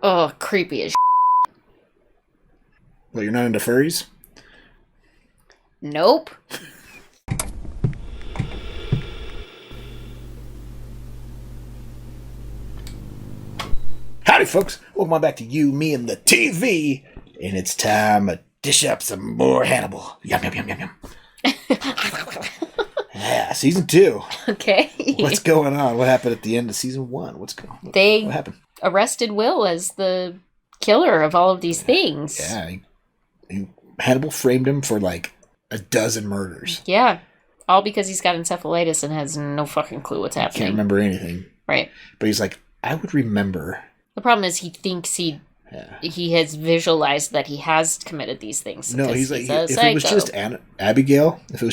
Oh, creepy as Well, you're not into furries? Nope. Howdy, folks. Welcome back to You, Me, and the TV. And it's time to dish up some more Hannibal. Yum, yum, yum, yum, yum. Yeah, season 2. Okay. What's going on? What happened at the end of season 1? What happened? Arrested Will as the killer of all of these things. Yeah, Hannibal framed him for like a dozen murders. Yeah. All because he's got encephalitis and has no fucking clue what's happening. Can't remember anything. Right. But he's like, I would remember. The problem is he thinks he has visualized that he has committed these things. No, he's like, if it was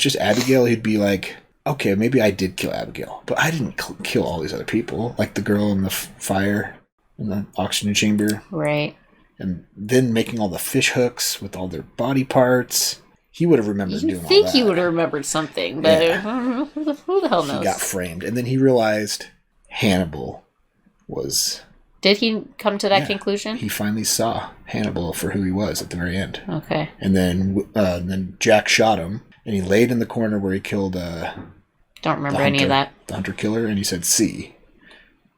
just Abigail, he'd be like, okay, maybe I did kill Abigail, but I didn't kill all these other people, like the girl in the fire in the oxygen chamber. Right. And then making all the fish hooks with all their body parts. He would have remembered doing all that. You think he would have remembered something, but who the hell knows? He got framed. And then he realized Hannibal was... Did he come to that conclusion? He finally saw Hannibal for who he was at the very end. Okay. And then Jack shot him, and he laid in the corner where he killed... Don't remember any of that. The hunter-killer, and he said, "See."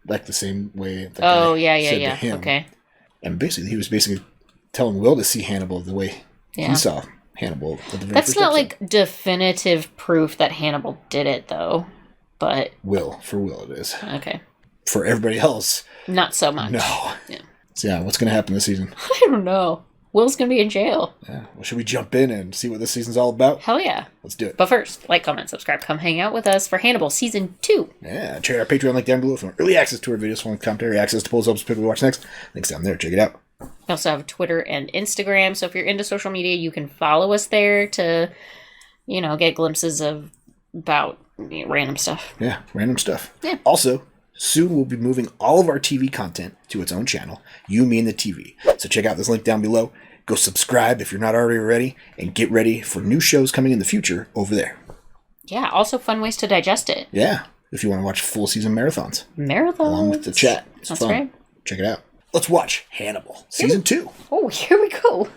Like the same way that said to him. Okay. And he was telling Will to see Hannibal the way he saw Hannibal at the very That's first not episode. like definitive proof that Hannibal did it, though. But For Will it is. Okay. For everybody else, not so much. No. Yeah. So what's going to happen this season? I don't know. Will's going to be in jail. Yeah. Well, should we jump in and see what this season's all about? Hell yeah. Let's do it. But first, like, comment, subscribe, come hang out with us for Hannibal Season 2. Yeah. Check out our Patreon link down below for early access to our videos, phone commentary, access to polls, helps pick what we watch next. Links down there. Check it out. We also have Twitter and Instagram, so if you're into social media, you can follow us there to, get glimpses about random stuff. Yeah, random stuff. Yeah. Also, soon we'll be moving all of our TV content to its own channel, You, Me, and the TV. So check out this link down below. Go subscribe if you're not already ready, and get ready for new shows coming in the future over there. Yeah, also fun ways to digest it. Yeah, if you want to watch full season marathons. Along with the chat. It's That's fun. right. Check it out. Let's watch Hannibal, Season 2. Oh, here we go.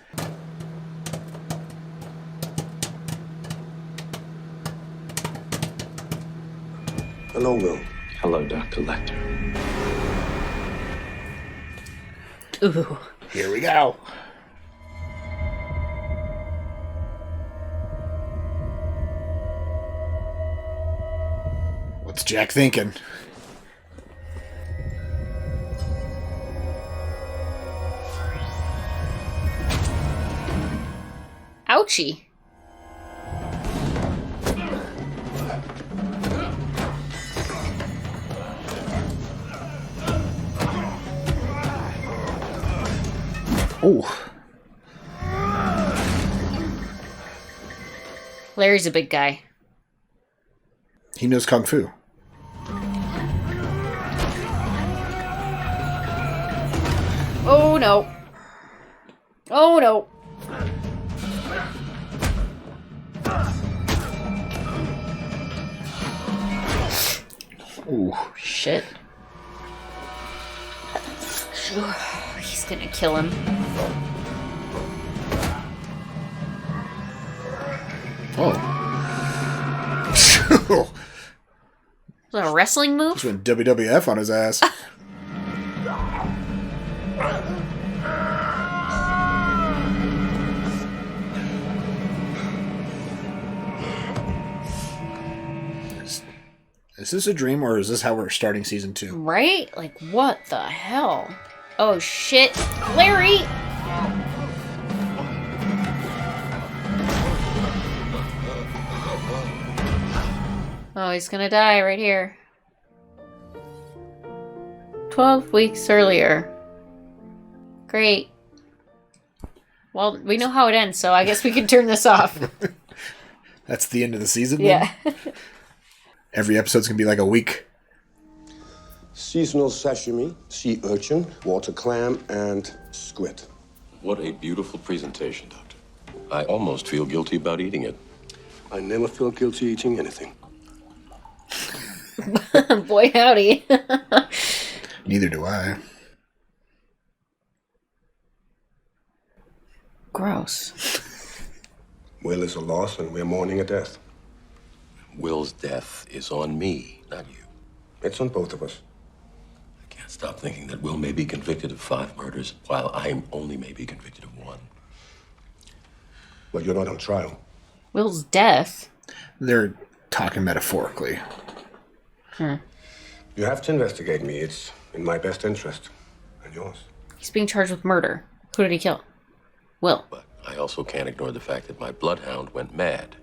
Hello, Will. Hello, Dr. Lecter. Ooh. Here we go. What's Jack thinking? Ouchie. Oh. Larry's a big guy. He knows Kung Fu. Oh, no. Oh, no. Ooh. Shit. He's gonna kill him. Oh. Is that a wrestling move? Just went WWF on his ass. Is this a dream, or is this how we're starting season 2? Right? Like, what the hell? Oh, shit. Larry! Oh, he's gonna die right here. 12 weeks earlier. Great. Well, we know how it ends, so I guess we can turn this off. That's the end of the season? Yeah. Every episode's going to be like a week. Seasonal sashimi, sea urchin, water clam, and squid. What a beautiful presentation, Doctor. I almost feel guilty about eating it. I never feel guilty eating anything. Boy, howdy. Neither do I. Gross. Will is a loss, and we're mourning a death. Will's death is on me, not you. It's on both of us. I can't stop thinking that Will may be convicted of 5 murders, while I only may be convicted of 1. But you're not on trial. Will's death? They're talking metaphorically. You have to investigate me. It's in my best interest. And yours. He's being charged with murder. Who did he kill? Will. But I also can't ignore the fact that my bloodhound went mad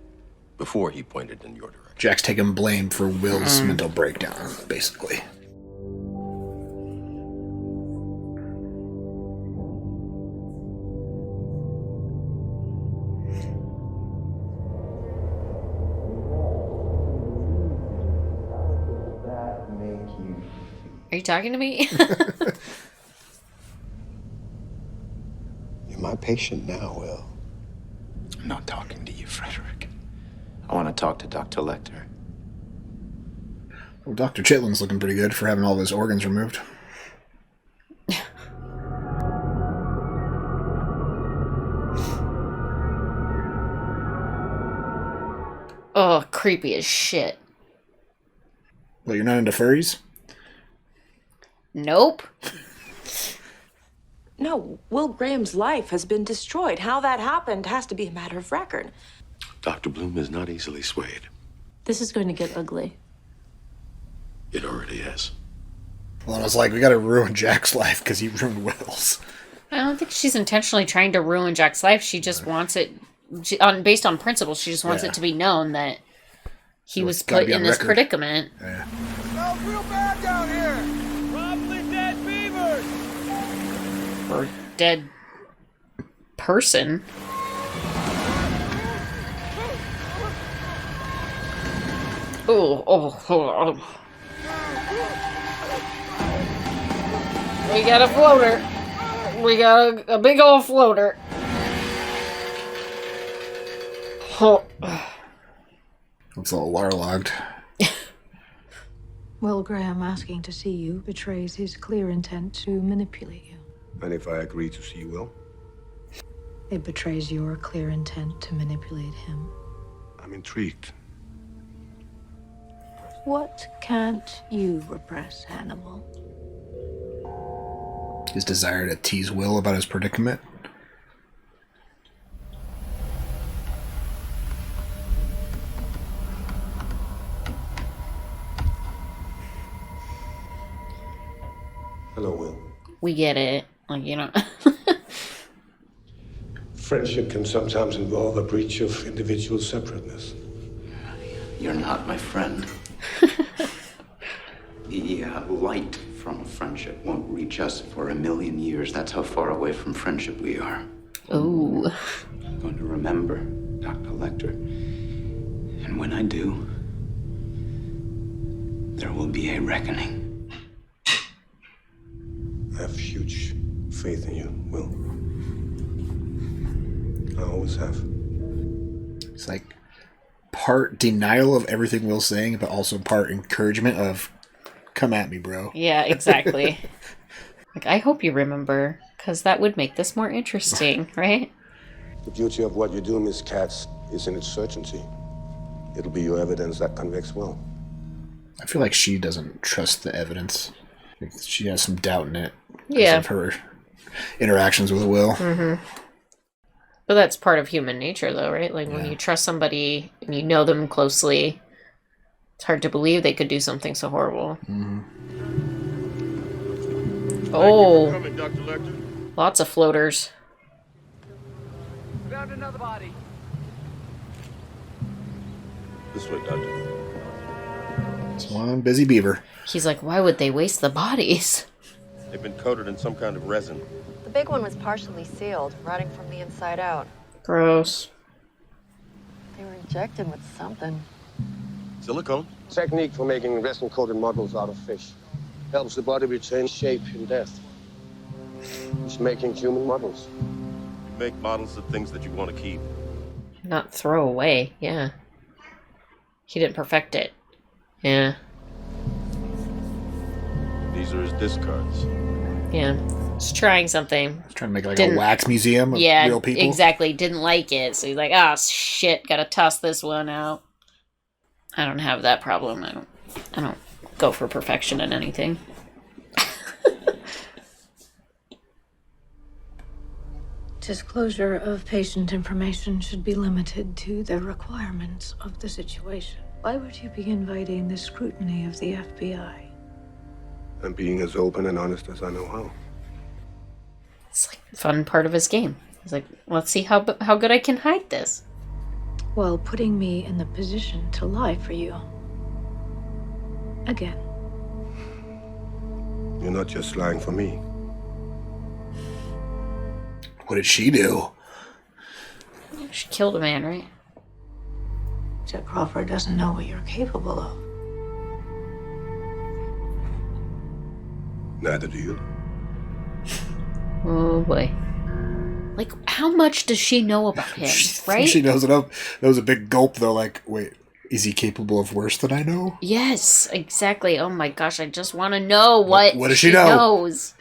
before he pointed in your direction. Jack's taking blame for Will's mental breakdown, basically. Are you talking to me? You're my patient now, Will. I'm not talking to you, Frederick. I want to talk to Dr. Lecter. Well, Dr. Chitlin's looking pretty good for having all of his organs removed. Oh, creepy as shit. Well, you're not into furries? Nope. No, Will Graham's life has been destroyed. How that happened has to be a matter of record. Dr. Bloom is not easily swayed. This is going to get ugly. It already is. Alana's like, we gotta ruin Jack's life because he ruined Will's. I don't think she's intentionally trying to ruin Jack's life. She just wants it, based on principle, she just wants it to be known that he was put in this predicament. Yeah. Smells real bad down here. Probably dead beavers. Or dead person. Oh. We got a floater. We got a big old floater. Oh. It's all waterlogged. Will Graham asking to see you betrays his clear intent to manipulate you. And if I agree to see Will, It betrays your clear intent to manipulate him. I'm intrigued. What can't you repress, Hannibal? His desire to tease Will about his predicament. Hello, Will. We get it. Like, you know. Friendship can sometimes involve a breach of individual separateness. You're not my friend. The light from a friendship won't reach us for 1,000,000 years. That's how far away from friendship we are. Ooh. I'm going to remember Dr. Lecter. And when I do, there will be a reckoning. I have huge faith in you, Will. I always have. It's like part denial of everything Will's saying, but also part encouragement of, come at me, bro. Yeah, exactly. Like, I hope you remember, because that would make this more interesting, right? The beauty of what you do, Miss Katz, is in its certainty. It'll be your evidence that convicts Will. I feel like she doesn't trust the evidence. Like, she has some doubt in it. Yeah. Of her interactions with Will. Mm-hmm. But that's part of human nature, though, right? Like, when you trust somebody and you know them closely, it's hard to believe they could do something so horrible. Mm-hmm. Oh, Coming, Dr. Lecter. lots of floaters. Found another body. This way, Doctor. It's one busy beaver. He's like, why would they waste the bodies? They've been coated in some kind of resin. The big one was partially sealed, rotting from the inside out. Gross. They were injected with something. Silicone? Technique for making resin-coated models out of fish. Helps the body retain shape in death. It's making human models. You make models of things that you want to keep. Not throw away, yeah. He didn't perfect it. Yeah. These are his discards. Yeah. He's trying something. He's trying to make like a wax museum of real people. Yeah, exactly. Didn't like it, so he's like, "Ah, shit, gotta toss this one out." I don't have that problem. I don't go for perfection in anything. Disclosure of patient information should be limited to the requirements of the situation. Why would you be inviting the scrutiny of the FBI? I'm being as open and honest as I know how. It's like a fun part of his game. He's like, let's see how good I can hide this. While putting me in the position to lie for you. Again. You're not just lying for me. What did she do? She killed a man, right? Jack Crawford doesn't know what you're capable of. Neither do you. Oh boy. Like, how much does she know about him, right? She knows enough. That was a big gulp, though. Like, wait, is he capable of worse than I know? Yes, exactly. Oh my gosh, I just want to know what does she know? knows.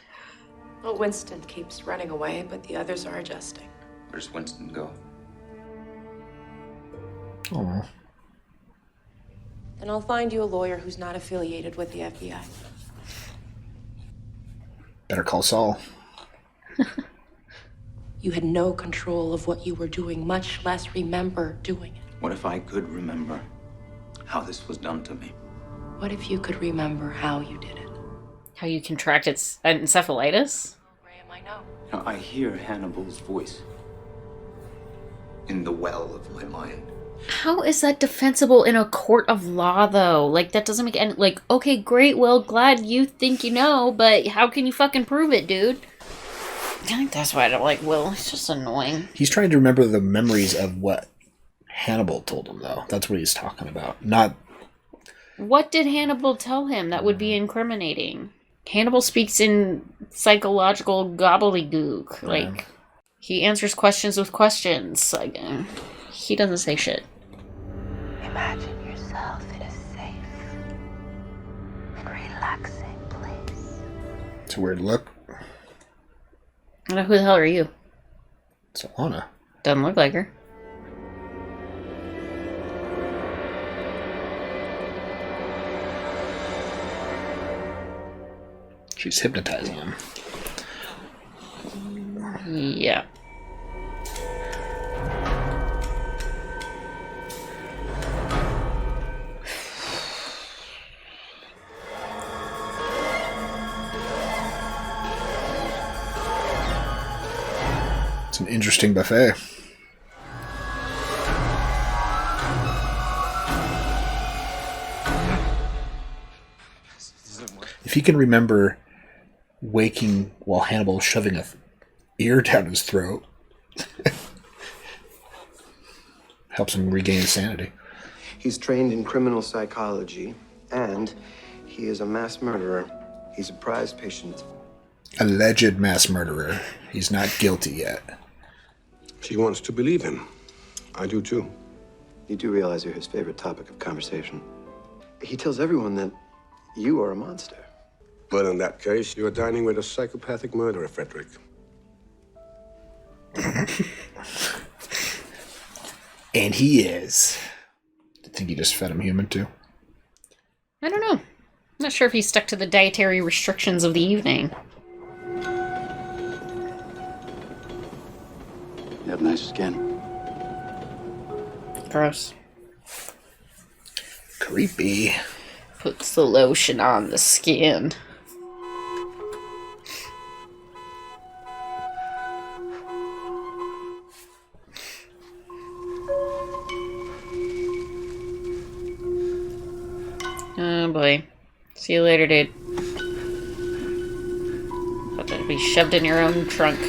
Well, Winston keeps running away, but the others are adjusting. Where's Winston go? Oh. And I'll find you a lawyer who's not affiliated with the FBI. Better call Saul. You had no control of what you were doing, much less remember doing it. What if I could remember how this was done to me? What if you could remember how you did it? How you contracted encephalitis? Graham, I know. Now, I hear Hannibal's voice in the well of my mind. How is that defensible in a court of law, though? Like, that doesn't make any... Like, okay, great, well, glad you think you know, but how can you fucking prove it, dude? I think that's why I don't like Will. It's just annoying. He's trying to remember the memories of what Hannibal told him, though. That's what he's talking about. Not... What did Hannibal tell him that would be incriminating? Hannibal speaks in psychological gobbledygook. Yeah. Like, he answers questions with questions. Like, he doesn't say shit. Imagine yourself in a safe and relaxing place. It's a weird look. I don't know, who the hell are you? It's Alana. Doesn't look like her. She's hypnotizing him. Yeah. It's an interesting buffet. If he can remember waking while Hannibal was shoving a ear down his throat, helps him regain his sanity. He's trained in criminal psychology, and he is a mass murderer. He's a prize patient. Alleged mass murderer. He's not guilty yet. She wants to believe him. I do too. You do realize you're his favorite topic of conversation. He tells everyone that you are a monster. But in that case, you're dining with a psychopathic murderer, Frederick. And he is. I think you just fed him human too. I don't know. I'm not sure if he stuck to the dietary restrictions of the evening. You have nice skin. Gross. Creepy. Puts the lotion on the skin. Oh boy. See you later, dude. About to be shoved in your own trunk.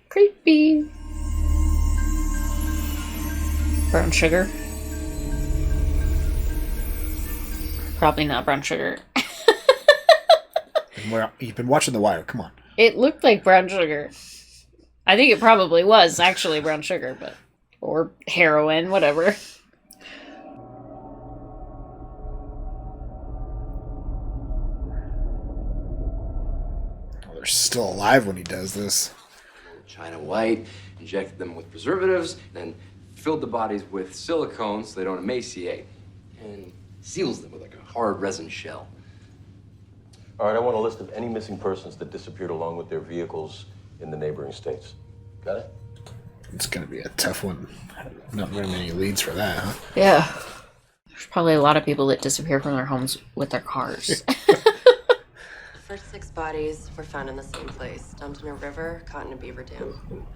Creepy. Brown sugar? Probably not brown sugar. You've been watching The Wire, come on. It looked like brown sugar. I think it probably was actually brown sugar, but... Or heroin, whatever. still alive when he does this. China white, injected them with preservatives, then filled the bodies with silicone so they don't emaciate, and seals them with like a hard resin shell. All right, I want a list of any missing persons that disappeared along with their vehicles in the neighboring states. Got it? It's going to be a tough one. Not very many leads for that, huh? Yeah. There's probably a lot of people that disappear from their homes with their cars. The first 6 bodies were found in the same place, dumped in a river, caught in a beaver dam.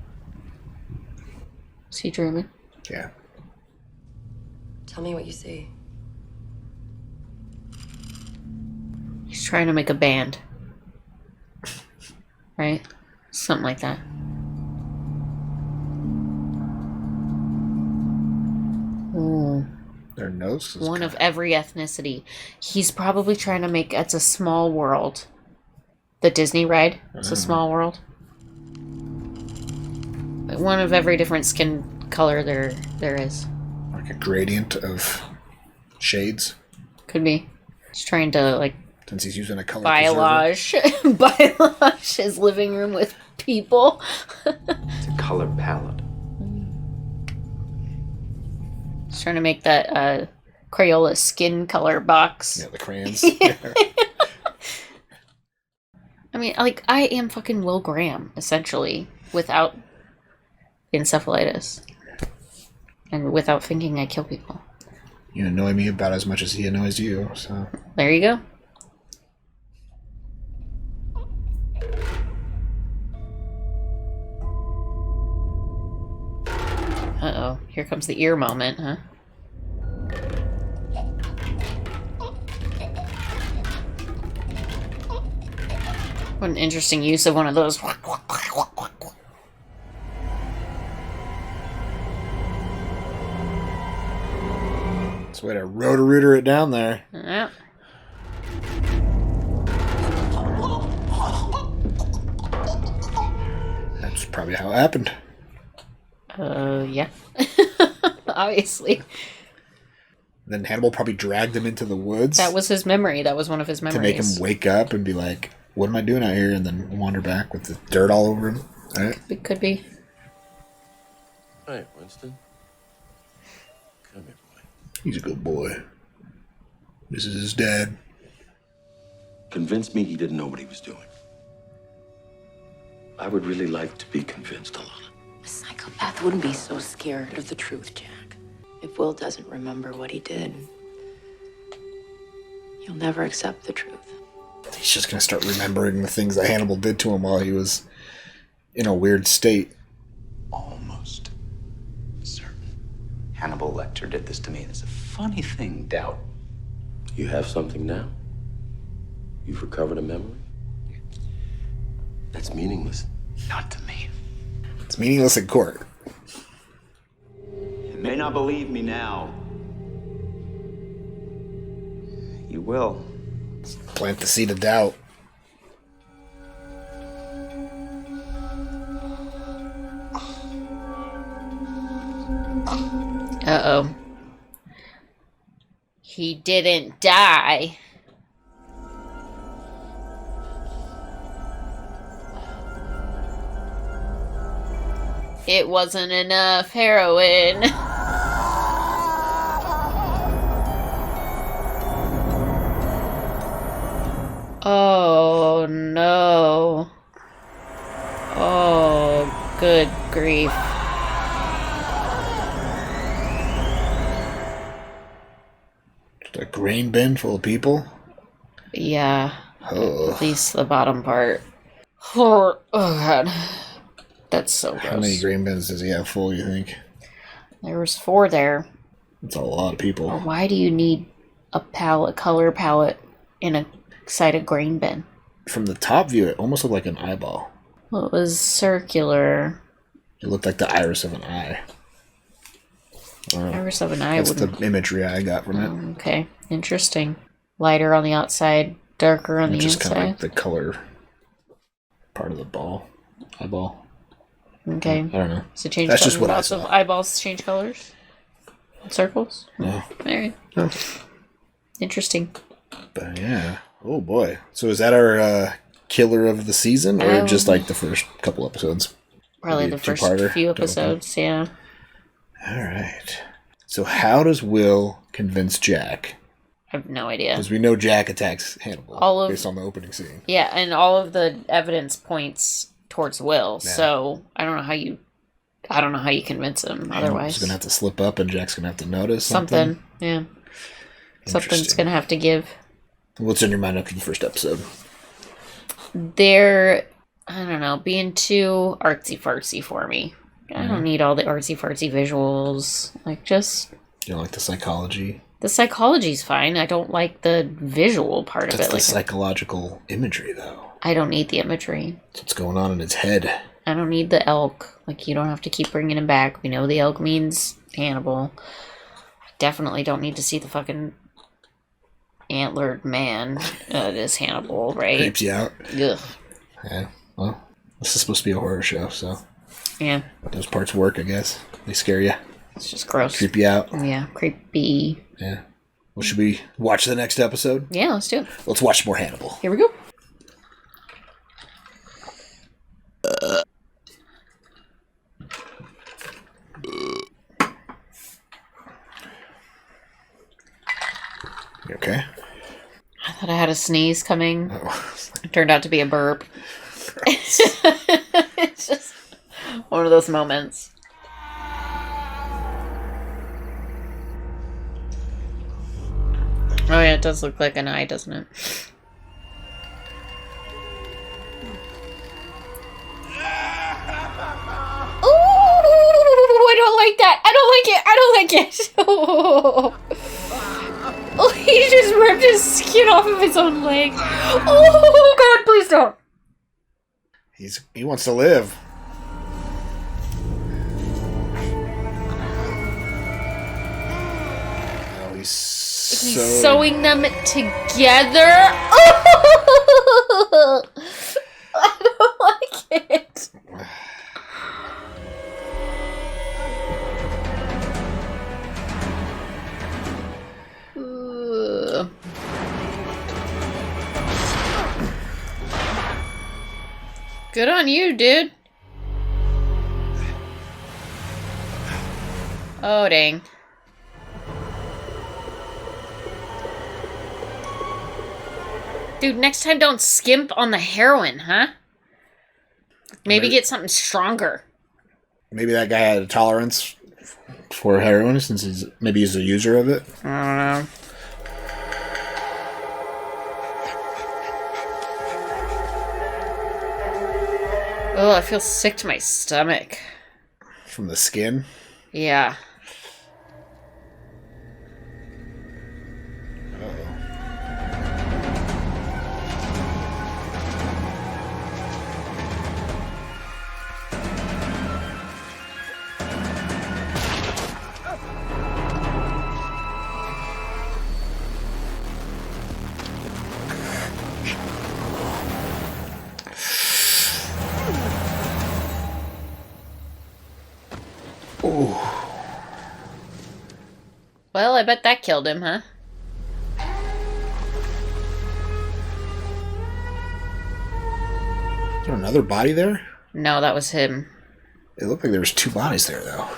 Is he dreaming? Yeah. Tell me what you see. He's trying to make a band. Right? Something like that. Ooh. Their nose is one of every ethnicity. He's probably trying to make It's a Small World. The Disney ride. It's a small world. One of every different skin color there is. Like a gradient of shades. Could be. He's trying to like since he's using a color biolage his living room with people. It's a color palette. He's trying to make that Crayola skin color box. Yeah, the crayons. I mean, like, I am fucking Will Graham, essentially, without encephalitis. And without thinking I kill people. You annoy me about as much as he annoys you, so... There you go. Uh-oh. Here comes the ear moment, huh? What an interesting use of one of those. That's a way to roto-rooter it down there. Yeah. That's probably how it happened. Yeah. Obviously. Then Hannibal probably dragged him into the woods. That was his memory. That was one of his memories. To make him wake up and be like, what am I doing out here? And then wander back with the dirt all over him. Right? It could be. Hey, Winston. Come here, boy. He's a good boy. This is his dad. Convince me he didn't know what he was doing. I would really like to be convinced, Alana. A psychopath wouldn't be so scared of the truth, Jack. If Will doesn't remember what he did, he'll never accept the truth. He's just going to start remembering the things that Hannibal did to him while he was in a weird state. Almost certain. Hannibal Lecter did this to me. It's a funny thing, doubt. You have something now? You've recovered a memory? That's meaningless. Not to me. It's meaningless in court. You may not believe me now. You will. Plant the seed of doubt. Uh-oh. He didn't die. It wasn't enough heroin. Oh, no. Oh, good grief. Just a grain bin full of people? Yeah. Oh. At least the bottom part. Oh, God. That's so gross. How many grain bins does he have full, you think? There was 4 there. That's a lot of people. Why do you need a color palette in a sided grain bin? From the top view, it almost looked like an eyeball. Well, it was circular. It looked like the iris of an eye. Iris of an eye. That's the imagery I got from it. Okay, interesting. Lighter on the outside, darker on the just inside. Kind of like the color part of the eyeball. Okay. I don't know. So change That's just what I lots saw. of eyeballs change colors? Circles? No. Alright. No. Interesting. But yeah. Oh boy. So is that our killer of the season, or just like the first couple episodes? Probably the first few episodes, yeah. All right. So how does Will convince Jack? I have no idea. Because we know Jack attacks Hannibal based on the opening scene. Yeah, and all of the evidence points towards Will. Yeah. So I don't know how you convince him otherwise. He's gonna have to slip up, and Jack's gonna have to notice something. Yeah, something's gonna have to give. What's in your mind after the first episode? They're, I don't know, being too artsy fartsy for me. I don't need all the artsy fartsy visuals. Like, just. You don't like the psychology? The psychology's fine. I don't like the visual part of it. That's the psychological imagery, though. I don't need the imagery. That's what's going on in his head. I don't need the elk. Like, you don't have to keep bringing him back. We know the elk means Hannibal. I definitely don't need to see the fucking antlered man as Hannibal, right? Creeps you out. Ugh. Yeah. Well, this is supposed to be a horror show, so. Yeah. Those parts work, I guess. They scare you. It's just gross. Creep you out. Yeah, creepy. Yeah. Well, should we watch the next episode? Yeah, let's do it. Let's watch more Hannibal. Here we go. You okay? I thought I had a sneeze coming. It turned out to be a burp. It's just one of those moments. Oh yeah, it does look like an eye, doesn't it? Ooh, I don't like that. I don't like it. Oh, he just ripped his skin off of his own leg. Oh God, please don't. He wants to live. Oh, he's sewing them together. Oh! I don't like it. Good on you, dude. Oh, dang. Dude, next time don't skimp on the heroin, huh? Maybe get something stronger. Maybe that guy had a tolerance for heroin since he's a user of it. I don't know. Oh, I feel sick to my stomach. From the skin? Yeah. Well, I bet that killed him, huh? Is there another body there? No, that was him. It looked like there was two bodies there, though.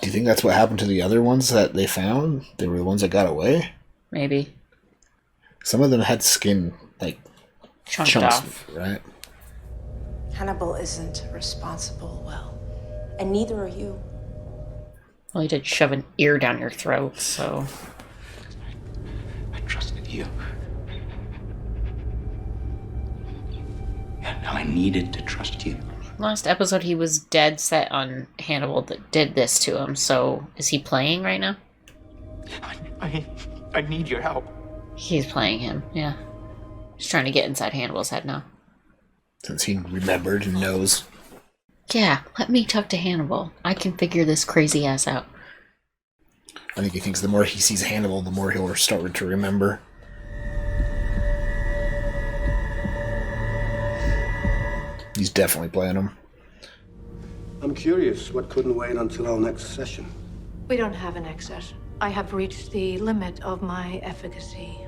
Do you think that's what happened to the other ones that they found? They were the ones that got away? Maybe. Some of them had skin, like, chunks off, right? Hannibal isn't responsible, Will. And neither are you. Well, he did shove an ear down your throat, so... I trusted you. And now I needed to trust you. Last episode, he was dead set on Hannibal that did this to him, so is he playing right now? I need your help. He's playing him, yeah. He's trying to get inside Hannibal's head now. Since he remembered and knows. Yeah, let me talk to Hannibal. I can figure this crazy ass out. I think he thinks the more he sees Hannibal, the more he'll start to remember. He's definitely playing him. I'm curious what couldn't wait until our next session. We don't have a next session. I have reached the limit of my efficacy.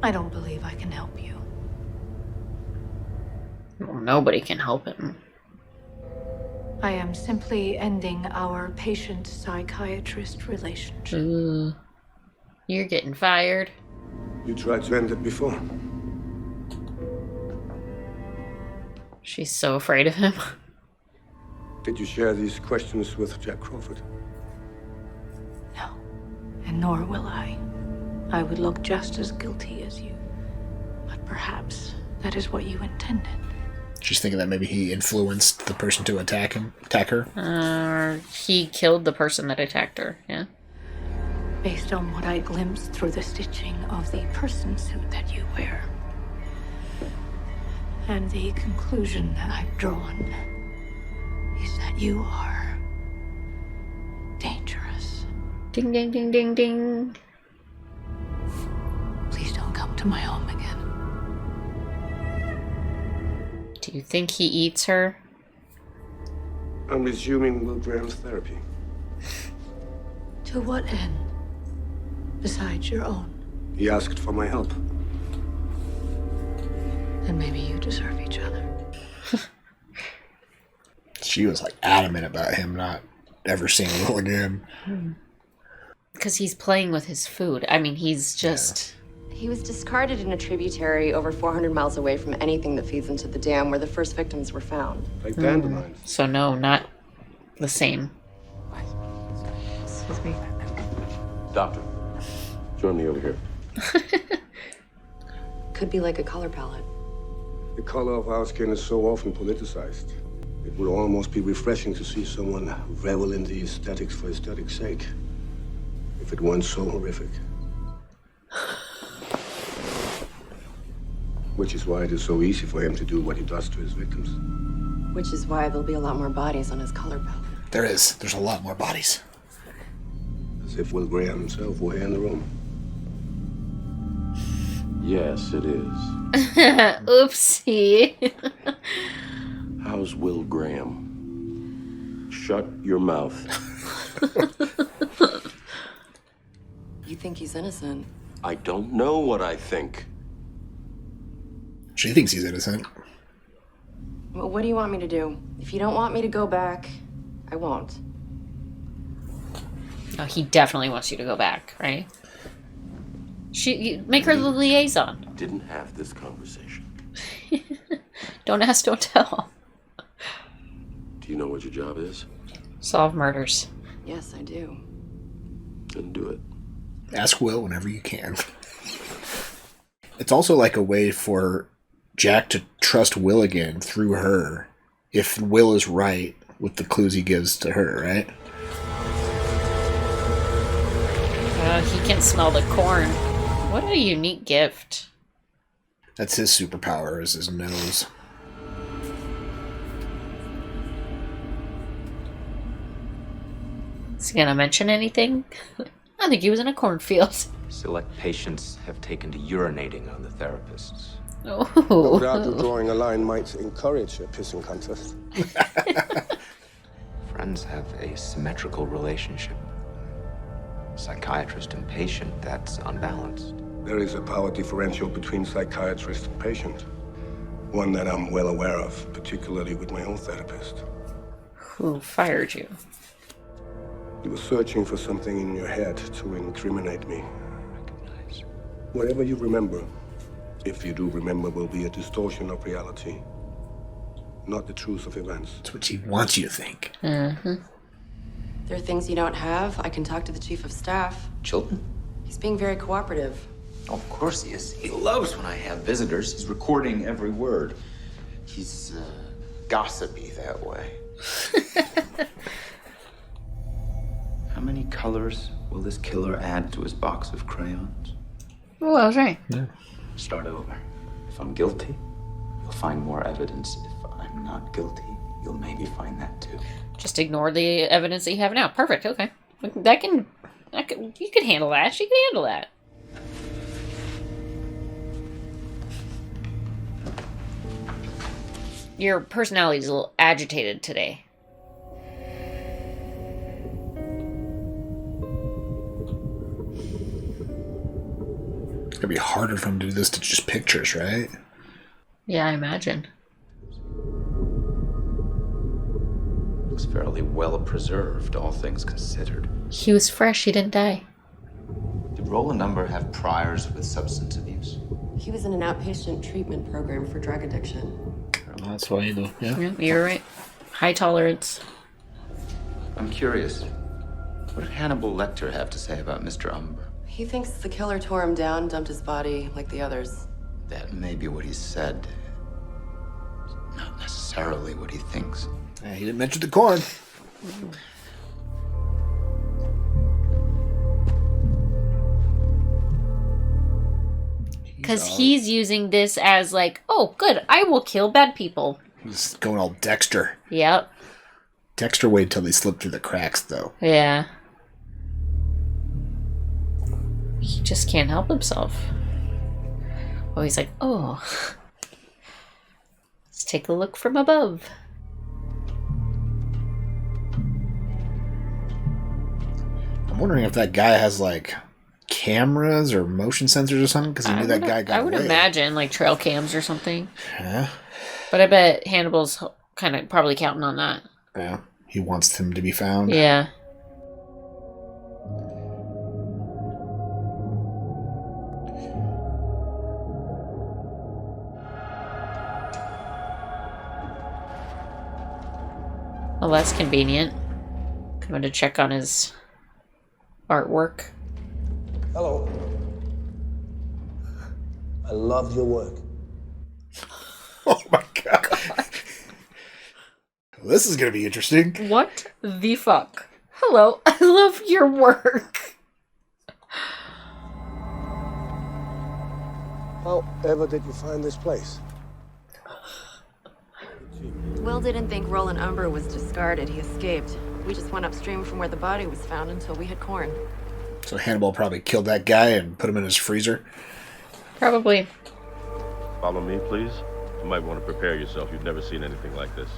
I don't believe I can help you. Well, nobody can help him. I am simply ending our patient-psychiatrist relationship. Ooh. You're getting fired. You tried to end it before. She's so afraid of him. Did you share these questions with Jack Crawford? No, and nor will I. I would look just as guilty as you. But perhaps that is what you intended. She's thinking that maybe he influenced the person to attack her. He killed the person that attacked her, yeah. Based on what I glimpsed through the stitching of the person suit that you wear. And the conclusion that I've drawn is that you are dangerous. Ding, ding, ding, ding, ding. Please don't come to my home again. Do you think he eats her? I'm resuming Will Graham's therapy. To what end? Besides your own. He asked for my help. Then maybe you deserve each other. She was like adamant about him not ever seeing Will again. Because he's playing with his food. I mean, he's just... Yeah. He was discarded in a tributary over 400 miles away from anything that feeds into the dam where the first victims were found. Like dandelions. So no, not the same. Excuse me. Doctor, join me over here. Could be like a color palette. The color of our skin is so often politicized. It would almost be refreshing to see someone revel in the aesthetics for aesthetic's sake. If it weren't so horrific. Which is why it is so easy for him to do what he does to his victims. Which is why there'll be a lot more bodies on his color palette. There is. There's a lot more bodies. As if Will Graham himself were here in the room. Yes, it is. Oopsie. How's Will Graham? Shut your mouth. You think he's innocent? I don't know what I think. She thinks he's innocent. Well, what do you want me to do? If you don't want me to go back, I won't. Oh, he definitely wants you to go back, right? You make her the liaison. Didn't have this conversation. Don't ask, don't tell. Do you know what your job is? Solve murders. Yes, I do. Then do it. Ask Will whenever you can. It's also like a way for Jack to trust Will again through her. If Will is right with the clues he gives to her, right? He can smell the corn. What a unique gift. That's his superpower, is his nose. Is he gonna mention anything? I think he was in a cornfield. Select patients have taken to urinating on the therapists. No Oh. doubt that drawing a line might encourage a pissing contest. Friends have a symmetrical relationship. Psychiatrist and patient, that's unbalanced. There is a power differential between psychiatrist and patient. One that I'm well aware of, particularly with my own therapist. Who fired you? You were searching for something in your head to incriminate me. Recognize. Whatever you remember, if you do remember, will be a distortion of reality. Not the truth of events. That's what he wants you to think. Mm-hmm. There are things you don't have. I can talk to the chief of staff. Chilton? He's being very cooperative. Oh, of course he is. He loves when I have visitors. He's recording every word. He's gossipy that way. How many colors will this killer add to his box of crayons? Oh, I was right. Yeah. Start over. If I'm guilty, you'll find more evidence. If I'm not guilty, you'll maybe find that too. Just ignore the evidence that you have now. Perfect, okay. You can handle that. She can handle that. Your personality is a little agitated today. It's gonna be harder for him to do this to just pictures, right? Yeah, I imagine. fairly well preserved, all things considered. He was fresh. He didn't die. Did Roland Umber have priors with substance abuse? He was in an outpatient treatment program for drug addiction. That's why you do. Yeah. You're right. High tolerance. I'm curious. What did Hannibal Lecter have to say about Mr. Umber? He thinks the killer tore him down, dumped his body like the others. That may be what he said. Not necessarily what he thinks. Yeah, he didn't mention the corn. Because he's using this as like, oh, good, I will kill bad people. He's going all Dexter. Yep. Dexter waited till they slipped through the cracks, though. Yeah. He just can't help himself. Oh, he's like, oh. Let's take a look from above. I'm wondering if that guy has, like, cameras or motion sensors or something, because he knew that guy got I would away. imagine, like, trail cams or something. Yeah. But I bet Hannibal's kind of probably counting on that. Yeah. He wants him to be found. Yeah. Well, that's convenient. Coming to check on his artwork. Hello. I love your work. Oh my god. This is going to be interesting. What the fuck? Hello, I love your work. How ever did you find this place? Will didn't think Roland Umber was discarded. He escaped. We just went upstream from where the body was found until we hit corn. So Hannibal probably killed that guy and put him in his freezer. Probably. Follow me, please. You might want to prepare yourself. You've never seen anything like this.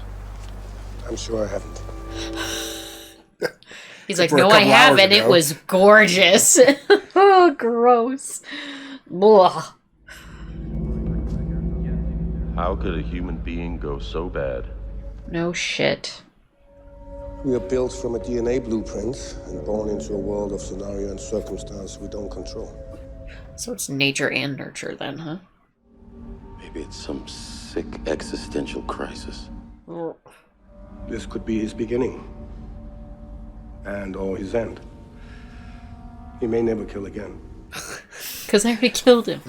I'm sure I haven't. He's like, no, I haven't. It was gorgeous. Oh, gross. Blah. How could a human being go so bad? No shit. We are built from a DNA blueprint and born into a world of scenario and circumstance we don't control. So it's nature and nurture then, huh? Maybe it's some sick existential crisis. This could be his beginning. And or his end. He may never kill again. Because I already killed him.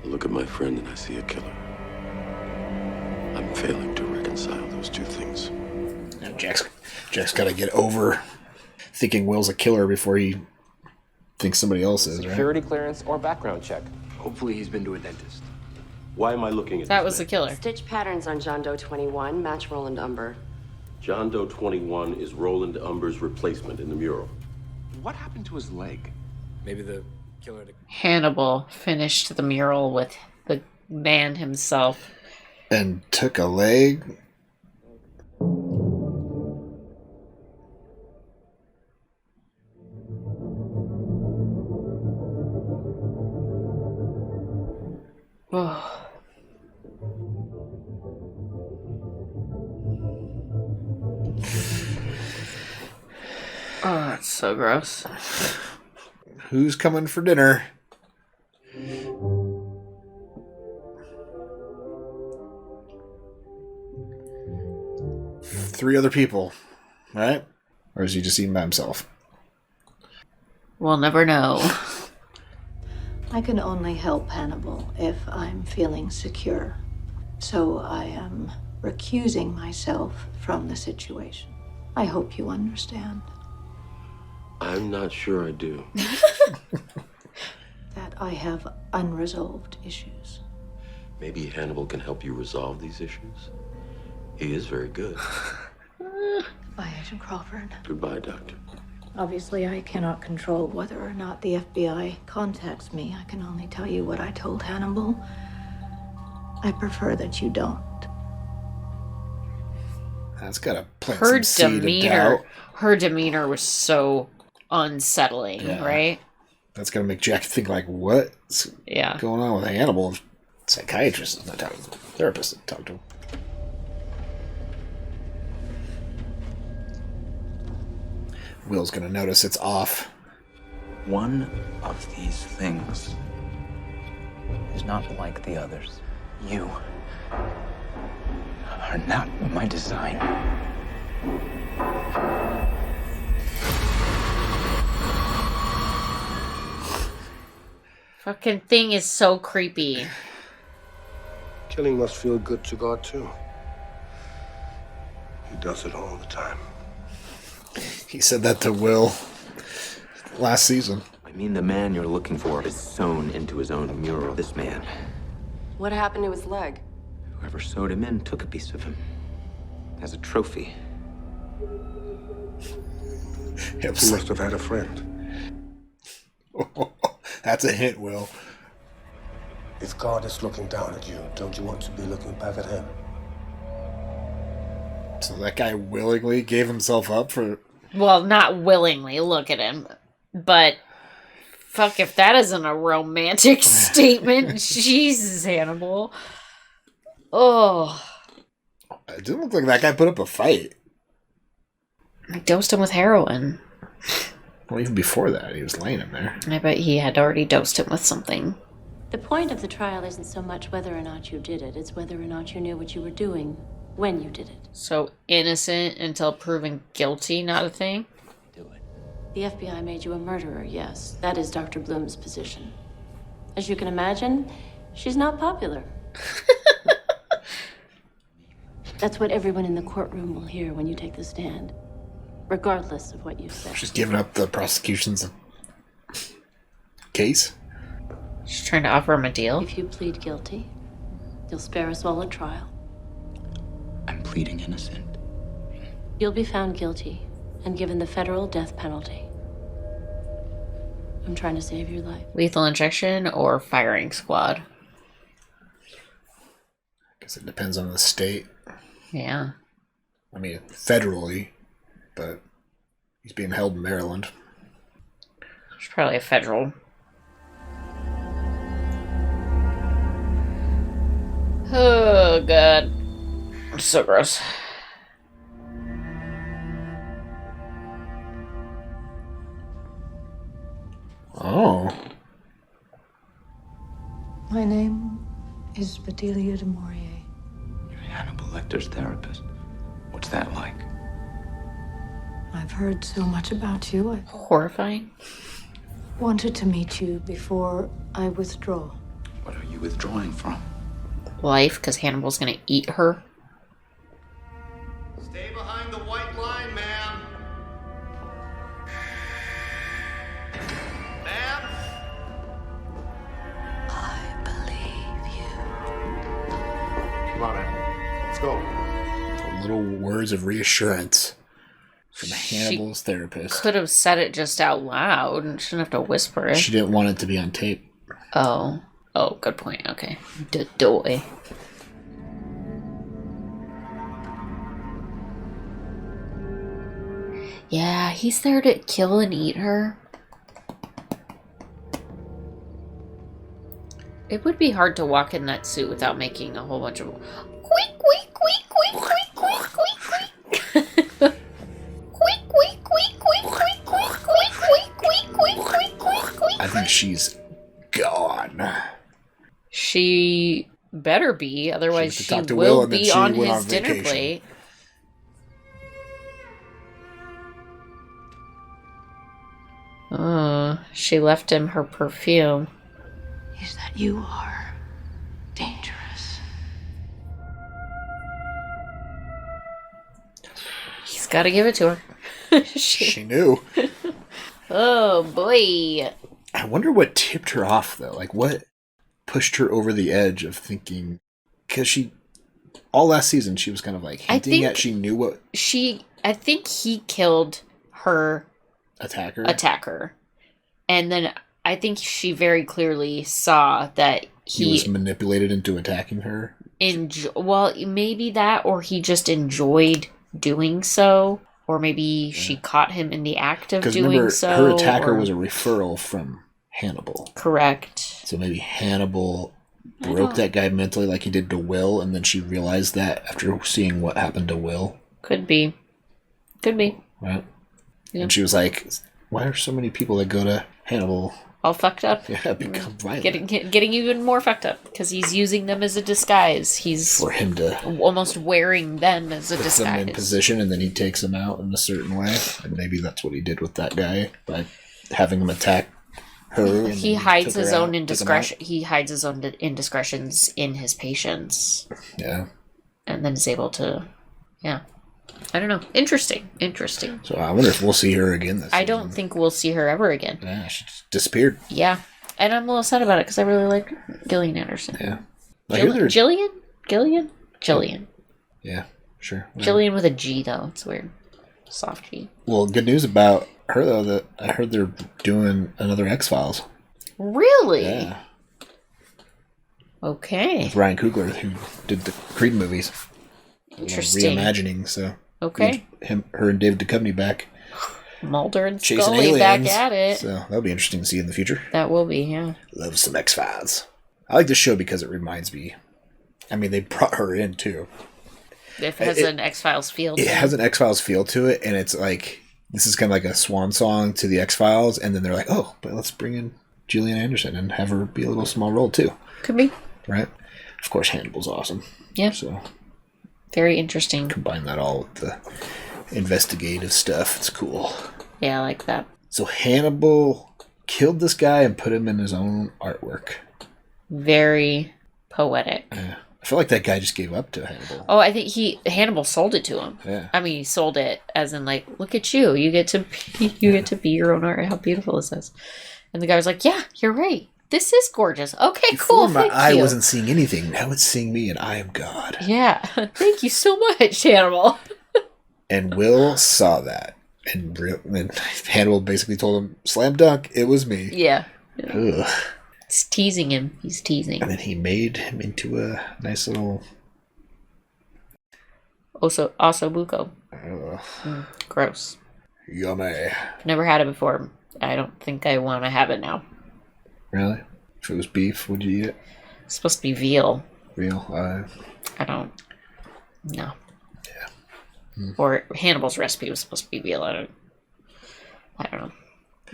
I look at my friend and I see a killer. I'm failing to reconcile those two things. And Jack's got to get over thinking Will's a killer before he thinks somebody else is, right? Security clearance or background check. Hopefully he's been to a dentist. Why am I looking at That was the killer. Stitch patterns on John Doe 21 match Roland Umber. John Doe 21 is Roland Umber's replacement in the mural. What happened to his leg? Maybe the killer... Hannibal finished the mural with the man himself. And took a leg. Oh. Oh, that's so gross. Who's coming for dinner? Three other people, right? Or is he just eating by himself? We'll never know. I can only help Hannibal if I'm feeling secure. So I am recusing myself from the situation. I hope you understand. I'm not sure I do. That I have unresolved issues. Maybe Hannibal can help you resolve these issues. He is very good. Bye, Agent Crawford. Goodbye, Doctor. Obviously, I cannot control whether or not the FBI contacts me. I can only tell you what I told Hannibal. I prefer that you don't. That's gotta plant Her some seed of demeanor. doubt. Her demeanor was so unsettling, Yeah. right? That's gonna make Jack think like, what's going on with Hannibal? Psychiatrist is not talking to him. Therapist is talking to him. Will's gonna notice it's off. One of these things is not like the others. You are not my design. Fucking thing is so creepy. Killing must feel good to God, too. He does it all the time. He said that to Will last season. I mean, the man you're looking for is sewn into his own mural. This man, What happened to his leg? whoever sewed him in, took a piece of him as a trophy. He must have had a friend. That's a hint, Will. If God is looking down at you, don't you want to be looking back at him? So that guy willingly gave himself up for... Well, not willingly, look at him. But, fuck, if that isn't a romantic statement. Jesus, Hannibal. Oh. It didn't look like that guy put up a fight. I dosed him with heroin. Well, even before that, he was laying in there. I bet he had already dosed him with something. The point of the trial isn't so much whether or not you did it, it's whether or not you knew what you were doing when you did it. So innocent until proven guilty, not a thing? The FBI made you a murderer, yes. That is Dr. Bloom's position. As you can imagine, she's not popular. That's what everyone in the courtroom will hear when you take the stand, regardless of what you say. She's giving up the prosecution's case. She's trying to offer him a deal. If you plead guilty, you'll spare us all a trial. I'm pleading innocent. You'll be found guilty and given the federal death penalty. I'm trying to save your life. Lethal injection or firing squad? Guess it depends on the state. Yeah. I mean, federally, but he's being held in Maryland. It's probably a federal. Oh, God. So gross. Oh. My name is Bedelia de Maurier. You're Hannibal Lecter's therapist. What's that like? I've heard so much about you. I Horrifying. wanted to meet you before I withdraw. What are you withdrawing from? Life, because Hannibal's gonna eat her. Stay behind the white line, ma'am. Ma'am? Come on, man. Let's go. Little words of reassurance from Hannibal's therapist. Could have said it just out loud and shouldn't have to whisper it. She didn't want it to be on tape. Oh. Oh, good point. Okay. Doy. Yeah, he's there to kill and eat her. It would be hard to walk in that suit without making a whole bunch of queek, queek, queek, queek, queek, queek, queek, queek. Queek, queek, queek, queek, queek, queek, queek, queek, queek, queek, queek, queek, queek. I think she's gone. She better be, otherwise she talk to will Will and then be she on went his on dinner vacation. plate. She left him her perfume. Is that you are dangerous. He's got to give it to her. She knew. Oh boy. I wonder what tipped her off, though. Like, what pushed her over the edge of thinking... Because she... All last season, she was kind of like hinting at she knew what... I think he killed her... Attacker. And then I think she very clearly saw that he was manipulated into attacking her. Well, maybe that, or he just enjoyed doing so. Or maybe she caught him in the act of doing remember, so. her attacker was a referral from Hannibal. Correct. So maybe Hannibal broke that guy mentally like he did to Will, and then she realized that after seeing what happened to Will. Could be. Right? Yeah. And she was like, why are so many people that go to Hannibal all fucked up? Yeah, become violent. Getting even more fucked up because he's using them as a disguise. He's for him to almost wearing them as a put disguise. them in position, and then he takes them out in a certain way. And maybe that's what he did with that guy by having him attack her. And he hides his own took indiscretion. He hides his own indiscretions in his patients. Yeah, and then is able to, yeah. I don't know. Interesting. So I wonder if we'll see her again this I don't think we'll see her ever again. Yeah, she just disappeared. Yeah. And I'm a little sad about it because I really like Gillian Anderson. Yeah. Gillian? Yeah, sure. Whatever. Gillian with a G, though. It's weird. Soft G. Well, good news about her, though, that I heard they're doing another X-Files. Really? Yeah. Okay. With Ryan Coogler, who did the Creed movies. Interesting. Reimagining, so. Okay. Her and David Duchovny back. Mulder and Chasing Scully aliens, back at it. So that'll be interesting to see in the future. That will be, yeah. Love some X-Files. I like this show because it reminds me. I mean, they brought her in, too. It has an X-Files feel to it. It has an X-Files feel to it, and it's like, this is kind of like a swan song to the X-Files, and then they're like, oh, but let's bring in Gillian Anderson and have her be a little small role, too. Could be. Right? Of course, Hannibal's awesome. Yeah. So very interesting. Combine that all with the investigative stuff. It's cool. Yeah, I like that. So Hannibal killed this guy and put him in his own artwork. Very poetic. Yeah. I feel like that guy just gave up to Hannibal. Oh, I think Hannibal sold it to him. Yeah. I mean, he sold it as in like, look at you. You get to be your own art. How beautiful this is. And the guy was like, yeah, you're right. This is gorgeous. Okay, Before cool. my Thank eye you. wasn't seeing anything. Now it's seeing me, and I am God. Yeah. Thank you so much, Hannibal. And Will saw that. And Hannibal basically told him, slam dunk, it was me. Yeah. Ugh. It's teasing him. He's teasing. And then he made him into a nice little... Osobuco. Gross. Yummy. Never had it before. I don't think I want to have it now. Really? If it was beef, would you eat it? It's supposed to be veal. Veal? I don't... No. Yeah. Or Hannibal's recipe was supposed to be veal. I don't know.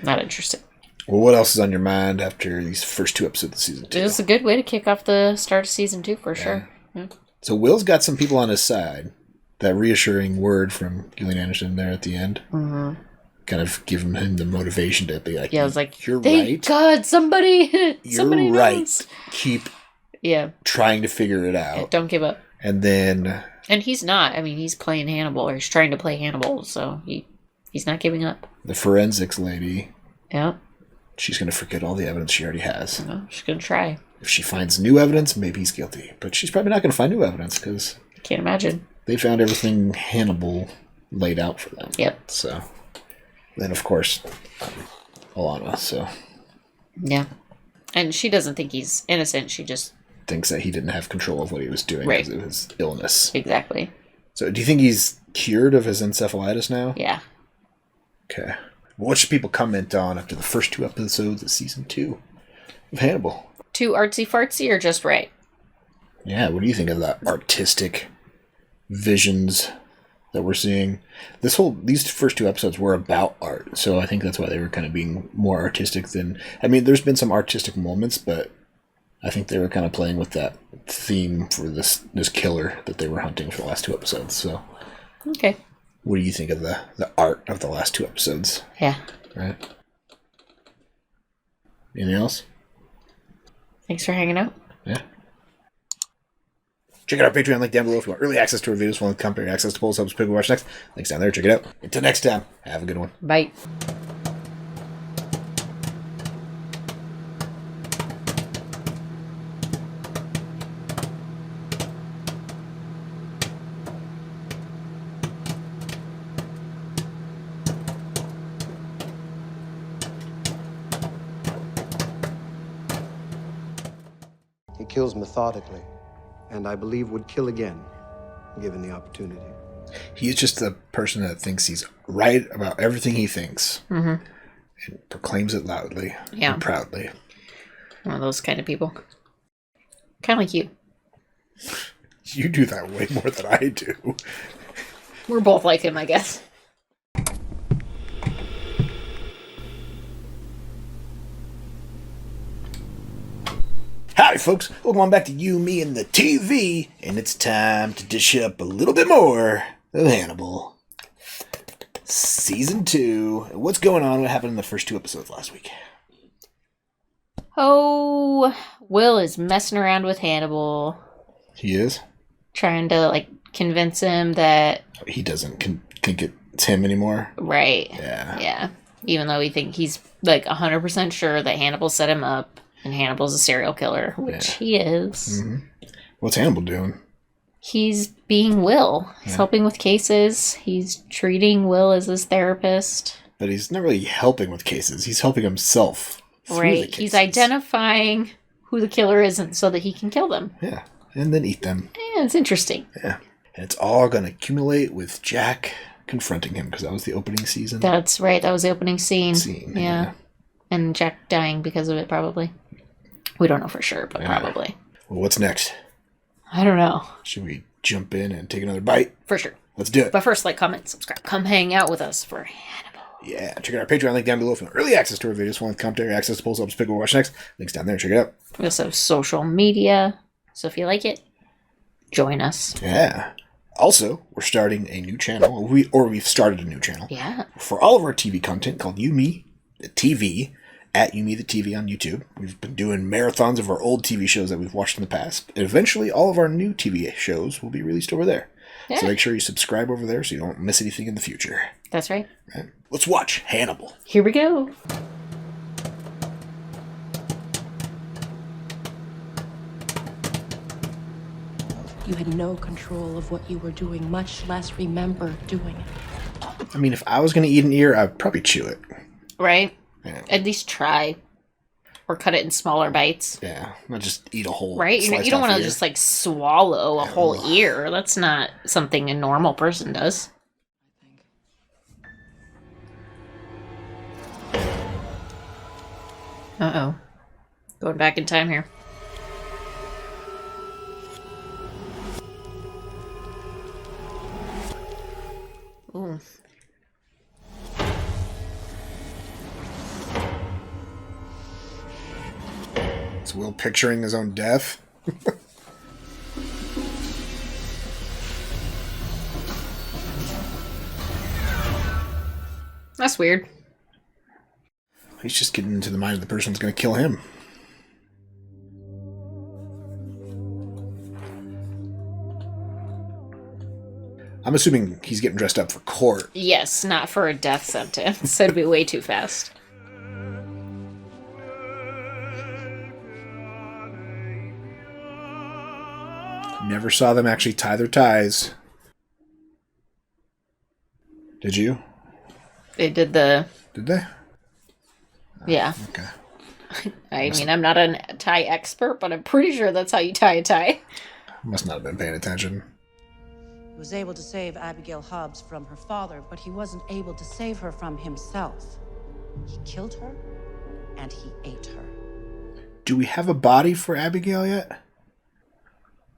Not interested. Well, what else is on your mind after these first 2 episodes of season 2? It was a good way to kick off the start of season 2 for sure. Yeah. So Will's got some people on his side. That reassuring word from Gillian Anderson there at the end. Mm-hmm. Kind of giving him the motivation to be like, yeah, I was like, you're thank right. God, somebody You're right. knows. Keep yeah, trying to figure it out. Don't give up. And then... And he's not. I mean, he's playing Hannibal, or he's trying to play Hannibal, so he's not giving up. The forensics lady. Yeah. She's going to forget all the evidence she already has. No, she's going to try. If she finds new evidence, maybe he's guilty. But she's probably not going to find new evidence, because... Can't imagine. They found everything Hannibal laid out for them. Yep. So... Then, of course, Alana, so... Yeah. And she doesn't think he's innocent, she just... Thinks that he didn't have control of what he was doing right. because of his illness. Exactly. So, do you think he's cured of his encephalitis now? Yeah. Okay. What should people comment on after the first 2 episodes of season 2 of Hannibal? Too artsy-fartsy or just right? Yeah, what do you think of the artistic visions that we're seeing? These first 2 episodes were about art, so I think that's why they were kind of being more artistic than... I mean, there's been some artistic moments, but I think they were kind of playing with that theme for this killer that they were hunting for the last 2 episodes, so... Okay. What do you think of the art of the last 2 episodes? Yeah. Right? Anything else? Thanks for hanging out. Yeah. Check out our Patreon link down below if you want early access to our videos, full company access to polls, helps people watch next. Links down there. Check it out. Until next time, have a good one. Bye. He kills methodically, and I believe would kill again, given the opportunity. He's just the person that thinks he's right about everything he thinks. Mm-hmm. And proclaims it loudly and proudly. One of those kind of people. Kind of like you. You do that way more than I do. We're both like him, I guess. Howdy, folks. Welcome on back to You, Me, and the TV. And it's time to dish up a little bit more of Hannibal. Season 2. What's going on? What happened in the first 2 episodes last week? Oh, Will is messing around with Hannibal. He is? Trying to, like, convince him that... He doesn't think it's him anymore? Right. Yeah. Yeah. Even though he's, like, 100% sure that Hannibal set him up. And Hannibal's a serial killer, which he is. Mm-hmm. What's Hannibal doing? He's being Will. He's helping with cases. He's treating Will as his therapist. But he's not really helping with cases. He's helping himself through the cases. He's identifying who the killer is so that he can kill them. Yeah. And then eat them. Yeah, it's interesting. Yeah. And it's all going to accumulate with Jack confronting him, because that was the opening season. That's right. That was the opening scene. Yeah. And Jack dying because of it, probably. We don't know for sure, but probably. Well, what's next? I don't know. Should we jump in and take another bite? For sure. Let's do it. But first, like, comment, subscribe. Come hang out with us for Hannibal. Yeah. Check out our Patreon link down below for early access to our videos, full-length commentary, access to polls, helps pick what we watch next. Links down there. Check it out. We also have social media. So if you like it, join us. Yeah. Also, we're starting a new channel. We've started a new channel. Yeah. For all of our TV content called You, Me, the TV. At You, Me, the TV on YouTube. We've been doing marathons of our old TV shows that we've watched in the past. And eventually, all of our new TV shows will be released over there. Yeah. So make sure you subscribe over there so you don't miss anything in the future. That's right. Right. Let's watch Hannibal. Here we go. You had no control of what you were doing, much less remember doing it. I mean, if I was going to eat an ear, I'd probably chew it. Right? Yeah. At least try. Or cut it in smaller bites. Yeah, not just eat a whole. Right? You don't want to just, like, swallow a whole ear. That's not something a normal person does. Uh-oh. Going back in time here. Ooh. Is Will picturing his own death? That's weird. He's just getting into the mind of the person who's going to kill him. I'm assuming he's getting dressed up for court. Yes, not for a death sentence. That'd be way too fast. Never saw them actually tie their ties. Did you? They did the... Did they? Yeah. Okay. I mean, I'm not a tie expert, but I'm pretty sure that's how you tie a tie. Must not have been paying attention. He was able to save Abigail Hobbs from her father, but he wasn't able to save her from himself. He killed her, and he ate her. Do we have a body for Abigail yet?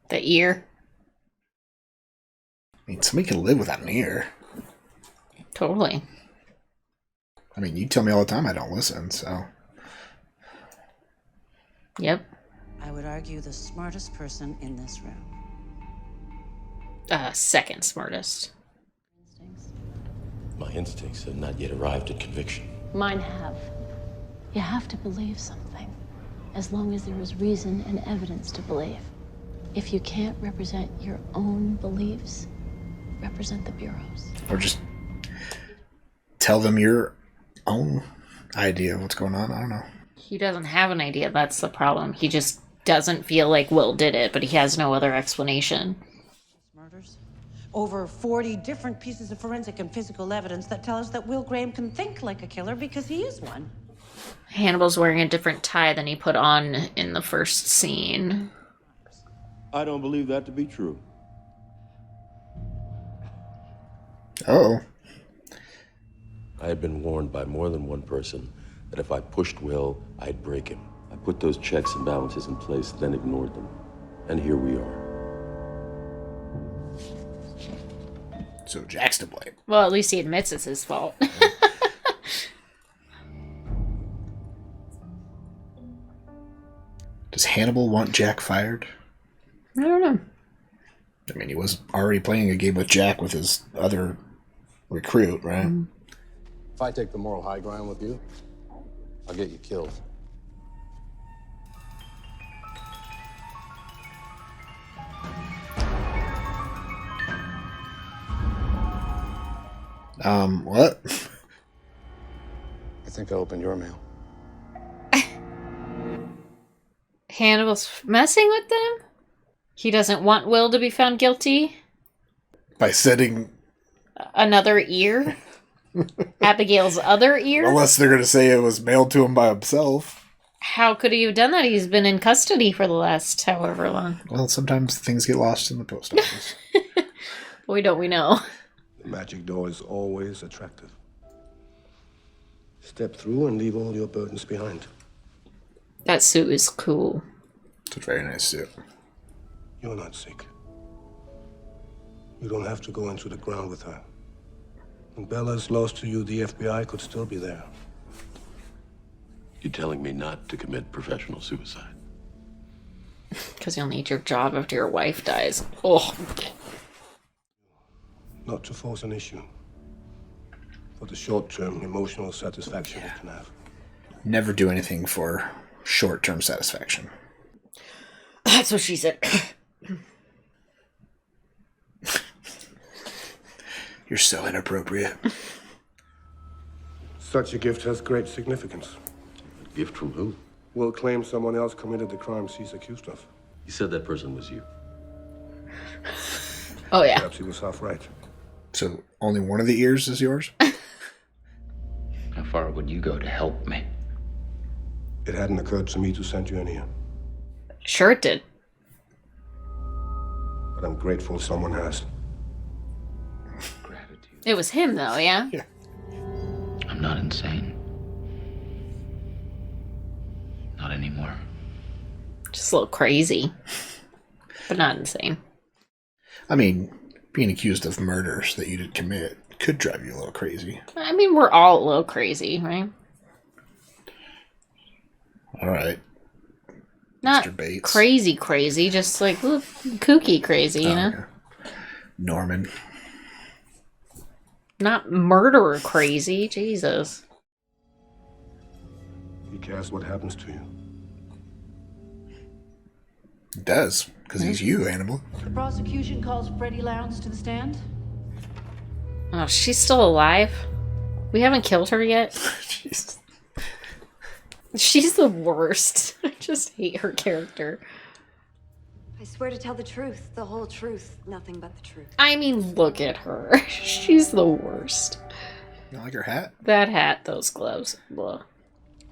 The ear. I mean, somebody can live without an ear. Totally. I mean, you tell me all the time I don't listen, so... Yep. I would argue the smartest person in this room. Second smartest. My instincts have not yet arrived at conviction. Mine have. You have to believe something, as long as there is reason and evidence to believe. If you can't represent your own beliefs, represent the Bureau's. Or just tell them your own idea of what's going on. I don't know. He doesn't have an idea. That's the problem. He just doesn't feel like Will did it, but he has no other explanation. Murders. Over 40 different pieces of forensic and physical evidence that tell us that Will Graham can think like a killer because he is one. Hannibal's wearing a different tie than he put on in the first scene. I don't believe that to be true. Uh-oh. I had been warned by more than one person that if I pushed Will, I'd break him. I put those checks and balances in place, then ignored them. And here we are. So Jack's to blame. Well, at least he admits it's his fault. Does Hannibal want Jack fired? I don't know. I mean, he was already playing a game with Jack with his other recruit, right? Mm-hmm. If I take the moral high ground with you, I'll get you killed. What? I think I opened your mail. Hannibal's messing with them? He doesn't want Will to be found guilty? By setting... Another ear? Abigail's other ear? Unless they're going to say it was mailed to him by himself. How could he have done that? He's been in custody for the last however long. Well, sometimes things get lost in the post office. Boy, don't we know. The magic door is always attractive. Step through and leave all your burdens behind. That suit is cool. It's a very nice suit. You're not sick. You don't have to go into the ground with her. When Bella's lost to you, the FBI could still be there. You're telling me not to commit professional suicide? Because you'll need your job after your wife dies. Oh. Not to force an issue. For the short-term emotional satisfaction it can have. Never do anything for short-term satisfaction. That's what she said. You're so inappropriate. Such a gift has great significance. A gift from who? Will claims someone else committed the crimes he's accused of. He said that person was you. Oh, yeah. Perhaps he was half right. So only one of the ears is yours? How far would you go to help me? It hadn't occurred to me to send you an ear. Sure it did. But I'm grateful someone has. It was him, though, yeah? Yeah. I'm not insane. Not anymore. Just a little crazy. But not insane. I mean, being accused of murders that you didn't commit could drive you a little crazy. I mean, we're all a little crazy, right? All right. Not Mr. Bates. crazy, just like kooky crazy, you know? Okay. Norman. Not murderer crazy, Jesus. He cares what happens to you. He does, because he's you, Hannibal. The prosecution calls Freddy Lounds to the stand. Oh, she's still alive? We haven't killed her yet? Jeez. She's the worst. I just hate her character. I swear to tell the truth, the whole truth, nothing but the truth. I mean, look at her. She's the worst. You don't like her hat? That hat, those gloves. Blah.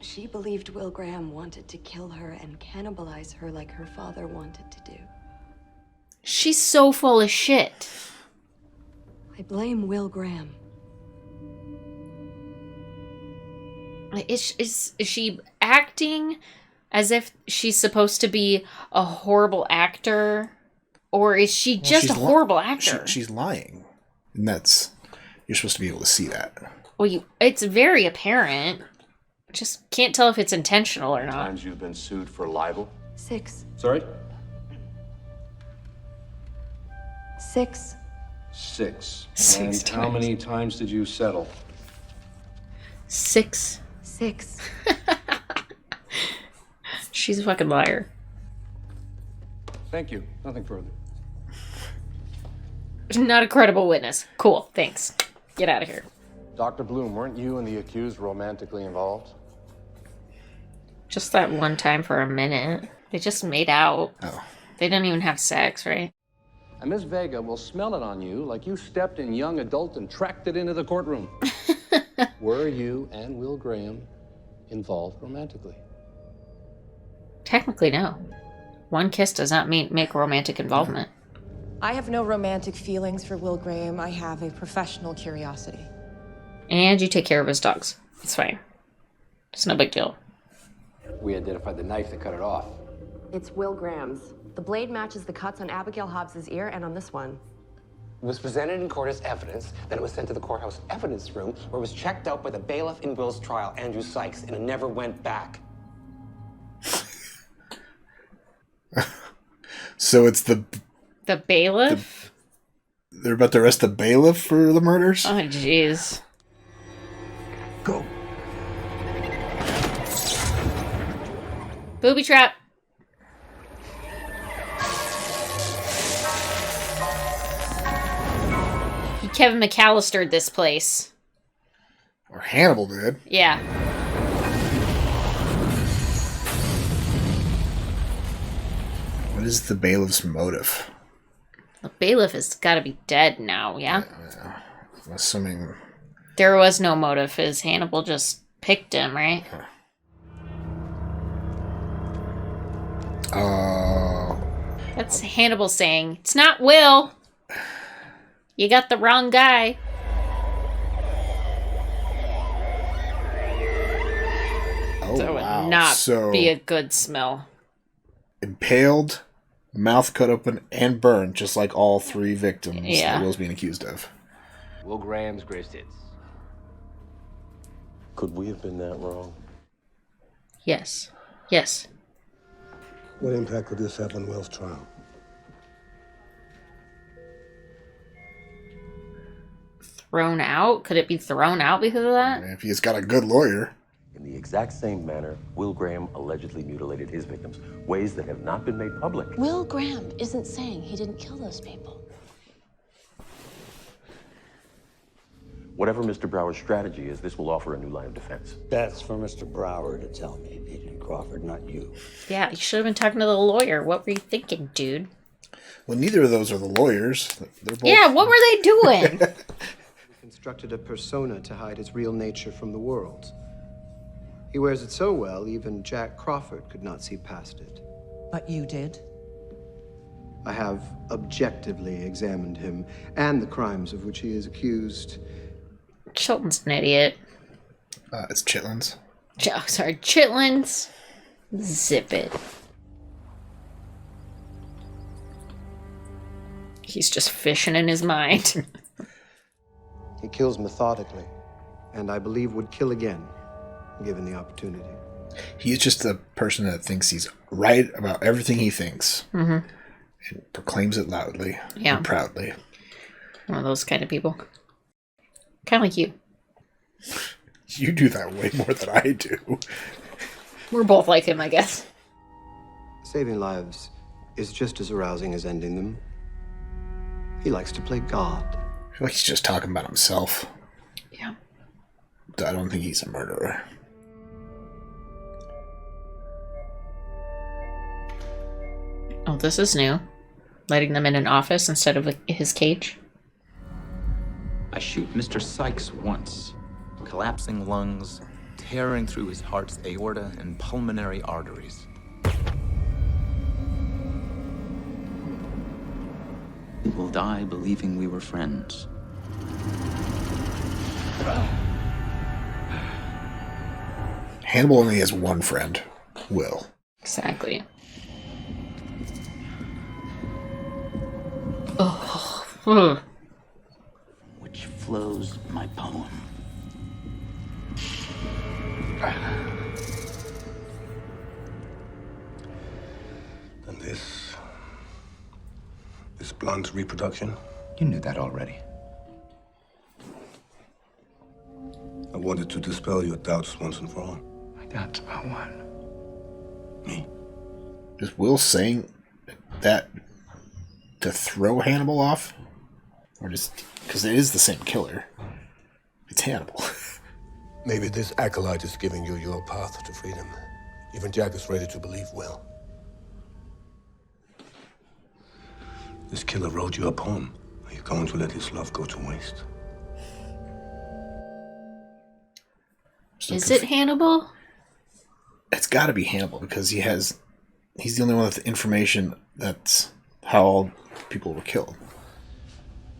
She believed Will Graham wanted to kill her and cannibalize her like her father wanted to do. She's so full of shit. I blame Will Graham. Is she acting as if she's supposed to be a horrible actor? Or is she just a horrible actor? She's lying. And that's... You're supposed to be able to see that. Well, it's very apparent. Just can't tell if it's intentional or not. Times you've been sued for libel? 6. Sorry? 6. 6. 6 And how many times did you settle? 6. 6. She's a fucking liar. Thank you. Nothing further. Not a credible witness. Cool, thanks. Get out of here. Dr. Bloom, weren't you and the accused romantically involved? Just that one time for a minute. They just made out. Oh. They didn't even have sex, right? And Miss Vega will smell it on you like you stepped in young adult and tracked it into the courtroom. Were you and Will Graham involved romantically? Technically, no. One kiss does not make romantic involvement. I have no romantic feelings for Will Graham. I have a professional curiosity. And you take care of his dogs. It's fine. It's no big deal. We identified the knife that cut it off. It's Will Graham's. The blade matches the cuts on Abigail Hobbs's ear and on this one. It was presented in court as evidence, then it was sent to the courthouse evidence room, where it was checked out by the bailiff in Will's trial, Andrew Sykes, and it never went back. So it's the bailiff? They're about to arrest the bailiff for the murders? Oh, jeez. Go. Booby trap. He Kevin McAllister'd this place. Or Hannibal did. Yeah. What is the bailiff's motive? The bailiff has got to be dead now, yeah? I'm assuming... There was no motive, as Hannibal just picked him, right? Oh. That's Hannibal saying, it's not Will. You got the wrong guy. Oh, That wow. would not So, be a good smell. impaled, mouth cut open, and burned, just like all three victims Yeah. that Will's being accused of. Will Graham's greatest hits. Could we have been that wrong? Yes. Yes. What impact could this have on Will's trial? Thrown out? Could it be thrown out because of that? If he's got a good lawyer. In the exact same manner, Will Graham allegedly mutilated his victims, ways that have not been made public. Will Graham isn't saying he didn't kill those people. Whatever Mr. Brower's strategy is, this will offer a new line of defense. That's for Mr. Brower to tell me, Agent Crawford, not you. Yeah, you should have been talking to the lawyer. What were you thinking, dude? Well, neither of those are the lawyers. They're both... Yeah, what were they doing? He constructed a persona to hide his real nature from the world. He wears it so well, even Jack Crawford could not see past it. But you did? I have objectively examined him and the crimes of which he is accused. Chilton's an idiot. It's Chitlins. Sorry, Chitlins. Zip it. He's just fishing in his mind. He kills methodically, and I believe would kill again, given the opportunity. He is just a person that thinks he's right about everything he thinks. Mm-hmm. And proclaims it loudly Yeah. and proudly. One of those kind of people. Kind of like you. You do that way more than I do. We're both like him, I guess. Saving lives is just as arousing as ending them. He likes to play God. I feel like he's just talking about himself. Yeah. I don't think he's a murderer. Oh, this is new. Letting them in an office instead of his cage. I shoot Mr. Sykes once. Collapsing lungs, tearing through his heart's aorta and pulmonary arteries. He will die believing we were friends. Hannibal only has one friend, Will. Exactly. Oh. Which flows my poem. And this blunt reproduction? You knew that already. I wanted to dispel your doubts once and for all. My doubts about what? Me. Is Will saying that to throw Hannibal off? Or just... Because it is the same killer. It's Hannibal. Maybe this acolyte is giving you your path to freedom. Even Jack is ready to believe Will. This killer wrote you a poem. Are you going to let his love go to waste? Is it Hannibal? It's got to be Hannibal because he's the only one with the information that's how all people were killed.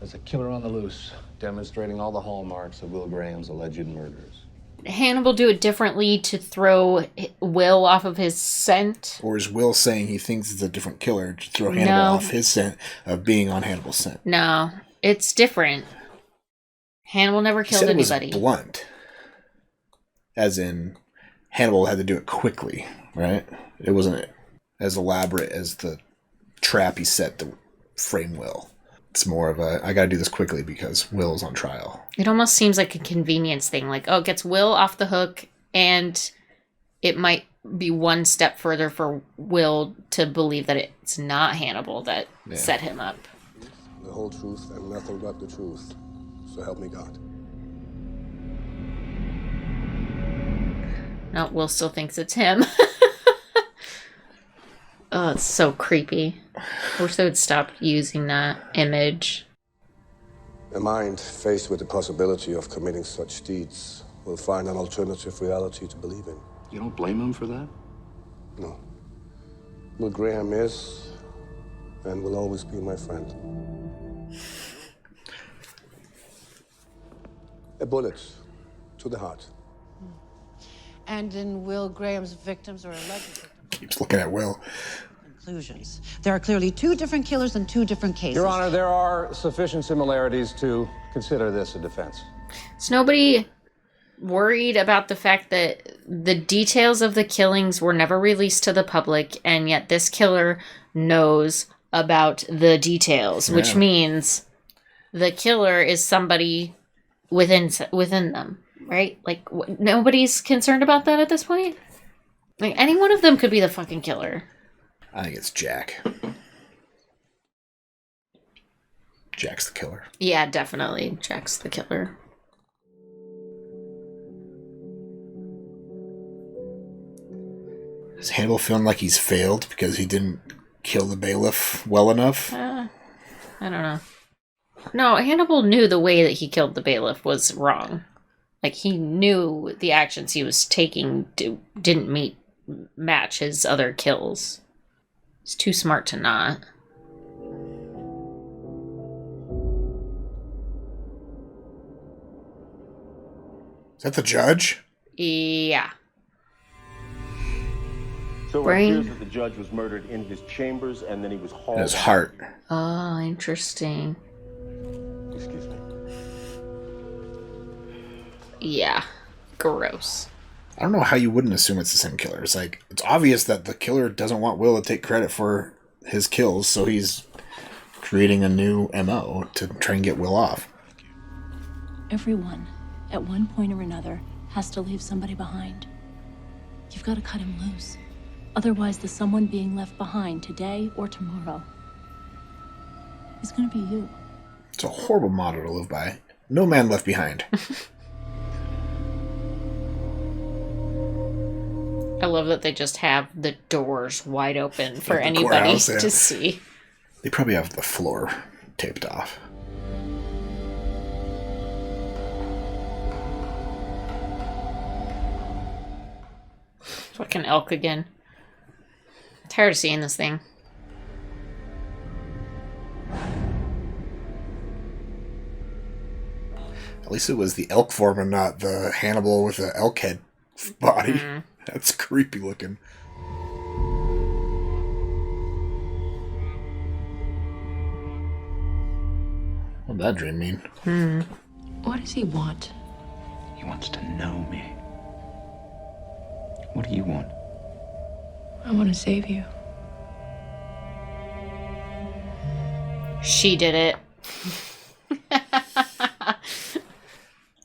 There's a killer on the loose, demonstrating all the hallmarks of Will Graham's alleged murders. Hannibal do it differently to throw Will off of his scent? Or is Will saying he thinks it's a different killer to throw Hannibal off his scent of being on Hannibal's scent? No, it's different. Hannibal never killed anybody. It was blunt. As in, Hannibal had to do it quickly, right? It wasn't as elaborate as the trap he set to frame Will. It's more of a, I gotta do this quickly because Will's on trial. It almost seems like a convenience thing. Like, oh, it gets Will off the hook, and it might be one step further for Will to believe that it's not Hannibal that set him up. The whole truth and nothing but the truth. So help me God. No, Will still thinks it's him. Oh, it's so creepy. I wish they would stop using that image. A mind faced with the possibility of committing such deeds will find an alternative reality to believe in. You don't blame him for that? No. Will Graham is and will always be my friend. A bullet to the heart. And in Will Graham's victims or alleged victims? Keeps looking at Will. Conclusions. There are clearly two different killers in two different cases. Your Honor, there are sufficient similarities to consider this a defense. Is nobody worried about the fact that the details of the killings were never released to the public, and yet this killer knows about the details, which means the killer is somebody within them, right? Like, nobody's concerned about that at this point? Like, any one of them could be the fucking killer. I think it's Jack. Jack's the killer. Yeah, definitely. Jack's the killer. Is Hannibal feeling like he's failed because he didn't kill the bailiff well enough? I don't know. No, Hannibal knew the way that he killed the bailiff was wrong. Like, he knew the actions he was taking didn't match his other kills. He's too smart to not. Is that the judge? Yeah. So it Brain. appears that the judge was murdered in his chambers and then he was hauled. In his heart. Oh, interesting. Excuse me. Yeah. Gross. I don't know how you wouldn't assume it's the same killer. It's like, it's obvious that the killer doesn't want Will to take credit for his kills, so he's creating a new MO to try and get Will off. Everyone, at one point or another, has to leave somebody behind. You've got to cut him loose. Otherwise, the someone being left behind today or tomorrow is going to be you. It's a horrible motto to live by. No man left behind. I love that they just have the doors wide open for Like the anybody courthouse, yeah. to see. They probably have the floor taped off. Fucking elk again. Tired of seeing this thing. At least it was the elk form and not the Hannibal with the elk head body. Mm-hmm. That's creepy looking. What did that dream mean? What does he want? He wants to know me. What do you want? I want to save you. She did it.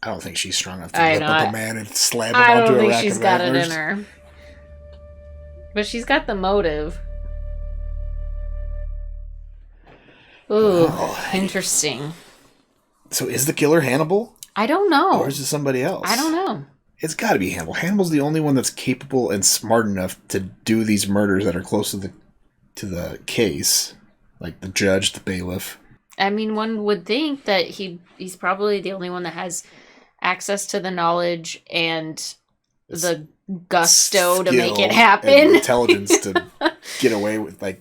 I don't think she's strong enough to I lift know, up a man and slam him I onto don't a think rack she's of got it in antlers. her. But she's got the motive. Ooh, interesting. So is the killer Hannibal? I don't know. Or is it somebody else? I don't know. It's got to be Hannibal. Hannibal's the only one that's capable and smart enough to do these murders that are close to the case. Like the judge, the bailiff. I mean, one would think that he's probably the only one that has access to the knowledge and the gusto to make it happen. And intelligence to get away with, like,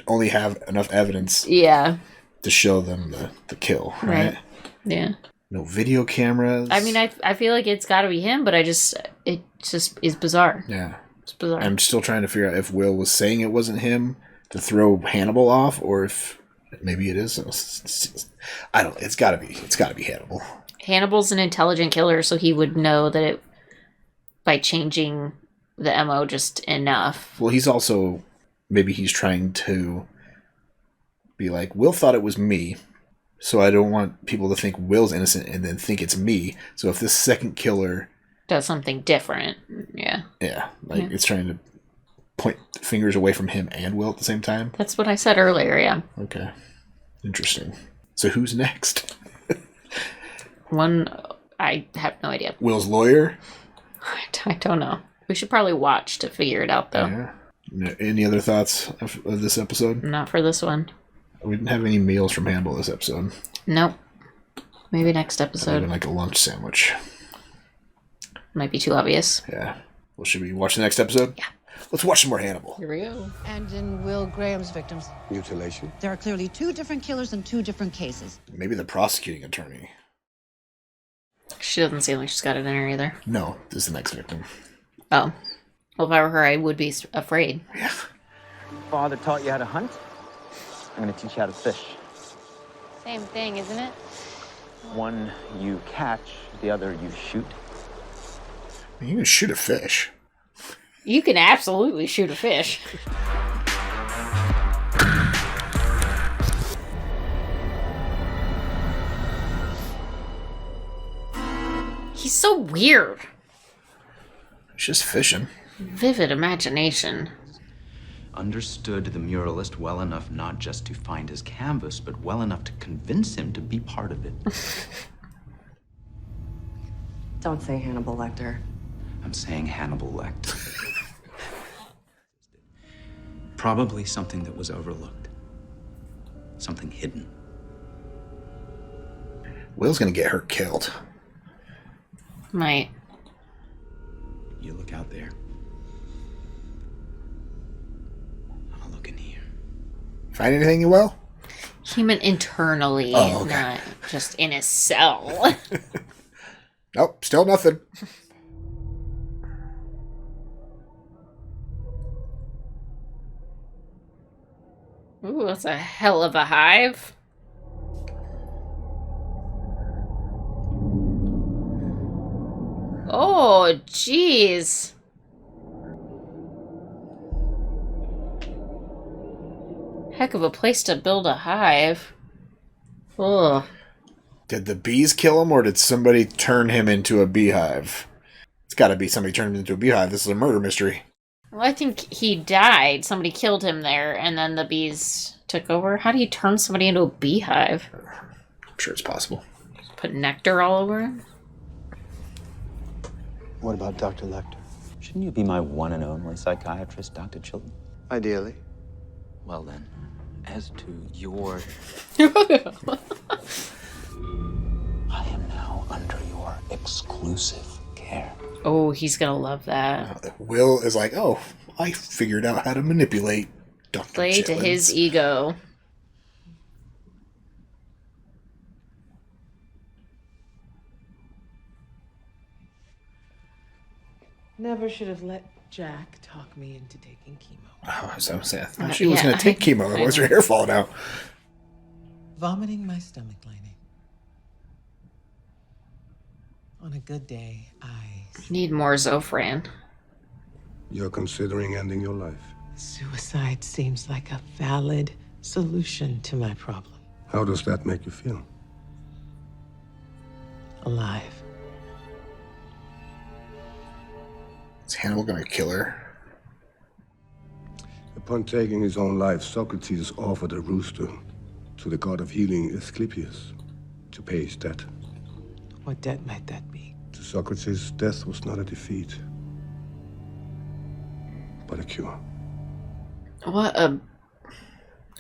only have enough evidence. Yeah. To show them the kill, right? Yeah. No video cameras. I mean, I feel like it's got to be him, but it just is bizarre. Yeah. It's bizarre. I'm still trying to figure out if Will was saying it wasn't him to throw Hannibal off, or if maybe it is. I don't. It's got to be Hannibal. Hannibal's an intelligent killer, so he would know that it by changing the MO just enough. Well, he's also maybe he's trying to be like, Will thought it was me, so I don't want people to think Will's innocent and then think it's me. So if this second killer does something different, yeah, it's trying to point fingers away from him and Will at the same time. That's what I said earlier. Yeah. Okay. Interesting. So who's next? I have no idea. Will's lawyer? I don't know. We should probably watch to figure it out, though. Yeah. Any other thoughts of this episode? Not for this one. We didn't have any meals from Hannibal this episode. Nope. Maybe next episode. Even like a lunch sandwich. Might be too obvious. Yeah. Well, should we watch the next episode? Yeah. Let's watch some more Hannibal. Here we go. And in Will Graham's victims, Mutilation. there are clearly 2 different killers in 2 different cases. Maybe the prosecuting attorney. She doesn't seem like she's got it in her either. No, this is the next victim. Oh. Well, if I were her, I would be afraid. Yeah. Father taught you how to hunt. I'm going to teach you how to fish. Same thing, isn't it? One you catch, the other you shoot. You can shoot a fish. You can absolutely shoot a fish. He's so weird. He's just fishing. Vivid imagination. Understood the muralist well enough not just to find his canvas, but well enough to convince him to be part of it. Don't say Hannibal Lecter. I'm saying Hannibal Lecter. Probably something that was overlooked. Something hidden. Will's gonna get her killed. Might. You look out there. I'll look in here. Find anything, you will? He meant internally, not just in his cell. Nope, still nothing. Ooh, that's a hell of a hive. Oh, jeez. Heck of a place to build a hive. Ugh. Did the bees kill him, or did somebody turn him into a beehive? It's got to be somebody turned him into a beehive. This is a murder mystery. Well, I think he died. Somebody killed him there, and then the bees took over. How do you turn somebody into a beehive? I'm sure it's possible. Put nectar all over him? What about Dr. Lecter? Shouldn't you be my one and only psychiatrist, Dr. Chilton? Ideally. Well then, as to your... I am now under your exclusive care. Oh, he's gonna love that. Will is like, oh, I figured out how to manipulate Dr. Play to his ego. Never should have let Jack talk me into taking chemo. Oh, so sad. I thought she was going to take chemo. Otherwise, her hair falling out. Vomiting my stomach lining. On a good day, I need more Zofran. You're considering ending your life. Suicide seems like a valid solution to my problem. How does that make you feel? Alive. Is Hannibal going to kill her? Upon taking his own life, Socrates offered a rooster to the god of healing Asclepius to pay his debt. What debt might that be? To Socrates, death was not a defeat, but a cure. What a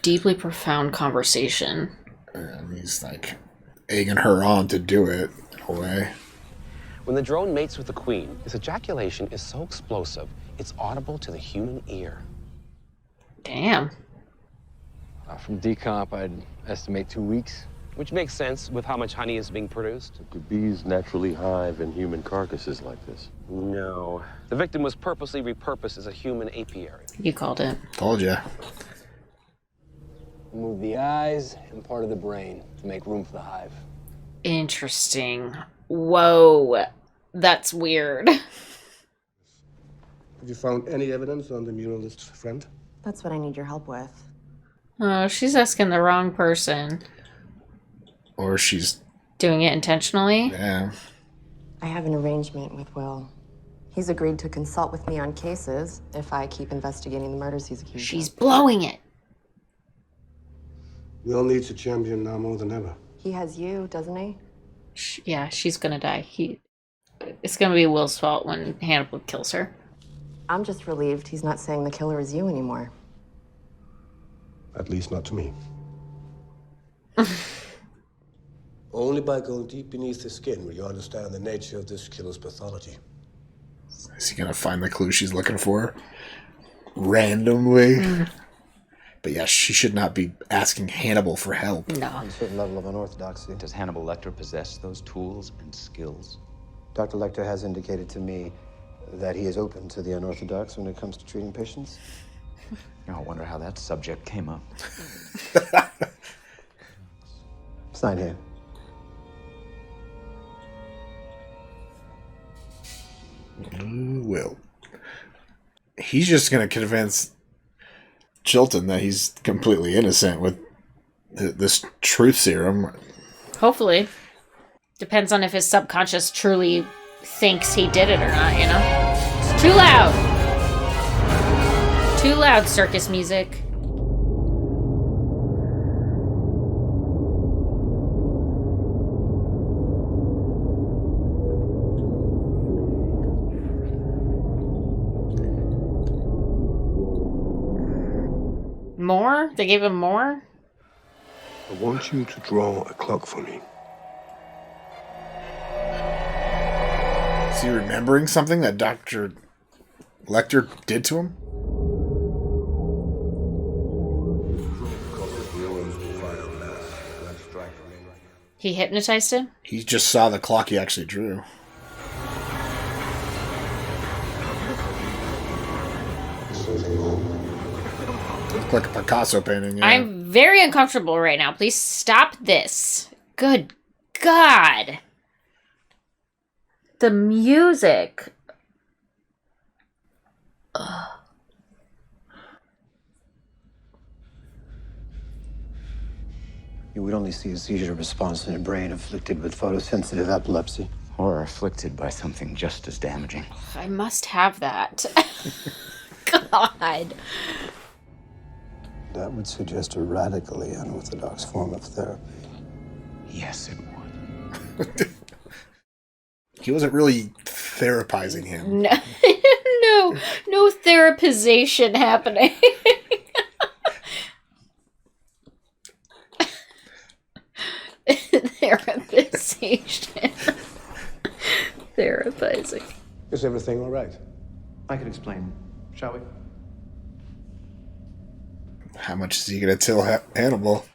deeply profound conversation. And he's like egging her on to do it in a way. When the drone mates with the queen, its ejaculation is so explosive, it's audible to the human ear. Damn. From decomp, I'd estimate 2 weeks. Which makes sense with how much honey is being produced. Could bees naturally hive in human carcasses like this? No. The victim was purposely repurposed as a human apiary. You called it. Told ya. Move the eyes and part of the brain to make room for the hive. Interesting. Whoa. That's weird. Have you found any evidence on the muralist's friend? That's what I need your help with. Oh, she's asking the wrong person. Or she's doing it intentionally. Yeah. I have an arrangement with Will. He's agreed to consult with me on cases if I keep investigating the murders he's accused of. She's blowing it. Will needs a champion now more than ever. He has you, doesn't he? Yeah, she's gonna die. It's gonna be Will's fault when Hannibal kills her. I'm just relieved he's not saying the killer is you anymore. At least not to me. Only by going deep beneath the skin will you understand the nature of this killer's pathology. Is he gonna find the clue she's looking for? Randomly? But yeah, she should not be asking Hannibal for help. No. A certain level of unorthodoxy. Does Hannibal Lecter possess those tools and skills? Dr. Lecter has indicated to me that he is open to the unorthodox when it comes to treating patients. I wonder how that subject came up. Sign here. Will. He's just gonna convince Chilton that he's completely innocent with this truth serum. Hopefully. Depends on if his subconscious truly thinks he did it or not, you know? It's too loud! Too loud, circus music. More? They gave him more? I want you to draw a clock for me. Is he remembering something that Dr. Lecter did to him? He hypnotized him? He just saw the clock he actually drew. Looked like a Picasso painting, yeah. I'm very uncomfortable right now. Please stop this. Good God. The music. Ugh. You would only see a seizure response in a brain afflicted with photosensitive epilepsy. Or afflicted by something just as damaging. I must have that. God. That would suggest a radically unorthodox form of therapy. Yes, it would. He wasn't really therapizing him. No, no therapization happening. Therapization. Therapizing. Is everything all right? I can explain, shall we? How much is he going to tell Hannibal?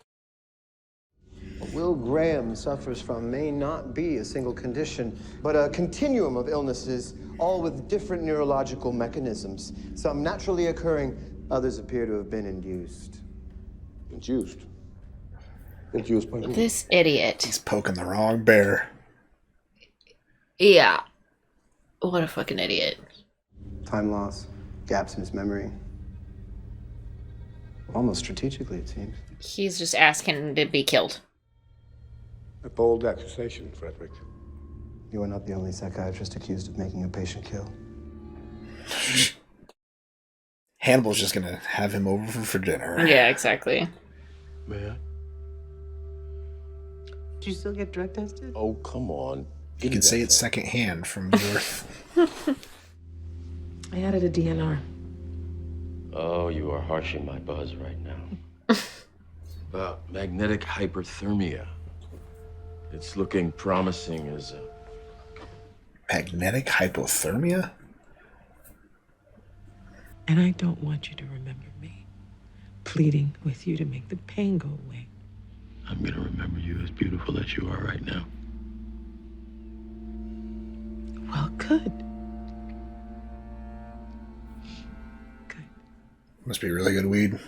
What Will Graham suffers from may not be a single condition, but a continuum of illnesses, all with different neurological mechanisms. Some naturally occurring, others appear to have been induced. Induced? Induced by who? This idiot. He's poking the wrong bear. Yeah. What a fucking idiot. Time loss, gaps in his memory. Almost strategically, it seems. He's just asking to be killed. A bold accusation, Frederick. You are not the only psychiatrist accused of making a patient kill. Hannibal's just gonna have him over for dinner. Yeah, exactly. May I? Did you still get drug tested? Oh, come on. You can say it's secondhand from North. I added a DNR. Oh, you are harshing my buzz right now. Magnetic hyperthermia. It's looking promising as a... Magnetic hypothermia? And I don't want you to remember me pleading with you to make the pain go away. I'm gonna remember you as beautiful as you are right now. Well, good. Must be really good weed.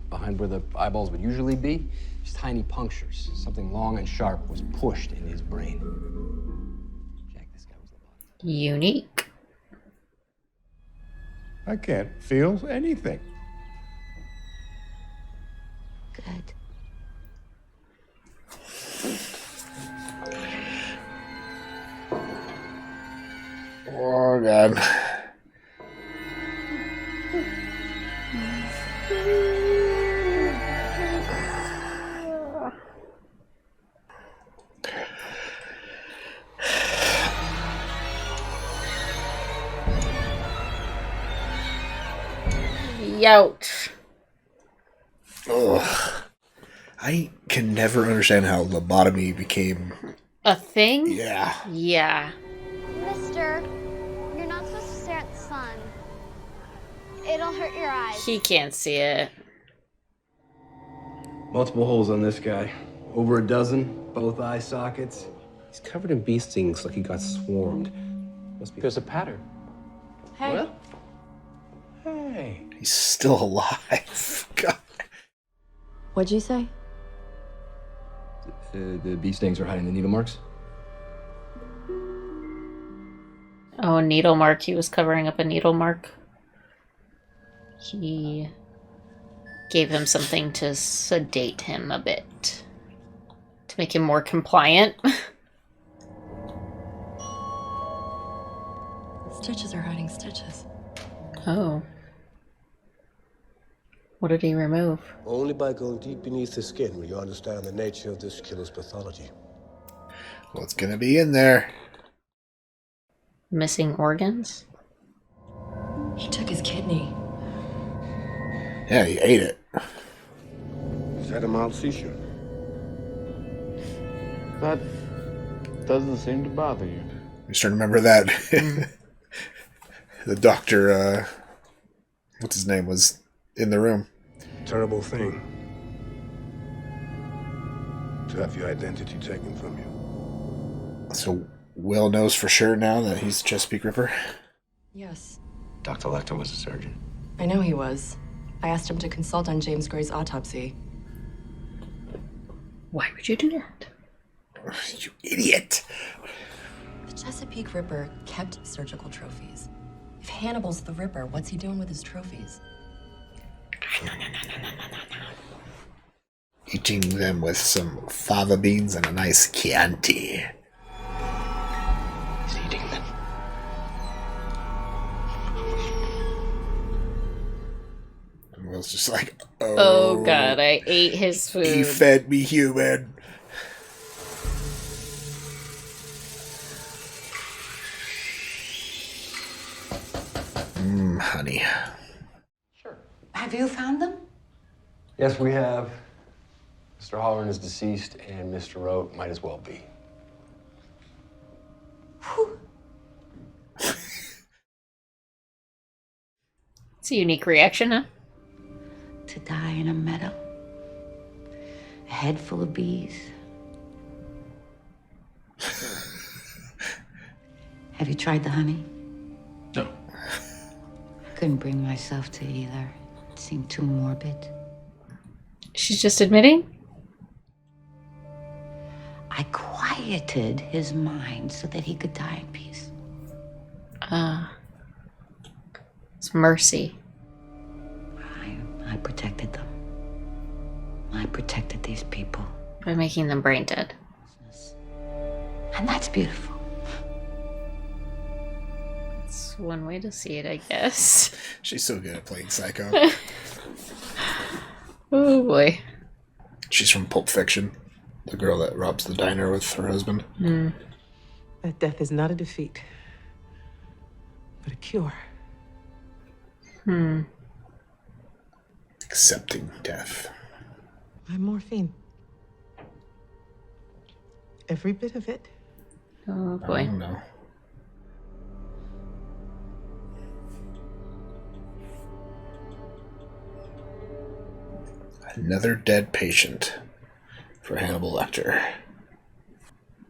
Behind where the eyeballs would usually be, just tiny punctures. Something long and sharp was pushed in his brain. Jack, this guy was the boss. Unique. I can't feel anything. Oh, God. Youch. Ugh. I can never understand how lobotomy became a thing. Yeah. Yeah. Mister, you're not supposed to stare at the sun. It'll hurt your eyes. He can't see it. Multiple holes on this guy. Over a dozen, both eye sockets. He's covered in bee stings like he got swarmed. Must be there's a pattern. Hey. What? Hey. He's still alive. God. What'd you say? The bee stings are hiding the needle marks. Oh, needle mark. He was covering up a needle mark. He gave him something to sedate him a bit. To make him more compliant. Stitches are hiding stitches. Oh. What did he remove? Only by going deep beneath the skin will you understand the nature of this killer's pathology. What's gonna be in there? Missing organs? He took his kidney. Yeah, he ate it. Is that a mild seizure? That doesn't seem to bother you. I'm just trying to remember that. The doctor, what's his name, was in the room. Terrible thing. To have your identity taken from you. So Will knows for sure now that he's Chesapeake Ripper? Yes. Dr. Lecter was a surgeon. I know he was. I asked him to consult on James Gray's autopsy. Why would you do that? You idiot! The Chesapeake Ripper kept surgical trophies. If Hannibal's the Ripper, what's he doing with his trophies? Eating them with some fava beans and a nice Chianti. He's eating them. And Will's just like, Oh God, I ate his food. He fed me human. Honey. Have you found them? Yes, we have. Mr. Holleran is deceased, and Mr. Rote might as well be. It's a unique reaction, huh? To die in a meadow. A head full of bees. Have you tried the honey? No. I couldn't bring myself to either. It seemed too morbid. She's just admitting? I quieted his mind so that he could die in peace. It's mercy. I protected them. I protected these people. By making them brain dead. And that's beautiful. It's one way to see it, I guess. She's so good at playing psycho. Oh boy. She's from Pulp Fiction. The girl that robs the diner with her husband. That death is not a defeat, but a cure. Accepting death. My morphine. Every bit of it. Oh boy. Oh no. Another dead patient for Hannibal Lecter.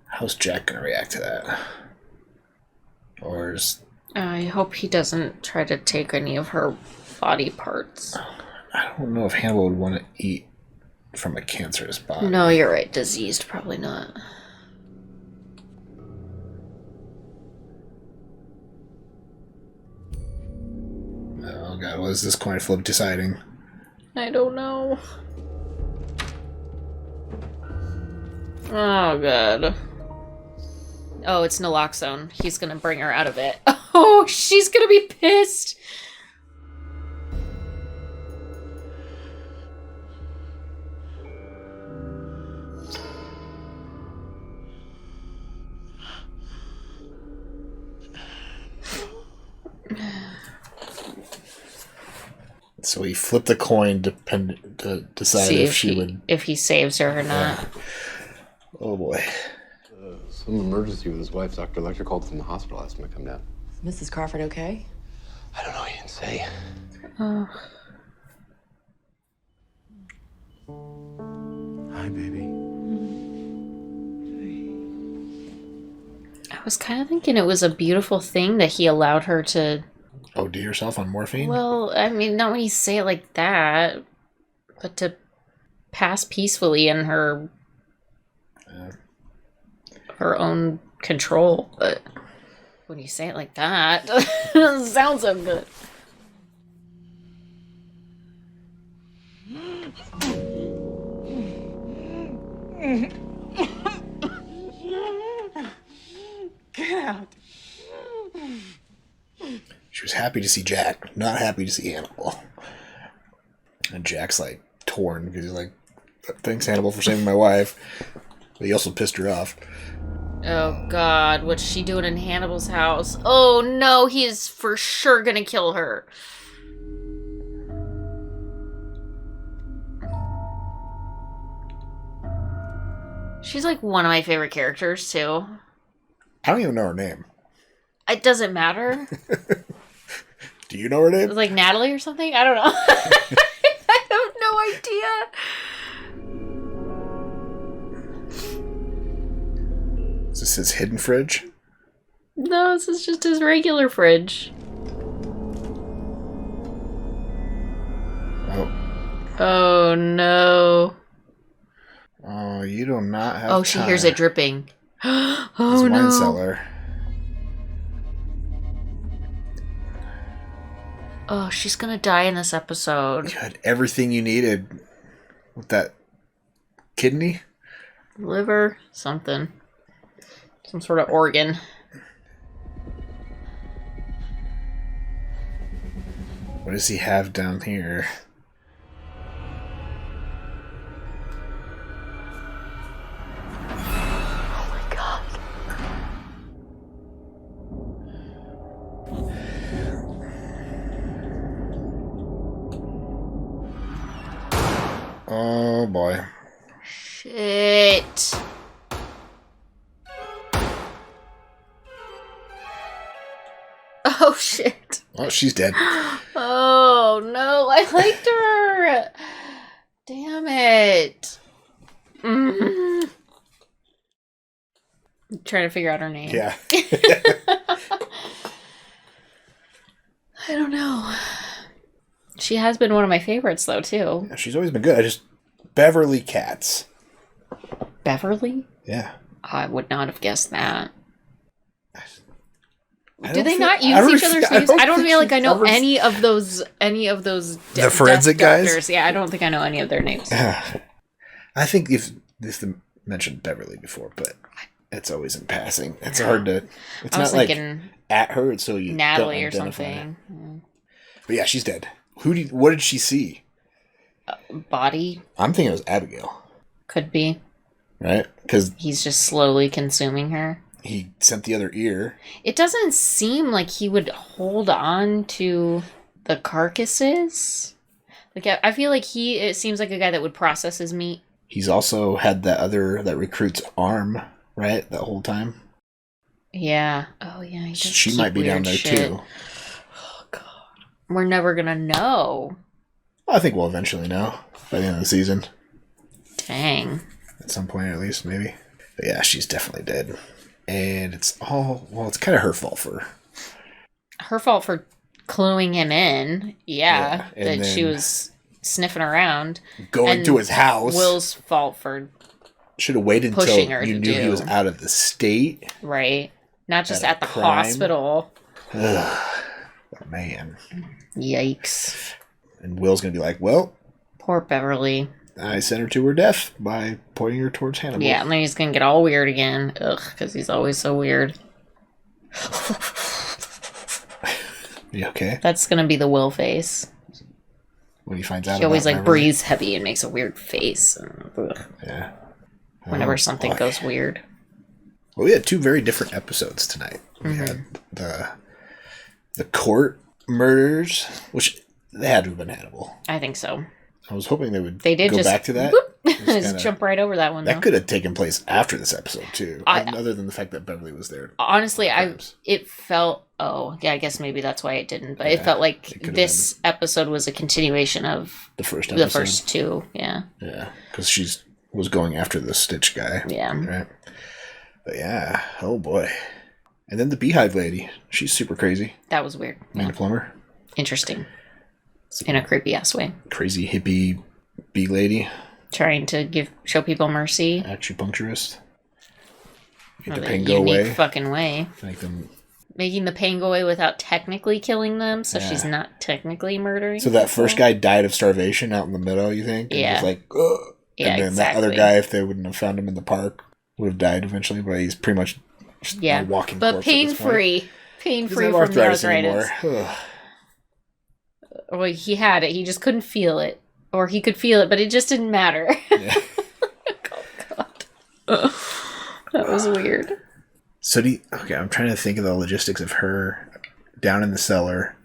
How's Jack gonna react to that? Or is... I hope he doesn't try to take any of her body parts. I don't know if Hannibal would want to eat from a cancerous body. No, you're right. Diseased, probably not. Oh god, what is this coin flip deciding? I don't know. Oh god. Oh, it's naloxone. He's gonna bring her out of it. Oh, she's gonna be pissed. So he flipped a coin to decide See if he saves her or not. Oh boy. Some emergency with his wife. Dr. Lecter called from the hospital, asked him to come down. Is Mrs. Crawford okay? I don't know, he didn't say. Oh. Hi, baby. I was kind of thinking it was a beautiful thing that he allowed her to... OD herself on morphine? Well, I mean, not when you say it like that, but to pass peacefully in her own control. But when you say it like that, it doesn't sound so good. Get out. She was happy to see Jack, not happy to see Hannibal. And Jack's like torn because he's like, thanks Hannibal for saving my wife. But he also pissed her off. Oh god, what's she doing in Hannibal's house? Oh no, he is for sure gonna kill her. She's like one of my favorite characters too. I don't even know her name. It doesn't matter. Do you know her name? It's like Natalie or something? I don't know. I have no idea. Is this his hidden fridge? No, this is just his regular fridge. Oh. Oh no. Oh, you do not have Oh, she hears it dripping. Oh no. Wine cellar. Oh, she's gonna die in this episode. You had everything you needed with that kidney? Liver, something. Some sort of organ. What does he have down here? Oh my god. Oh boy. Shit. Oh shit. Oh, she's dead. Oh no, I liked her. Damn it. I'm trying to figure out her name. Yeah. I don't know. She has been one of my favorites though too. Yeah, she's always been good. Beverly Cats. Beverly? Yeah. I would not have guessed that. I Do don't they feel- not I use don't each feel- other's I names? don't I don't think feel like she I know covers- any of those The forensic guys? doctors. Yeah, I don't think I know any of their names. I think if mentioned Beverly before, but it's always in passing. It's hard to. It's I was not like thinking at her. It's so you Natalie don't or identify her. something. But yeah, she's dead. What did she see? Body I'm thinking it was Abigail, could be. right? Because He's just slowly consuming her. he sent the other ear. It doesn't seem like he would hold on to the carcasses. Like I feel like it seems like a guy that would process his meat. He's also had that recruit's arm, right? That whole time. Yeah. Oh yeah. He does She keep might be down weird there shit. too. We're never gonna know. I think we'll eventually know by the end of the season. Dang. At some point, at least, maybe. But yeah, she's definitely dead. And it's kind of her fault for cluing him in. Yeah. and That she then was sniffing around. going And to his house. Will's fault for Should have waited until pushing her you to knew he do. was out of the state. right. Not just At a at the crime. hospital. Ugh, man. Yikes. And Will's going to be like, well, Poor Beverly. I sent her to her death by pointing her towards Hannibal. Yeah, and then he's gonna get all weird again. Ugh, because he's always so weird. You okay? That's gonna be the Will face. When he finds out, He always about like memory. breathes heavy and makes a weird face. Yeah. Whenever something goes weird. Well, we had 2 very different episodes tonight. We had the court murders, which they had to have been Hannibal. I think so. I was hoping they would They did go just back to that. just jump right over that one. That though. could have taken place after this episode too, other than the fact that Beverly was there. Honestly, it felt. Oh, yeah. I guess maybe that's why it didn't. But it felt like this episode was a continuation of the first episode. The first 2. Yeah. Yeah, because she was going after the Stitch guy. Yeah. Right. But yeah. Oh boy. And then the beehive lady. She's super crazy. That was weird. Amanda Plummer. Interesting. In a creepy ass way. Crazy hippie bee lady. Trying to show people mercy. Acupuncturist. Make the a pain go unique away. Fucking way. Make them. Making the pain go away without technically killing them, so Yeah. she's not technically murdering. So that people. first guy died of starvation out in the meadow, you think? And Yeah. was like, ugh. Yeah, and then exactly. that other guy, if they wouldn't have found him in the park, would have died eventually. But he's pretty much just a walking but corpse at this point. pain-free. Pain-free He from doesn't the have arthritis arthritis. anymore. Ugh. Well, he had it. He just couldn't feel it. Or he could feel it, but it just didn't matter. Yeah. Oh, God. That was weird. So okay, I'm trying to think of the logistics of her down in the cellar.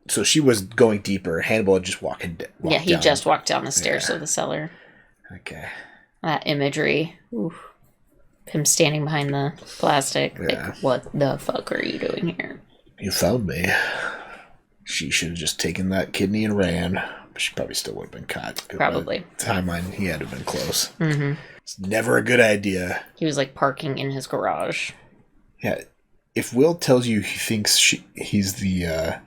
So she was going deeper. Hannibal had just walked Yeah, he down. just walked down the stairs of the cellar. Okay. That imagery. Oof. Him standing behind the plastic. Yeah. Like, what the fuck are you doing here? You found me. She should have just taken that kidney and ran. But she probably still would have been caught. Probably. By the timeline, he had to have been close. Mm-hmm. It's never a good idea. He was like parking in his garage. Yeah. If Will tells you he thinks he's the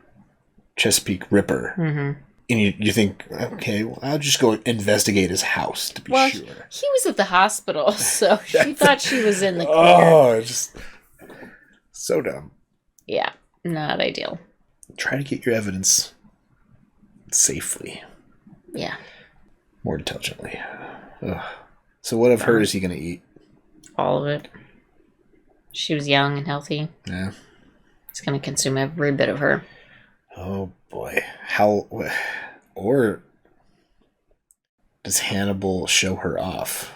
Chesapeake Ripper, Mm-hmm. and you think, okay, well, I'll just go investigate his house to be sure. He was at the hospital, so she thought she was in the clear. Oh, just so dumb. Yeah, not ideal. Try to get your evidence safely. Yeah. More intelligently. Ugh. So what of her is he going to eat? All of it. She was young and healthy. Yeah. He's going to consume every bit of her. Oh, boy. How... Or does Hannibal show her off?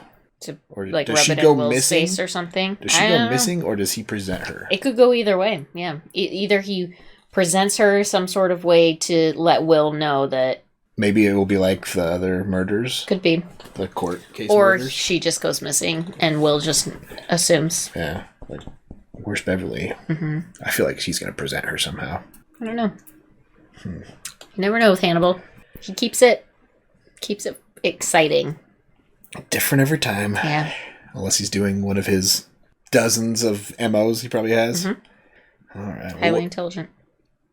Or like does rub she it go in Will's missing? face or something. Does she I go don't know. missing, or does he present her? It could go either way. Yeah. Either he presents her some sort of way to let Will know that. Maybe it will be like the other murders. Could be. The court case Or murders. she just goes missing and Will just assumes. Yeah. Like, where's Beverly? Mm-hmm. I feel like she's going to present her somehow. I don't know. You never know with Hannibal. He keeps it exciting. Different every time. Yeah. Unless he's doing one of his dozens of MOs he probably has. Mm-hmm. All right. Highly intelligent.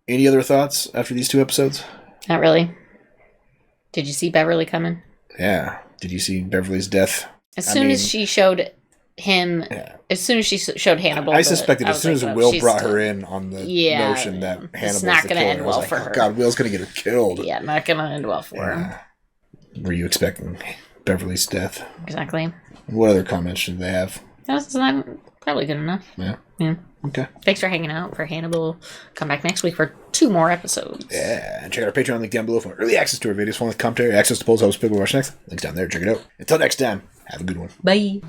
Any other thoughts after these 2 episodes? Not really. Did you see Beverly coming? Yeah. Did you see Beverly's death? As soon as she showed him, as soon as she showed Hannibal, I suspected I as was soon like, as oh, Will she's brought still- her in on the Yeah, notion that Hannibal's not the gonna killer, end I was well like, for oh, her. God, Will's going to get her killed. Yeah, not gonna end well for her. Were you expecting Beverly's death? Exactly. What other comments should they have? That's not probably good enough. Yeah. Yeah. Okay. Thanks for hanging out for Hannibal. Come back next week for 2 more episodes. Yeah, and check out our Patreon link down below for early access to our videos, full with commentary, access to polls, how people watch next. Links down there. Check it out. Until next time, have a good one. Bye.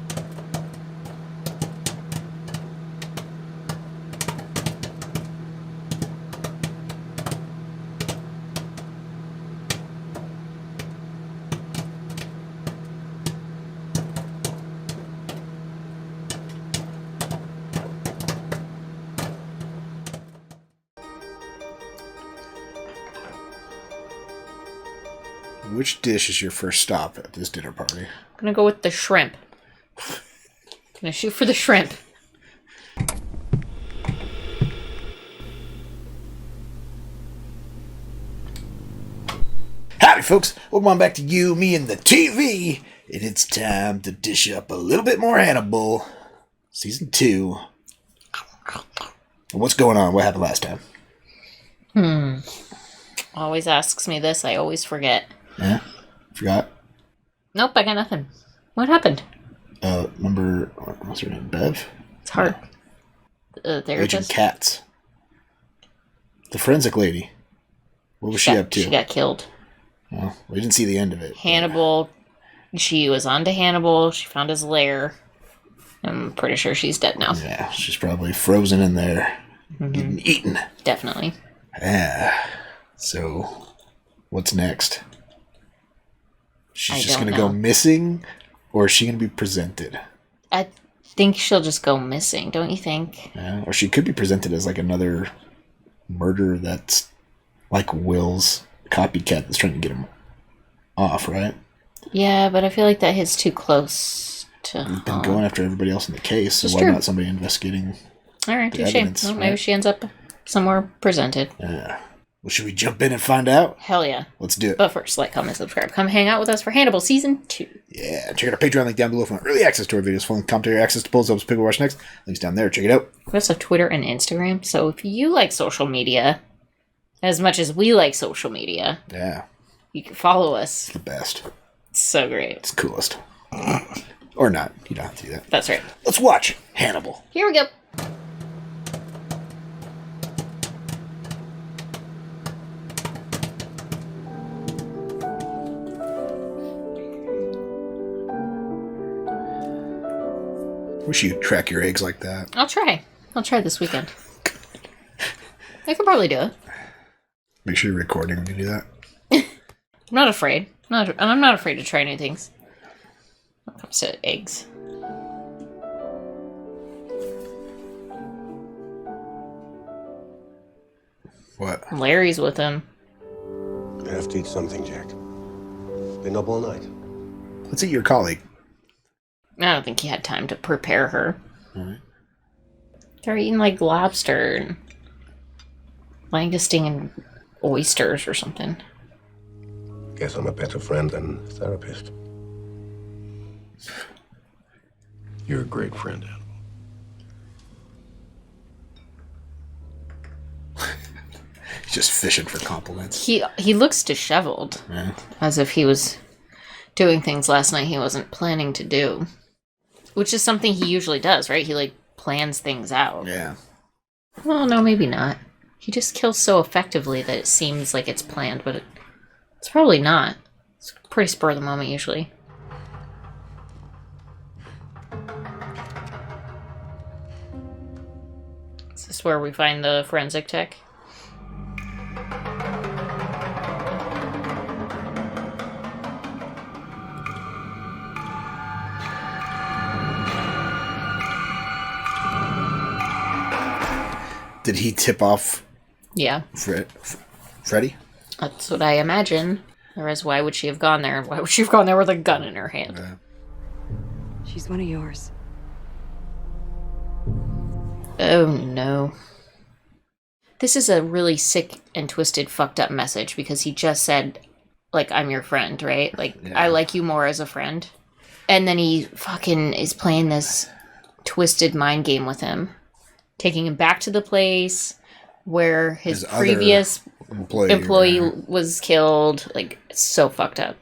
Which dish is your first stop at this dinner party? I'm gonna go with the shrimp. Gonna shoot for the shrimp. Howdy, folks. Welcome on back to you, me, and the TV. And it's time to dish up a little bit more Hannibal. Season 2. What's going on? What happened last time? Always asks me this. I always forget. Yeah? Forgot? Nope, I got nothing. What happened? Remember, what's her name? Bev? It's hard. The therapist. Agent Katz. The forensic lady. What was she up to? She got killed. Well, we didn't see the end of it. Hannibal. She was on to Hannibal. She found his lair. I'm pretty sure she's dead now. Yeah, she's probably frozen in there. Getting eaten. Definitely. Yeah. So, what's next? She's just going to go missing? Or is she going to be presented? I think she'll just go missing, don't you think? Yeah, or she could be presented as like another murder that's like Will's copycat that's trying to get him off, right? Yeah, but I feel like that hits too close to We've been going after everybody else in the case, so why not somebody investigating? All right, the touche. evidence, Well, right? maybe she ends up somewhere presented. Yeah. Well, should we jump in and find out? Hell yeah. Let's do it. But first, like, comment, subscribe. Come hang out with us for Hannibal Season 2. Yeah, check out our Patreon link down below for early access to our videos, full commentary, access to polls, helps people watch next. Links down there. Check it out. We also have Twitter and Instagram, so if you like social media as much as we like social media, yeah, you can follow us. It's the best. It's so great. It's the coolest. Or not. You don't have to do that. That's right. Let's watch Hannibal. Here we go. Wish you'd track your eggs like that. I'll try. I'll try this weekend. I could probably do it. Make sure you're recording when you do that. I'm not afraid. I'm not afraid to try new things. When it comes to eggs. What? Larry's with him. I have to eat something, Jack. Been up all night. Let's eat your colleague. I don't think he had time to prepare her. Alright. They're eating like lobster and langoustine and oysters or something. Guess I'm a better friend than therapist. You're a great friend, Hannibal. He's just fishing for compliments. He looks disheveled. Yeah. As if he was doing things last night he wasn't planning to do. Which is something he usually does, right? He, like, plans things out. Yeah. Well, no, maybe not. He just kills so effectively that it seems like it's planned, but it's probably not. It's pretty spur of the moment, usually. Is this where we find the forensic tech? Did he tip off? Yeah. Freddy? That's what I imagine. Whereas why would she have gone there? Why would she have gone there with a gun in her hand? She's one of yours. Oh no. This is a really sick and twisted, fucked up message because he just said, like, I'm your friend, right? Like, yeah. I like you more as a friend. And then he fucking is playing this twisted mind game with him. Taking him back to the place where his previous employee was killed. Like, it's so fucked up.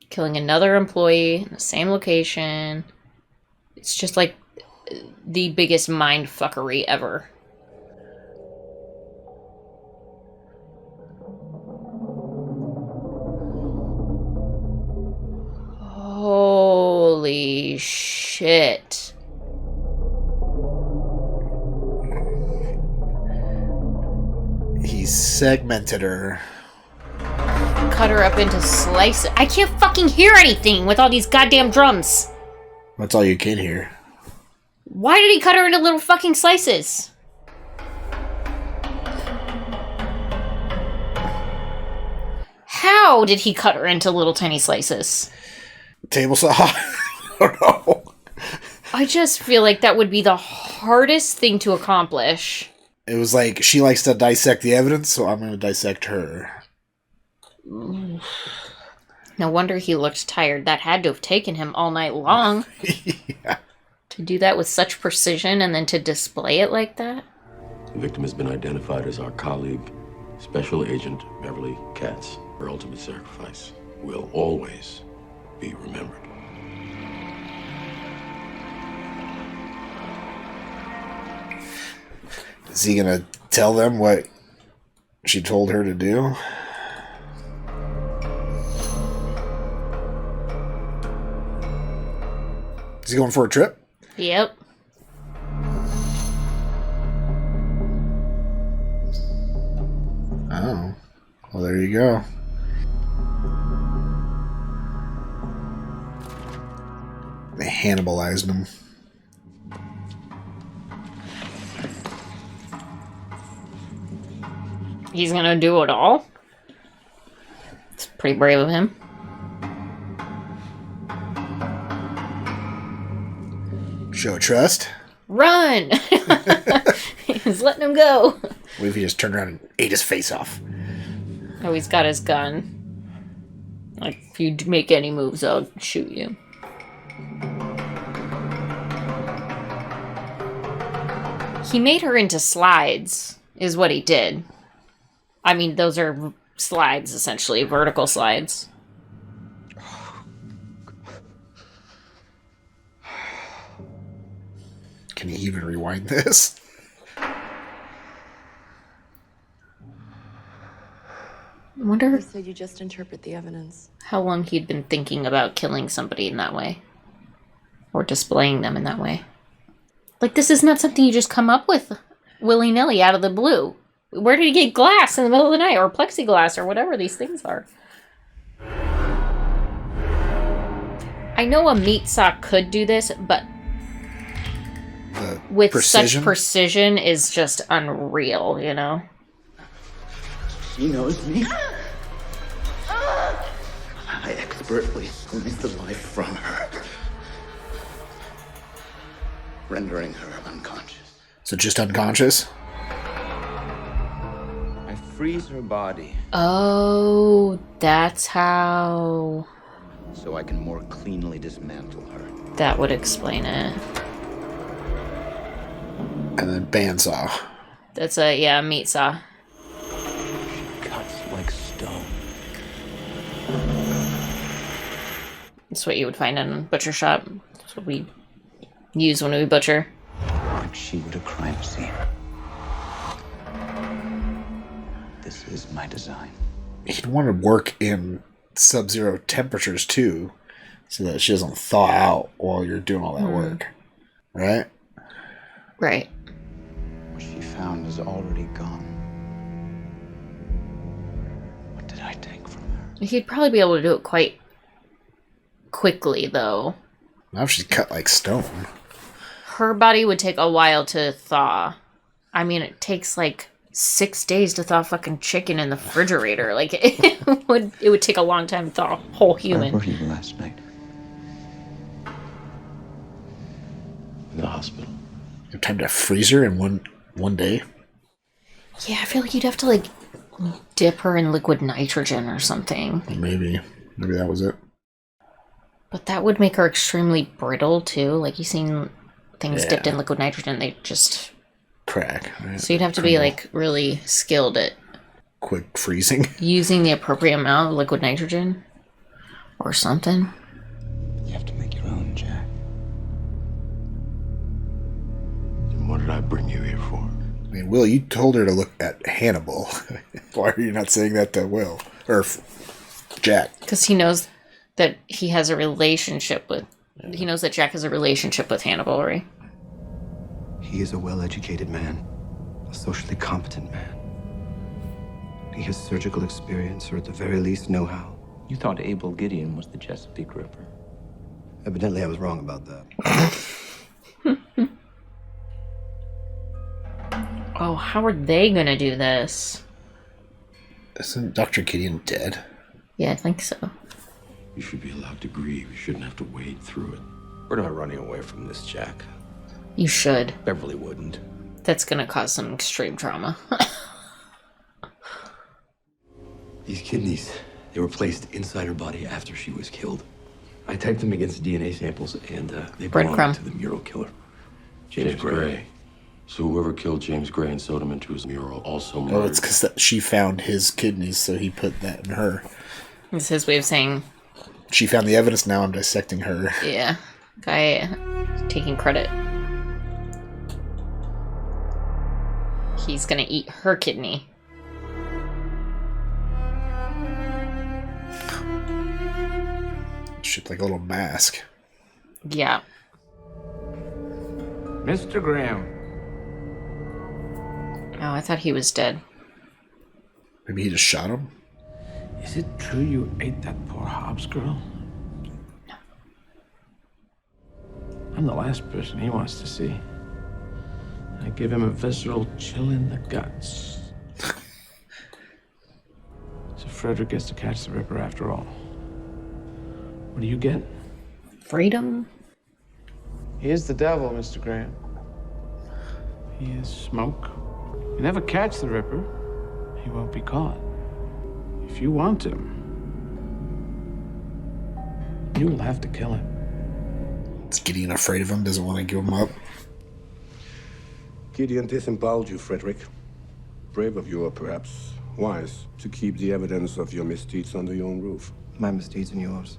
Killing another employee in the same location. It's just like the biggest mind fuckery ever. Holy shit. He segmented her. Cut her up into slices. I can't fucking hear anything with all these goddamn drums. That's all you can hear. Why did he cut her into little fucking slices? How did he cut her into little tiny slices? Table saw? I don't know. I just feel like that would be the hardest thing to accomplish. It was like, she likes to dissect the evidence, so I'm going to dissect her. No wonder he looked tired. That had to have taken him all night long. Yeah. To do that with such precision and then to display it like that? The victim has been identified as our colleague, Special Agent Beverly Cats. Her ultimate sacrifice will always be remembered. Is he gonna tell them what she told her to do. Is he going for a trip? Yep. Oh. Well, there you go. They Hannibalized him. He's gonna do it all? It's pretty brave of him. Show trust. Run! He's letting him go. What if he just turned around and ate his face off? Oh, he's got his gun. Like, if you make any moves, I'll shoot you. He made her into slides, is what he did. I mean, those are slides, essentially. Vertical slides. Can you even rewind this? I wonder You said you just interpret the evidence. how long he'd been thinking about killing somebody in that way. Or displaying them in that way. Like, this is not something you just come up with willy-nilly out of the blue. Where did he get glass in the middle of the night? Or plexiglass, or whatever these things are? I know a meat saw could do this, but with such precision is just unreal, you know? She knows me. I expertly squeeze the life from her, rendering her unconscious. So just unconscious? I freeze her body Oh, that's how... so I can more cleanly dismantle her. That would explain it. And then bandsaw. That's a, yeah, meat saw. Cuts like stone. That's what you would find in a butcher shop. That's what we use when we butcher. Like she would a crime scene. This is my design. He'd want to work in sub-zero temperatures too, so that she doesn't thaw out while you're doing all that work. Right? Right. What she found is already gone. What did I take from her? He'd probably be able to do it quite quickly, though. Now she's cut like stone. Her body would take a while to thaw. I mean, it takes like 6 days to thaw fucking chicken in the refrigerator. Like, it would take a long time to thaw a whole human. Where were you last night? In the hospital. You have time to freeze her in one day? Yeah, I feel like you'd have to, like, dip her in liquid nitrogen or something. Maybe that was it. But that would make her extremely brittle, too. Like, you've seen things Yeah. dipped in liquid nitrogen, they just... Crack. Right? So you'd have to be, like, really skilled at... Quick freezing. Using the appropriate amount of liquid nitrogen. Or something. You have to make your own, Jack. Then what did I bring you here for? I mean, Will, you told her to look at Hannibal. Why are you not saying that to Will? Or Jack? Because he knows that he has a relationship with... He knows that Jack has a relationship with Hannibal, right? He is a well-educated man, a socially competent man. He has surgical experience, or at the very least, know-how. You thought Abel Gideon was the Chesapeake Ripper. Evidently, I was wrong about that. Oh, how are they gonna do this? Isn't Dr. Gideon dead? Yeah, I think so. You should be allowed to grieve. You shouldn't have to wade through it. We're not running away from this, Jack. You should. Beverly wouldn't. That's gonna cause some extreme trauma. These kidneys, they were placed inside her body after she was killed. I typed them against DNA samples, and they belong Breadcrumb. to the mural killer, James Gray. So whoever killed James Gray and sewed him into his mural also murdered. Oh, it's because she found his kidneys, so he put that in her. It's his way of saying... She found the evidence, now I'm dissecting her. Yeah. Guy taking credit. He's gonna eat her kidney. shaped like a little mask. Yeah. Mr. Graham. Oh, I thought he was dead. Maybe he just shot him? Is it true you ate that poor Hobbs girl? No. I'm the last person he wants to see. I give him a visceral chill in the guts. So Frederick gets to catch the Ripper after all. What do you get? Freedom? He is the devil, Mr. Graham. He is smoke. You never catch the Ripper, he won't be caught. If you want him, you will have to kill him. Is Gideon afraid of him? Doesn't want to give him up? Gideon disemboweled you, Frederick. Brave of you, or perhaps wise, to keep the evidence of your misdeeds under your own roof. My misdeeds and yours.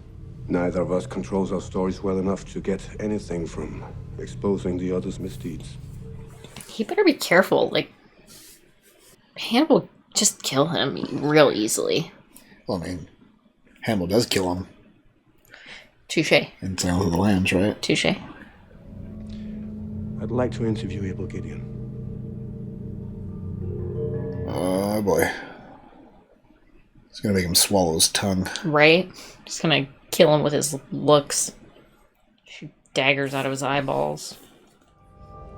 Neither of us controls our stories well enough to get anything from exposing the other's misdeeds. He better be careful. Like, Hannibal will just kill him real easily. Well, I mean, Hannibal does kill him. Touche. In Silence of the Lambs, right? Touche. I'd like to interview Abel Gideon. Oh, boy. It's gonna make him swallow his tongue. Right? Just gonna kill him with his looks. Shoot daggers out of his eyeballs.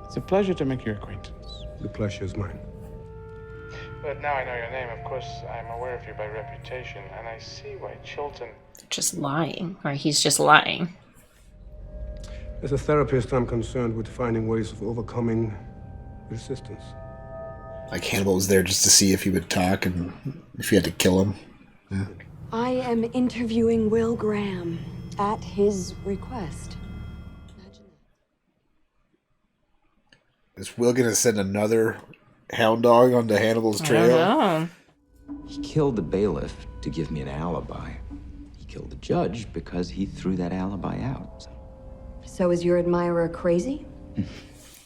It's a pleasure to make your acquaintance. The pleasure is mine. But now I know your name, of course, I'm aware of you by reputation, and I see why Chilton... Just lying. Or he's just lying. As a therapist, I'm concerned with finding ways of overcoming resistance. Like Hannibal was there just to see if he would talk and if you had to kill him. Yeah. I am interviewing Will Graham at his request. Is Will gonna send another hound dog onto Hannibal's trail? I don't know. He killed the bailiff to give me an alibi. He killed the judge because he threw that alibi out. So is your admirer crazy?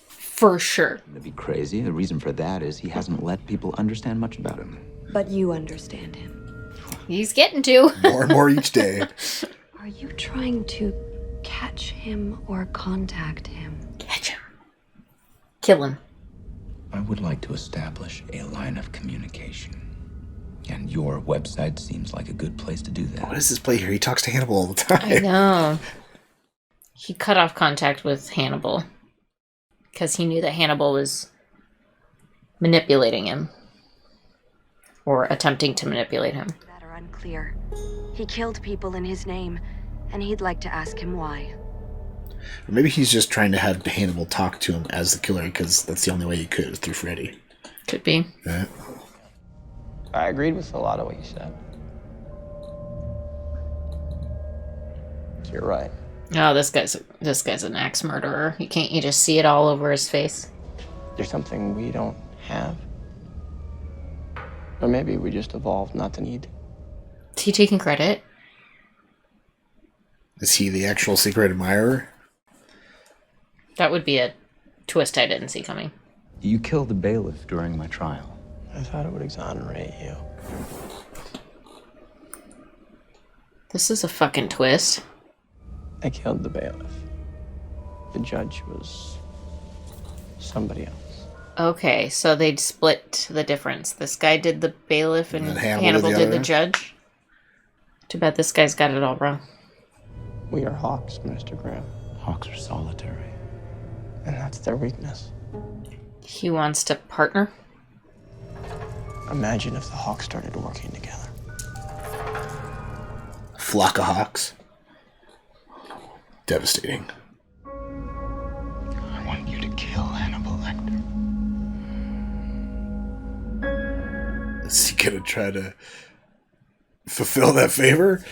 For sure. To be crazy. The reason for that is he hasn't let people understand much about him. But you understand him. He's getting to. More and more each day. Are you trying to catch him or contact him? Catch him. Kill him. I would like to establish a line of communication. And your website seems like a good place to do that. What does this play here? He talks to Hannibal all the time. I know. He cut off contact with Hannibal. Because he knew that Hannibal was manipulating him. Or attempting to manipulate him. That are unclear. He killed people in his name, and he'd like to ask him why. Or maybe he's just trying to have Hannibal talk to him as the killer because that's the only way he could, was through Freddy. Could be. Yeah. I agreed with a lot of what you said. You're right. Oh, this guy's an axe murderer. Can't you just see it all over his face? There's something we don't have. Or maybe we just evolved not to need. Is he taking credit? Is he the actual secret admirer? That would be a twist I didn't see coming. You killed the bailiff during my trial. I thought it would exonerate you. This is a fucking twist. I killed the bailiff. The judge was somebody else. Okay, so they'd split the difference. This guy did the bailiff and Hannibal did the judge. Too bad this guy's got it all wrong. We are hawks, Mr. Graham. Hawks are solitary. And that's their weakness. He wants to partner? Imagine if the hawks started working together. Flock of hawks. Devastating. I want you to kill Hannibal Lecter. Is he gonna try to fulfill that favor?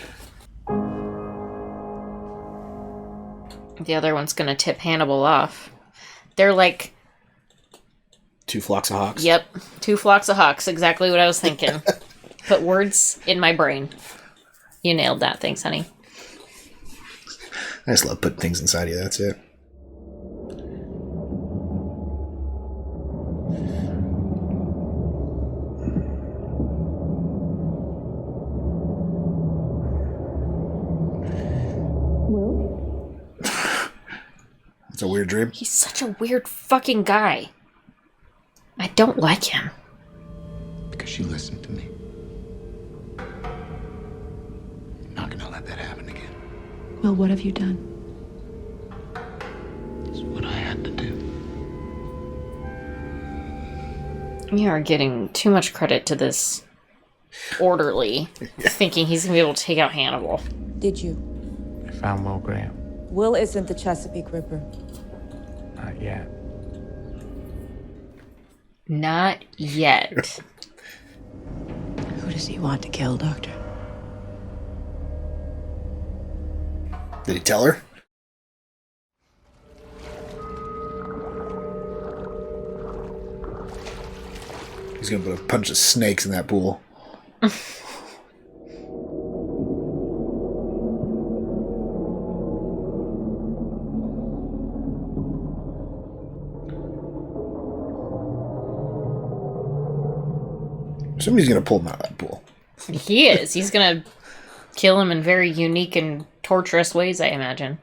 The other one's gonna tip Hannibal off. They're like... Two flocks of hawks? Yep. 2 flocks of hawks. Exactly what I was thinking. Put words in my brain. You nailed that. Thanks, honey. I just love putting things inside you, that's it. It's a weird dream. He's such a weird fucking guy. I don't like him. Because she listened to me. I'm not gonna let that happen again. Well, what have you done? It's what I had to do. You are getting too much credit to this orderly, thinking he's going to be able to take out Hannibal. Did you? I found Will Graham. Will isn't the Chesapeake Ripper. Not yet. Not yet. Who does he want to kill, Doctor? Did he tell her? He's gonna put a bunch of snakes in that pool. Somebody's gonna pull him out of that pool. He is. He's going to kill him in very unique and torturous ways, I imagine.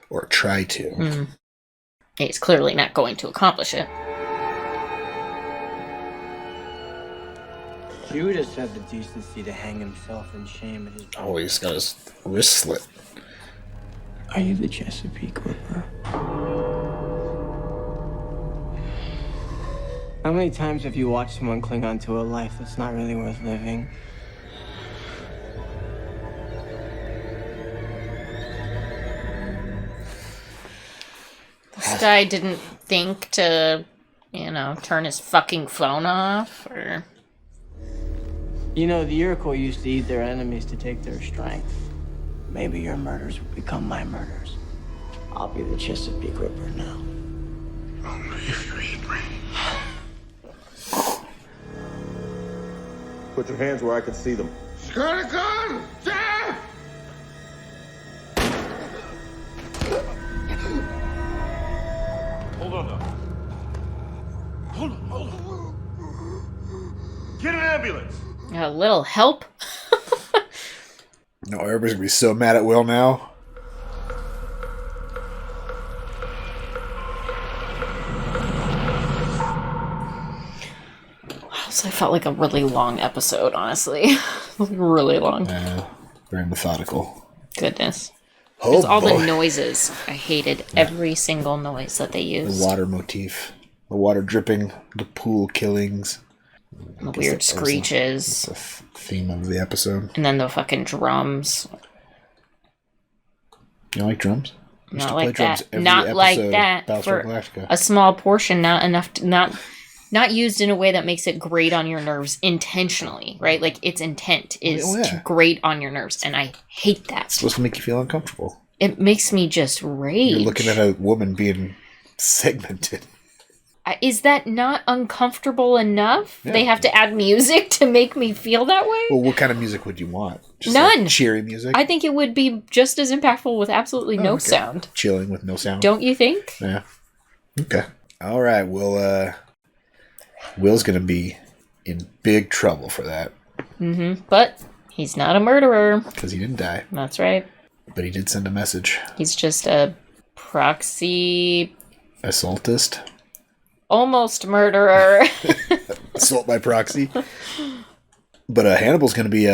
Or try to. He's clearly not going to accomplish it. Judas had the decency to hang himself in shame at his... Oh, he's got his wrist slit. Are you the Chesapeake Ripper? How many times have you watched someone cling on to a life that's not really worth living? This guy didn't think to, turn his fucking phone off, or... You know, the Iroquois used to eat their enemies to take their strength. Maybe your murders will become my murders. I'll be the Chesapeake Ripper now. Only if you eat me. Put your hands where I can see them. Got a gun! Dad! Hold on now. Hold on. Get an ambulance. A little help? No, everybody's gonna be so mad at Will now. So I felt like a really long episode, honestly. Really long. Very methodical. Goodness. Oh, Just all boy. the noises. I hated every single noise that they used. The water motif. The water dripping. The pool killings. The weird screeches. That's the theme of the episode. And then the fucking drums. You don't like drums? I used to Not play like drums that. every Not like episode of that. Battlestar For Galactica. a small portion, not enough to, not used in a way that makes it grate on your nerves intentionally, right? Like its intent is to grate on your nerves, and I hate that. It's supposed to make you feel uncomfortable. It makes me just rage. You're looking at a woman being segmented. Is that not uncomfortable enough? Yeah. They have to add music to make me feel that way? Well, what kind of music would you want? Just None. Like cheery music? I think it would be just as impactful with absolutely no okay. sound. Chilling with no sound. Don't you think? Yeah. Okay. All right. Will's going to be in big trouble for that. But he's not a murderer. Because he didn't die. That's right. But he did send a message. He's just a proxy... Assaultist? Almost murderer. Assault by proxy. But Hannibal's going to be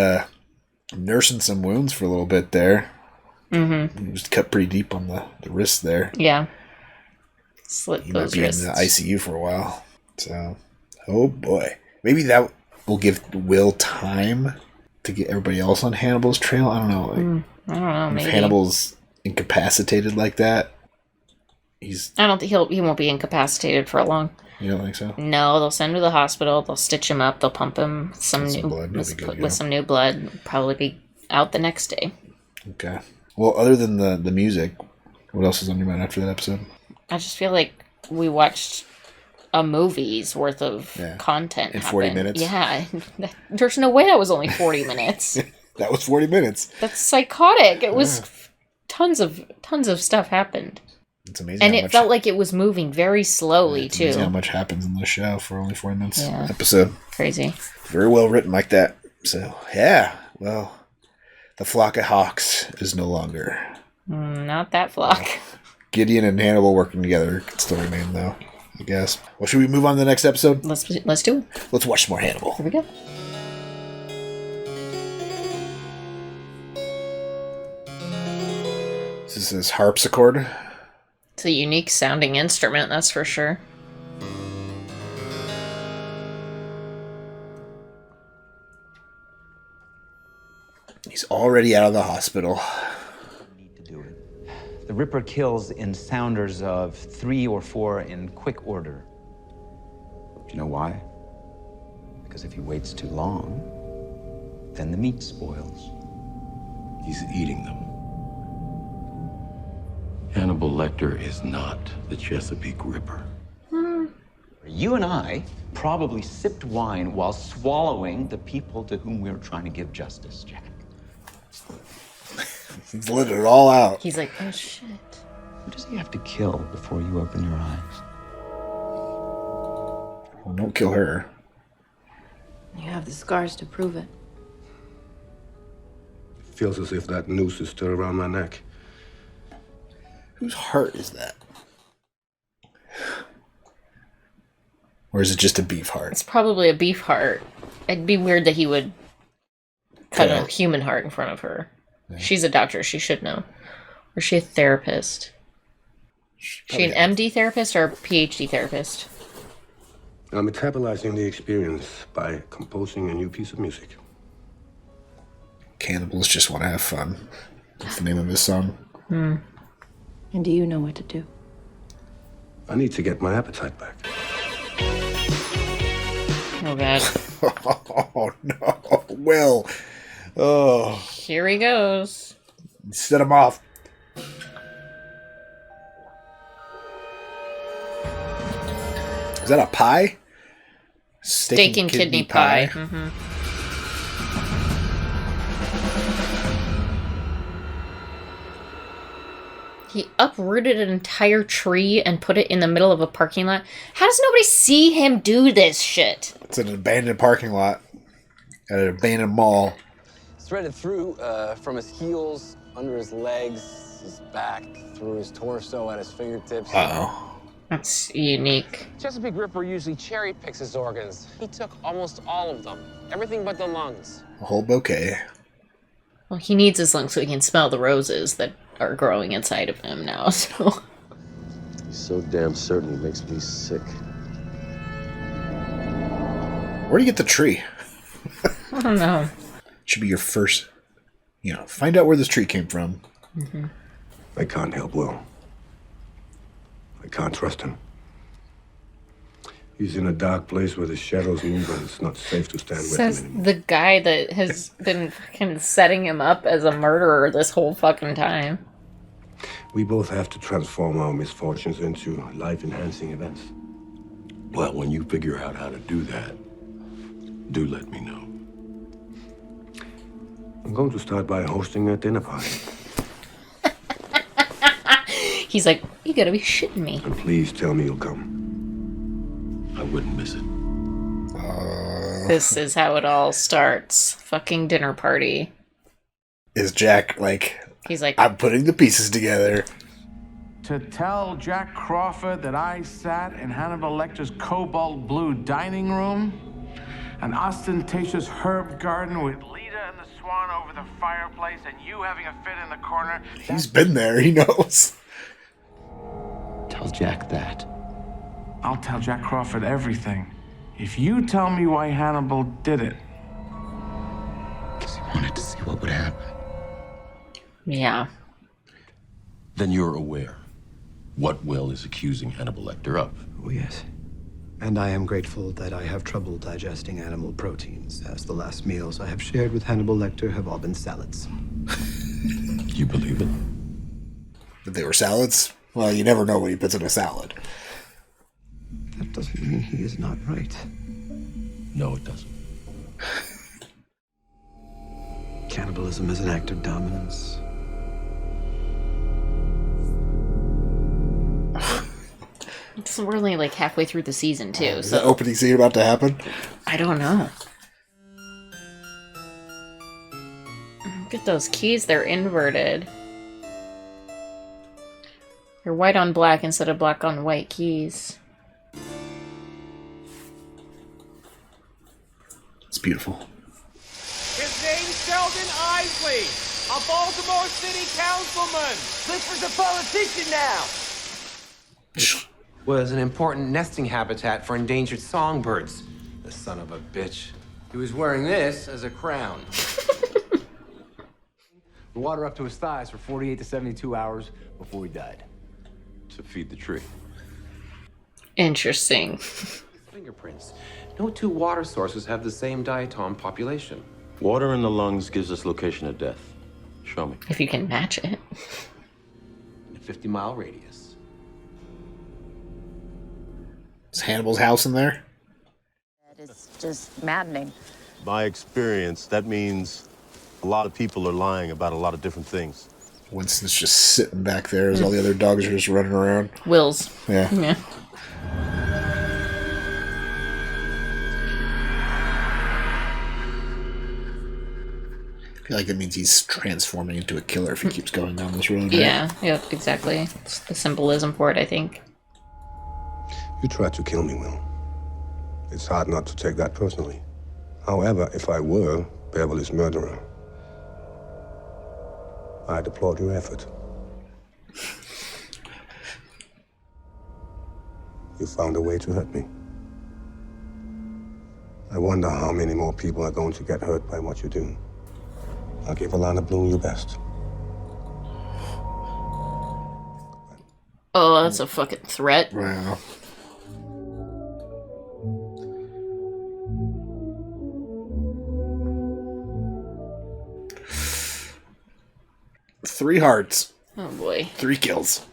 nursing some wounds for a little bit there. He was cut pretty deep on the wrist there. Yeah. Slit He those might be wrists. in the ICU for a while. So, oh boy. Maybe that will give Will time to get everybody else on Hannibal's trail. I don't know. I don't know, If maybe. Hannibal's incapacitated like that, I don't think he won't be incapacitated for long. You don't think so? No, they'll send him to the hospital. They'll stitch him up. They'll pump him With some blood, he'll be good to go. with some new blood. Probably be out the next day. Okay. Well, other than the music, what else is on your mind after that episode? I just feel like we watched a movie's worth of content In 40 happen. minutes? Yeah. There's no way that was only 40 minutes. That was 40 minutes. That's psychotic. It was tons of stuff happened. It's amazing. And how it much, felt like it was moving very slowly, it's too. amazing how much happens in this show for only 40 minutes Yeah. episode. Crazy. Very well written like that. So, yeah. Well, the flock of hawks is no longer. Not that flock. Gideon and Hannibal working together could still remain, though, I guess. Well, should we move on to the next episode? Let's do it. Let's watch some more Hannibal. Here we go. This is his harpsichord. It's a unique sounding instrument, that's for sure. He's already out of the hospital. The Ripper kills in sounders of 3 or 4 in quick order. Do you know why? Because if he waits too long, then the meat spoils. He's eating them. Hannibal Lecter is not the Chesapeake Ripper. You and I probably sipped wine while swallowing the people to whom we were trying to give justice, Jack. He's let it all out. He's like, oh shit. Who does he have to kill before you open your eyes? Well, don't kill her. You have the scars to prove it. It feels as if that noose is still around my neck. Whose heart is that? Or is it just a beef heart? It's probably a beef heart. It'd be weird that he would cut a human heart in front of her. Yeah. She's a doctor. She should know. Or is she a therapist? She an MD therapist or a PhD therapist? I'm metabolizing the experience by composing a new piece of music. Cannibals just want to have fun. That's the name of his song. And do you know what to do? I need to get my appetite back. Oh, God. Oh, no. Will. Oh. Here he goes. Set him off. Is that a pie? Steak and kidney pie. Mm-hmm. He uprooted an entire tree and put it in the middle of a parking lot. How does nobody see him do this shit? It's an abandoned parking lot at an abandoned mall. Threaded through from his heels, under his legs, his back, through his torso, at his fingertips. Uh-oh. That's unique. Chesapeake Ripper usually cherry picks his organs. He took almost all of them. Everything but the lungs. A whole bouquet. Well, he needs his lungs so he can smell the roses that are growing inside of him now, so... He's so damn certain he makes me sick. Where do you get the tree? I don't know. Should be your first, find out where this tree came from. Mm-hmm. I can't help Will. I can't trust him. He's in a dark place where the shadows move and it's not safe to stand with him Says anymore. the guy that has been fucking setting him up as a murderer this whole fucking time. We both have to transform our misfortunes into life-enhancing events. Well, when you figure out how to do that, do let me know. I'm going to start by hosting a dinner party. He's like, you gotta be shitting me. And please tell me you'll come. I wouldn't miss it. This is how it all starts. Fucking dinner party. Is Jack He's like, I'm putting the pieces together. To tell Jack Crawford that I sat in Hannibal Lecter's cobalt blue dining room, an ostentatious herb garden with Lita and the Swan over the fireplace, and you having a fit in the corner. He's been there. He knows. Tell Jack that. I'll tell Jack Crawford everything. If you tell me why Hannibal did it. Because he wanted to see what would happen. Yeah. Then you're aware what Will is accusing Hannibal Lecter of. Oh, yes. And I am grateful that I have trouble digesting animal proteins, as the last meals I have shared with Hannibal Lecter have all been salads. You believe it? That they were salads? Well, you never know what he puts in a salad. That doesn't mean he is not right. No, it doesn't. Cannibalism is an act of dominance. We're only like halfway through the season, too. Is the opening scene about to happen? I don't know. Look at those keys. They're inverted. You're white on black instead of black on white keys. It's beautiful. His name's Sheldon Isley, a Baltimore City councilman. Clifford's a politician now. Was an important nesting habitat for endangered songbirds. The son of a bitch. He was wearing this as a crown. The water up to his thighs for 48 to 72 hours before he died. To feed the tree. Interesting. Fingerprints. No two water sources have the same diatom population. Water in the lungs gives us location of death. Show me. If you can match it. In a 50-mile radius. Is Hannibal's house in there? It's just maddening. My experience, that means a lot of people are lying about a lot of different things. Winston's just sitting back there as all the other dogs are just running around. Will's. Yeah. Yeah. I feel like that means he's transforming into a killer if he keeps going down this road. Right? Yeah, yep, exactly. It's the symbolism for it, I think. You tried to kill me, Will. It's hard not to take that personally. However, if I were Beverly's murderer, I'd applaud your effort. You found a way to hurt me. I wonder how many more people are going to get hurt by what you do. I'll give Alana Bloom your best. Oh, that's a fucking threat. Wow. Three hearts. Oh boy. 3 kills.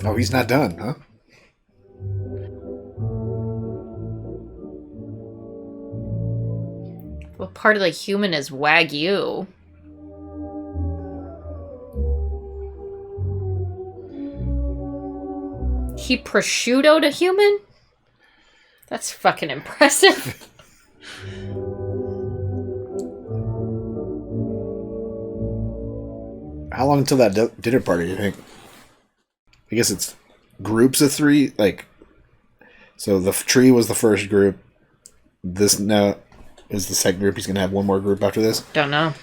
Oh, he's not done, huh? What part of the human is Wagyu? He prosciuttoed a human? That's fucking impressive. How long until that dinner party, do you think? I guess it's groups of 3. Like, so the tree was the first group. This now is the second group. He's going to have one more group after this. Don't know.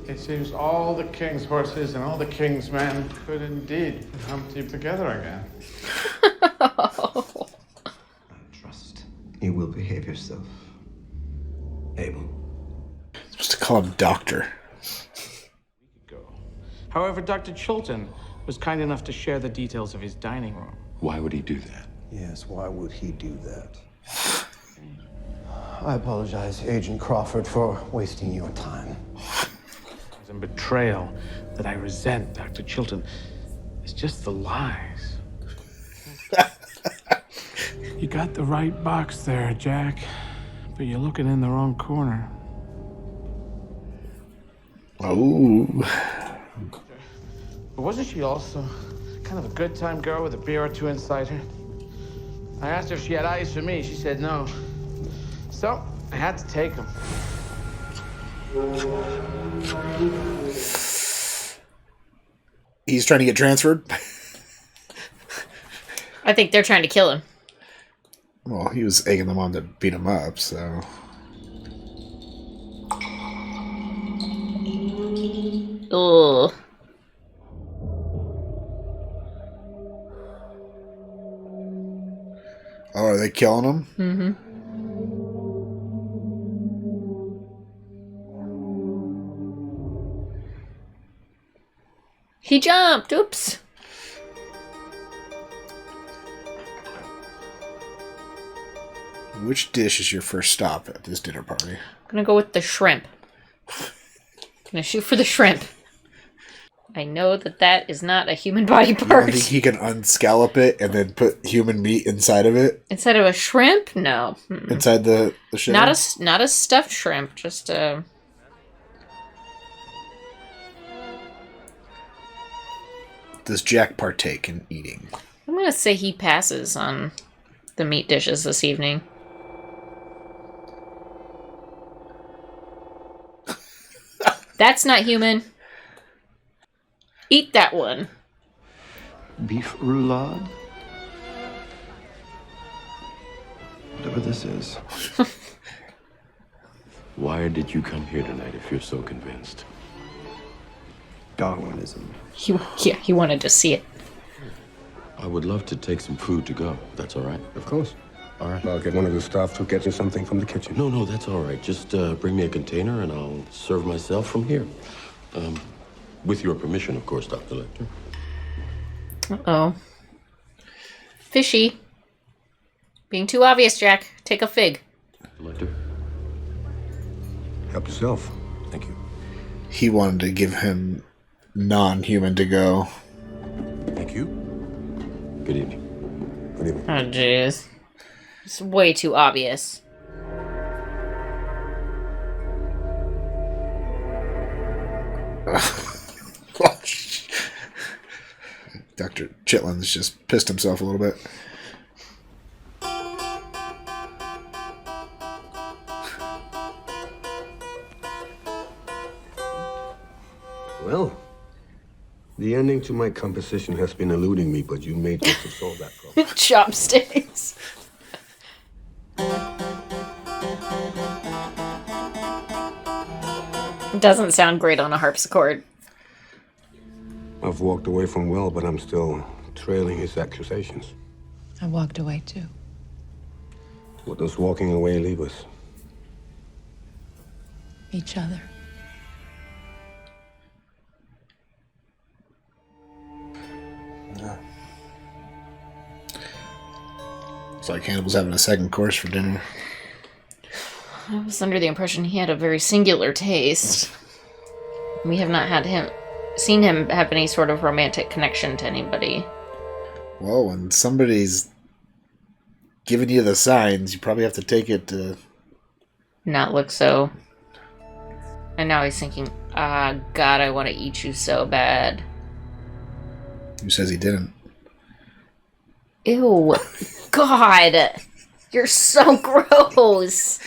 It seems all the king's horses and all the king's men could indeed come together again. Trust. You will behave yourself. Abel. Supposed to call him Doctor. However, Dr. Chilton was kind enough to share the details of his dining room. Why would he do that? Yes, why would he do that? I apologize, Agent Crawford, for wasting your time. It's a betrayal that I resent, Dr. Chilton. It's just the lies. You got the right box there, Jack, but you're looking in the wrong corner. Oh. But wasn't she also kind of a good time girl with a beer or two inside her? I asked her if she had eyes for me. She said no. So I had to take them. He's trying to get transferred? I think they're trying to kill him. Well, he was egging them on to beat him up, so... Ugh. Oh, are they killing him? Mm-hmm. He jumped. Oops. Which dish is your first stop at this dinner party? I'm gonna go with the shrimp. Gonna shoot for the shrimp. I know that is not a human body You part. don't think he can unscallop it and then put human meat inside of it? Instead of a shrimp? No. Mm-mm. Inside the shell? Not a stuffed shrimp, just a... Does Jack partake in eating? I'm gonna say he passes on the meat dishes this evening. That's not human. Eat that one. Beef roulade? Whatever this is. Why did you come here tonight if you're so convinced? Darwinism. He wanted to see it. I would love to take some food to go. That's all right? Of course. All right. I'll get one of the staff to get you something from the kitchen. No, that's all right. Just bring me a container and I'll serve myself from here. With your permission, of course, Dr. Lecter. Uh-oh. Fishy. Being too obvious, Jack. Take a fig. Lecter? Help yourself. Thank you. He wanted to give him non-human to go. Thank you. Good evening. Good evening. Oh, jeez. It's way too obvious. Dr. Chitlin's just pissed himself a little bit. Well, the ending to my composition has been eluding me, but you made this to solve that problem. Chopsticks. It doesn't sound great on a harpsichord. I've walked away from Will, but I'm still trailing his accusations. I walked away too. What does walking away leave us? Each other. It's like Hannibal's having a second course for dinner. I was under the impression he had a very singular taste. We have not seen him have any sort of romantic connection to anybody. Well, when somebody's giving you the signs, you probably have to take it to... Not look so. And now he's thinking, God, I want to eat you so bad. Who says he didn't? Ew. God. You're so gross.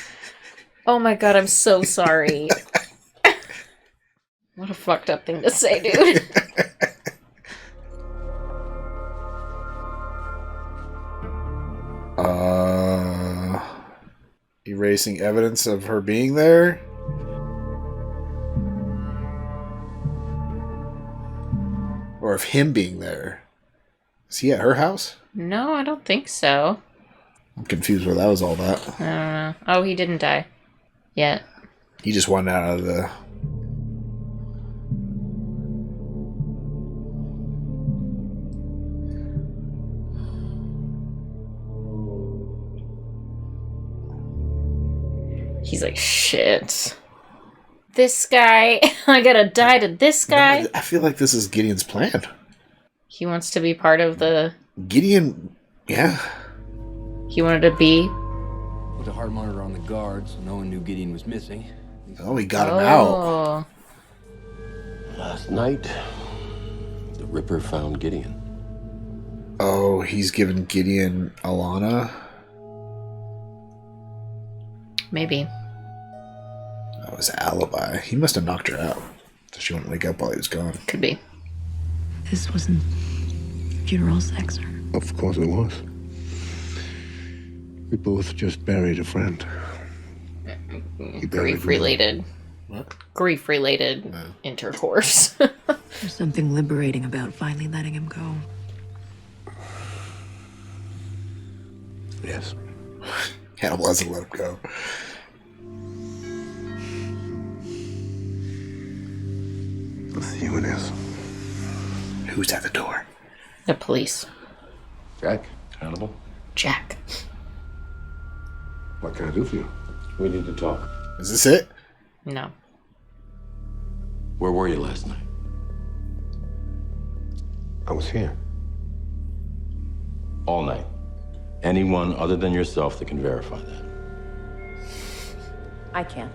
Oh my God, I'm so sorry. What a fucked up thing to say, dude. Erasing evidence of her being there? Or of him being there? Is he at her house? No, I don't think so. I'm confused where that was all about. I don't know. Oh, he didn't die. Yet. He just wanted out of the... He's like, shit. This guy. I gotta die to this guy. No, I feel like this is Gideon's plan. He wants to be part of the... Gideon... Yeah. He wanted to be... Put a hard monitor on the guard so no one knew Gideon was missing. Oh, he got him out. Last night, the Ripper found Gideon. Oh, he's given Gideon Alana? Maybe. That was alibi. He must have knocked her out, so she wouldn't wake up while he was gone. Could be. This wasn't funeral sex, or... Of course it was. We both just buried a friend. Grief-related. What? Grief-related intercourse. There's something liberating about finally letting him go. Yes. Hannibal hasn't let him go. Let's see who it is. Who's at the door? The police. Jack? Hannibal? Jack. What can I do for you? We need to talk. Is this it? No. Where were you last night? I was here. All night. Anyone other than yourself that can verify that. I can.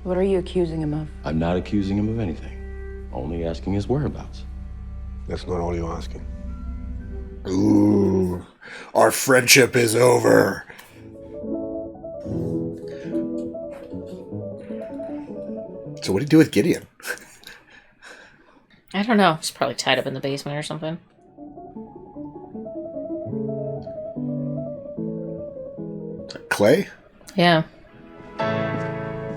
What are you accusing him of? I'm not accusing him of anything. Only asking his whereabouts. That's not all you're asking. Ooh. Our friendship is over. So what do you do with Gideon? I don't know. He's probably tied up in the basement or something. Clay? Yeah.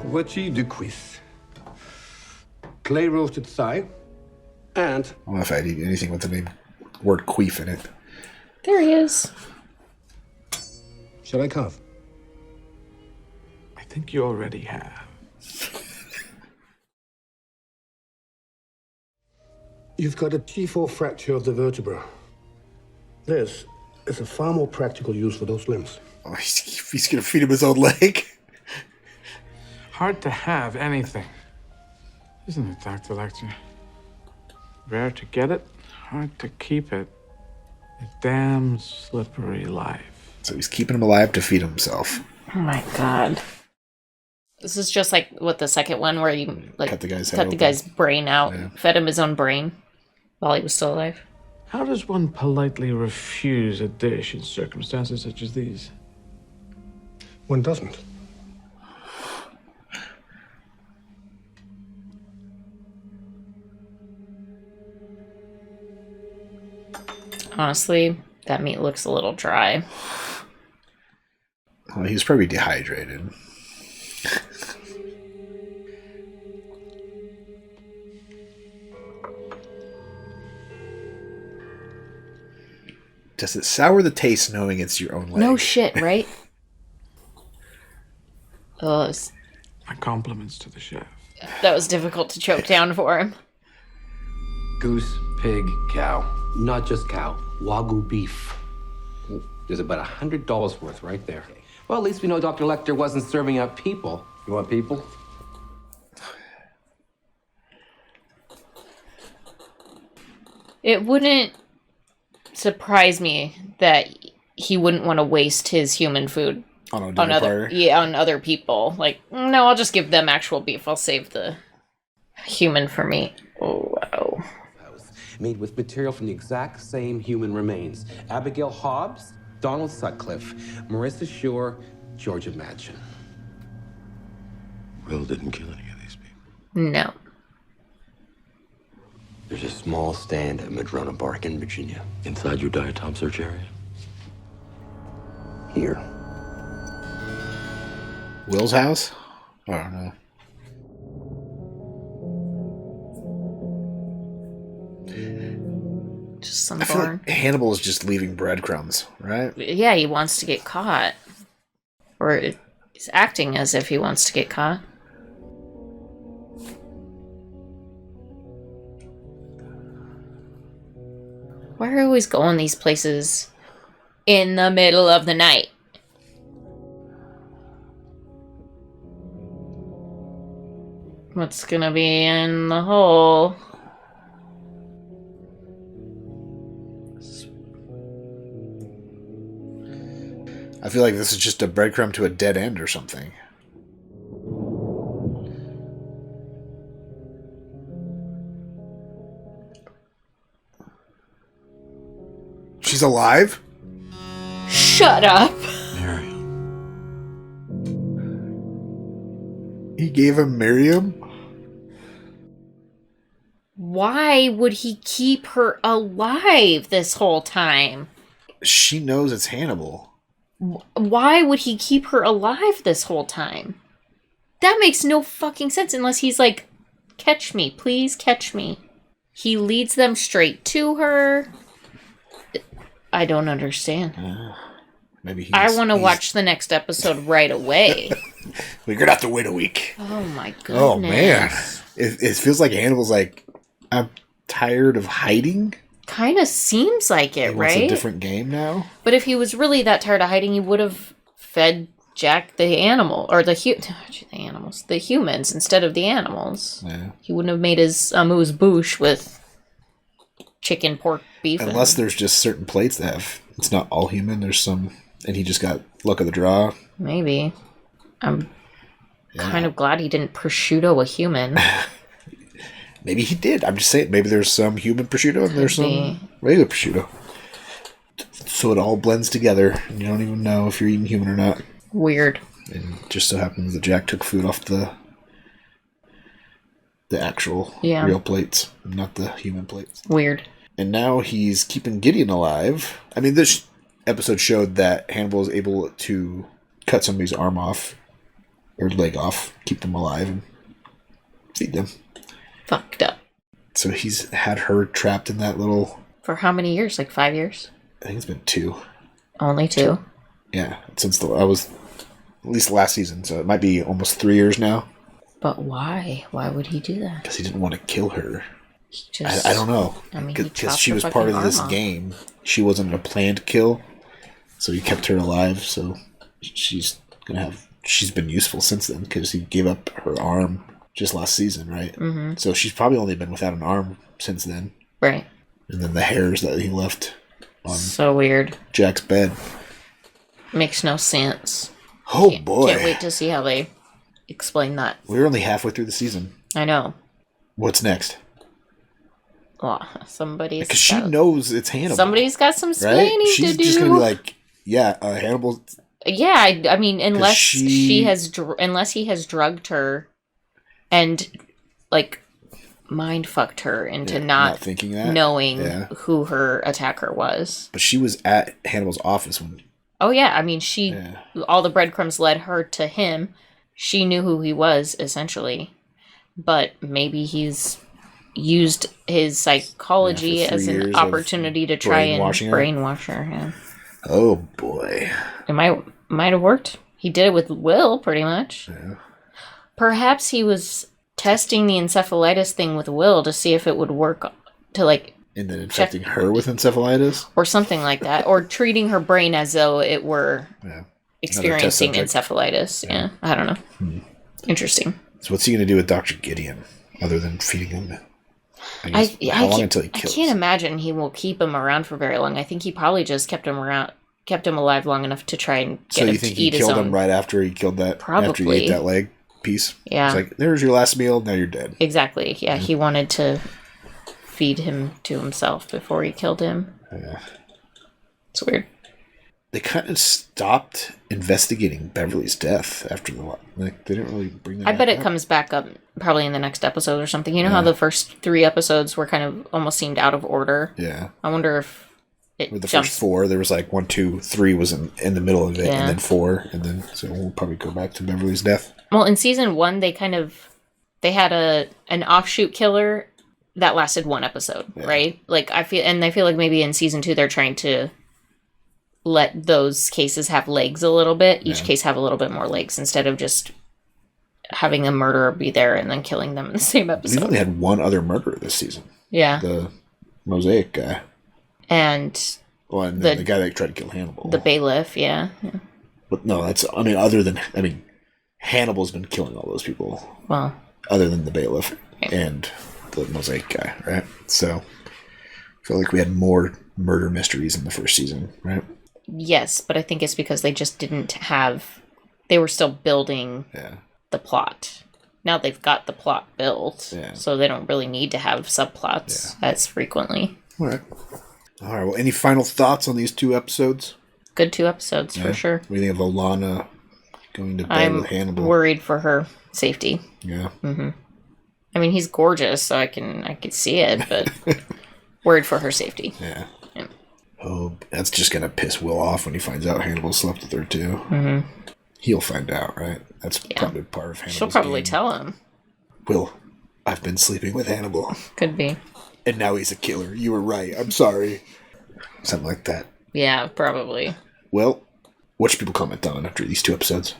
Voici de cuisse. Clay roasted thigh. And I don't know if I'd eat anything with the name word queef in it. There he is. Shall I carve? I think you already have. You've got a T4 fracture of the vertebra. This is a far more practical use for those limbs. Oh, he's gonna feed him his own leg. Hard to have anything. Isn't it, Dr. Lecter? Rare to get it, hard to keep it. A damn slippery life. So he's keeping him alive to feed himself. Oh my god. This is just like what the second one where you like cut the guy's brain out, fed him his own brain while he was still alive. How does one politely refuse a dish in circumstances such as these? One doesn't. Honestly, that meat looks a little dry. Well, he's probably dehydrated. Does it sour the taste knowing it's your own leg? No shit, right? My compliments to the chef. That was difficult to choke down for him. Goose, pig, cow. Not just cow. Wagyu beef. There's about $100 worth right there. Well, at least we know Dr. Lecter wasn't serving up people. You want people? It wouldn't surprise me that he wouldn't want to waste his human food on other people. Like, no, I'll just give them actual beef. I'll save the human for me. Oh, wow. Made with material from the exact same human remains. Abigail Hobbs, Donald Sutcliffe, Marissa Shore, Georgia Madchen. Will didn't kill any of these people. No. There's a small stand at Madrona Park in Virginia. Inside your diatom search area? Here. Will's house? I don't know. Just some I feel barn. like Hannibal is just leaving breadcrumbs, right? Yeah, he wants to get caught. Or he's acting as if he wants to get caught. Why are we always going these places in the middle of the night? What's gonna be in the hole? I feel like this is just a breadcrumb to a dead end or something. She's alive? Shut up! He gave him Miriam? Why would he keep her alive this whole time? She knows it's Hannibal. Why would he keep her alive this whole time? That makes no fucking sense unless he's like, catch me, please catch me. He leads them straight to her. I don't understand. Maybe I want to watch the next episode right away. We're gonna have to wait a week. Oh my goodness. Oh man. It feels like Hannibal's like, I'm tired of hiding. Kind of seems like it, He right? wants a different game now. But if he was really that tired of hiding, he would have fed Jack the animal, or the humans instead of the animals. Yeah. He wouldn't have made his amuse-bouche with chicken, pork, beef. Unless there's just certain plates that have, it's not all human. There's some, and he just got luck of the draw. Maybe. I'm kind of glad he didn't prosciutto a human. Maybe he did. I'm just saying. Maybe there's some human prosciutto and there's some regular prosciutto. So it all blends together, and you don't even know if you're eating human or not. Weird. And just so happens that Jack took food off the The actual Yeah. real plates, not the human plates. Weird. And now he's keeping Gideon alive. I mean, this episode showed that Hannibal is able to cut somebody's arm off or leg off, keep them alive, and feed them. Fucked up. So he's had her trapped in that little... For how many years? Like 5 years? I think it's been 2. Only 2? Yeah, since I was at least last season, so it might be almost 3 years now. But why? Why would he do that? Because he didn't want to kill her. Just, I don't know. I mean, because she was part of this game. She wasn't a planned kill, so he kept her alive. So she's been useful since then because he gave up her arm just last season, right? Mm-hmm. So she's probably only been without an arm since then. Right. And then the hairs that he left on so weird. Jack's bed. Makes no sense. Oh boy! Can't wait to see how they explain that. We're only halfway through the season. I know. What's next? Well, somebody's because she knows it's Hannibal. Somebody's got some explaining right? She's to do. Just gonna be like, yeah, Hannibal. Yeah, I mean, unless he has drugged her, and like mind fucked her into not thinking that, knowing who her attacker was. But she was at Hannibal's office when. Oh yeah, I mean, all the breadcrumbs led her to him. She knew who he was essentially, but maybe he's used his psychology as an opportunity to try and brainwash her. Yeah. Oh boy. It might have worked. He did it with Will, pretty much. Yeah. Perhaps he was testing the encephalitis thing with Will to see if it would work to and then infecting her with encephalitis? Or something like that. Or treating her brain as though it were experiencing encephalitis. Yeah. I don't know. Interesting. So what's he going to do with Dr. Gideon other than feeding him? How long until he kills? I can't imagine he will keep him around for very long. I think he probably just kept him alive long enough to try and get him to eat his own. So you think he killed him right after he killed that? Probably. After he ate that leg piece? Yeah. It's like, there's your last meal, now you're dead. Exactly. Yeah, he wanted to feed him to himself before he killed him. Yeah. It's weird. They kind of stopped investigating Beverly's death after they didn't really bring that I bet it up. comes back up probably in the next episode or something. You know how the first 3 episodes were kind of almost seemed out of order? Yeah. I wonder if it with the jumps. first 4, there was 1, 2, 3 was in the middle of it, Yeah. and then 4, and then so we'll probably go back to Beverly's death. Well, in season 1, they had an offshoot killer that lasted 1 episode, right? I feel like maybe in season 2 they're trying to let those cases have legs a little bit. Each case have a little bit more legs instead of just having a murderer be there and then killing them in the same episode. We've only had 1 other murderer this season. Yeah. The mosaic guy. And the guy that tried to kill Hannibal. The bailiff, yeah. But no, Hannibal's been killing all those people. Well. Other than the bailiff and the mosaic guy, right? So I feel like we had more murder mysteries in the first season, right? Yes, but I think it's because they just didn't have... They were still building the plot. Now they've got the plot built, so they don't really need to have subplots as frequently. All right. Well, any final thoughts on these 2 episodes? Good 2 episodes, for sure. What do you think of Alana going to bed with Hannibal? I'm worried for her safety. Yeah. Mm-hmm. I mean, he's gorgeous, so I could see it, but worried for her safety. Yeah. Oh, that's just going to piss Will off when he finds out Hannibal slept with her, too. Mm-hmm. He'll find out, right? That's probably part of Hannibal's She'll probably game. tell him. Will, I've been sleeping with Hannibal. Could be. And now he's a killer. You were right. I'm sorry. Something like that. Yeah, probably. Well, what should people comment on after these 2 episodes?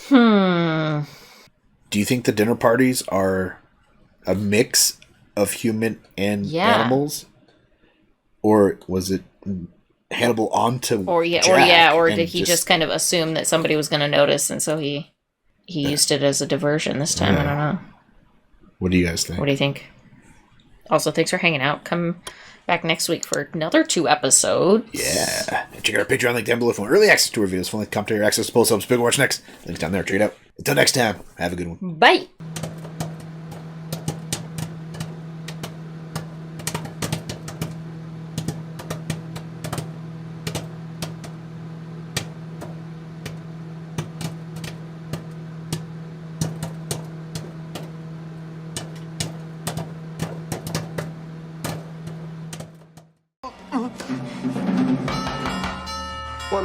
Do you think the dinner parties are a mix of human and animals? Or was it Hannibal onto Jack or did he just kind of assume that somebody was going to notice, and so he used it as a diversion this time? I don't know. What do you guys think? What do you think? Also, thanks for hanging out. Come back next week for another 2 episodes. Yeah. And check out our Patreon link down below for early access to our videos, full length commentary, access to post-ups, big watch next. Links down there. Check it out. Until next time, have a good one. Bye.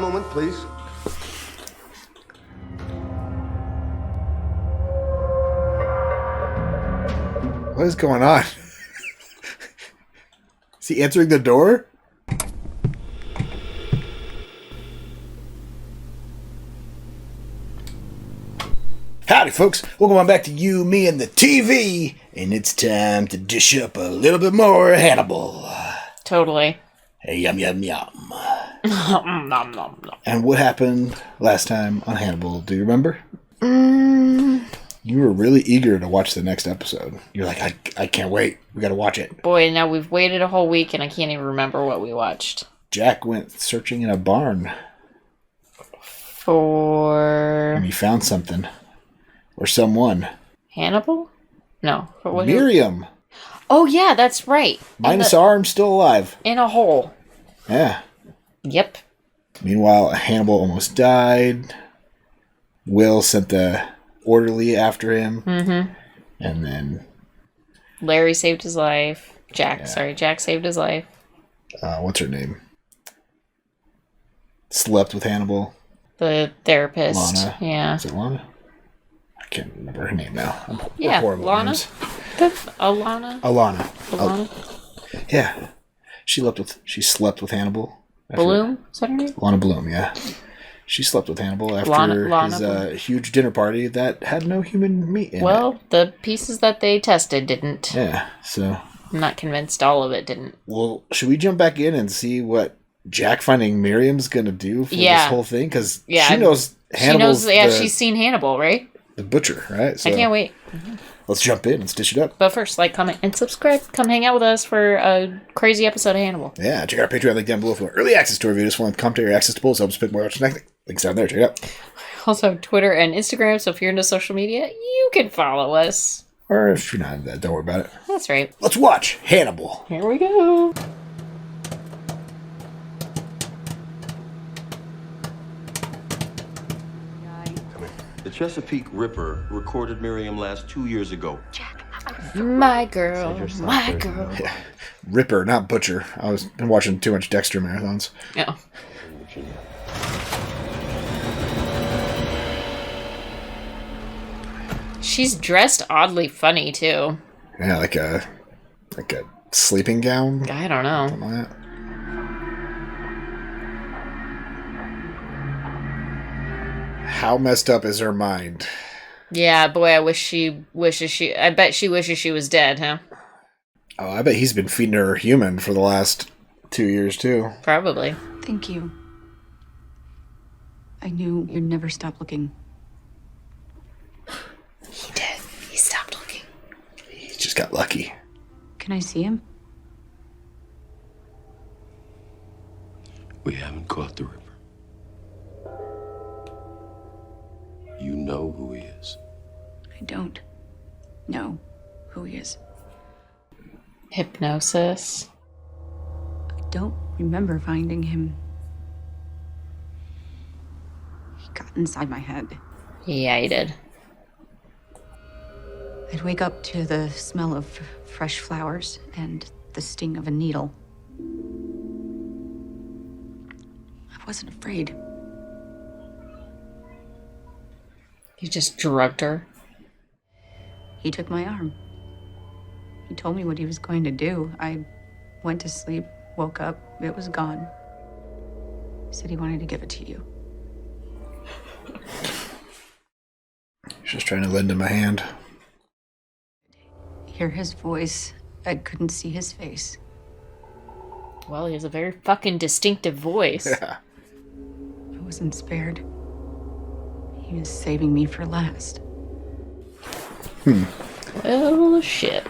moment, please. What is going on? Is he answering the door? Howdy, folks. Welcome on back to You, Me, and the TV. And it's time to dish up a little bit more Hannibal. Totally. Hey, yum, yum, yum. Nom, nom, nom. And what happened last time on Hannibal? Do you remember? You were really eager to watch the next episode. You're like, I can't wait. We got to watch it. Boy, now we've waited a whole week and I can't even remember what we watched. Jack went searching in a barn. And he found something. Or someone. Hannibal? No. Miriam. Oh, yeah, that's right. Minus arm, still alive. In a hole. Yeah. Yep. Meanwhile, Hannibal almost died. Will sent the orderly after him. Mm-hmm. And then Larry saved his life. Jack saved his life. What's her name? Slept with Hannibal. The therapist. Lana. Yeah. Is it Lana? I can't remember her name now. Yeah, horrible Lana. names. Alana. Yeah. She slept with Hannibal. Bloom? Is that her name? Lana Bloom, yeah. She slept with Hannibal after Lana his huge dinner party that had no human meat in it. Well, the pieces that they tested didn't. Yeah, so I'm not convinced all of it didn't. Well, should we jump back in and see what Jack finding Miriam's going to do for this whole thing? Because she knows Hannibal's she's seen Hannibal, right? The butcher, right? So I can't wait. Let's jump in and stitch it up. But first, like, comment, and subscribe. Come hang out with us for a crazy episode of Hannibal. Yeah, check out our Patreon link down below for early access to our videos, full commentary, access to polls, help us pick more watch next. Links down there, check it out. Also, Twitter and Instagram, so if you're into social media, you can follow us. Or if you're not into that, don't worry about it. That's right. Let's watch Hannibal. Here we go. The Chesapeake Ripper recorded Miriam last 2 years ago. My girl. My girl. Yeah. Ripper, not Butcher. I was been watching too much Dexter marathons. Yeah. She's dressed oddly funny too. Yeah, like a sleeping gown. I don't know. Something like that. How messed up is her mind? Yeah, boy, I bet she wishes she was dead, huh? Oh, I bet he's been feeding her human for the last 2 years too. Probably. Thank you. I knew you'd never stop looking. He did. He stopped looking. He just got lucky. Can I see him? We haven't caught the Ripper. You know who he is. I don't know who he is. Hypnosis. I don't remember finding him. He got inside my head. Yeah, he did. I'd wake up to the smell of fresh flowers and the sting of a needle. I wasn't afraid. You just drugged her? He took my arm. He told me what he was going to do. I went to sleep, woke up, it was gone. He said he wanted to give it to you. He's just trying to lend him a hand. Hear his voice. I couldn't see his face. Well, he has a very fucking distinctive voice. Yeah. I wasn't spared. He was saving me for last. Well, shit.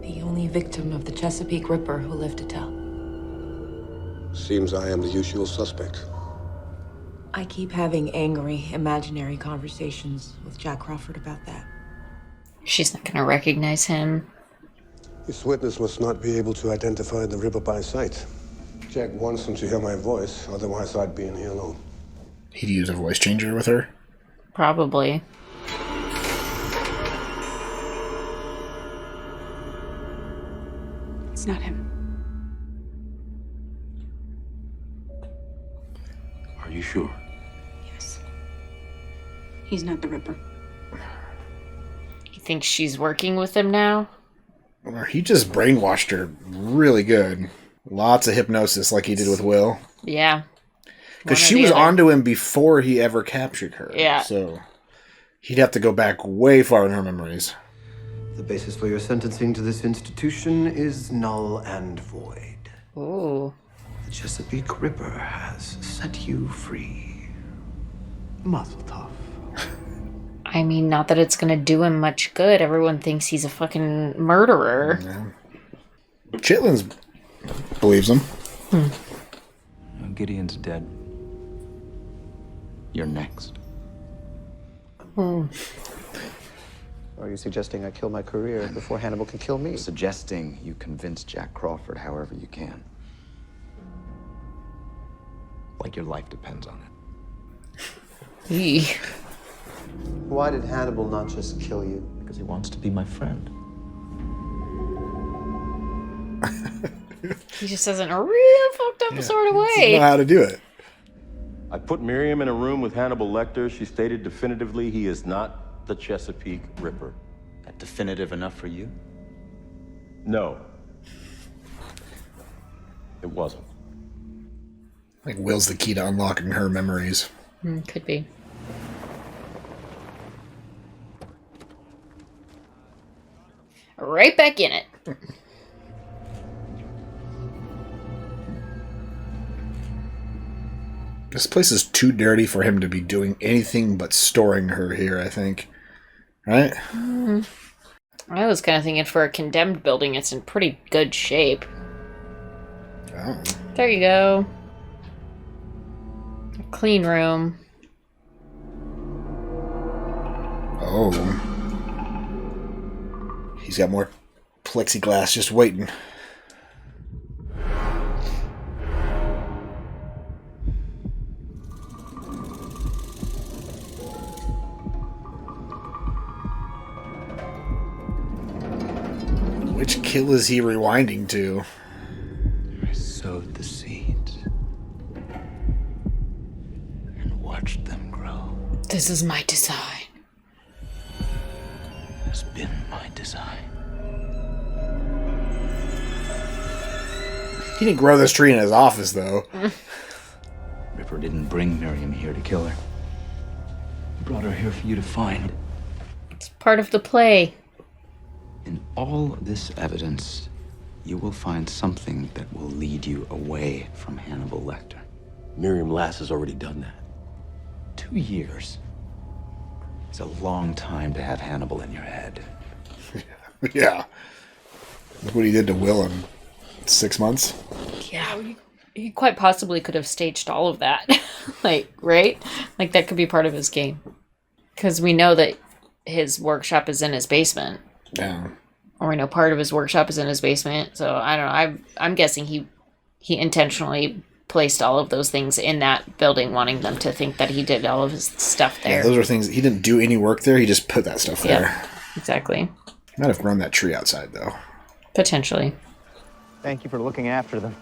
The only victim of the Chesapeake Ripper who lived to tell. Seems I am the usual suspect. I keep having angry, imaginary conversations with Jack Crawford about that. She's not gonna recognize him. This witness must not be able to identify the Ripper by sight. Jack wants them to hear my voice, otherwise I'd be in here alone. He'd use a voice changer with her? Probably. It's not him. Are you sure? Yes. He's not the Ripper. You think she's working with him now? Or he just brainwashed her really good. Lots of hypnosis like he did with Will. Yeah. Because she was onto him before he ever captured her. Yeah. So he'd have to go back way far in her memories. The basis for your sentencing to this institution is null and void. Ooh. The Chesapeake Ripper has set you free. Mazel tov. I mean, not that it's gonna do him much good. Everyone thinks he's a fucking murderer. Yeah. Chitlins believes him. Gideon's dead. You're next. Are you suggesting I kill my career before Hannibal can kill me? Suggesting you convince Jack Crawford however you can. Like your life depends on it. Why did Hannibal not just kill you? Because he wants to be my friend. He just says it in a real fucked up sort of way. Doesn't know how to do it. I put Miriam in a room with Hannibal Lecter. She stated definitively he is not the Chesapeake Ripper. That definitive enough for you? No. It wasn't. Like Will's the key to unlocking her memories. Could be. Right back in it. This place is too dirty for him to be doing anything but storing her here, I think. Right? I was kind of thinking for a condemned building, it's in pretty good shape. Oh. There you go. A clean room. Oh. He's got more plexiglass just waiting. Which kill is he rewinding to? I sowed the seeds and watched them grow. This is my design. Has been my design. He didn't grow this tree in his office, though. Ripper didn't bring Miriam here to kill her. He brought her here for you to find. It's part of the play. In all this evidence, you will find something that will lead you away from Hannibal Lecter. Miriam Lass has already done that. 2 years. It's a long time to have Hannibal in your head. Yeah. Look what he did to Will in 6 months. Yeah. He quite possibly could have staged all of that. Like, right? Like, that could be part of his game. Because we know that his workshop is in his basement. Yeah. Or we know part of his workshop is in his basement. So, I don't know. I'm guessing he intentionally placed all of those things in that building, wanting them to think that he did all of his stuff there. Yeah, those are things. He didn't do any work there. He just put that stuff there. Yeah, exactly. Might have grown that tree outside, though. Potentially. Thank you for looking after them.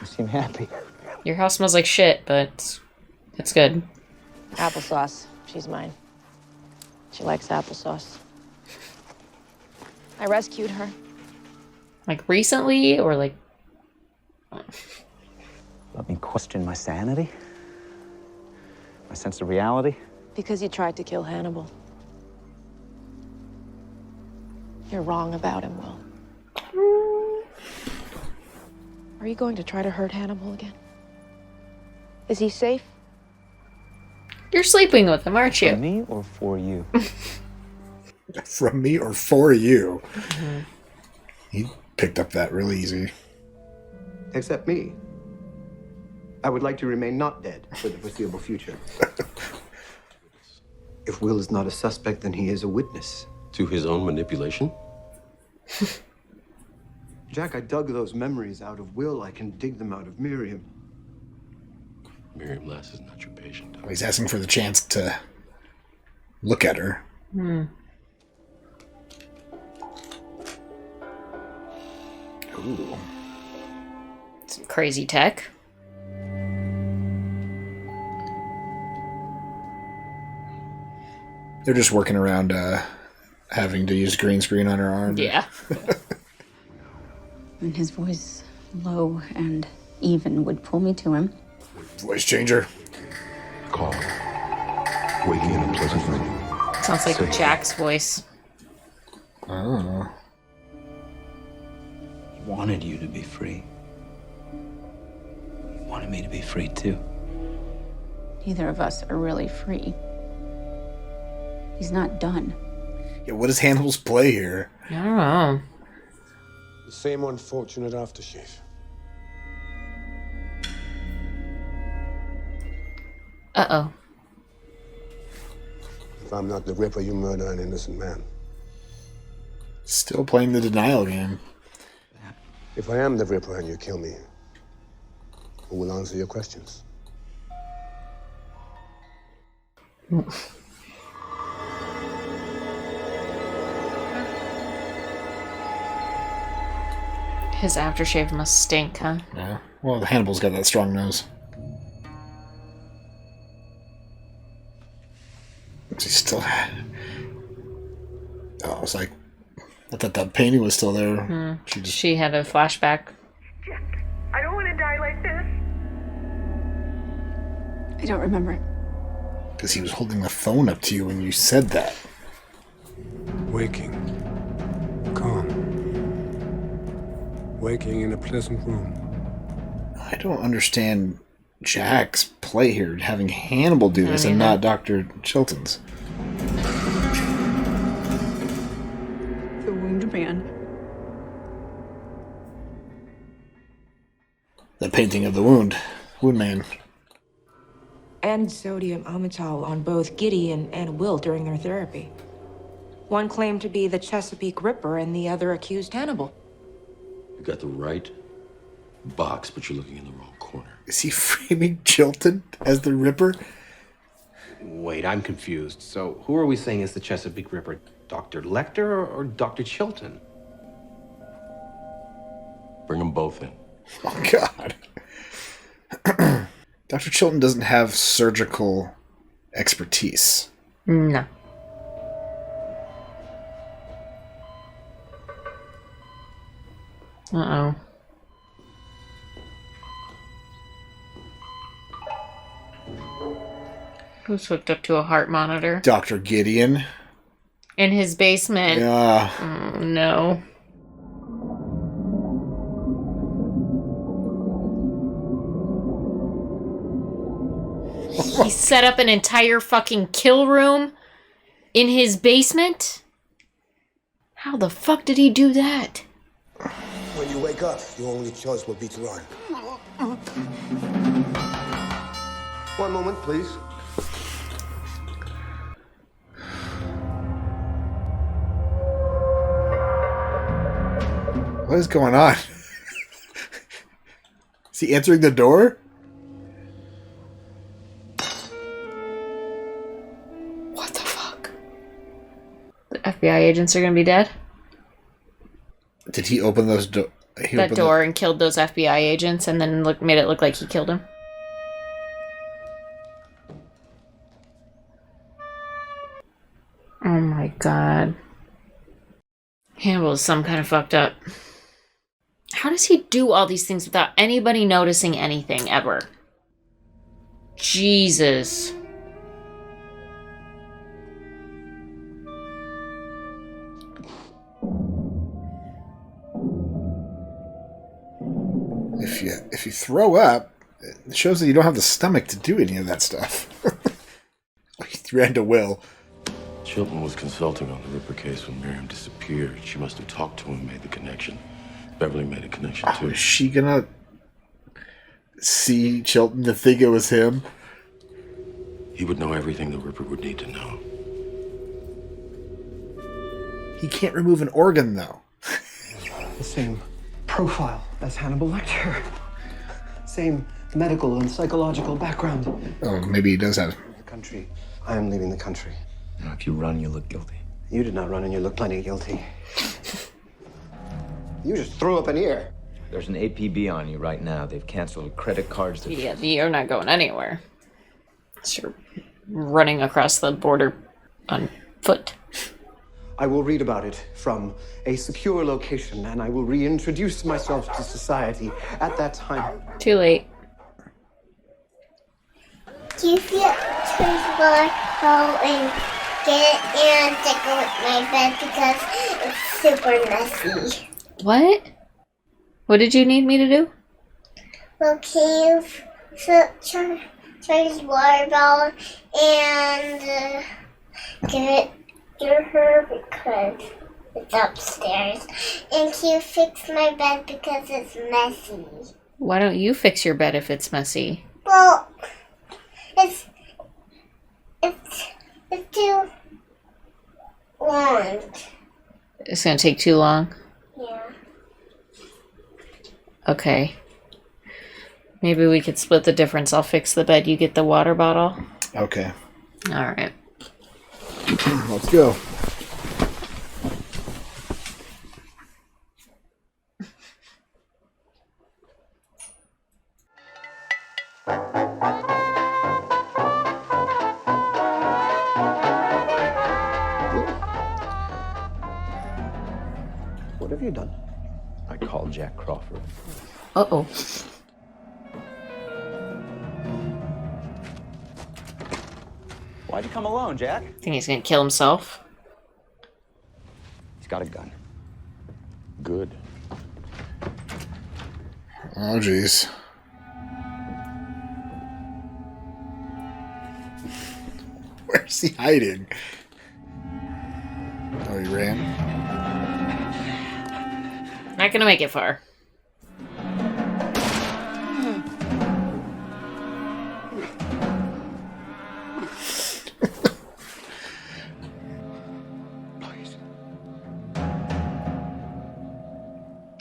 You seem happy. Your house smells like shit, but it's good. Applesauce. She's mine. She likes applesauce. I rescued her. Like recently, or like... Let me question my sanity? My sense of reality? Because you tried to kill Hannibal. You're wrong about him, Will. Are you going to try to hurt Hannibal again? Is he safe? You're sleeping with him, aren't you? For me or for you? From me or for you? Mm-hmm. He picked up that real easy. Except me. I would like to remain not dead for the foreseeable future. If Will is not a suspect, then he is a witness. To his own manipulation? Jack, I dug those memories out of Will. I can dig them out of Miriam. Miriam Lass is not your patient. He's asking for the chance to look at her. Some crazy tech. They're just working around having to use green screen on her arm. Yeah. And his voice, low and even, would pull me to him. Voice changer. Call. Waking in a pleasant room. Sounds like Jack's voice. Oh. He wanted you to be free. He wanted me to be free too. Neither of us are really free. He's not done. Yeah, what is Hannibal's play here? I don't know. The same unfortunate aftershave. Uh-oh. If I'm not the Ripper, you murder an innocent man. Still playing the denial game. If I am the Ripper and you kill me, who will answer your questions? His aftershave must stink, huh? Yeah. Well, Hannibal's got that strong nose. He still had. Oh, I was like, I thought that painting was still there. She had a flashback. I don't want to die like this. I don't remember it. Because he was holding the phone up to you when you said that. Waking. Calm. Waking in a pleasant room. I don't understand Jack's play here, having Hannibal do this and not Dr. Chilton's. The wounded man. The painting of the wound man. And sodium amytal on both Gideon and Will during their therapy. One claimed to be the Chesapeake Ripper and the other accused Hannibal. You got the right box, but you're looking in the wrong corner. Is he framing Chilton as the Ripper? Wait, I'm confused. So who are we saying is the Chesapeake Ripper? Dr. Lecter or Dr. Chilton? Bring them both in. Oh, God. Dr. Chilton doesn't have surgical expertise. No. Uh-oh. Who's hooked up to a heart monitor? Dr. Gideon. In his basement. Yeah. Oh, no. He set up an entire fucking kill room in his basement? How the fuck did he do that? When you wake up, your only choice will be to run. One moment, please. What is going on? Is he answering the door? What the fuck? The FBI agents are gonna be dead? Did he open those doors? That door and killed those FBI agents and then made it look like he killed him? Oh my god. Hannibal is some kind of fucked up. How does he do all these things without anybody noticing anything ever? Jesus. If you throw up, it shows that you don't have the stomach to do any of that stuff. He ran to Will. Chilton was consulting on the Ripper case when Miriam disappeared. She must have talked to him, made the connection. Beverly made a connection too. Is she gonna see Chilton to think it was him? He would know everything the Ripper would need to know. He can't remove an organ, though. The same profile as Hannibal Lecter. Same medical and psychological background. Oh, maybe he does have. The country. I am leaving the country. Now, if you run, you look guilty. You did not run and you look plenty guilty. You just threw up an ear. There's an APB on you right now. They've canceled credit cards. Yeah, you're not going anywhere. You're running across the border. on foot. I will read about it from a secure location, and I will reintroduce myself to society at that time. Too late. Do you feel tomorrow and get it and tickle with my bed because it's super messy? What? What did you need me to do? Well, can you charge water bottle and give it to her because it's upstairs? And can you fix my bed because it's messy? Why don't you fix your bed if it's messy? Well, it's too long. It's gonna take too long? Yeah. Okay. Maybe we could split the difference. I'll fix the bed. You get the water bottle. Okay. Alright. Let's go. What have you done? I called Jack Crawford. Uh-oh. Why'd you come alone, Jack? Think he's gonna kill himself? He's got a gun. Good. Oh, jeez. Where's he hiding? Oh, he ran? Not gonna make it far.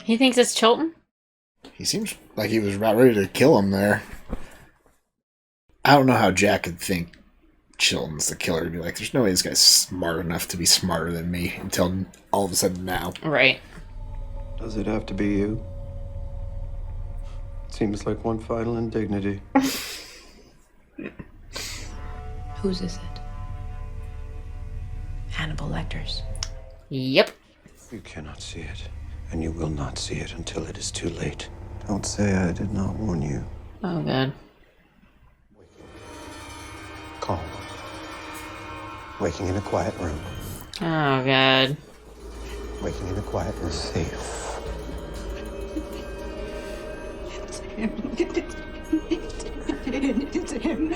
He thinks it's Chilton? He seems like he was about ready to kill him there. I don't know how Jack could think Chilton's the killer. To be like, there's no way this guy's smart enough to be smarter than me until all of a sudden now. Right. Does it have to be you? Seems like one final indignity. Whose is it? Hannibal Lecter's. Yep. You cannot see it, and you will not see it until it is too late. Don't say I did not warn you. Oh, God. Calm. Waking in a quiet room. Oh, God. Waking in a quiet room. Safe. It's him.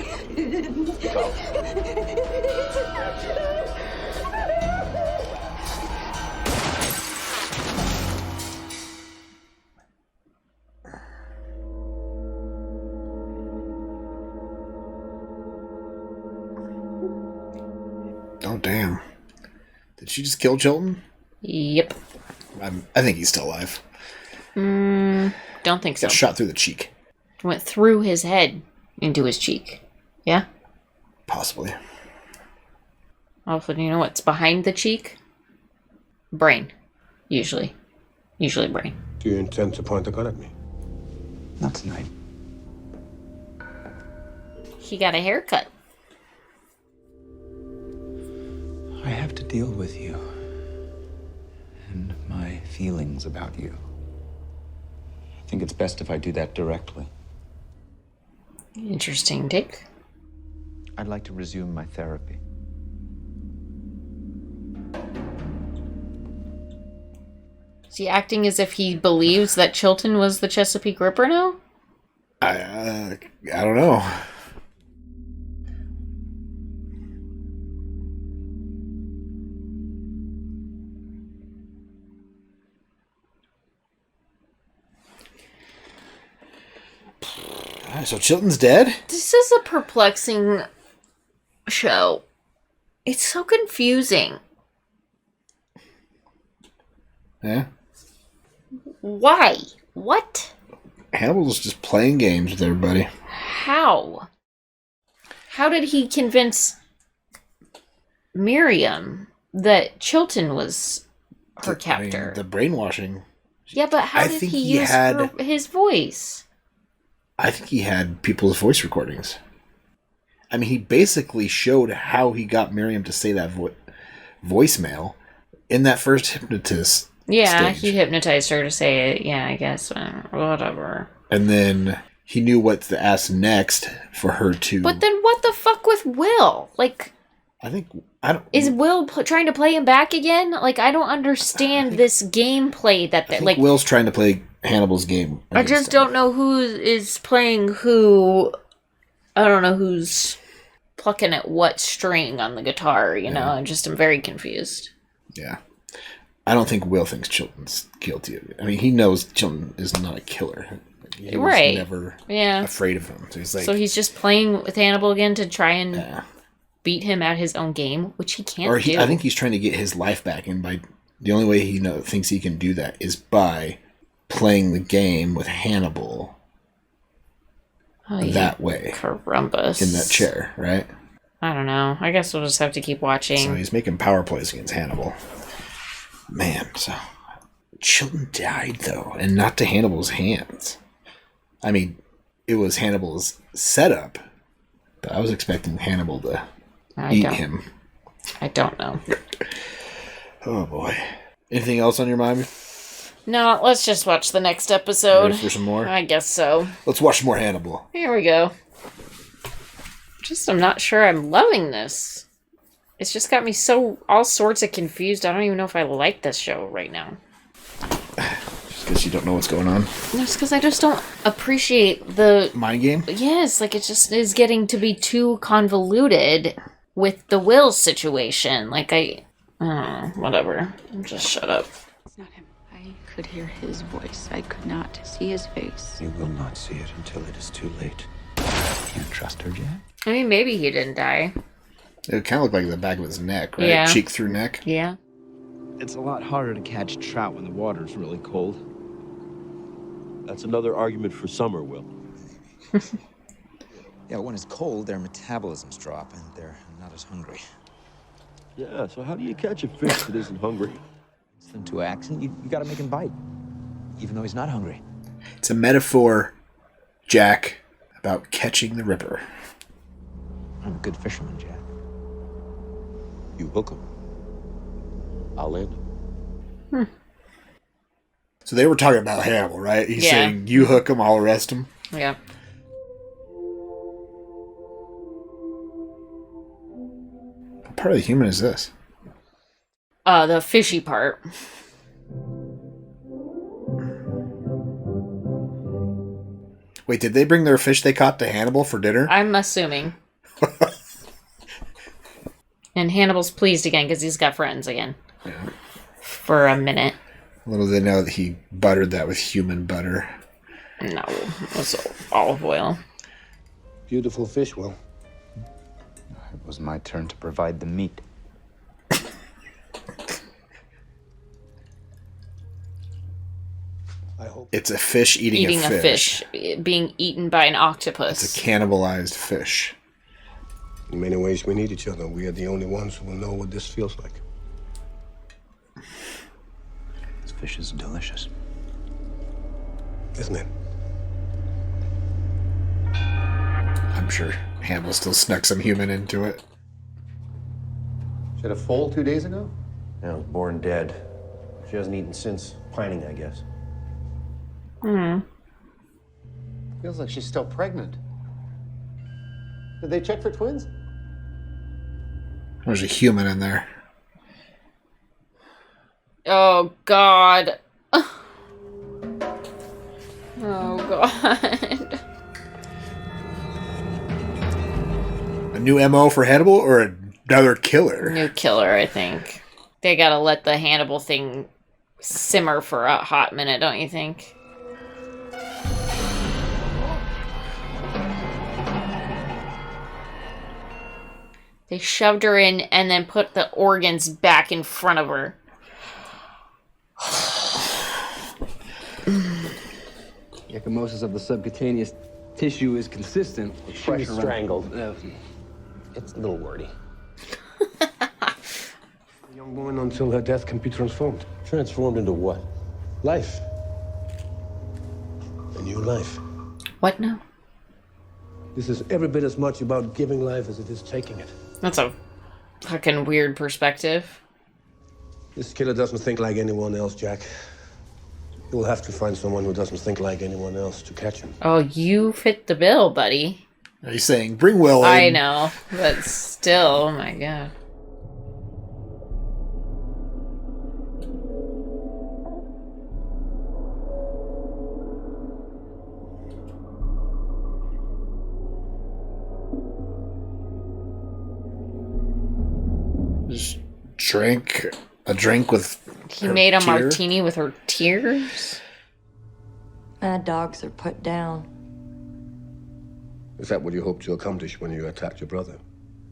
Oh, damn. Did she just kill Chilton? Yep. I think he's still alive. Don't think so. Got shot through the cheek. Went through his head into his cheek. Yeah? Possibly. Also, do you know what's behind the cheek? Brain. Usually. Usually brain. Do you intend to point the gun at me? Not tonight. He got a haircut. I have to deal with you. And my feelings about you. I think it's best if I do that directly. Interesting take. I'd like to resume my therapy. Is he acting as if he believes that Chilton was the Chesapeake Ripper now? I don't know. So Chilton's dead? This is a perplexing show. It's so confusing. Yeah. Why? What? Hannibal's just playing games with everybody. How? How did he convince Miriam that Chilton was her captor? I mean, the brainwashing. Yeah, but how did he use his voice? I think he had people's voice recordings. I mean, he basically showed how he got Miriam to say that voicemail in that first hypnotist Yeah, stage. he hypnotized her to say it. Yeah, I guess. Whatever. And then he knew what to ask next for her to... But then what the fuck with Will? Like... Is Will trying to play him back again? Like, I don't understand this gameplay that... I think Will's trying to play Hannibal's game. I just don't know who is playing who. I don't know who's plucking at what string on the guitar, you know? I just am very confused. Yeah. I don't think Will thinks Chilton's guilty of it. I mean, he knows Chilton is not a killer. He was never afraid of him. So he's just playing with Hannibal again to try and beat him at his own game, which he can't do. I think he's trying to get his life back, and by the only way he thinks he can do that is by playing the game with Hannibal that way. Columbus. In that chair, right? I don't know. I guess we'll just have to keep watching. So he's making power plays against Hannibal. Man, so Chilton died, though, and not to Hannibal's hands. I mean, it was Hannibal's setup, but I was expecting Hannibal to eat him. I don't know. Oh, boy. Anything else on your mind? No, let's just watch the next episode. Ready for some more? I guess so. Let's watch more Hannibal. Here we go. I'm not sure I'm loving this. It's just got me all sorts of confused. I don't even know if I like this show right now. Just because you don't know what's going on? It's because I just don't appreciate the... mind game? Yes, like it just is getting to be too convoluted with the Will situation. Like whatever. Just shut up. It's not him. I could hear his voice. I could not see his face. You will not see it until it is too late. Can't trust her, Jack? I mean, maybe he didn't die. It kind of looked like the back of his neck, right? Yeah. Cheek through neck. Yeah. It's a lot harder to catch trout when the water's really cold. That's another argument for summer, Will. Yeah, when it's cold, their metabolisms drop and they're not as hungry. Yeah, so how do you catch a fish that isn't hungry? It's into action. You gotta make him bite, even though he's not hungry. It's a metaphor, Jack, about catching the Ripper. I'm a good fisherman, Jack. You hook him. I'll land him. So they were talking about Hannibal, right? He's saying, you hook him, I'll arrest him. Yeah. What part of the human is this? The fishy part. Wait, did they bring their fish they caught to Hannibal for dinner? I'm assuming. And Hannibal's pleased again because he's got friends again. Yeah. For a minute. Little did they know that he buttered that with human butter. No, it was olive oil. Beautiful fish, Will. It was my turn to provide the meat. I hope it's a fish eating a fish. Being eaten by an octopus. It's a cannibalized fish. in many ways we need each other. We are the only ones who will know what this feels like. This fish is delicious. Isn't it? I'm sure Hannibal still snuck some human into it. She had a foal 2 days ago? Yeah, was born dead. She hasn't eaten since. Pining, I guess. Feels like she's still pregnant. Did they check for twins? There's a human in there. Oh, God. Oh, God. A new MO for Hannibal or another killer? New killer, I think. They gotta let the Hannibal thing simmer for a hot minute, don't you think? They shoved her in and then put the organs back in front of her. The ecchymosis of the subcutaneous tissue is consistent. She was strangled. It's a little wordy. A young woman until her death can be transformed. Transformed into what? Life. A new life. What now? This is every bit as much about giving life as it is taking it. That's a fucking weird perspective. This killer doesn't think like anyone else, Jack. You'll have to find someone who doesn't think like anyone else to catch him. Oh, you fit the bill, buddy. Are you saying bring Will in? I know, but still, oh my god. Just drank a drink with He her made a tear? martini with her tears? Bad dogs are put down. Is that what you hoped to accomplish when you attacked your brother?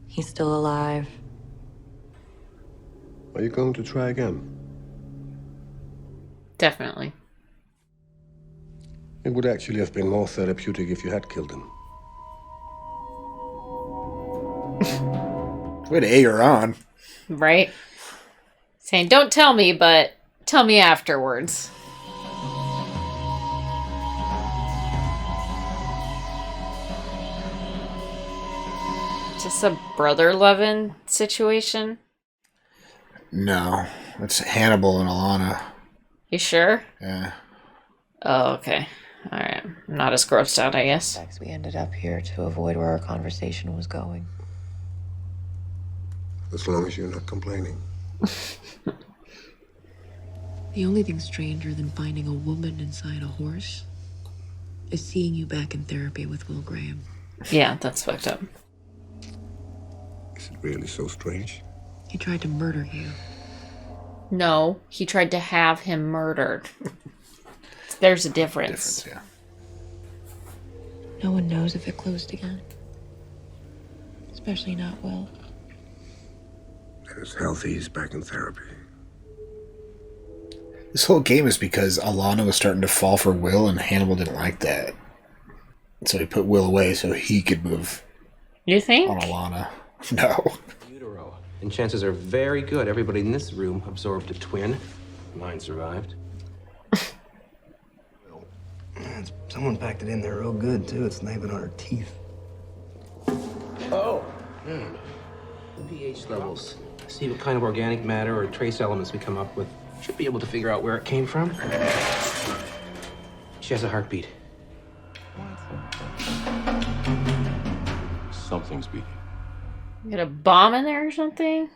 He's still alive. Are you going to try again? Definitely. It would actually have been more therapeutic if you had killed him. Way to egg her on. Right? Saying, don't tell me, but tell me afterwards. Is this a brother loving situation? No, it's Hannibal and Alana. You sure? Yeah. Oh, okay. Alright. I'm not as grossed out, I guess. We ended up here to avoid where our conversation was going. As long as you're not complaining. The only thing stranger than finding a woman inside a horse is seeing you back in therapy with Will Graham. Yeah, that's fucked up. Is it really so strange? He tried to murder you. No, he tried to have him murdered. There's a difference. Yeah. No one knows if it closed again. Especially not Will. It's healthy he's back in therapy. This whole game is because Alana was starting to fall for Will, and Hannibal didn't like that. So he put Will away so he could move. You think? On Alana. No. Utero. And chances are very good everybody in this room absorbed a twin. Mine survived. Someone packed it in there real good, too. It's not even on her teeth. Oh. The pH levels. See what kind of organic matter or trace elements we come up with. Should be able to figure out where it came from. She has a heartbeat. Something's beating. You got a bomb in there or something?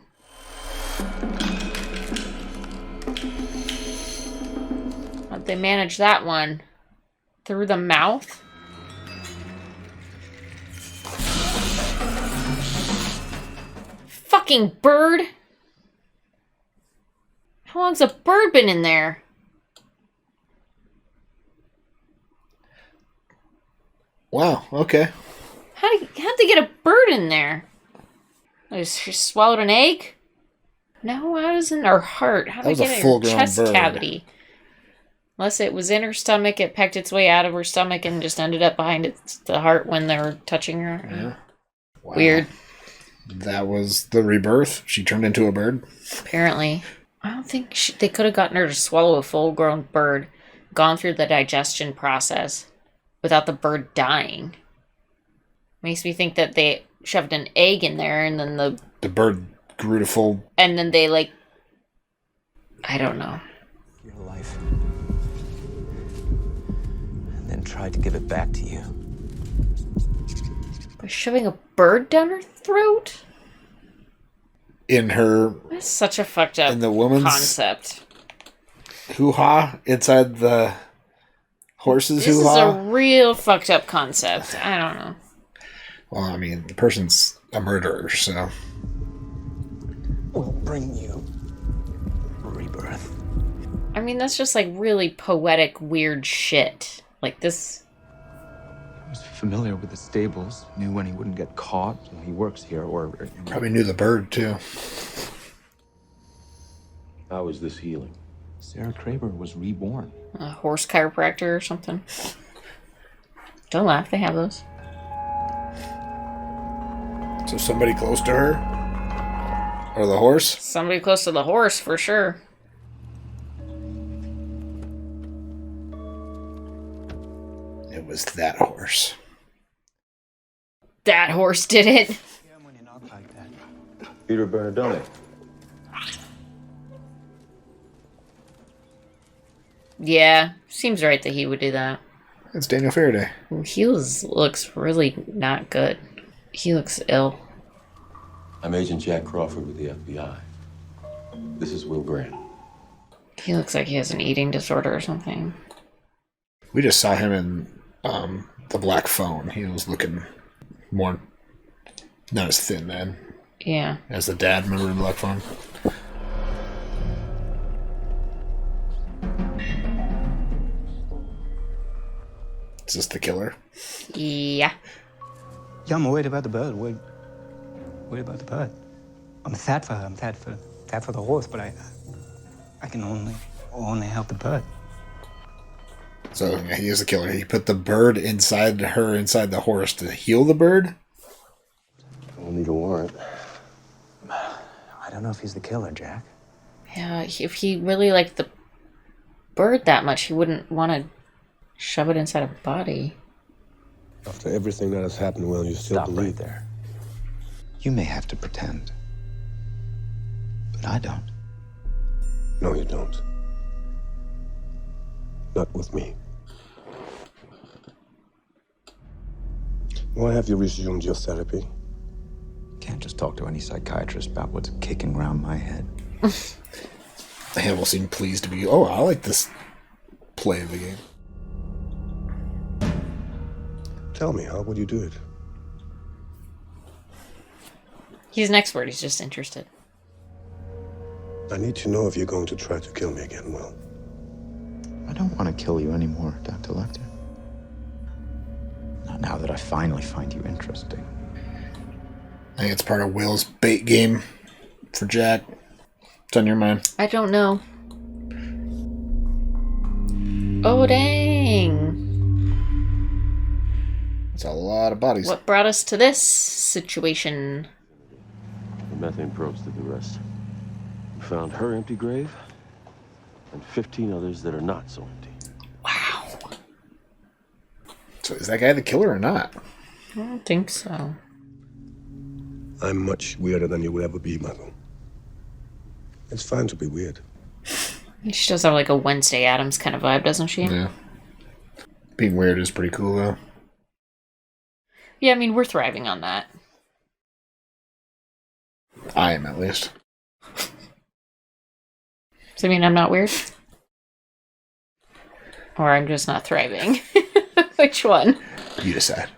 How'd they manage that one? Through the mouth? Fucking bird! How long's a bird been in there? Wow, okay. How'd they get a bird in there? She swallowed an egg? No, I was in her heart. How did they get it in her full-grown chest bird. cavity? Unless it was in her stomach, it pecked its way out of her stomach and just ended up behind the heart when they were touching her. Yeah. Wow. Weird. That was the rebirth. She turned into a bird. Apparently. I don't think they could have gotten her to swallow a full-grown bird, gone through the digestion process without the bird dying. Makes me think that they shoved an egg in there and then the bird grew to full. And then they I don't know. Your life. And then tried to give it back to you. By shoving a bird down her throat? In her. That's such a fucked up in the woman's concept. Hoo-ha inside the horse's This hoo-ha. is a real fucked up concept. I don't know. Well, I mean, the person's a murderer, so. Will bring you rebirth. I mean, that's just really poetic, weird shit. This. He was familiar with the stables, knew when he wouldn't get caught. He works here, or Probably knew the bird, too. How is this healing? Sarah Kraber was reborn. A horse chiropractor or something. Don't laugh, they have those. So somebody close to her? Or the horse? Somebody close to the horse, for sure. It was that horse. That horse did it. Peter Bernardone. Yeah, seems right that he would do that. It's Daniel Faraday. Ooh, he looks really not good. He looks ill. I'm Agent Jack Crawford with the FBI. This is Will Graham. He looks like he has an eating disorder or something. We just saw him in The Black Phone. He was looking more, not as thin then. Yeah. As the dad, remember in Black Phone? Is this the killer? Yeah. Yeah, I'm worried about the bird. Worried about the bird. I'm sad for her. I'm sad for the horse, but I can only help the bird. So yeah, he is the killer. He put the bird inside the horse to heal the bird? We'll need a warrant. I don't know if he's the killer, Jack. Yeah, if he really liked the bird that much, he wouldn't want to shove it inside a body. After everything that has happened, Will, you still believe right there. You may have to pretend, but I don't. No, you don't. Not with me. Why have you resumed your therapy? Can't just talk to any psychiatrist about what's kicking around my head. Hannibal seemed pleased to be, oh, I like this play of the game. Tell me, how would you do it? He's an expert, he's just interested. I need to know if you're going to try to kill me again, Will. I don't want to kill you anymore, Dr. Lecter. Not now that I finally find you interesting. I think it's part of Will's bait game for Jack. What's on your mind? I don't know. Oh, dang. It's a lot of bodies. What brought us to this situation? The methane probes did the rest. We found her empty grave and 15 others that are not so empty. Wow. So is that guy the killer or not? I don't think so. I'm much weirder than you will ever be, Michael. It's fine to be weird. She does have like a Wednesday Addams kind of vibe, doesn't she? Yeah. Being weird is pretty cool, though. Yeah, I mean, we're thriving on that. I am, at least. Does that mean I'm not weird? Or I'm just not thriving? Which one? You decide.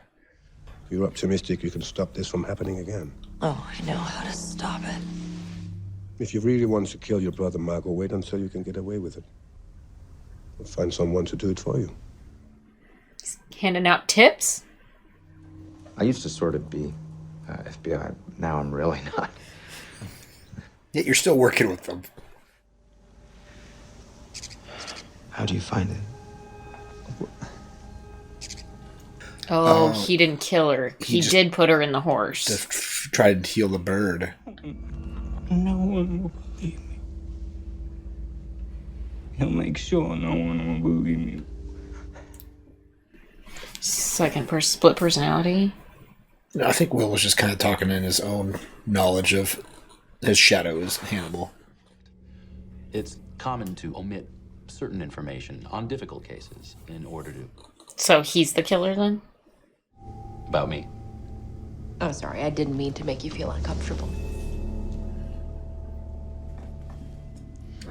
If you're optimistic, you can stop this from happening again. Oh, I know how to stop it. If you really want to kill your brother, Michael, wait until you can get away with it. We'll find someone to do it for you. Handing out tips? I used to sort of be FBI. Now I'm really not. Yet you're still working with them. How do you find it? Oh, he didn't kill her. He did put her in the horse. Just tried to heal the bird. No one will believe me. He'll make sure no one will believe me. Split personality? No, I think Will was just kind of talking in his own knowledge of his shadow is Hannibal. It's common to omit certain information on difficult cases in order to... So he's the killer then? About me. Oh, sorry, I didn't mean to make you feel uncomfortable.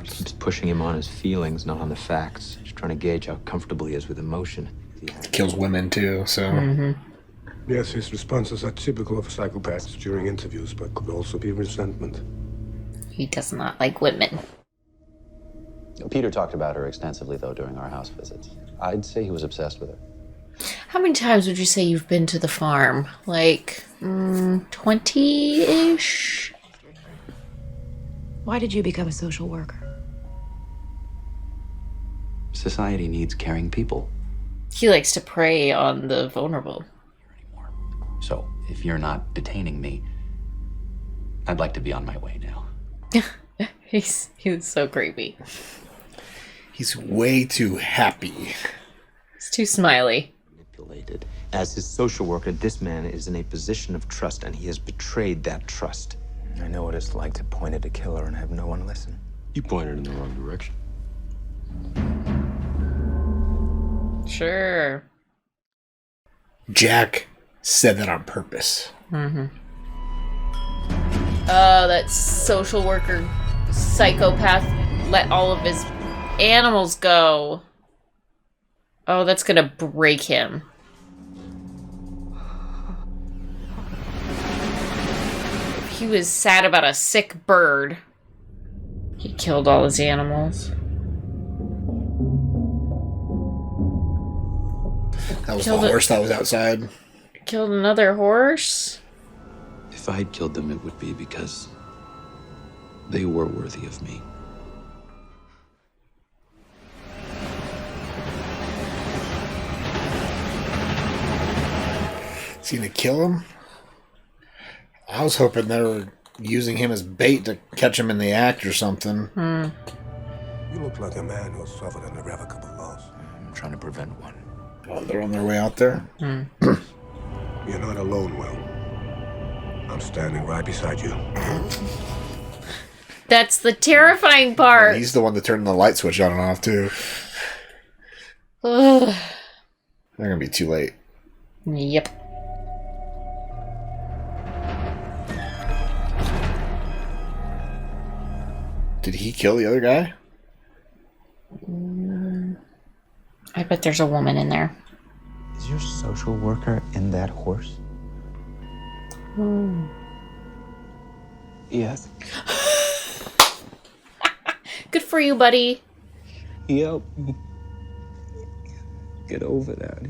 Keeps pushing him on his feelings, not on the facts. Just trying to gauge how comfortable he is with emotion. Kills women too, so... Mm-hmm. Yes, his responses are typical of psychopaths during interviews, but could also be resentment. He does not like women. Peter talked about her extensively, though, during our house visits. I'd say he was obsessed with her. How many times would you say you've been to the farm? Like, 20-ish? Why did you become a social worker? Society needs caring people. He likes to prey on the vulnerable. So, if you're not detaining me, I'd like to be on my way now. He's so creepy. He's way too happy. He's too smiley. Manipulated As his social worker, this man is in a position of trust, and he has betrayed that trust. I know what it's like to point at a killer and have no one listen. You pointed in the wrong direction. Sure. Jack said that on purpose. Mm-hmm. Oh, that social worker psychopath let all of his animals go. Oh, that's gonna break him. He was sad about a sick bird. He killed all his animals. That was the horse that was outside. Killed another horse? If I had killed them, it would be because they were worthy of me. Is he gonna kill him? I was hoping they were using him as bait to catch him in the act or something. You look like a man who suffered an irrevocable loss. I'm trying to prevent one. Oh, they're on their way out there? You're not alone, Will. I'm standing right beside you. That's the terrifying part. He's the one that turned the light switch on and off, too. Ugh. They're gonna be too late. Yep. Did he kill the other guy? I bet there's a woman in there. Is your social worker in that horse? Yes. Good for you, buddy. He helped me get over that.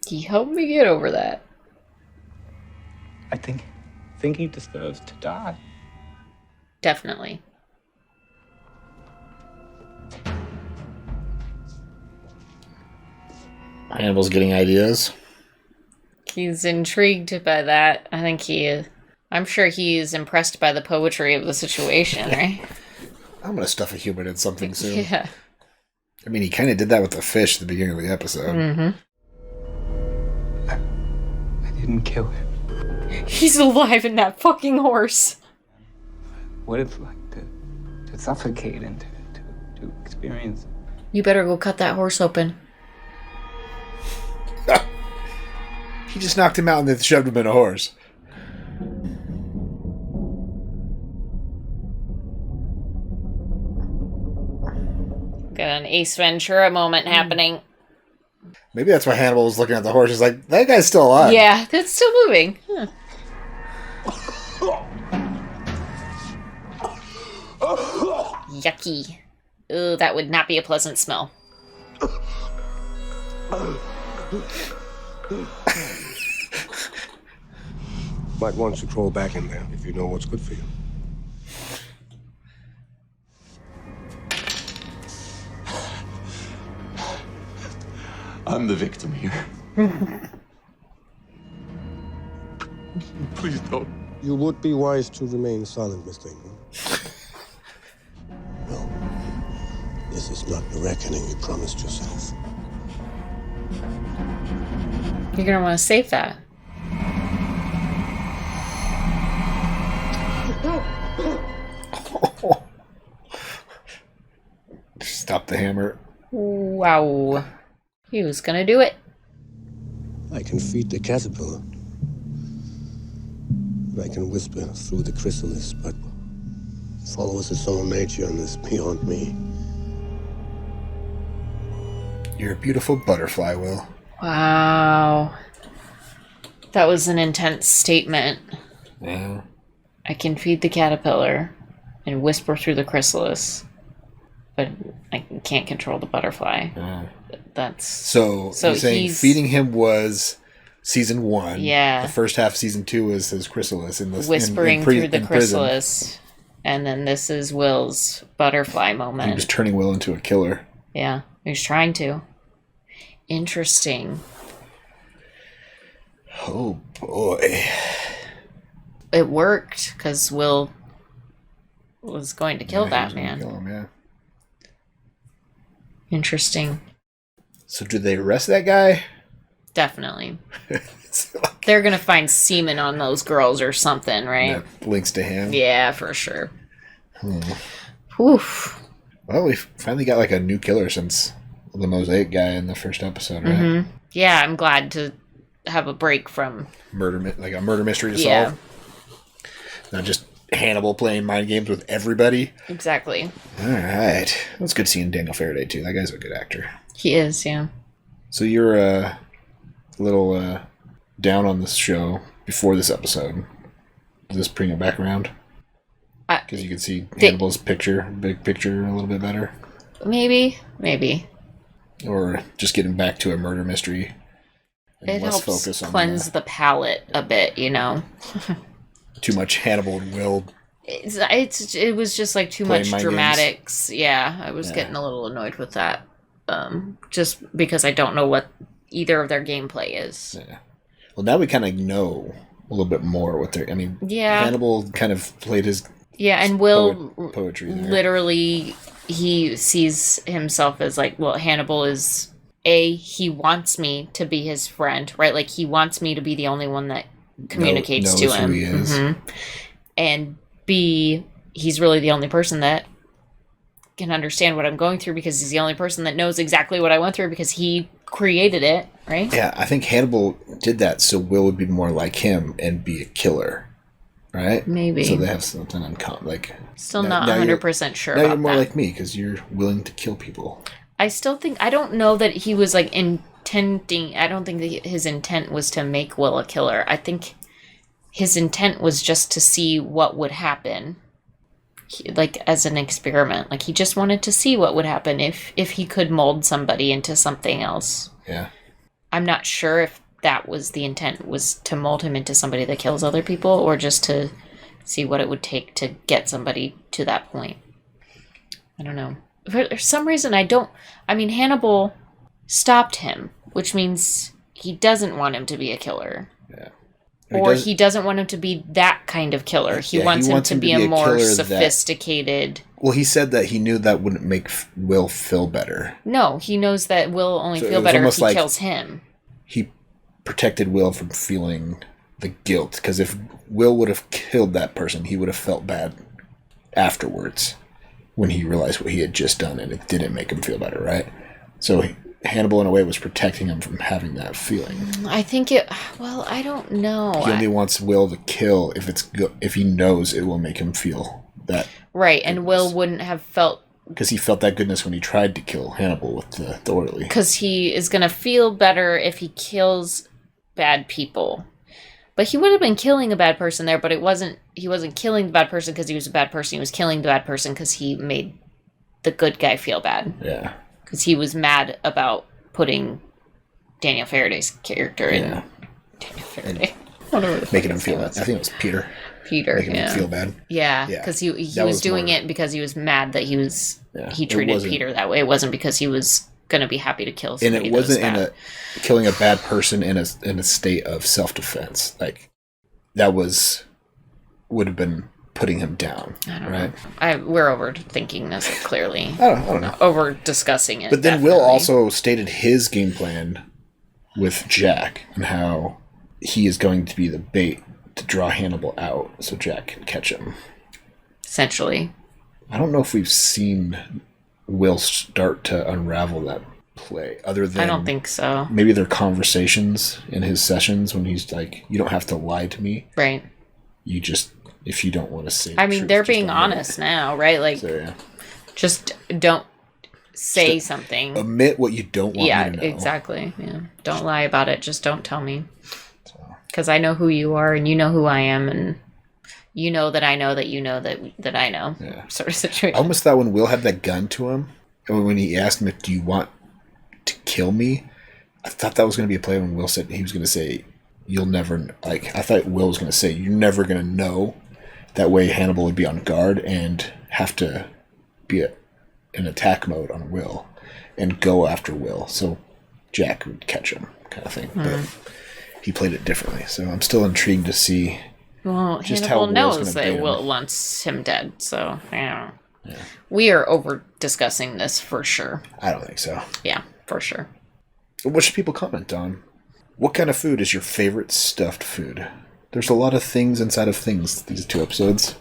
He helped me get over that. I think he deserves to die. Definitely. Hannibal's getting ideas. He's intrigued by that. I think I'm sure he's impressed by the poetry of the situation, right? I'm gonna stuff a human in something soon. Yeah. I mean, he kind of did that with the fish at the beginning of the episode. Mm-hmm. I didn't kill him. He's alive in that fucking horse. What it's like to suffocate and to experience. You better go cut that horse open. He just knocked him out and then shoved him in a horse. Got an Ace Ventura moment happening. Maybe that's why Hannibal was looking at the horse. He's like, that guy's still alive. Yeah, that's still moving. Huh. Yucky. Ooh, that would not be a pleasant smell. Might want to crawl back in there if you know what's good for you. I'm the victim here. Please don't. You would be wise to remain silent, Mr. Ingram. No. This is not the reckoning you promised yourself. You're gonna want to save that. Stop the hammer. Wow. He was gonna do it. I can feed the caterpillar. And I can whisper through the chrysalis, but follows its own nature and is beyond me. You're a beautiful butterfly, Will. Wow. That was an intense statement. Yeah. I can feed the caterpillar and whisper through the chrysalis, but I can't control the butterfly. That's So you're saying feeding him was season 1. Yeah. The first half of season 2 is his chrysalis in this whispering through the chrysalis, and then this is Will's butterfly moment. He was turning Will into a killer. Yeah, he was trying to. Interesting. Oh boy. It worked because Will was going to kill that man. Kill him, yeah. Interesting. So did they arrest that guy? Definitely. They're gonna find semen on those girls or something, right? That links to him. Yeah, for sure. Oof. Well, we finally got like a new killer since the Mosaic guy in the first episode, right? Mm-hmm. Yeah, I'm glad to have a break from a murder mystery to yeah. solve. Not just Hannibal playing mind games with everybody. Exactly. All right. It was good seeing Daniel Faraday too. That guy's a good actor. He is, yeah. So you're a little down on this show before this episode. Does this bring it back around? Because you can see Hannibal's big picture, a little bit better. Maybe. Or just getting back to a murder mystery. And It less helps focus on cleanse the palate a bit, you know. too much Hannibal and Will. It was just like too much dramatics. Yeah, I was getting a little annoyed with that. Just because I don't know what either of their gameplay is. Yeah. Well, now we kind of know a little bit more what they're. I mean, Hannibal kind of played his. Yeah, and Will poetry there. Literally, he sees himself as like, well, Hannibal is he wants me to be his friend, right? Like he wants me to be the only one that communicates to him. Who he is. Mm-hmm. And B, he's really the only person that can understand what I'm going through because he's the only person that knows exactly what I went through because he created it, right? Yeah, I think Hannibal did that so Will would be more like him and be a killer, right? Maybe. So they have something in common. Like, still not 100% sure now about you're more that. like me because you're willing to kill people. I still think, I don't know that he was like intending, I don't think that his intent was to make Will a killer. I think his intent was just to see what would happen. Like as an experiment, like he just wanted to see what would happen if he could mold somebody into something else. Yeah, I'm not sure if that was the intent, was to mold him into somebody that kills other people, or just to see what it would take to get somebody to that point. I don't know. For some reason, Hannibal stopped him, which means he doesn't want him to be a killer. Yeah. Or he doesn't want him to be that kind of killer. He wants him to be a more sophisticated... Well, he said that he knew that wouldn't make Will feel better. No, he knows that Will only feel better if he kills him. He protected Will from feeling the guilt. Because if Will would have killed that person, he would have felt bad afterwards when he realized what he had just done, and it didn't make him feel better, right? So Hannibal, in a way, was protecting him from having that feeling. I think I don't know. He only wants Will to kill if he knows it will make him feel that. Right, and Will wouldn't have felt... Because he felt that goodness when he tried to kill Hannibal with the orderly. Because he is going to feel better if he kills bad people. But he would have been killing a bad person there, but he wasn't killing the bad person because he was a bad person. He was killing the bad person because he made the good guy feel bad. Yeah. Because he was mad about putting Daniel Faraday's character in. Daniel Faraday. Making him feel bad. I think it was Peter. Making him feel bad. Yeah, because he was doing it because he was mad that he treated Peter that way. It wasn't because he was going to be happy to kill somebody. And it wasn't killing a bad person in a state of self-defense. Like, that would have been putting him down. I don't know. We're overthinking this, clearly. I don't know. Over discussing it. But then Will also stated his game plan with Jack and how he is going to be the bait to draw Hannibal out so Jack can catch him. Essentially. I don't know if we've seen Will start to unravel that play, other than... I don't think so. Maybe their conversations in his sessions when he's like, you don't have to lie to me. Right. You just... If you don't want to say the truth, they're being honest now, right? Like, just don't say something. Admit what you don't want me to know. Yeah, exactly. Yeah. Don't lie about it. Just don't tell me. Because I know who you are, and you know who I am, and you know that I know that you know that I know. Yeah. Sort of situation. I almost thought when Will had that gun to him, and when he asked him, do you want to kill me? I thought that was going to be a play when Will said he was going to say, you'll never... Like, I thought Will was going to say, you're never going to know. That way Hannibal would be on guard and have to be in attack mode on Will and go after Will. So Jack would catch him, kind of thing. But he played it differently. So I'm still intrigued to see just Hannibal how knows that Will wants him dead. So, I don't know. Yeah. We are over discussing this for sure. I don't think so. Yeah, for sure. What should people comment on What kind of food is your favorite stuffed food? There's a lot of things inside of things, these 2 episodes.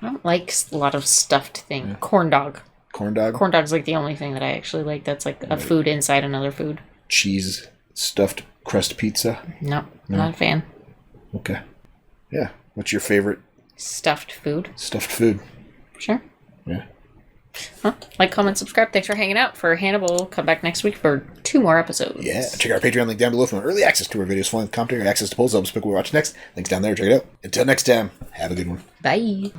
I don't like a lot of stuffed thing. Yeah. Corn dog. Corn dog? Corn dog's like the only thing that I actually like that's like a food inside another food. Cheese stuffed crust pizza? No, not a fan. Okay. Yeah. What's your favorite? Stuffed food. Stuffed food. Sure. Yeah. Huh? Like, comment, subscribe. Thanks for hanging out. For Hannibal, come back next week for 2 more episodes. Yeah. Check out our Patreon link down below for early access to our videos, full-length commentary, access to polls, help us pick what we watch next. Links down there. Check it out. Until next time, have a good one. Bye.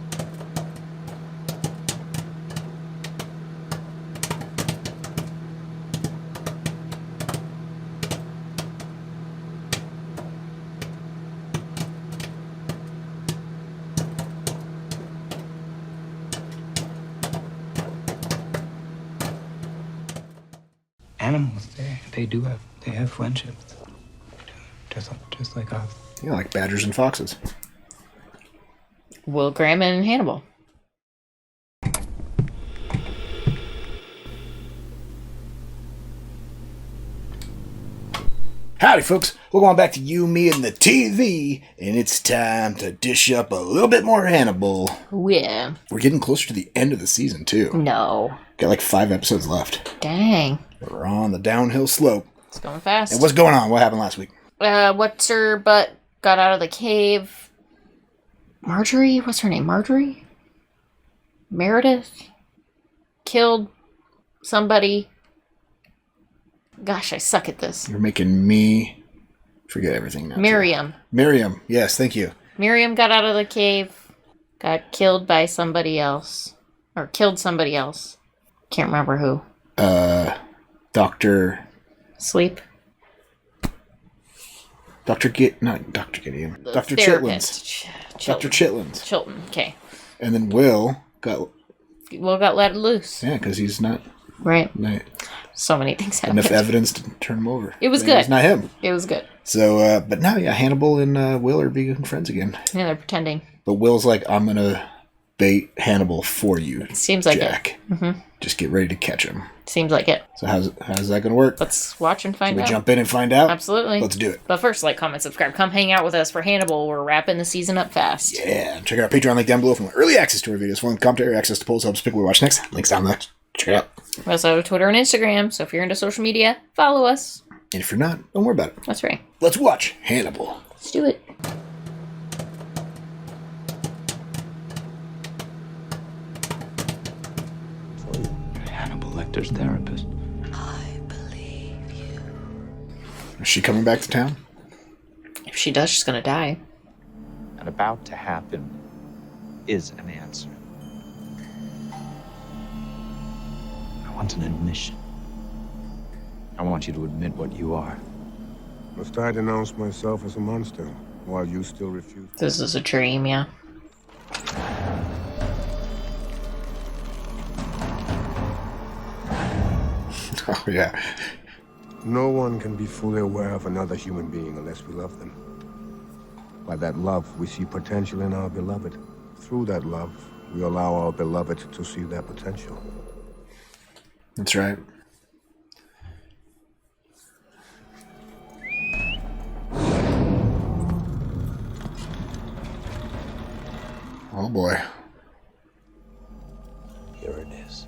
Animals, they have friendships, just like us. Yeah, like badgers and foxes. Will Graham and Hannibal. Howdy, folks. Welcome on back to You, Me, and the TV, and it's time to dish up a little bit more Hannibal. Yeah. We're getting closer to the end of the season, too. No. Got like 5 episodes left. Dang. We're on the downhill slope. It's going fast. And what's going on? What happened last week? What's her butt got out of the cave? Marjorie? What's her name? Marjorie? Meredith? Killed somebody. Gosh, I suck at this. You're making me forget everything now. Miriam. Miriam. Yes, thank you. Miriam got out of the cave. Got killed by somebody else. Or killed somebody else. Can't remember who. Dr. Sleep. Not Dr. Gideon. Dr. Chitlin's. Dr. Chitlin's. Chilton, okay. And then Will got let loose. Yeah, because he's not... Right. So many things happened. Enough evidence to turn him over. It was good. It's not him. It was good. So, but now, yeah, Hannibal and Will are being friends again. Yeah, they're pretending. But Will's like, I'm going to bait Hannibal for you, Seems like Jack. it. Mm-hmm. Just get ready to catch him. Seems like it. So how's that going to work? Let's watch and find out. Should we jump in and find out? Absolutely. Let's do it. But first, like, comment, subscribe. Come hang out with us for Hannibal. We're wrapping the season up fast. Yeah. Check out our Patreon link down below for early access to our videos, full commentary, access to polls, help us pick what we watch next. Links down there. Check it out. We also have Twitter and Instagram, so if you're into social media, follow us. And if you're not, don't worry about it. That's right. Let's watch Hannibal. Let's do it. Hannibal Lecter's therapist. Is she coming back to town? If she does, she's gonna die. And about to happen is an answer. I want an admission. I want you to admit what you are. Must I denounce myself as a monster while you still refuse? This is a dream, yeah. Oh, yeah. No one can be fully aware of another human being unless we love them. By that love, we see potential in our beloved. Through that love, we allow our beloved to see their potential. That's right. Oh boy. Here it is.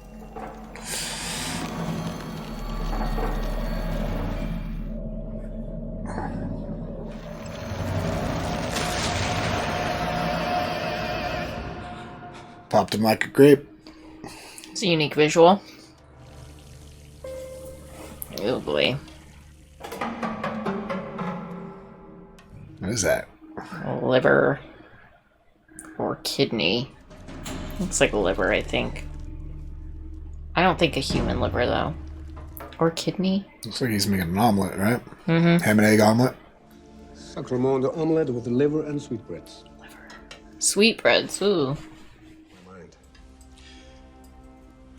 Popped him like a grape. It's a unique visual. Oh boy. What is that? Liver. Or kidney. Looks like a liver, I think. I don't think a human liver, though. Or kidney. Looks like he's making an omelet, right? Mm-hmm. Ham and egg omelet. Sacramento omelette with liver and sweetbreads. Sweetbreads, ooh.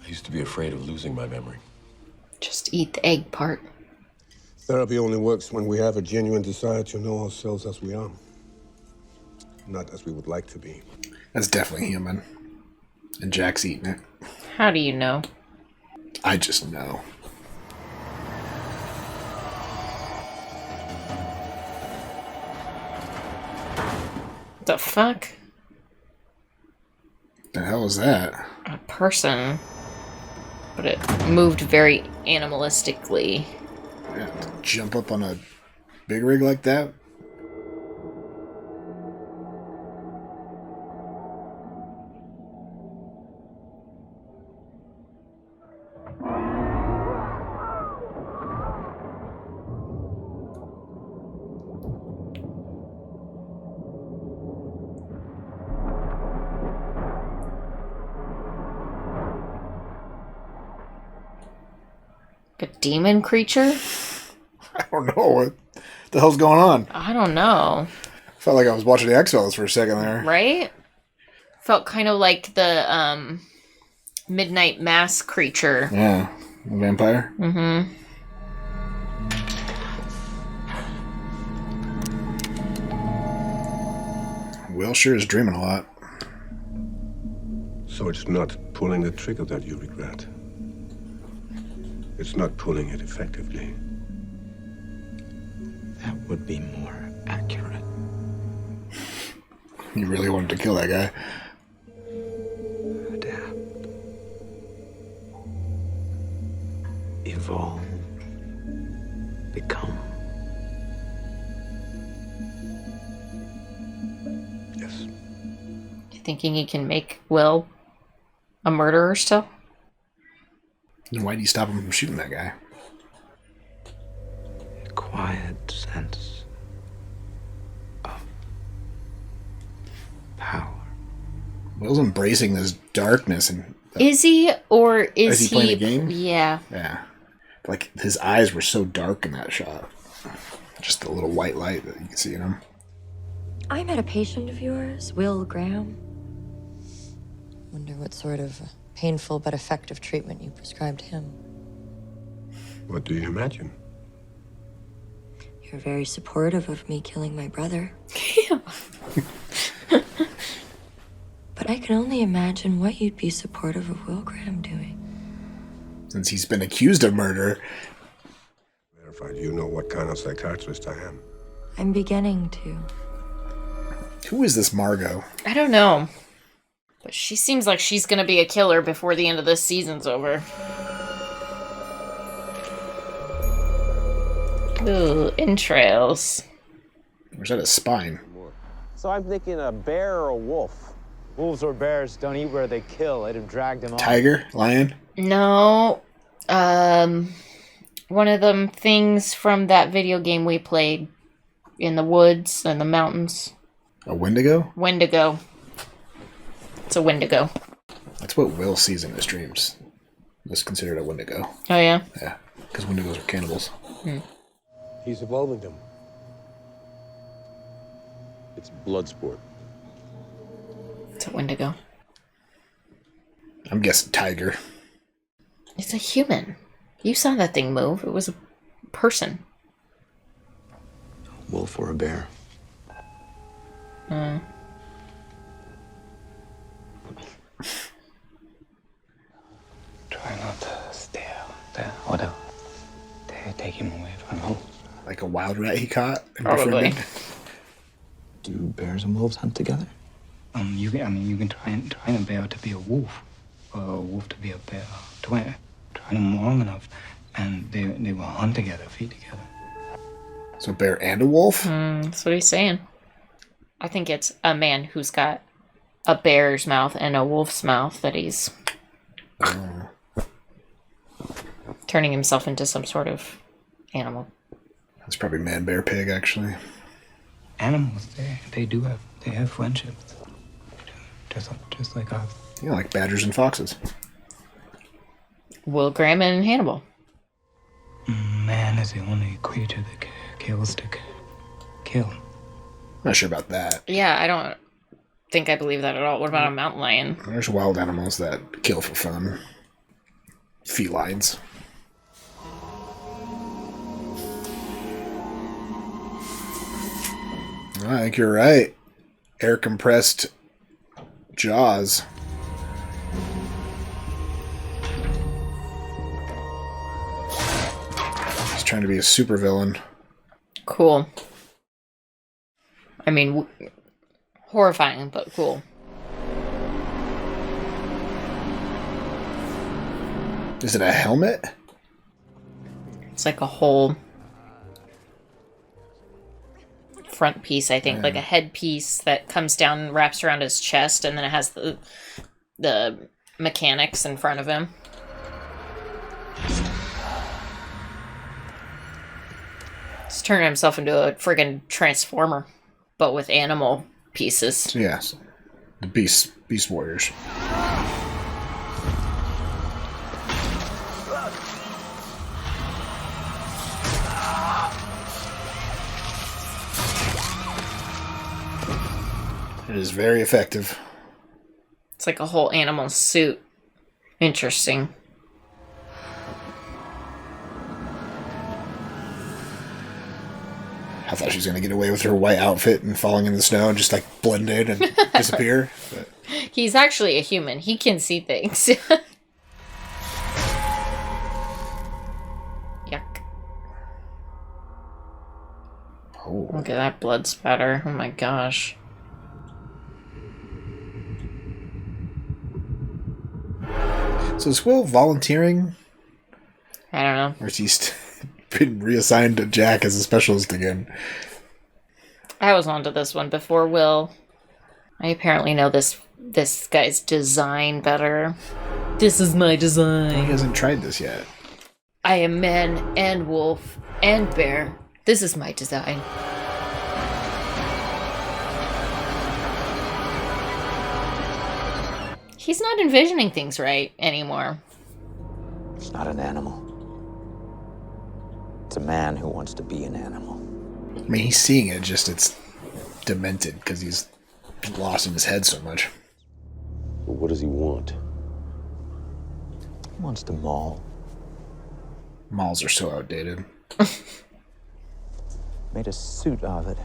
I used to be afraid of losing my memory. Just eat the egg part. Therapy only works when we have a genuine desire to know ourselves as we are. Not as we would like to be. That's definitely human. And Jack's eating it. How do you know? I just know. The fuck? The hell is that? A person. But it moved very animalistically. Yeah, to jump up on a big rig like that? A demon creature? I don't know. What the hell's going on? I don't know. Felt like I was watching the X-Files for a second there. Right? Felt kind of like the Midnight Mass creature. Yeah. A vampire? Mm-hmm. Will sure is dreaming a lot. So it's not pulling the trigger that you regret. It's not pulling it effectively. That would be more accurate. You really wanted to kill that guy. Adapt. Evolve. Become. Yes. You thinking he can make Will a murderer still? Then why do you stop him from shooting that guy? A quiet sense of power. Will's embracing this darkness and... Is he, or is he playing a game? Yeah. Yeah. Like, his eyes were so dark in that shot. Just a little white light that you can see in him. I met a patient of yours, Will Graham. Wonder what sort of painful but effective treatment you prescribed him. What do you imagine? You're very supportive of me killing my brother. But I can only imagine what you'd be supportive of Will Graham doing. Since he's been accused of murder. Verified, you know what kind of psychiatrist I am. I'm beginning to. Who is this Margot? I don't know. But she seems like she's gonna be a killer before the end of this season's over. Ooh, entrails. Where's that a spine? So I'm thinking a bear or a wolf. Wolves or bears don't eat where they kill. I'd have dragged them off. Tiger? Lion? No. One of them things from that video game we played in the woods and the mountains. A Wendigo? Wendigo. It's a Wendigo. That's what Will sees in his dreams. It's considered a Wendigo. Oh, yeah? Yeah, because Wendigos are cannibals. Hmm. He's evolving them. It's blood sport. It's a Wendigo. I'm guessing tiger. It's a human. You saw that thing move. It was a person. A wolf or a bear. Try not to stare there, or they'll take him away from home. Like a wild rat he caught and Probably. befriended? Do bears and wolves hunt together? You can train a bear to be a wolf, or a wolf to be a bear. Train them long enough, and they will hunt together, feed together. So a bear and a wolf? That's what he's saying. I think it's a man who's got a bear's mouth and a wolf's mouth that he's turning himself into some sort of animal. That's probably man, bear, pig, actually. Animals, they have friendships, just like us. Yeah, like badgers and foxes. Will Graham and Hannibal. Man is the only creature that kills to kill. Not sure about that. Yeah, I don't think I believe that at all. What about a mountain lion? There's wild animals that kill for fun. Felines. I think you're right. Air compressed jaws. He's trying to be a supervillain. Cool. I mean, Horrifying, but cool. Is it a helmet? It's like a whole front piece, I think, like a headpiece that comes down and wraps around his chest, and then it has the mechanics in front of him. He's turning himself into a friggin' transformer, but with animal pieces. Yes. The Beast Warriors. It is very effective. It's like a whole animal suit. Interesting. I thought she was going to get away with her white outfit and falling in the snow and just like blend in and disappear. But... He's actually a human. He can see things. Yuck. Oh. Look at that blood spatter. Oh my gosh. So is Will volunteering? I don't know. Or is he been reassigned to Jack as a specialist again? I was onto this one before Will. I apparently know this guy's design better. This is my design. He hasn't tried this yet. I am man and wolf and bear. This is my design. He's not envisioning things right anymore. It's not an animal. It's a man who wants to be an animal. I mean, he's seeing it, just it's demented because he's lost in his head so much. But what does he want? He wants to maul. Mauls are so outdated. Made a suit of it.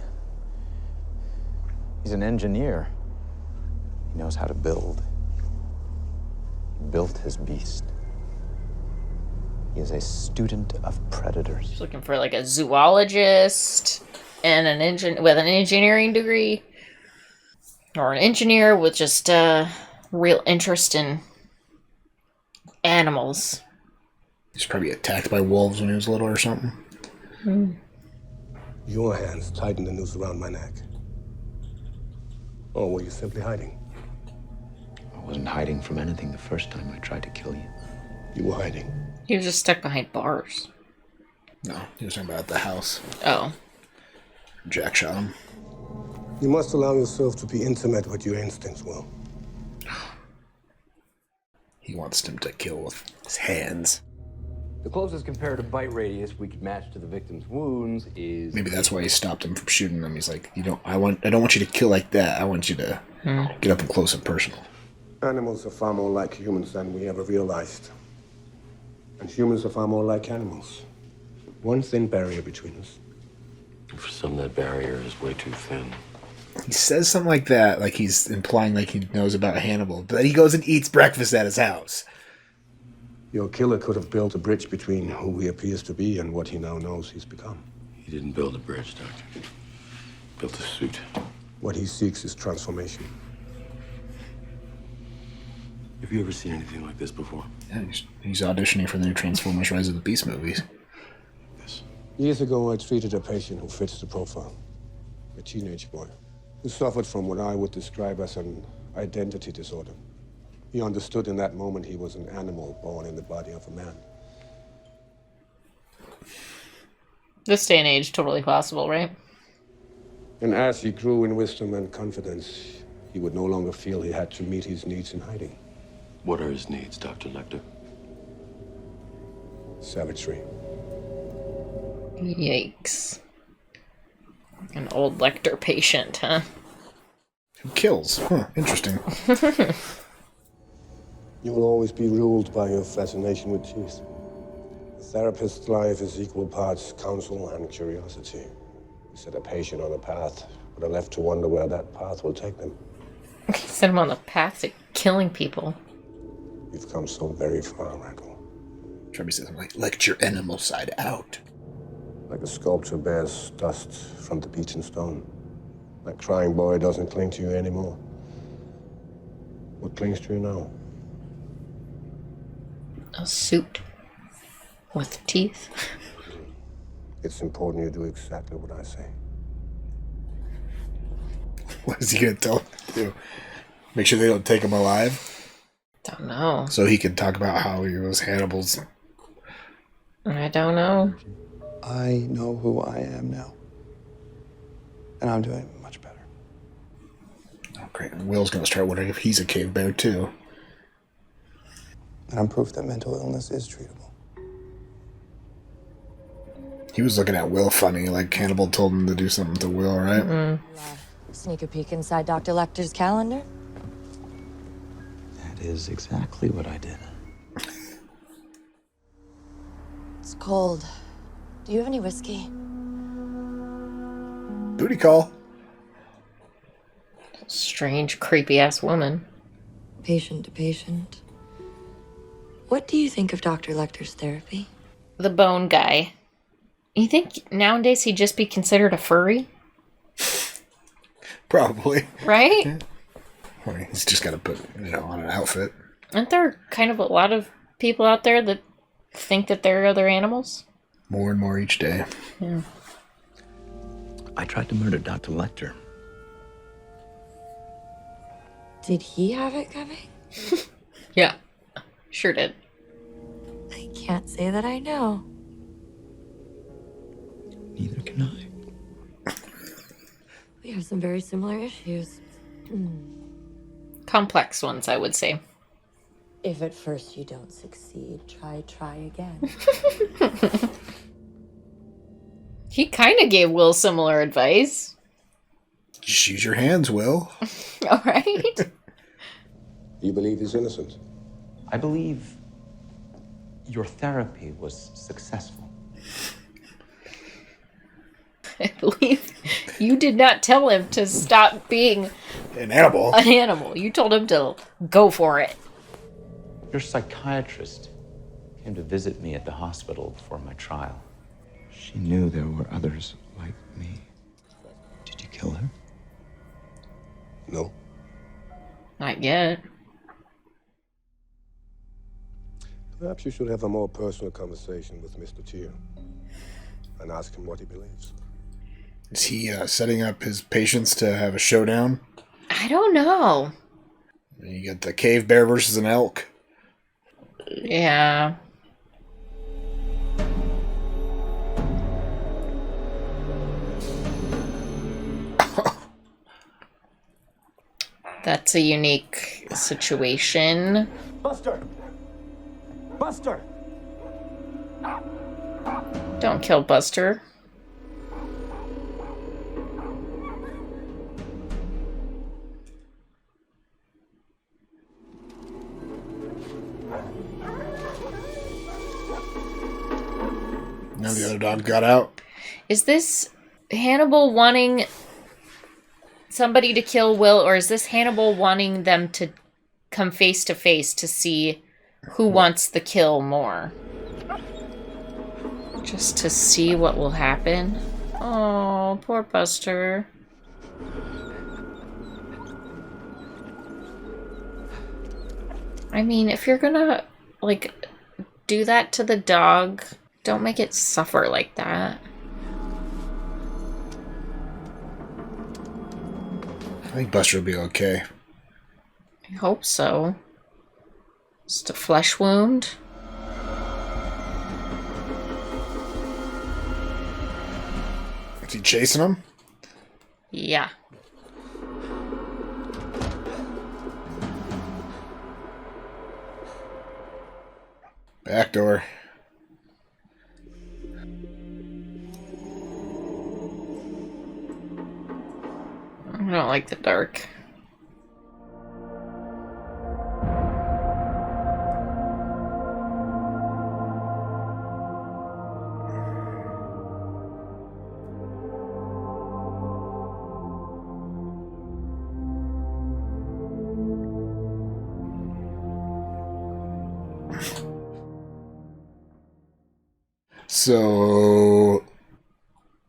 He's an engineer. He knows how to build. He built his beast. He is a student of predators. He's looking for like a zoologist and with an engineering degree, or an engineer with just a real interest in animals. He's probably attacked by wolves when he was little or something. Your hands tighten the noose around my neck. Or were you simply hiding? I wasn't hiding from anything the first time I tried to kill you. You were hiding. He was just stuck behind bars. No, he was talking about the house. Oh. Jack shot him. You must allow yourself to be intimate with your instincts, Will. He wants him to kill with his hands. The closest comparative bite radius we could match to the victim's wounds is... Maybe that's why he stopped him from shooting him. He's like, I don't want you to kill like that. I want you to get up and close and personal. Animals are far more like humans than we ever realized. And humans are far more like animals. One thin barrier between us. For some, that barrier is way too thin. He says something like that, like he's implying like he knows about Hannibal, but he goes and eats breakfast at his house. Your killer could have built a bridge between who he appears to be and what he now knows he's become. He didn't build a bridge, Doctor. He built a suit. What he seeks is transformation. Have you ever seen anything like this before? Yeah, he's auditioning for the new Transformers Rise of the Beast movies. Years ago, I treated a patient who fits the profile. A teenage boy who suffered from what I would describe as an identity disorder. He understood in that moment he was an animal born in the body of a man. This day and age, totally possible, right? And as he grew in wisdom and confidence, he would no longer feel he had to meet his needs in hiding. What are his needs, Dr. Lecter? Savagery. Yikes. An old Lecter patient, huh? Who kills? Huh, interesting. You will always be ruled by your fascination with teeth. A therapist's life is equal parts counsel and curiosity. You set a patient on a path, but are left to wonder where that path will take them. Set him on the path to killing people. You've come so very far, Randall. Trebby says, let your animal side out. Like a sculpture bears dust from the beaten stone. That crying boy doesn't cling to you anymore. What clings to you now? A suit with teeth. It's important you do exactly what I say. What is he going to tell him to do? Make sure they don't take him alive? Don't know. So he can talk about how he was Hannibal's. I don't know. I know who I am now. And I'm doing much better. Oh, great. And Will's going to start wondering if he's a cave bear, too. And I'm proof that mental illness is treatable. He was looking at Will funny, like Hannibal told him to do something to Will, right? Mm-hmm. Sneak a peek inside Dr. Lecter's calendar. That is exactly what I did. It's cold. Do you have any whiskey? Booty call. Strange, creepy-ass woman. Patient to patient. What do you think of Dr. Lecter's therapy? The bone guy. You think nowadays he'd just be considered a furry? Probably. Right? Or he's just got to put, on an outfit. Aren't there kind of a lot of people out there that think that they're other animals? More and more each day. Yeah. I tried to murder Dr. Lecter. Did he have it coming? Yeah. Sure did. I can't say that I know. Neither can I. We have some very similar issues. Complex ones, I would say. If at first you don't succeed, try again. He kind of gave Will similar advice. Just use your hands, Will. All right. You believe he's innocent? I believe your therapy was successful. I believe you did not tell him to stop being an animal. An animal. You told him to go for it. Your psychiatrist came to visit me at the hospital for my trial. She knew there were others like me. Did you kill her? No. Not yet. Perhaps you should have a more personal conversation with Mr. Tier and ask him what he believes. Is he setting up his patients to have a showdown? I don't know. You got the cave bear versus an elk. Yeah. That's a unique situation. Buster! Buster! Don't kill Buster. Now the other dog got out. Is this Hannibal wanting somebody to kill Will, or is this Hannibal wanting them to come face to face to see who wants the kill more? Just to see what will happen. Oh, poor Buster. I mean, if you're gonna, do that to the dog, don't make it suffer like that. I think Buster will be okay. I hope so. Just a flesh wound. Is he chasing him? Yeah. Back door. I don't like the dark. So,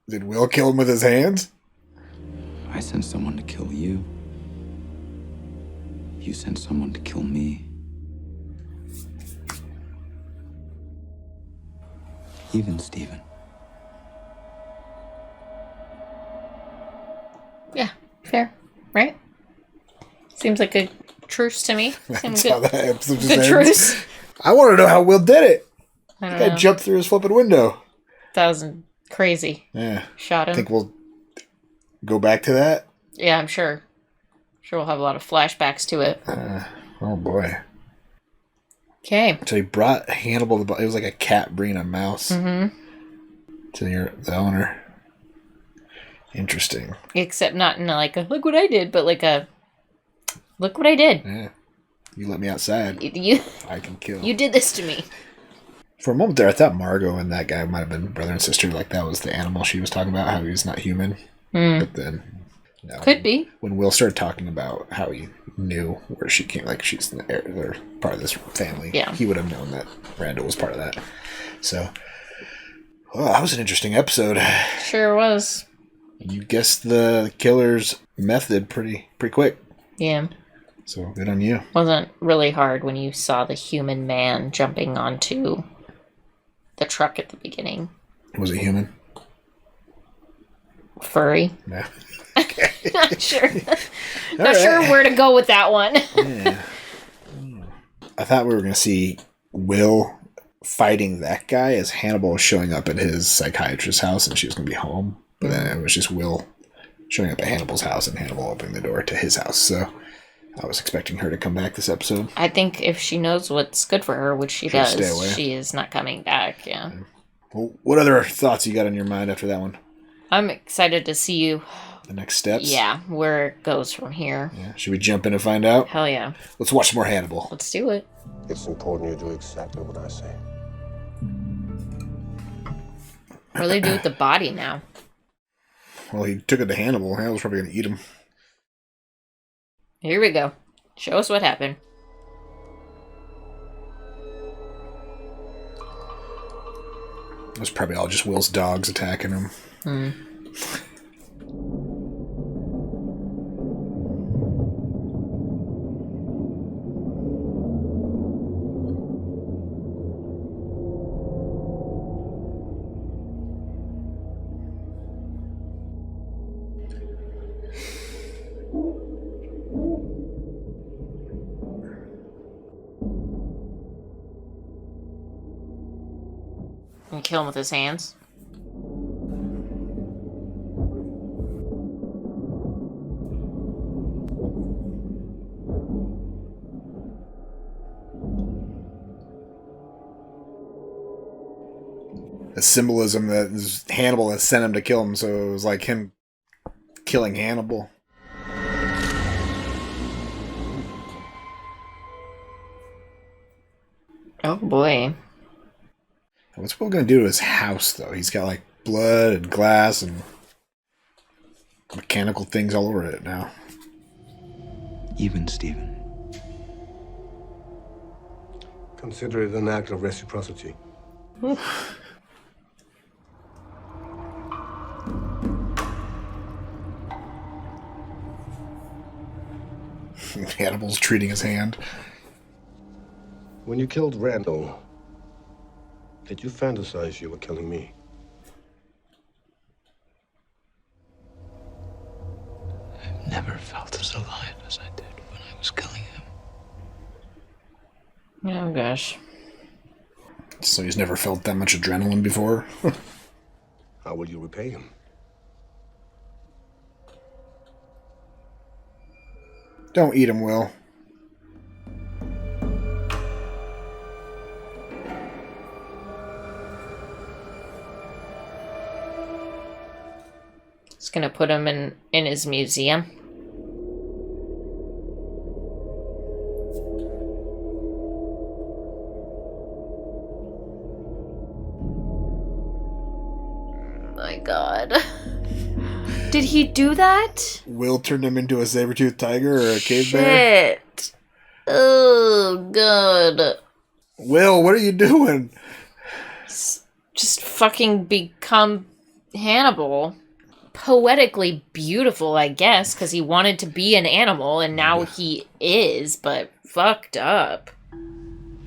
did Will kill him with his hands? I sense you. If you sent someone to kill me, even Stephen. Yeah, fair, right? Seems like a truce to me. That's good. how that episode just Good ends. truce. I want to know how Will did it. I don't That guy know. jumped through his flipping window. That was crazy. Yeah. Shot him. I think we'll go back to that. Yeah, I'm sure. Sure, we'll have a lot of flashbacks to it. Oh boy. Okay. So he brought Hannibal. It was like a cat bringing a mouse Mm-hmm. to the owner. Interesting. Except not in like a look what I did, but like a look what I did. Yeah. You let me outside. You I can kill. You did this to me. For a moment there, I thought Margot and that guy might have been brother and sister. Like that was the animal she was talking about, how he was not human. But then, no. Could be. When Will started talking about how he knew where she came, like she's in the air, they're part of this family. Yeah. He would have known that Randall was part of that. So, well, that was an interesting episode. Sure was. You guessed the killer's method pretty quick. Yeah. So good on you. Wasn't really hard when you saw the human man jumping onto the truck at the beginning. Was it human? Furry. No. Not sure. Not right. sure where to go with that one. Yeah. I thought we were going to see Will fighting that guy as Hannibal was showing up at his psychiatrist's house and she was going to be home. But then it was just Will showing up at Hannibal's house and Hannibal opening the door to his house. So I was expecting her to come back this episode. I think if she knows what's good for her, which she She'll does, stay away. she is not coming back. Yeah. Well, what other thoughts you got on your mind after that one? I'm excited to see you. The next steps? Yeah, where it goes from here. Yeah. Should we jump in and find out? Hell yeah. Let's watch some more Hannibal. Let's do it. It's important you do exactly what I say. What do they do with the body now? Well, he took it to Hannibal. Hannibal's probably going to eat him. Here we go. Show us what happened. It was probably all just Will's dogs attacking him. And kill him with his hands. The symbolism that Hannibal had sent him to kill him, so it was like him killing Hannibal. Oh boy. What's Will going to do to his house, though? He's got like blood and glass and mechanical things all over it now. Even Stephen. Consider it an act of reciprocity. Hannibal's treating his hand. When you killed Randall, did you fantasize you were killing me? I've never felt as alive as I did when I was killing him. Oh gosh. So he's never felt that much adrenaline before? How will you repay him? Don't eat him, Will. He's gonna put him in his museum. My God. Did he do that? Will turned him into a saber-toothed tiger or a cave bear? Shit. Oh, God. Will, what are you doing? Just fucking become Hannibal. poetically beautiful, I guess, because he wanted to be an animal, and now he is, but fucked up.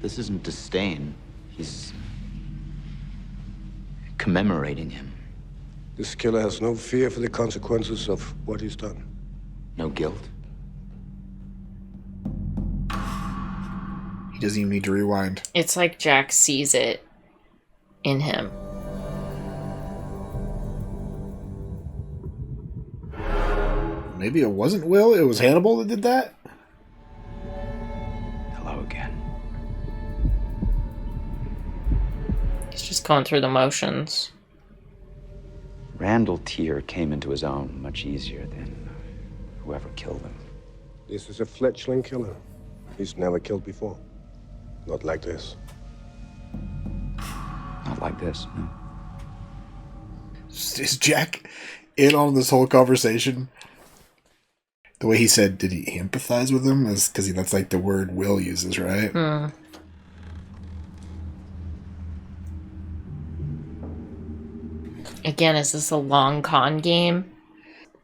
This isn't disdain. He's commemorating him. This killer has no fear for the consequences of what he's done. No guilt. He doesn't even need to rewind. It's like Jack sees it in him. Maybe it wasn't Will, it was Hannibal that did that? Hello again. He's just going through the motions. Randall Tier came into his own much easier than whoever killed him. This is a fledgling killer. He's never killed before. Not like this. Not like this, no. Is Jack in on this whole conversation? The way he said, did he empathize with him? Is because that's like the word Will uses, right? Again, is this a long con game?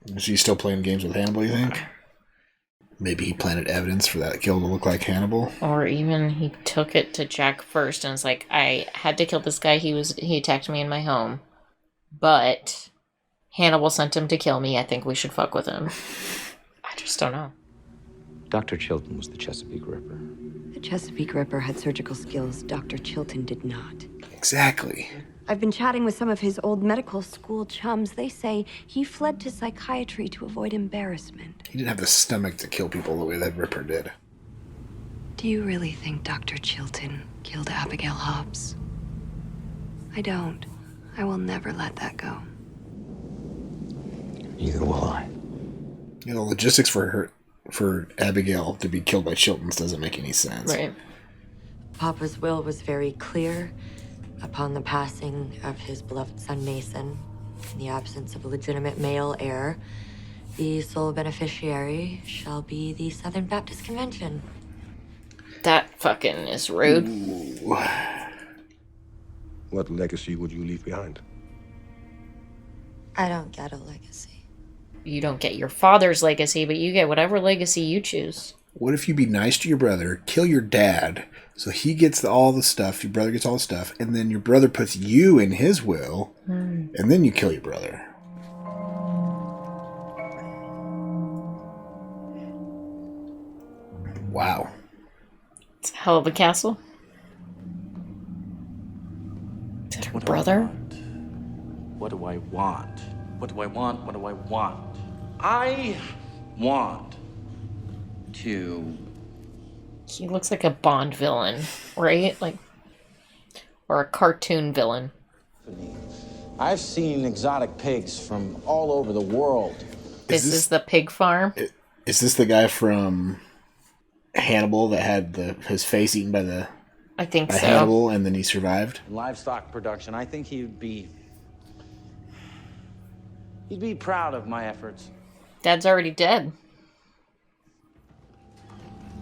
Is he still playing games with Hannibal, you think? Maybe he planted evidence for that kill to look like Hannibal. Or even he took it to Jack first and was like, I had to kill this guy, he attacked me in my home. But Hannibal sent him to kill me, I think we should fuck with him. I just don't know. Dr. Chilton was the Chesapeake Ripper. The Chesapeake Ripper had surgical skills Dr. Chilton did not. Exactly. I've been chatting with some of his old medical school chums. They say he fled to psychiatry to avoid embarrassment. He didn't have the stomach to kill people the way that Ripper did. Do you really think Dr. Chilton killed Abigail Hobbs? I don't. I will never let that go. Neither will I. You know, logistics for Abigail to be killed by Chiltons doesn't make any sense. Right. Papa's will was very clear. Upon the passing of his beloved son Mason, in the absence of a legitimate male heir, the sole beneficiary shall be the Southern Baptist Convention. That fucking is rude. Ooh. What legacy would you leave behind? I don't get a legacy. You don't get your father's legacy, but you get whatever legacy you choose. What if you be nice to your brother, kill your dad, so he gets all the stuff, your brother gets all the stuff, and then your brother puts you in his will, and then you kill your brother? Wow. It's a hell of a castle. Is that her brother? What do I want? What do I want? What do I want? I want to... He looks like a Bond villain, right? Like, or a cartoon villain. I've seen exotic pigs from all over the world. This is the pig farm? Is this the guy from Hannibal that had his face eaten by I think so. Hannibal, and then he survived? Livestock production. I think he'd be proud of my efforts. Dad's already dead.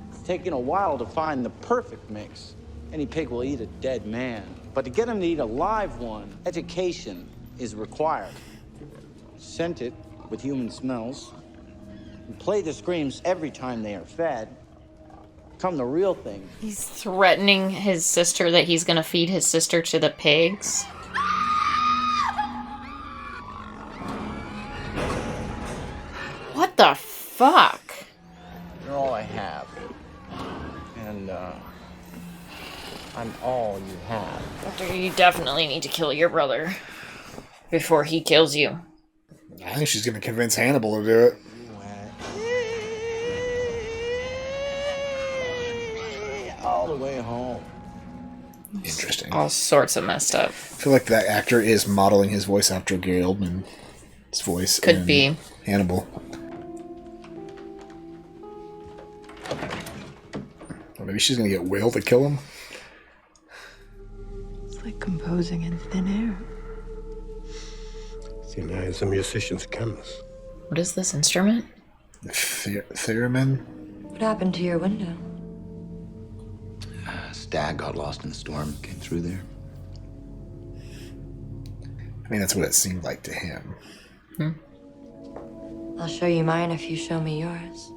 It's taken a while to find the perfect mix. Any pig will eat a dead man. But to get him to eat a live one, education is required. Scent it with human smells. And play the screams every time they are fed. Come the real thing. He's threatening his sister that he's gonna feed his sister to the pigs. What the fuck? You're all I have. And, I'm all you have. You definitely need to kill your brother before he kills you. I think she's going to convince Hannibal to do it. All the way home. Interesting. All sorts of messed up. I feel like that actor is modeling his voice after Gary Oldman's voice. Could be. Hannibal. Or maybe she's going to get Will to kill him. It's like composing in thin air. Thin air is a musician's canvas. What is this instrument? Theremin? What happened to your window? Stag got lost in the storm, came through there. I mean, that's what it seemed like to him. I'll show you mine if you show me yours.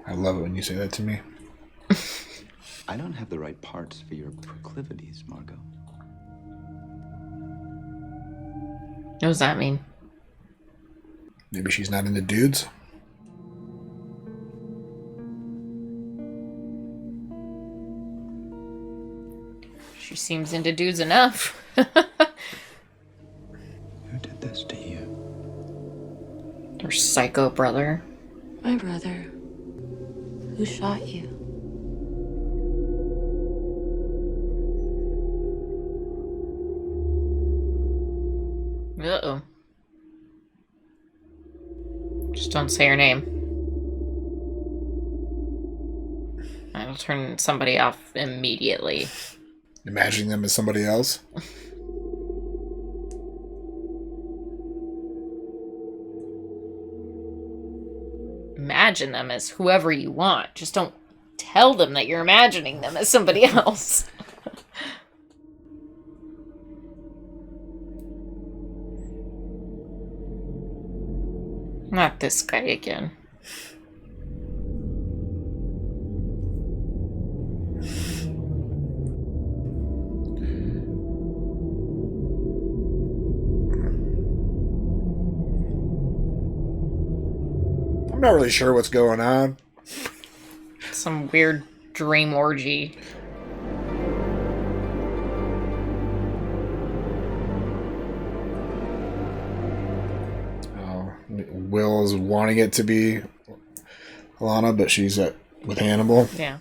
I love it when you say that to me. I don't have the right parts for your proclivities, Margot. What does that mean? Maybe she's not into dudes? She seems into dudes enough. Who did this to you? Her psycho brother. My brother. Who shot you? Uh-oh. Just don't say her name. I'll turn somebody off immediately. Imagining them as somebody else? Imagine them as whoever you want. Just don't tell them that you're imagining them as somebody else. Not this guy again. I'm not really sure what's going on. Some weird dream orgy. Will is wanting it to be Alana, but she's with Hannibal. Yeah.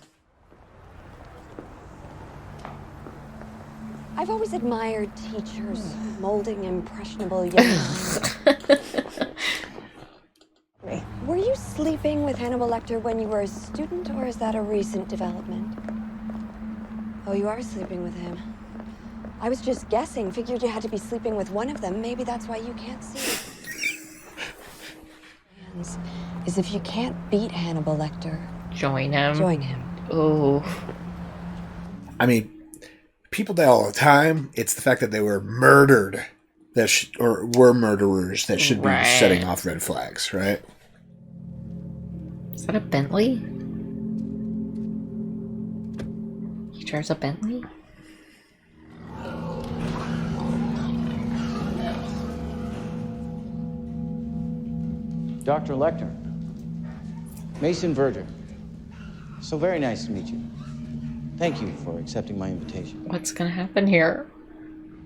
I've always admired teachers molding impressionable young minds. Were you sleeping with Hannibal Lecter when you were a student, or is that a recent development? Oh, you are sleeping with him. I was just guessing. Figured you had to be sleeping with one of them. Maybe that's why you can't see. Is if you can't beat Hannibal Lecter, join him. Join him. Oh. I mean, people die all the time. It's the fact that they were murdered or were murderers that should be setting off red flags, right? Is that a Bentley? He drives a Bentley? Dr. Lecter. Mason Verger. So very nice to meet you. Thank you for accepting my invitation. What's gonna happen here?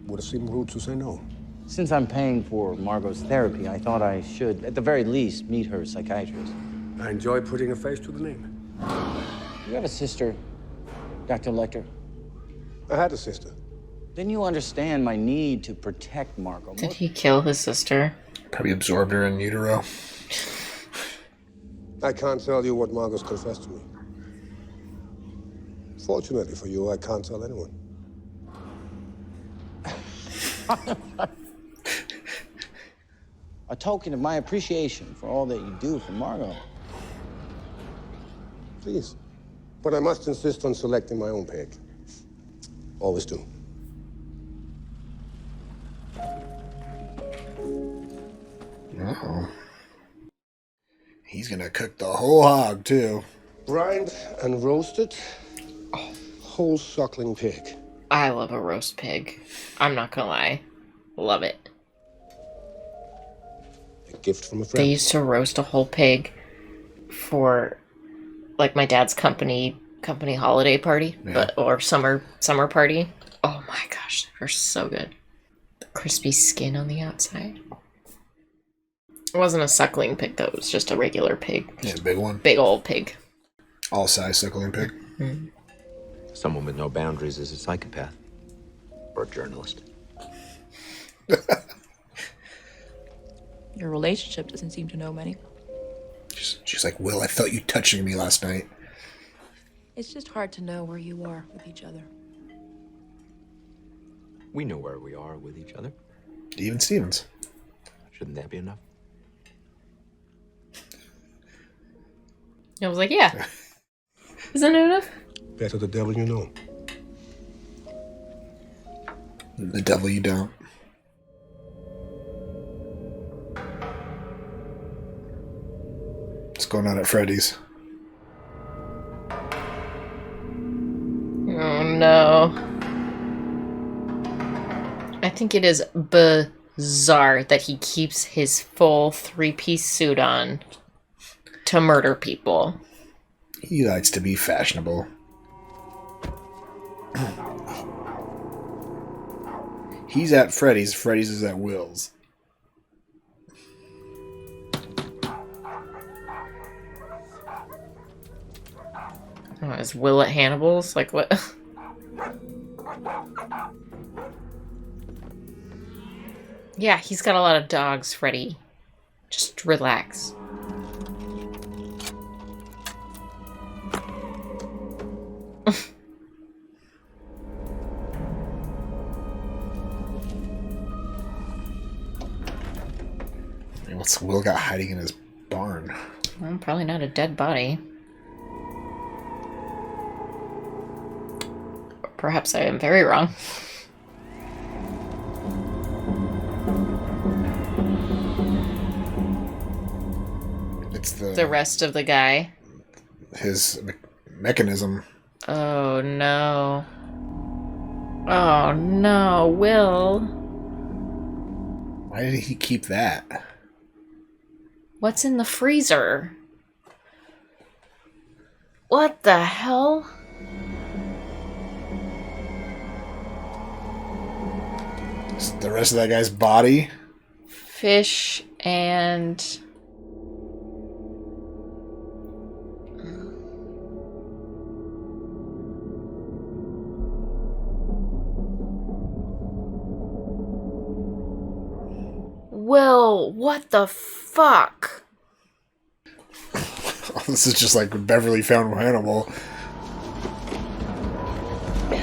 Would it seem rude to say no? Since I'm paying for Margot's therapy, I thought I should, at the very least, meet her psychiatrist. I enjoy putting a face to the name. You have a sister, Dr. Lecter? I had a sister. Then you understand my need to protect Margot. Did he kill his sister? Probably absorbed her in utero. I can't tell you what Margot's confessed to me. Fortunately for you, I can't tell anyone. A token of my appreciation for all that you do for Margot. Please. But I must insist on selecting my own peg. Always do. Uh-oh. He's gonna cook the whole hog, too. Brined and roasted. Whole suckling pig. I love a roast pig. I'm not gonna lie. Love it. A gift from a friend. They used to roast a whole pig for, like, my dad's company holiday party, or summer party. Oh my gosh, they're so good. The crispy skin on the outside. It wasn't a suckling pig though. It was just a regular pig. Yeah, big one. Big old pig. All size suckling pig. Mm. Someone with no boundaries is a psychopath. Or a journalist. Your relationship doesn't seem to know many. She's like, Will, I felt you touching me last night. It's just hard to know where you are with each other. We know where we are with each other. Even Stevens. Shouldn't that be enough? I was like, yeah. Isn't it enough? Better the devil you know. The devil you don't. What's going on at Freddy's? Oh no. I think it is bizarre that he keeps his full three-piece suit on to murder people. He likes to be fashionable. He's at Freddy's. Freddy's is at Will's. Oh, is Will at Hannibal's? Like what? Yeah, he's got a lot of dogs, Freddy. Just relax. What's Will got hiding in his barn? Well, probably not a dead body. Perhaps I am very wrong. It's the rest of the guy. His mechanism. Oh no. Oh no, Will. Why did he keep that? What's in the freezer? What the hell? Is the rest of that guy's body? Fish and... Will, what the fuck? This is just like Beverly found Hannibal. There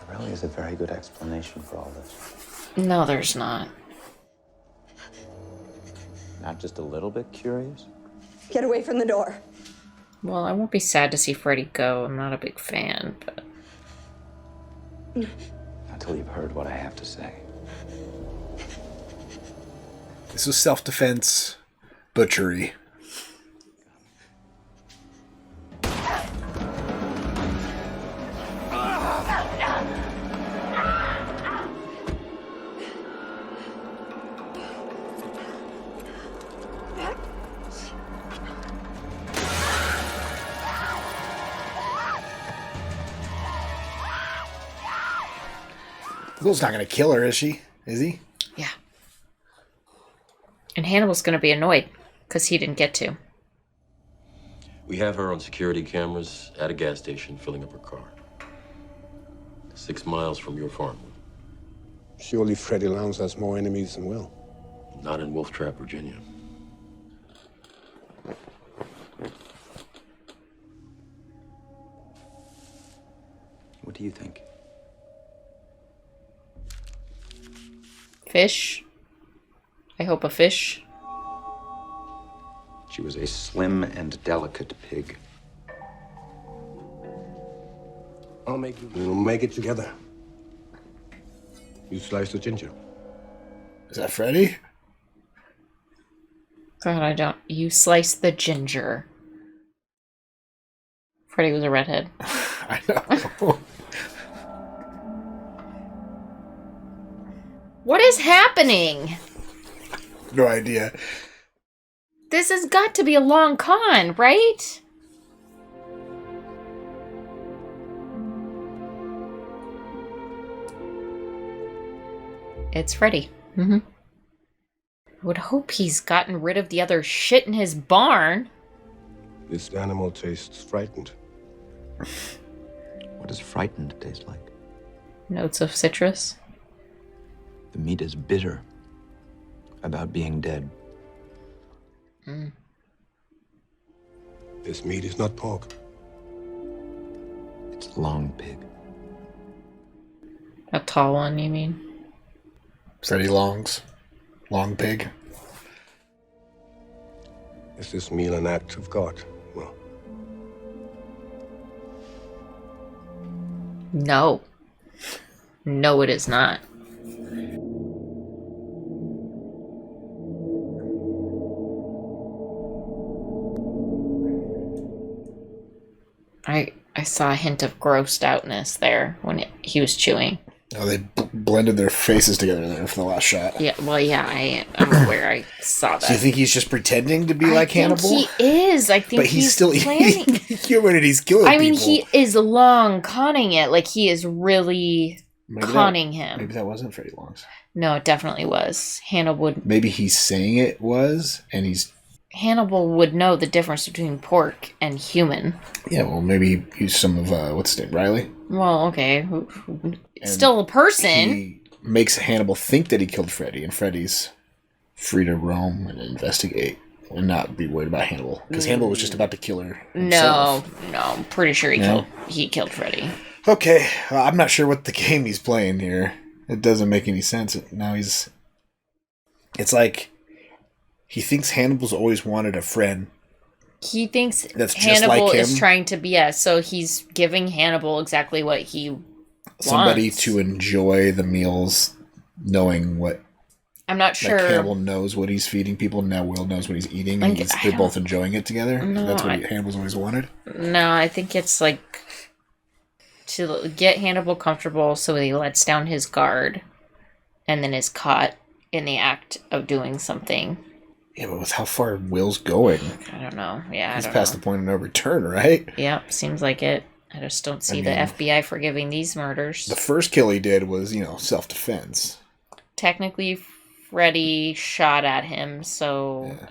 really is a very good explanation for all this. No, there's not. Not just a little bit curious? Get away from the door. Well, I won't be sad to see Freddy go. I'm not a big fan, but... Until you've heard what I have to say. This was self-defense butchery. Will's not going to kill her, is she? Is he? Yeah. And Hannibal's going to be annoyed because he didn't get to. We have her on security cameras at a gas station filling up her car. 6 miles from your farm. Surely Freddy Lounds has more enemies than Will. Not in Wolf Trap, Virginia. What do you think? Fish. I hope a fish. She was a slim and delicate pig. We'll make it together. You slice the ginger. Is that Freddy? God, I don't. You slice the ginger. Freddy was a redhead. I know. What is happening? No idea. This has got to be a long con, right? It's Freddy. I would hope he's gotten rid of the other shit in his barn. This animal tastes frightened. What does frightened taste like? Notes of citrus. The meat is bitter about being dead. This meat is not pork. It's long pig. A tall one, you mean? Freddy Longs. Long pig. Is this meal an act of God? Well, No. No, it is not. I saw a hint of grossed outness there when he was chewing. Oh, they blended their faces together there for the last shot. Yeah, well, yeah, I'm aware I saw that. So you think he's just pretending to be like Hannibal? He is. I think but he's still planning. eating human and he's killing people. I mean, he is long conning it. Like, he is really conning him. Maybe that wasn't Freddy Lounds. No, it definitely was. Maybe he's saying it was, and Hannibal would know the difference between pork and human. Yeah, well, maybe he used some of, what's his name, Riley? Well, okay. Still a person. He makes Hannibal think that he killed Freddy, and Freddy's free to roam and investigate and not be worried about Hannibal. Because Hannibal was just about to kill her himself. No, I'm pretty sure he killed Freddy. Okay, I'm not sure what the game he's playing here. It doesn't make any sense. Now it's like he thinks Hannibal's always wanted a friend. He thinks that's Hannibal just like is trying to be so he's giving Hannibal exactly what he wants. Somebody to enjoy the meals, knowing what. I'm not sure. Like Hannibal knows what he's feeding people, and now Will knows what he's eating, and they're both enjoying it together. No, that's what Hannibal's always wanted. No, I think it's like to get Hannibal comfortable so he lets down his guard and then is caught in the act of doing something. Yeah, but with how far Will's going, I don't know. Yeah, he's past the point of no return, right? Yeah, seems like it. I just don't see the FBI forgiving these murders. The first kill he did was, self-defense. Technically, Freddy shot at him,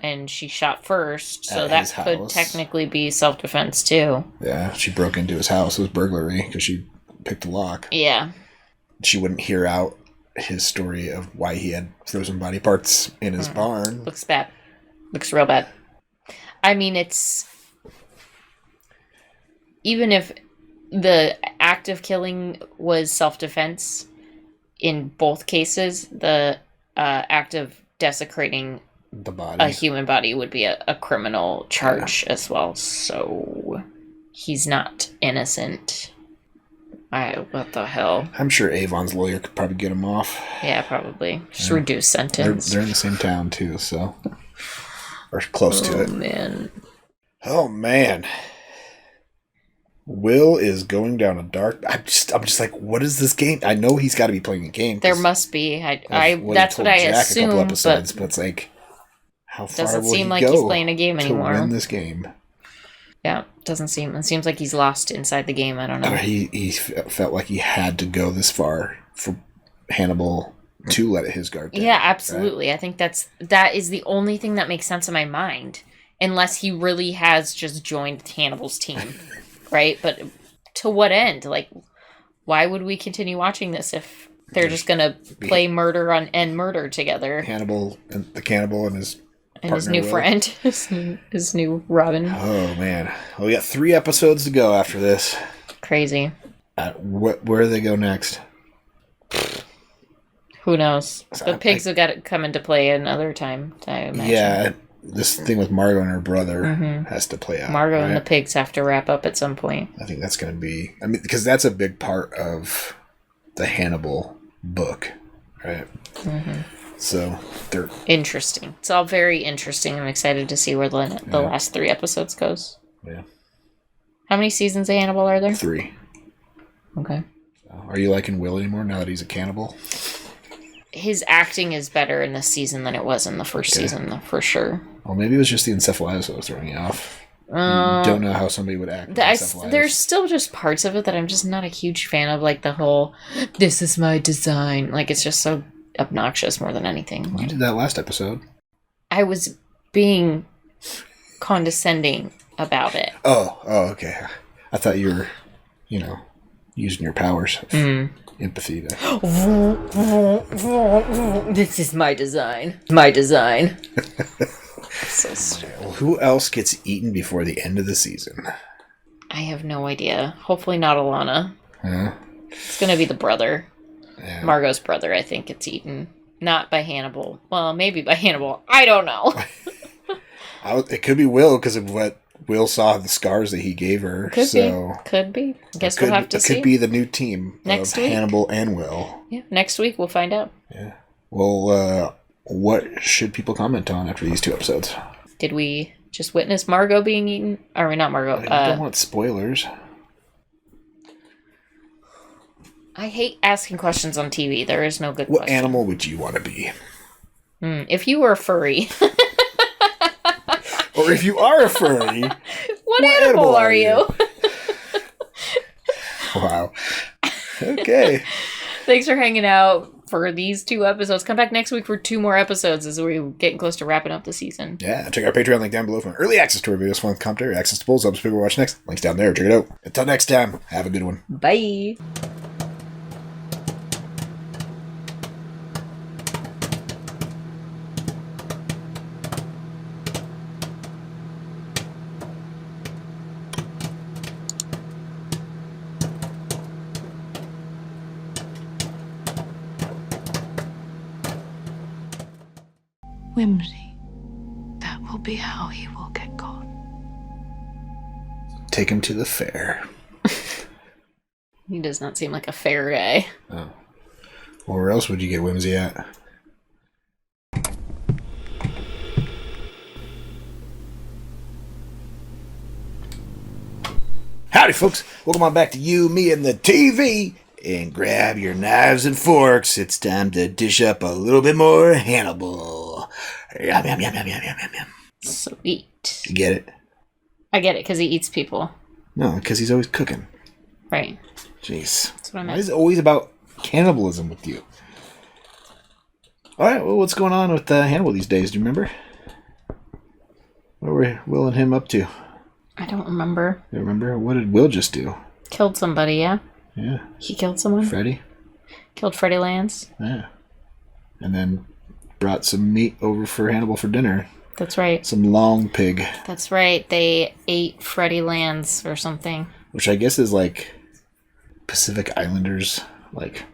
and she shot first, so that could technically be self-defense too. Yeah, she broke into his house. It was burglary because she picked the lock. Yeah. She wouldn't hear out his story of why he had frozen body parts in his barn. Looks bad. Looks real bad. I mean, it's... Even if the act of killing was self-defense, in both cases, the act of desecrating the body, a human body, would be a criminal charge as well. So he's not innocent. What the hell? I'm sure Avon's lawyer could probably get him off. Yeah, probably. Just reduce sentence. They're in the same town too, so or close to it. Oh man. Will is going down a dark. I'm just like, what is this game? I know he's got to be playing a game. There must be. That's what I assume. A couple episodes, but it's like, how far doesn't will seem he like go he's playing a game anymore. To win this game? Yeah, doesn't seem. It seems like he's lost inside the game. I don't know. He felt like he had to go this far for Hannibal to let his guard down. Yeah, absolutely. Right? I think that is the only thing that makes sense in my mind, unless he really has just joined Hannibal's team. Right, but to what end? Like, why would we continue watching this if they're just gonna play murder and murder together? Hannibal and the cannibal and his new friend, his new Robin. Oh man, well, we got 3 episodes to go after this. Crazy. Where do they go next? Who knows? The pigs have got to come into play another time. I imagine. Yeah. This thing with Margot and her brother has to play out. Margot and the pigs have to wrap up at some point. I think that's going to be... I mean, because that's a big part of the Hannibal book, right? So, they're... Interesting. It's all very interesting. I'm excited to see where the last 3 episodes goes. Yeah. How many seasons of Hannibal are there? 3. Okay. Are you liking Will anymore now that he's a cannibal? His acting is better in this season than it was in the first season, for sure. Well, maybe it was just the encephalitis that was throwing you off. You don't know how somebody would act with encephalitis. There's still just parts of it that I'm just not a huge fan of, like the whole, this is my design. Like, it's just so obnoxious more than anything. You did that last episode. I was being condescending about it. Oh, okay. I thought you were, using your powers of empathy to... This is my design. My design. So stupid. Well, who else gets eaten before the end of the season? I have no idea. Hopefully not Alana. It's going to be the brother. Yeah. Margot's brother, I think, gets eaten. Not by Hannibal. Well, maybe by Hannibal. I don't know. It could be Will because of what Will saw the scars that he gave her. Could be. I guess we'll have to see. It could be the new team next of week. Hannibal and Will. Yeah, next week we'll find out. Yeah. Well, what should people comment on after these 2 episodes? Did we just witness Margot being eaten? Or not Margot? I don't want spoilers. I hate asking questions on TV. There is no good What question. animal would you want to be? If you were a furry. Or if you are a furry, what animal are you? Wow. Okay. Thanks for hanging out for these 2 episodes. Come back next week for 2 more episodes as we're getting close to wrapping up the season. Yeah, check out our Patreon link down below for early access to our videos, fun commentary, access to polls, people watch next. Links down there. Check it out. Until next time, have a good one. Bye. Whimsy. That will be how he will get caught. Take him to the fair. He does not seem like a fair guy. Oh. Well, where else would you get whimsy at? Howdy, folks. Welcome on back to You, Me, and the TV. And grab your knives and forks. It's time to dish up a little bit more Hannibal. Yum, yum, yum, yum, yum, yum, yum. Sweet. You get it? I get it, because he eats people. No, because he's always cooking. Right. Jeez. That's what I Why meant. is it always about cannibalism with you? Alright, well, what's going on with Hannibal these days? Do you remember? What were Will and him up to? I don't remember. You remember? What did Will just do? Killed somebody, yeah? Yeah. He killed someone? Freddy? Killed Freddy Lounds? Yeah. And then brought some meat over for Hannibal for dinner. That's right. Some long pig. That's right. They ate Freddy Lounds or something. Which I guess is like Pacific Islanders, like,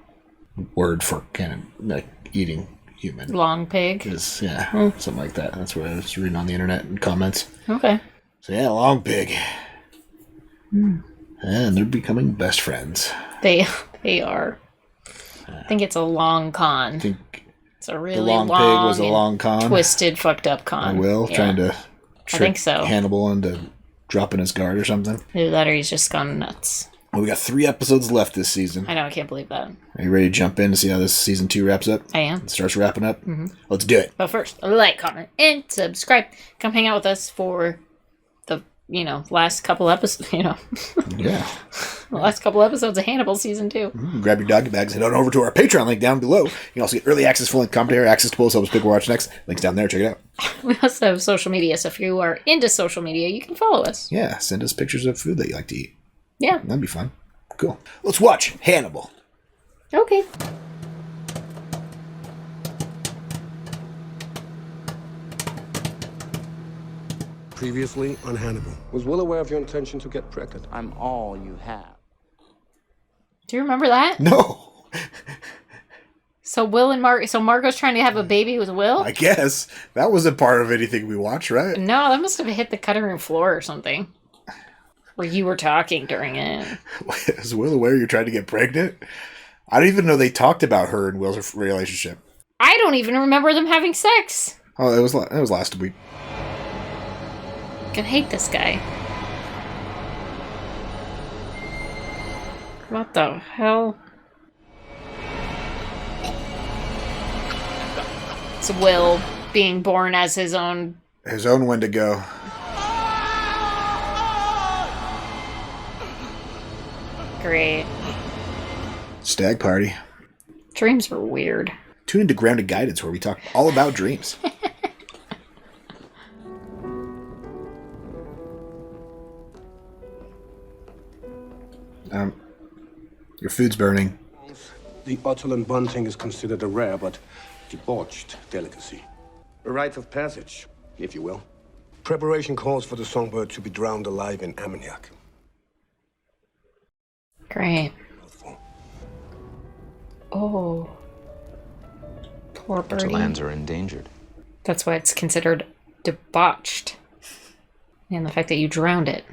word for kind of like eating human. Long pig? Is, yeah, something like that. That's what I was reading on the internet in comments. Okay. So yeah, long pig. And they're becoming best friends. They are. I think it's a long con. I think it's a really the long pig was a and long con. Twisted, fucked up con. I will, Yeah. trying to I think trick so. Hannibal into dropping his guard or something. Either that or he's just gone nuts. Well, we got 3 episodes left this season. I know, I can't believe that. Are you ready to jump in to see how this season 2 wraps up? I am. It starts wrapping up? Mhm. Let's do it. But first, like, comment, and subscribe. Come hang out with us for the, last couple episodes, Yeah. the last couple episodes of Hannibal season 2. Grab your doggy bags, head on over to our Patreon link down below. You can also get early access, full length commentary, access to polls, help us pick what watch next. Links down there, check it out. We also have social media, so if you are into social media, you can follow us. Yeah, send us pictures of food that you like to eat. Yeah. That'd be fun. Cool. Let's watch Hannibal. Okay. Previously on Hannibal. Was Will aware of your intention to get pregnant? I'm all you have. Do you remember that? No. So Margot's trying to have a baby with Will? I guess. That wasn't part of anything we watched, right? No, that must have hit the cutting room floor or something. Or you were talking during it. Is Will aware you're trying to get pregnant? I don't even know they talked about her and Will's relationship. I don't even remember them having sex. Oh, it was last week. I hate this guy. What the hell? It's Will being born as his own Wendigo. Great. Stag party. Dreams were weird. Tune into Grounded Guidance where we talk all about dreams. Your food's burning. The Ottolan bunting is considered a rare but debauched delicacy. A rite of passage, if you will. Preparation calls for the songbird to be drowned alive in ammoniac. Great. Oh. Poor birdie. Which lands are endangered. That's why it's considered debauched. And the fact that you drowned it.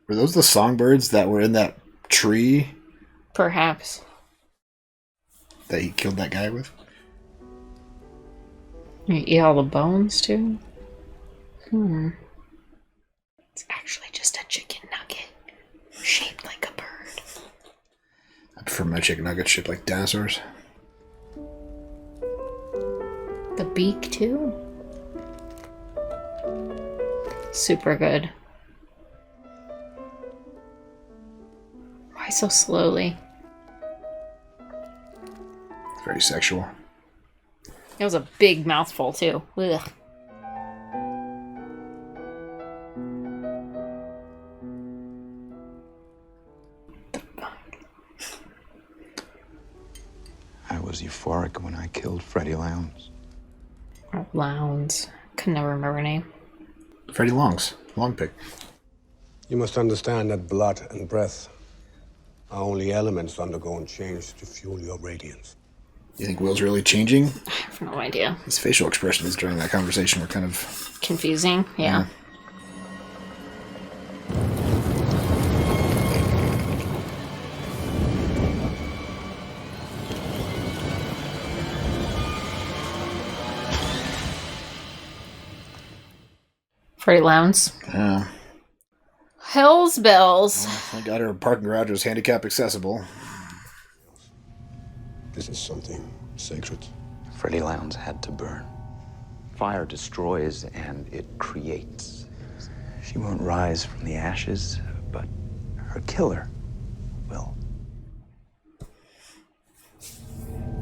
Were those the songbirds that were in that tree Perhaps. that he killed that guy with? You eat all the bones, too? It's actually just a chicken nugget. Shaped like a bird. from my chicken nugget shaped like dinosaurs. The beak, too? Super good. Why so slowly? Very sexual. It was a big mouthful, too. Ugh. I was euphoric when I killed Freddy Lounds. Lounds. Could never remember her name. Freddy Longs. Long pick. You must understand that blood and breath are only elements undergoing change to fuel your radiance. You think Will's really changing? I have no idea. His facial expressions during that conversation were kind of... confusing, yeah. Freddy Lounds. Yeah. Hell's bells. I got her parking garage was handicap accessible. This is something sacred. Freddy Lounds had to burn. Fire destroys and it creates. She won't rise from the ashes, but her killer will.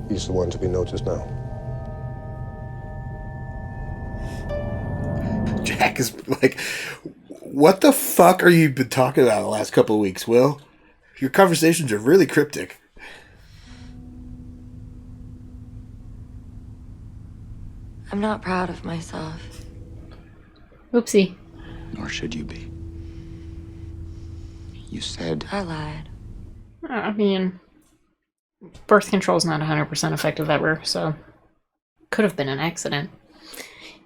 He's the one to be noticed now. Jack is like, what the fuck are you been talking about the last couple of weeks, Will? Your conversations are really cryptic. I'm not proud of myself. Oopsie. Nor should you be. You said... I lied. I mean, birth control's not 100% effective ever, so could have been an accident.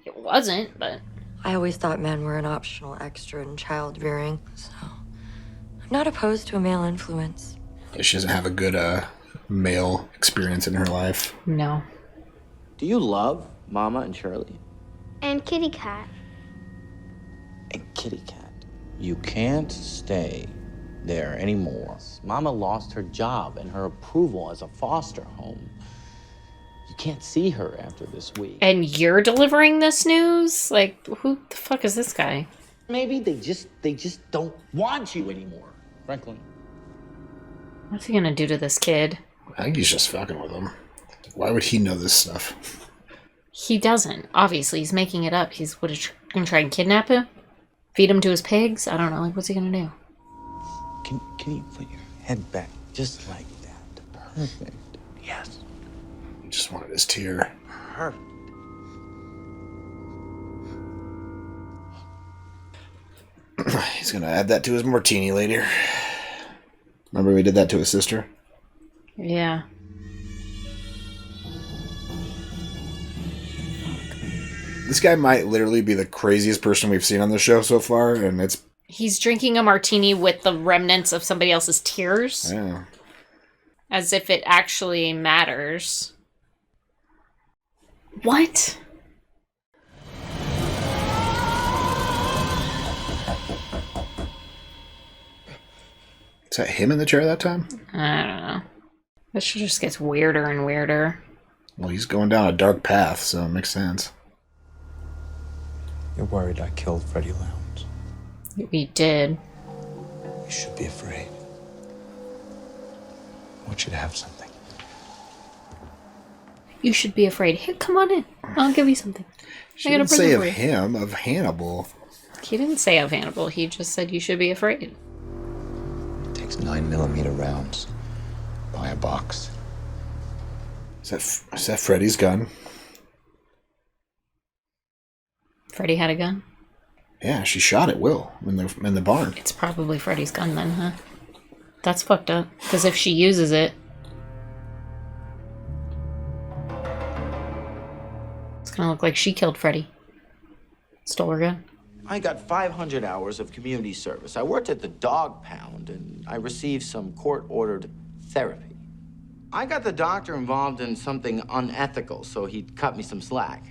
It wasn't, but... I always thought men were an optional extra in child rearing, so I'm not opposed to a male influence. She doesn't have a good male experience in her life. No. Do you love Mama and Shirley? And Kitty Cat. And Kitty Cat. You can't stay there anymore. Mama lost her job and her approval as a foster home. You can't see her after this week. And you're delivering this news? Like, who the fuck is this guy? Maybe they just don't want you anymore, frankly. What's he gonna do to this kid? I think he's just fucking with him. Why would he know this stuff? He doesn't. Obviously, he's making it up. He's gonna try and kidnap him? Feed him to his pigs? I don't know. Like, what's he gonna do? Can you put your head back just like that? Perfect. Yes. He just wanted his tear. Perfect. He's gonna add that to his martini later. Remember we did that to his sister? Yeah. This guy might literally be the craziest person we've seen on the show so far, and it's... He's drinking a martini with the remnants of somebody else's tears. Yeah. As if it actually matters. What? Is that him in the chair that time? I don't know. This shit just gets weirder and weirder. Well, he's going down a dark path, so it makes sense. You're worried I killed Freddy Lounds. We did. You should be afraid. I want you to have something. You should be afraid. Here, come on in. I'll give you something. She didn't say of him, of Hannibal. He didn't say of Hannibal. He just said you should be afraid. It takes 9mm rounds. Buy a box. Is that Freddy's gun? Freddy had a gun? Yeah, she shot at Will in the barn. It's probably Freddy's gun then, huh? That's fucked up. Because if she uses it... It's gonna look like she killed Freddy. Stole her gun. I got 500 hours of community service. I worked at the dog pound, and I received some court-ordered therapy. I got the doctor involved in something unethical, so he'd cut me some slack.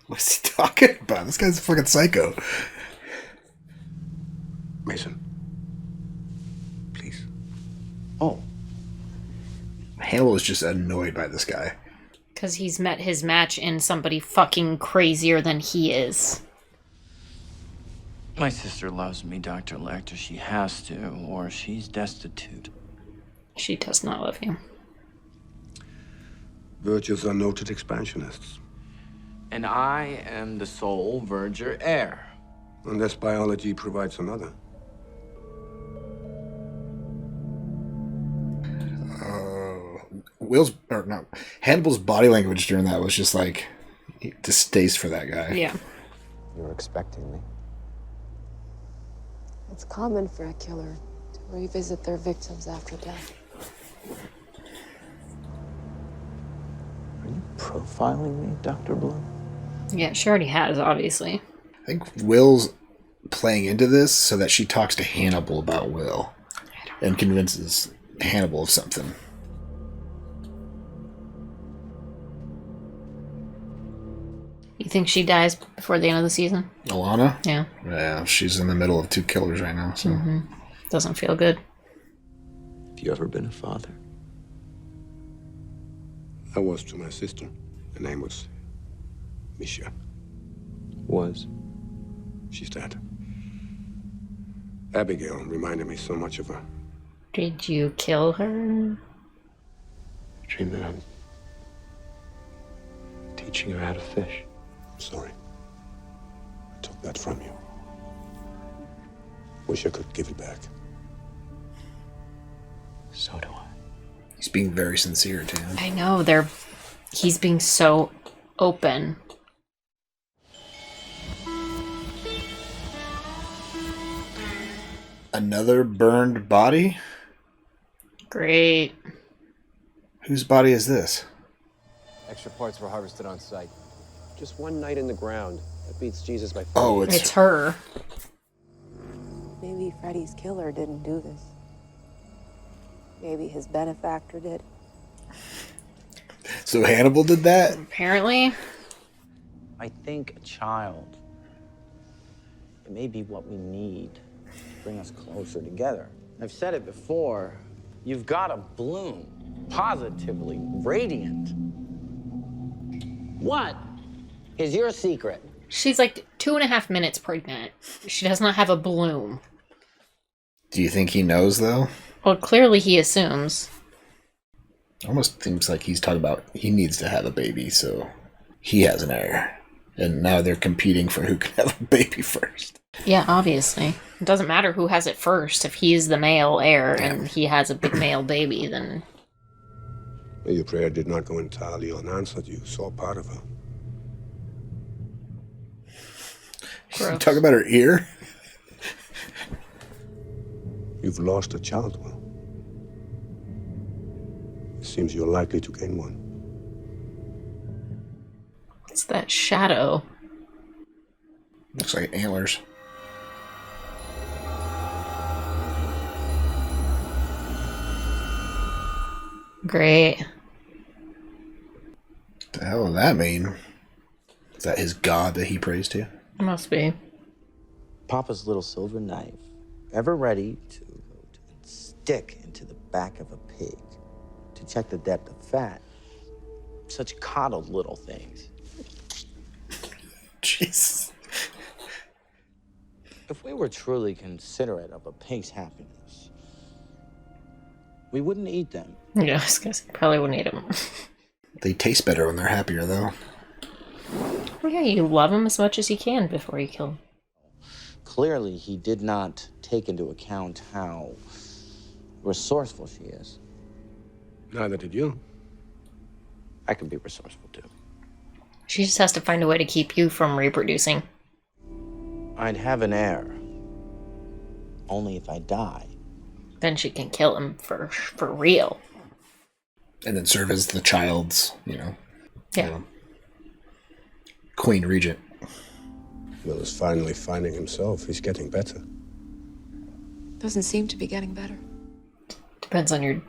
What's he talking about? This guy's a fucking psycho. Mason. Please. Oh, Hannibal is just annoyed by this guy. Because he's met his match in somebody fucking crazier than he is. My sister loves me, Dr. Lecter. She has to, or she's destitute. She does not love you. Vergers are noted expansionists. And I am the sole Verger heir. Unless biology provides another. Hannibal's body language during that was just like distaste for that guy. Yeah. You were expecting me. It's common for a killer to revisit their victims after death. Are you profiling me, Dr. Bloom? Yeah, she already has, obviously. I think Will's playing into this so that she talks to Hannibal about Will and convinces Hannibal of something. You think she dies before the end of the season? Alana? Yeah. Yeah, she's in the middle of 2 killers right now, so. Mm-hmm. Doesn't feel good. Have you ever been a father? I was to my sister. Her name was Misha. Was? She's dead. Abigail reminded me so much of her. Did you kill her? I dream that I'm teaching her how to fish. Sorry. I took that from you. Wish I could give it back. So do I. He's being very sincere, too. I know, he's being so open. Another burned body? Great. Whose body is this? Extra parts were harvested on site. Just one night in the ground. That beats Jesus by 40. Oh, it's her. Maybe Freddy's killer didn't do this. Maybe his benefactor did. So Hannibal did that? Apparently. I think a child, it may be what we need to bring us closer together. I've said it before, you've got to bloom, positively radiant. What is your secret? She's like 2.5 minutes pregnant. She does not have a bloom. Do you think he knows, though? Well, clearly he assumes. Almost seems like he's talking about he needs to have a baby, so he has an heir. And now they're competing for who can have a baby first. Yeah, obviously. It doesn't matter who has it first. If he's the male heir and he has a big male baby, then... Your prayer did not go entirely unanswered. You saw part of her. You talk about her ear? You've lost a child, Will. It seems you're likely to gain one. It's that shadow. Looks like antlers. Great. What the hell does that mean? Is that his god that he prays to? Must be. Papa's little silver knife, ever ready to stick into the back of a pig to check the depth of fat. Such coddled little things. Jeez. If we were truly considerate of a pig's happiness, we wouldn't eat them. Yeah, I was gonna say, probably wouldn't eat them. They taste better when they're happier, though. Well, yeah, you love him as much as you can before you kill him. Clearly, he did not take into account how resourceful she is. Neither did you. I can be resourceful, too. She just has to find a way to keep you from reproducing. I'd have an heir. Only if I die. Then she can kill him for real. And then serve as the child's, Yeah. Queen Regent. Will is finally finding himself. He's getting better. Doesn't seem to be getting better. Depends on your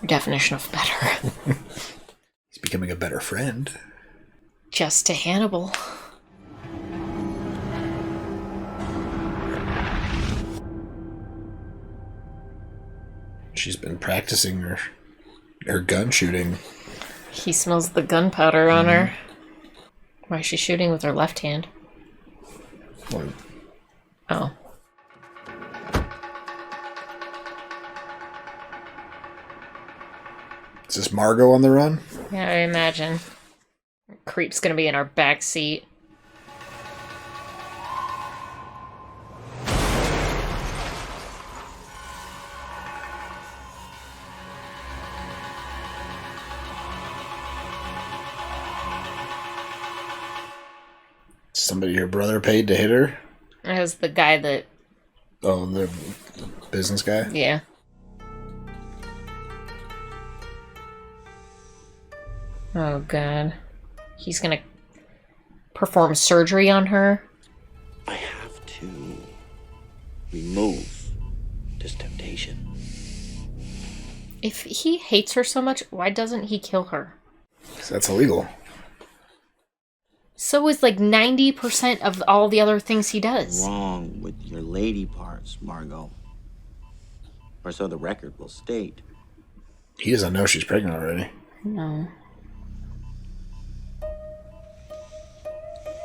definition of better. He's becoming a better friend. Just to Hannibal. She's been practicing her her gun shooting. He smells the gunpowder on her. Why is she shooting with her left hand? Well, oh. Is this Margot on the run? Yeah, I imagine. Creep's gonna be in our back seat. Somebody your brother paid to hit her? It was the guy that... Oh, the business guy? Yeah. Oh, God. He's gonna perform surgery on her? I have to remove this temptation. If he hates her so much, why doesn't he kill her? 'Cause that's illegal. So is like 90% of all the other things he does. Wrong with your lady parts, Margot. Or so the record will state. He doesn't know she's pregnant already. No.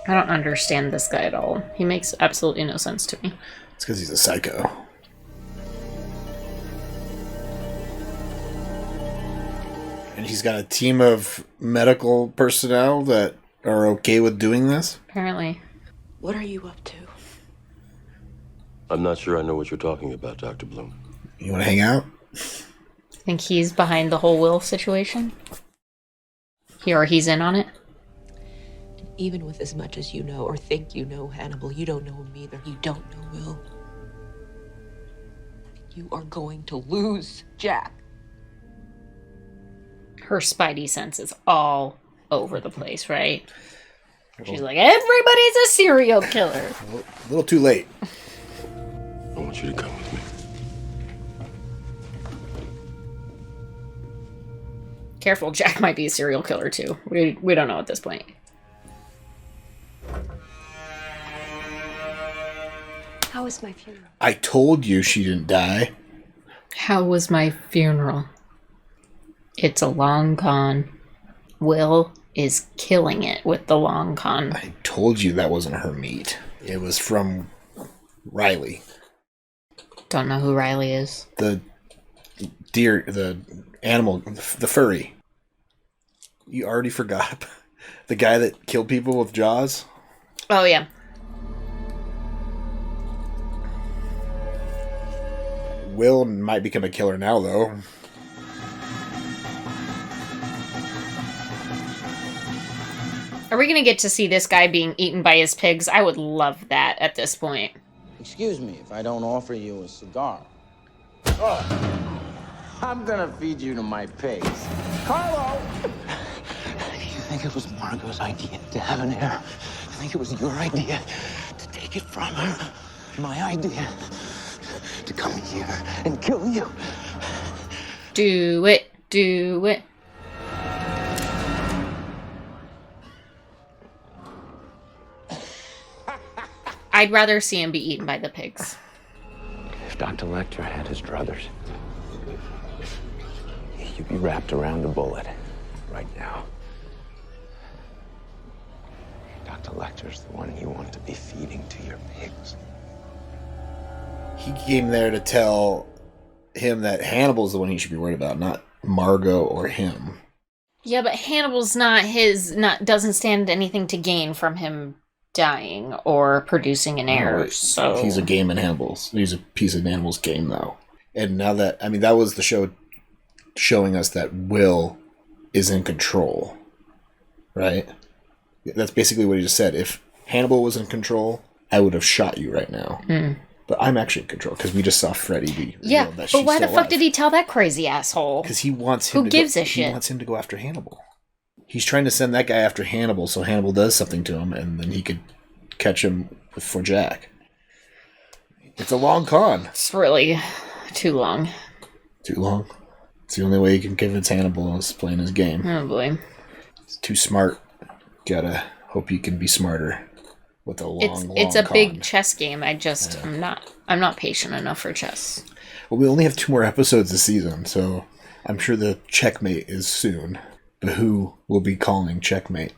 I don't understand this guy at all. He makes absolutely no sense to me. It's because he's a psycho. And he's got a team of medical personnel that are okay with doing this? Apparently. What are you up to? I'm not sure I know what you're talking about, Dr. Bloom. You want to hang out? Think he's behind the whole Will situation? He's in on it? Even with as much as you know or think you know Hannibal, you don't know him either. You don't know Will. You are going to lose Jack. Her spidey sense is all over the place, right? She's like, everybody's a serial killer. A little too late. I want you to come with me. Careful, Jack might be a serial killer too. We don't know at this point. How was my funeral? I told you she didn't die. How was my funeral? It's a long con. Will is killing it with the long con. I told you that wasn't her meat. It was from Riley. Don't know who Riley is. The deer, the animal, the furry. You already forgot? The guy that killed people with jaws? Oh, yeah. Will might become a killer now, though. Are we going to get to see this guy being eaten by his pigs? I would love that at this point. Excuse me if I don't offer you a cigar. Oh, I'm gonna feed you to my pigs. Carlo! You think it was Margot's idea to have an heir? You think it was your idea to take it from her? My idea to come here and kill you? Do it. Do it. I'd rather see him be eaten by the pigs. If Dr. Lecter had his druthers, you'd be wrapped around a bullet right now. Dr. Lecter's the one you want to be feeding to your pigs. He came there to tell him that Hannibal's the one he should be worried about, not Margot or him. Yeah, but Hannibal's doesn't stand anything to gain from him dying or producing an heir. No, so he's a game in Hannibal's. He's a piece of Hannibal's game, though. And now that, that was the show showing us that Will is in control, right? That's basically what he just said. If Hannibal was in control, I would have shot you right now. Mm. But I'm actually in control because we just saw Freddy be revealed that she's but why the fuck alive. Did he tell that crazy asshole? Because he wants him. Who gives a shit? He wants him to go after Hannibal. He's trying to send that guy after Hannibal, so Hannibal does something to him, and then he could catch him for Jack. It's a long con. It's really too long. Too long? It's the only way you can convince Hannibal is playing his game. Oh boy. It's too smart. Gotta hope you can be smarter with a long It's a con. big chess game. I'm not patient enough for chess. Well, we only have 2 more episodes this season, so I'm sure the checkmate is soon. But who will be calling checkmate?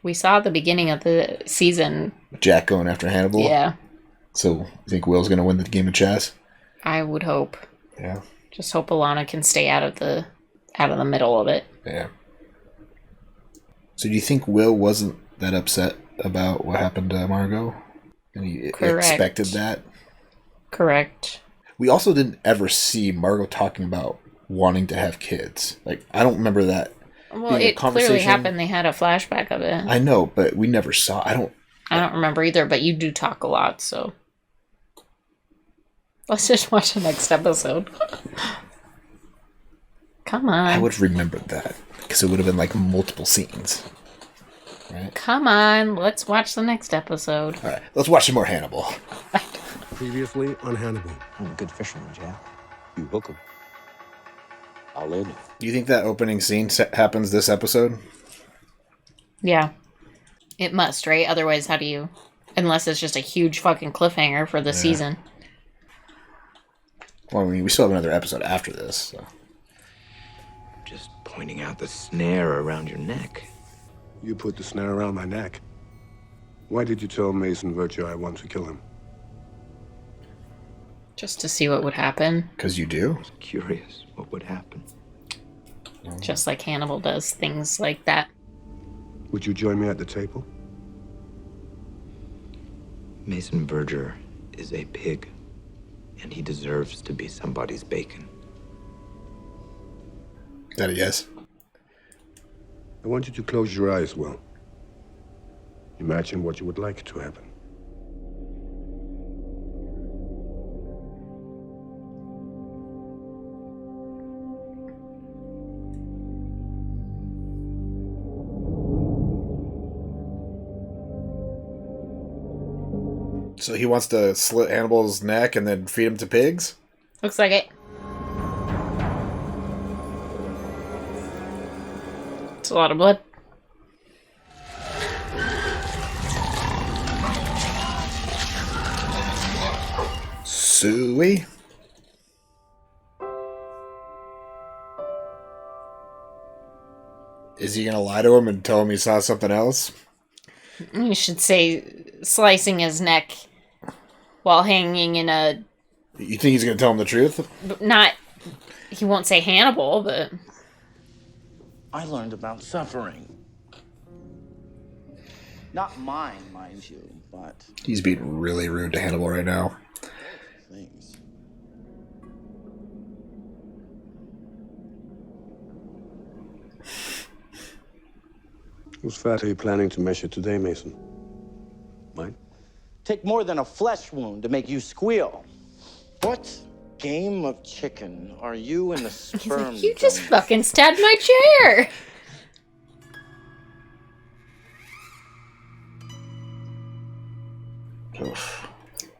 We saw at the beginning of the season. Jack going after Hannibal? Yeah. So, you think Will's going to win the game of chess? I would hope. Yeah. Just hope Alana can stay out of the middle of it. Yeah. So do you think Will wasn't that upset about what happened to Margot? And he expected that? Correct. We also didn't ever see Margot talking about wanting to have kids. Like, I don't remember that. Well, it clearly happened. They had a flashback of it. I know, but we never saw. I don't remember either, but you do talk a lot, so let's just watch the next episode. Come on. I would have remembered that because it would have been like multiple scenes. Right? Come on, let's watch the next episode. All right, let's watch some more Hannibal. Previously on Hannibal. I'm a good fisherman, Jack. You hook 'em. I'll in. Do you think that opening scene happens this episode? Yeah. It must, right? Otherwise, how do you... Unless it's just a huge fucking cliffhanger for the season. Well, I mean, we still have another episode after this, so... Just pointing out the snare around your neck. You put the snare around my neck. Why did you tell Mason Verger I want to kill him? Just to see what would happen. Because you do? Curious what would happen. Just like Hannibal does things like that. Would you join me at the table? Mason Verger is a pig, and he deserves to be somebody's bacon. Is that a yes? I want you to close your eyes, Will. Imagine what you would like to happen. So he wants to slit Hannibal's neck and then feed him to pigs? Looks like it. It's a lot of blood. Suey? Is he gonna lie to him and tell him he saw something else? You should say slicing his neck while hanging in a... You think he's gonna tell him the truth? Not... He won't say Hannibal, but... I learned about suffering. Not mine, mind you, but... He's being really rude to Hannibal right now. Things. Whose fat are you planning to measure today, Mason? Mine? Take more than a flesh wound to make you squeal. What game of chicken are you in the sperm? You just fucking stabbed my chair! Oof.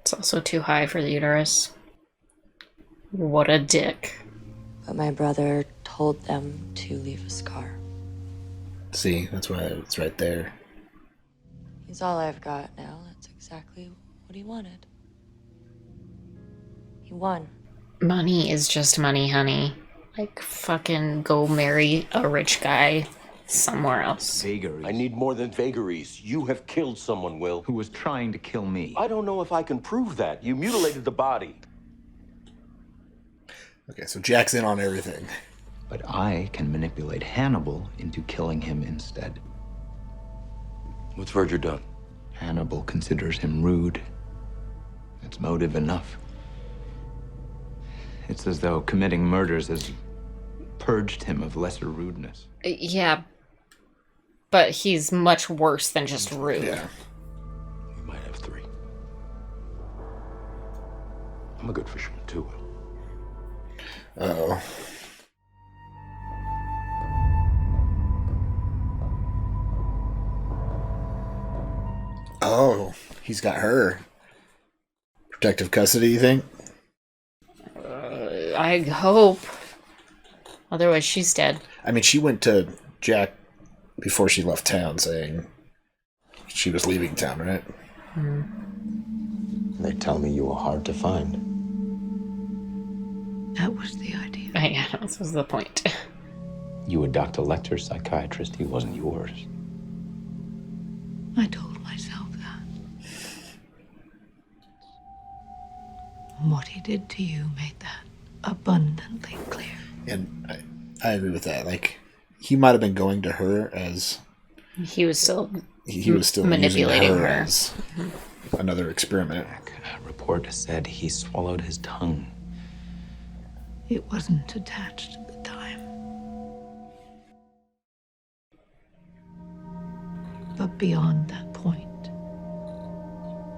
It's also too high for the uterus. What a dick. But my brother told them to leave a scar. See, that's why it's right there. He's all I've got now. That's exactly what he wanted. He won. Money is just money, honey. Like, fucking go marry a rich guy somewhere else. Vagaries. I need more than vagaries. You have killed someone, Will. Who was trying to kill me. I don't know if I can prove that. You mutilated the body. Okay, so Jack's in on everything. But I can manipulate Hannibal into killing him instead. What's Verger done? Hannibal considers him rude. It's motive enough. It's as though committing murders has purged him of lesser rudeness. Yeah. But he's much worse than just rude. Yeah. We might have three. I'm a good fisherman, too, Will. Uh-oh. Oh, he's got her. Protective custody, you think? I hope. Otherwise, she's dead. I mean, she went to Jack before she left town saying she was leaving town, right? They tell me you were hard to find. That was the idea. Yeah, this was the point. You were Dr. Lecter's psychiatrist. He wasn't yours. I told myself that. What he did to you made that abundantly clear. And I agree with that. Like, he might have been going to her as He was still manipulating using her her as another experiment. A report said he swallowed his tongue. It wasn't attached at the time. But beyond that point,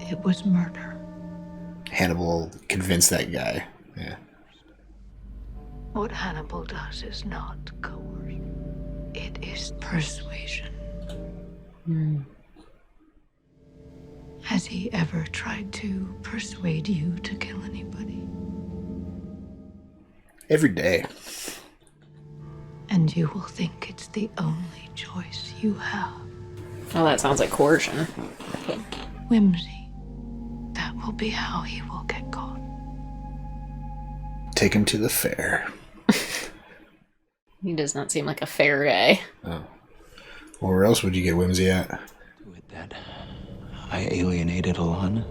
it was murder. Hannibal convinced that guy. Yeah. What Hannibal does is not coercion. It is persuasion. Has he ever tried to persuade you to kill anybody? Every day. And you will think it's the only choice you have. Well, that sounds like coercion. Whimsy. That will be how he will get caught. Take him to the fair. He does not seem like a fair guy. Oh. Well, where else would you get whimsy at? I alienated Alana.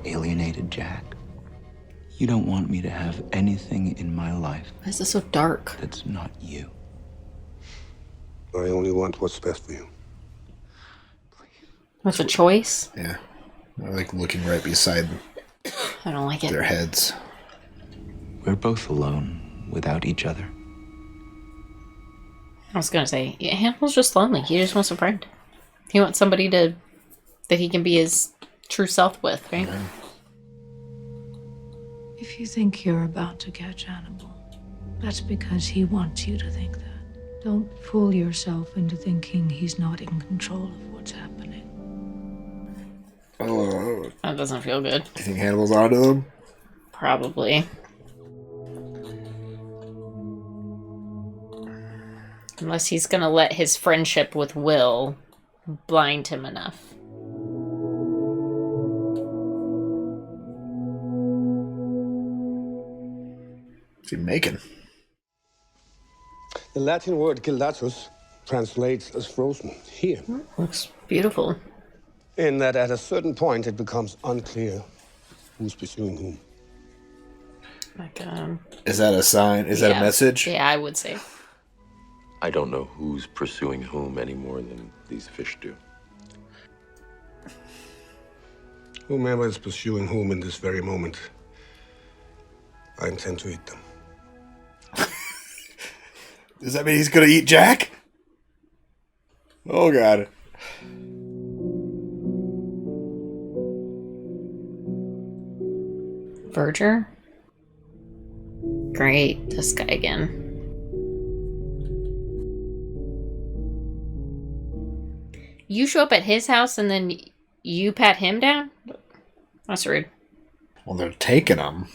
Alienated Jack. You don't want me to have anything in my life. Why is this so dark? That's not you. I only want what's best for you. What's a choice? Yeah. I like looking right beside I don't like it. their heads. We're both alone without each other. I was gonna say, yeah, Hannibal's just lonely. He just wants a friend. He wants somebody that he can be his true self with, right? If you think you're about to catch Hannibal, that's because he wants you to think that. Don't fool yourself into thinking he's not in control of what's happening. Oh. That doesn't feel good. You think Hannibal's onto them? Probably. Unless he's gonna let his friendship with Will blind him enough. What's he making? The Latin word gildatus translates as frozen here. Looks beautiful. In that at a certain point it becomes unclear who's pursuing whom. Like, Is that a sign? Is that a message? Yeah, I would say. I don't know who's pursuing whom any more than these fish do. Whomever is pursuing whom in this very moment, I intend to eat them. Does that mean he's gonna eat Jack? Oh god. Verger? Great, this guy again. You show up at his house and then you pat him down? That's rude. Well, they're taking him.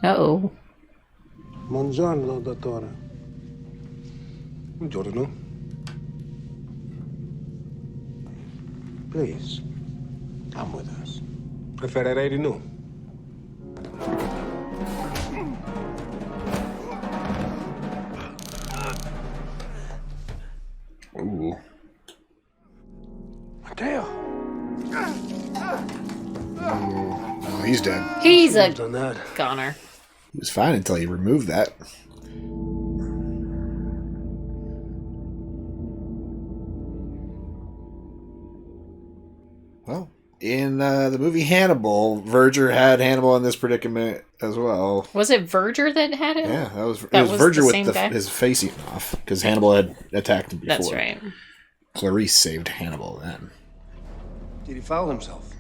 Uh-oh. Buongiorno, dottore. Buongiorno. Please, come with us. Preferirei di no. Ooh. Matteo. Oh, he's dead. He's a goner. He was fine until you removed that. Well, in the movie Hannibal, Verger had Hannibal in this predicament as well. Was it Verger that had it? Yeah, it was the Verger with same guy? his face eaten off because Hannibal had attacked him before. That's right. Clarice saved Hannibal then. Did he foul himself?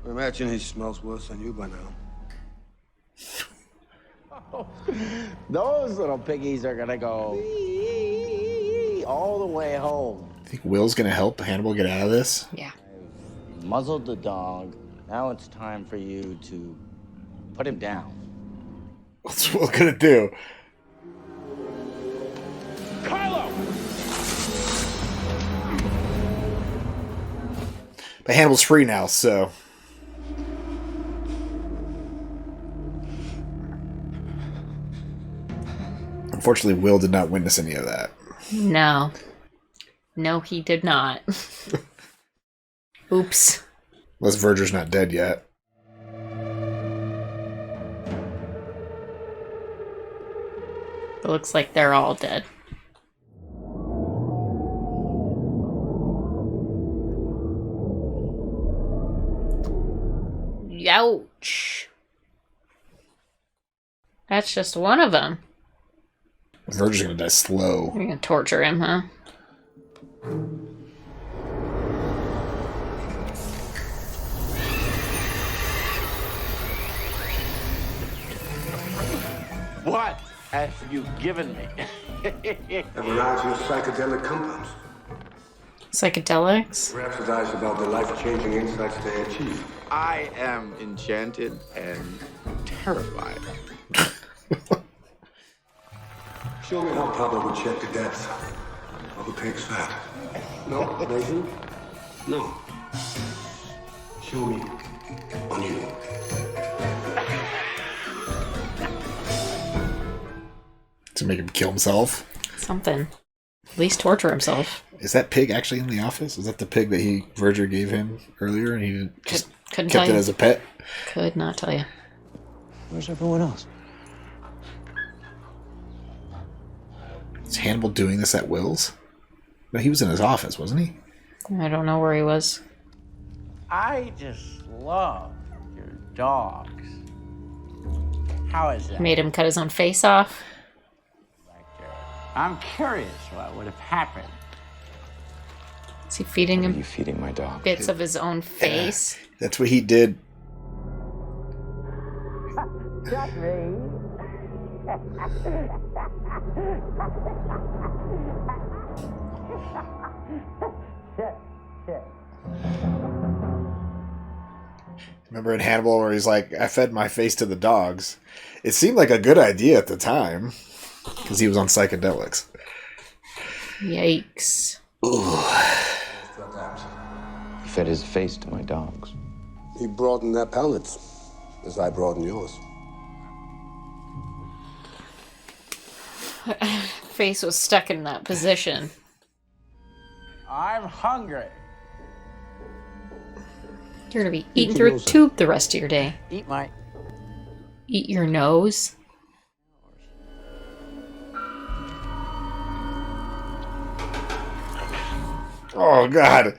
I imagine he smells worse than you by now. Those little piggies are gonna go all the way home. I think Will's gonna help Hannibal get out of this. Yeah. Muzzled the dog. Now it's time for you to put him down. What's Will gonna do? Carlo! But Hannibal's free now, so... Unfortunately, Will did not witness any of that. No. No, he did not. Oops. Unless Verger's not dead yet. It looks like they're all dead. Ouch. That's just one of them. Verger's gonna die slow. You're gonna torture him, huh? What have you given me? A variety of psychedelic compounds. Psychedelics? Rhapsodize about the life-changing insights they achieve. I am enchanted and terrified. Show me how Pablo would check the depth of a pig's fat. No, Nathan? No. Show me on you. To make him kill himself? Something. At least torture himself. Is that pig actually in the office? Is that the pig that Verger gave him earlier and he just couldn't kept tell it you. as a pet? Could not tell you. Where's everyone else? Is Hannibal doing this at Will's? No, he was in his office, wasn't he? I don't know where he was. I just love your dogs. How is that? Made him cut his own face off. I'm curious what would have happened. Is he feeding him You feeding my dog? bits of his own face? That's what he did. Got me. Remember in Hannibal where he's like, I fed my face to the dogs. It seemed like a good idea at the time. Because he was on psychedelics. Yikes. He fed his face to my dogs. He broadened their palates, as I broaden yours. Face was stuck in that position. I'm hungry. You're gonna be eating through a tube the rest of your day. Eat my... Eat your nose? Oh, God.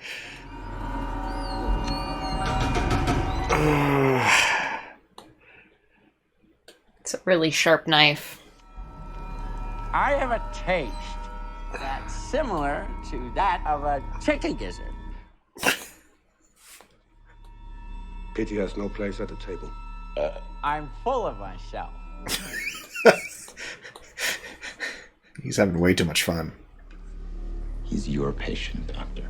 It's a really sharp knife. I have a taste that's similar to that of a chicken gizzard. Pity has no place at the table. I'm full of myself. He's having way too much fun. He's your patient, Doctor.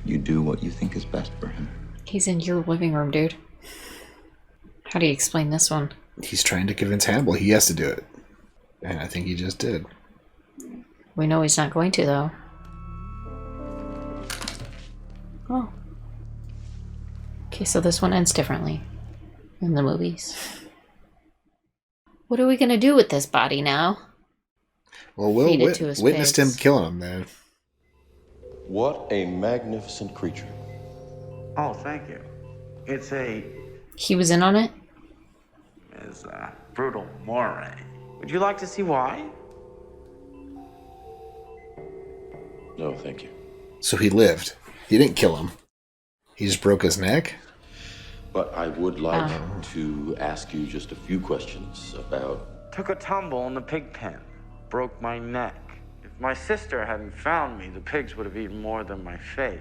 You do what you think is best for him. He's in your living room, dude. How do you explain this one? He's trying to convince Hannibal he has to do it. And I think he just did. We know he's not going to, though. Oh. Okay, so this one ends differently in the movies. What are we gonna do with this body now? Well, Will Feed it to his witnessed him pigs. killing him, man. What a magnificent creature. Oh, thank you. It's a He was in on it? brutal moray. Would you like to see why? No, thank you. So he lived. He didn't kill him. He just broke his neck? But I would like to ask you just a few questions about... Took a tumble in the pig pen. Broke my neck. If my sister hadn't found me, the pigs would have eaten more than my face.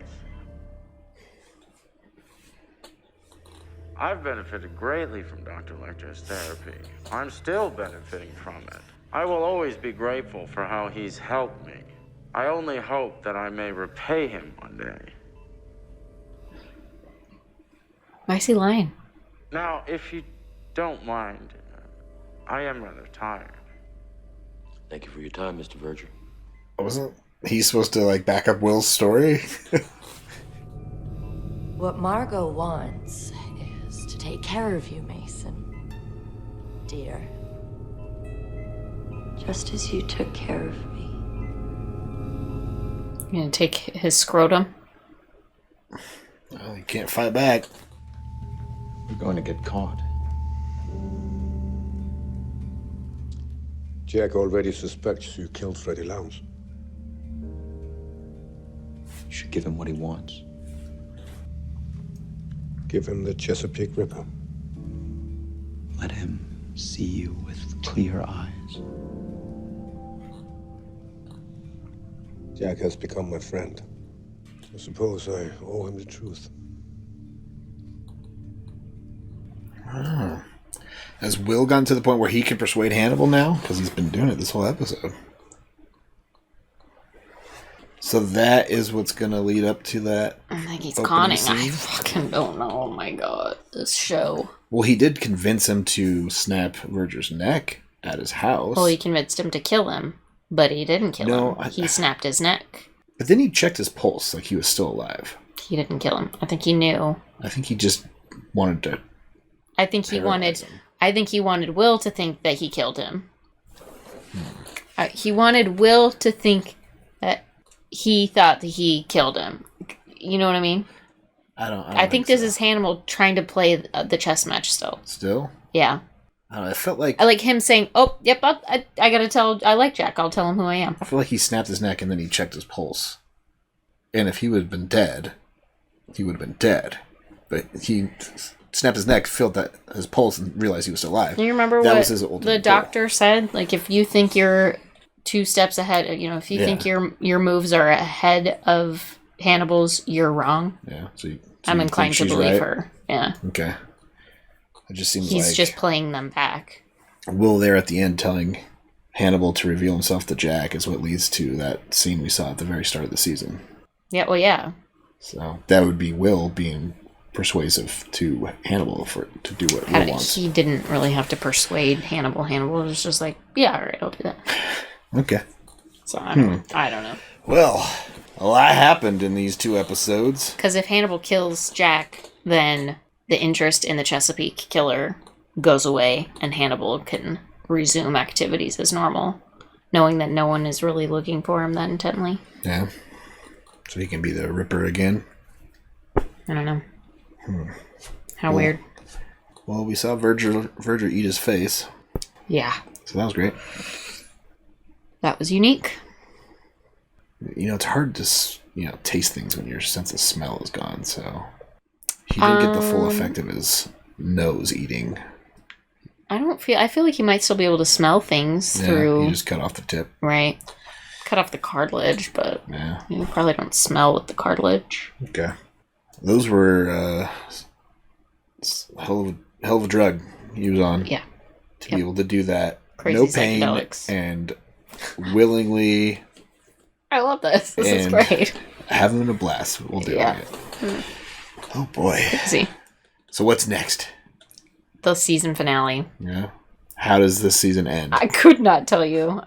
I've benefited greatly from Dr. Lecter's therapy. I'm still benefiting from it. I will always be grateful for how he's helped me. I only hope that I may repay him one day. Why is he lying? Now, if you don't mind, I am rather tired. Thank you for your time, Mr. Verger. Wasn't he supposed to, like, back up Will's story? What Margot wants is to take care of you, Mason. Dear. Just as you took care of me. You gonna take his scrotum? Well, you can't fight back. We're going to get caught. Jack already suspects you killed Freddy Lounds. You should give him what he wants. Give him the Chesapeake Ripper. Let him see you with clear eyes. Jack has become my friend. I suppose I owe him the truth. Oh. Has Will gotten to the point where he can persuade Hannibal now? Because he's been doing it this whole episode. So that is what's going to lead up to that. I think he's opening conning. scene? I fucking don't know. Oh my god. This show. Well, he did convince him to snap Verger's neck at his house. Well, he convinced him to kill him, but he didn't kill him. He snapped his neck. But then he checked his pulse, like he was still alive. He didn't kill him. I think he knew. I think he just wanted to. I think he wanted Will to think that he killed him. He wanted Will to think that he thought that he killed him. You know what I mean? I think this is Hannibal trying to play the chess match still. Still? Yeah. I don't know, it felt like... I like him saying, oh, yep, I gotta tell... I like Jack. I'll tell him who I am. I feel like he snapped his neck and then he checked his pulse. And if he would have been dead, he would have been dead. But he snapped his neck, felt that his pulse, and realized he was still alive. You remember that what was his ultimate the goal. doctor said? Like, if you think you're 2 steps ahead, if you think your moves are ahead of Hannibal's, you're wrong. Yeah. So I'm you inclined think to she's believe right? her. Yeah. Okay. It just seems He's like just playing them back. Will there at the end telling Hannibal to reveal himself to Jack is what leads to that scene we saw at the very start of the season. Yeah, well, yeah. So that would be Will being persuasive to Hannibal to do what Will wants. He didn't really have to persuade Hannibal. Hannibal was just like, yeah, all right, I'll do that. Okay. So I don't know. Well, a lot happened in these 2 episodes. Because if Hannibal kills Jack, then the interest in the Chesapeake killer goes away, and Hannibal can resume activities as normal, knowing that no one is really looking for him that intently. Yeah. So he can be the Ripper again. I don't know. How weird. Well, we saw Verger eat his face. Yeah. So that was great. That was unique. It's hard to taste things when your sense of smell is gone, so he didn't get the full effect of his nose eating. I feel like he might still be able to smell things through... you just cut off the tip. Right. Cut off the cartilage, but yeah. You probably don't smell with the cartilage. Okay. Those were hell of a drug he was on. Yeah. To be able to do that. Crazy no pain psychedelics. And willingly... I love this. This is great. Having a blast. We'll do it. Oh boy. Crazy. So what's next? The season finale. Yeah. How does this season end? I could not tell you.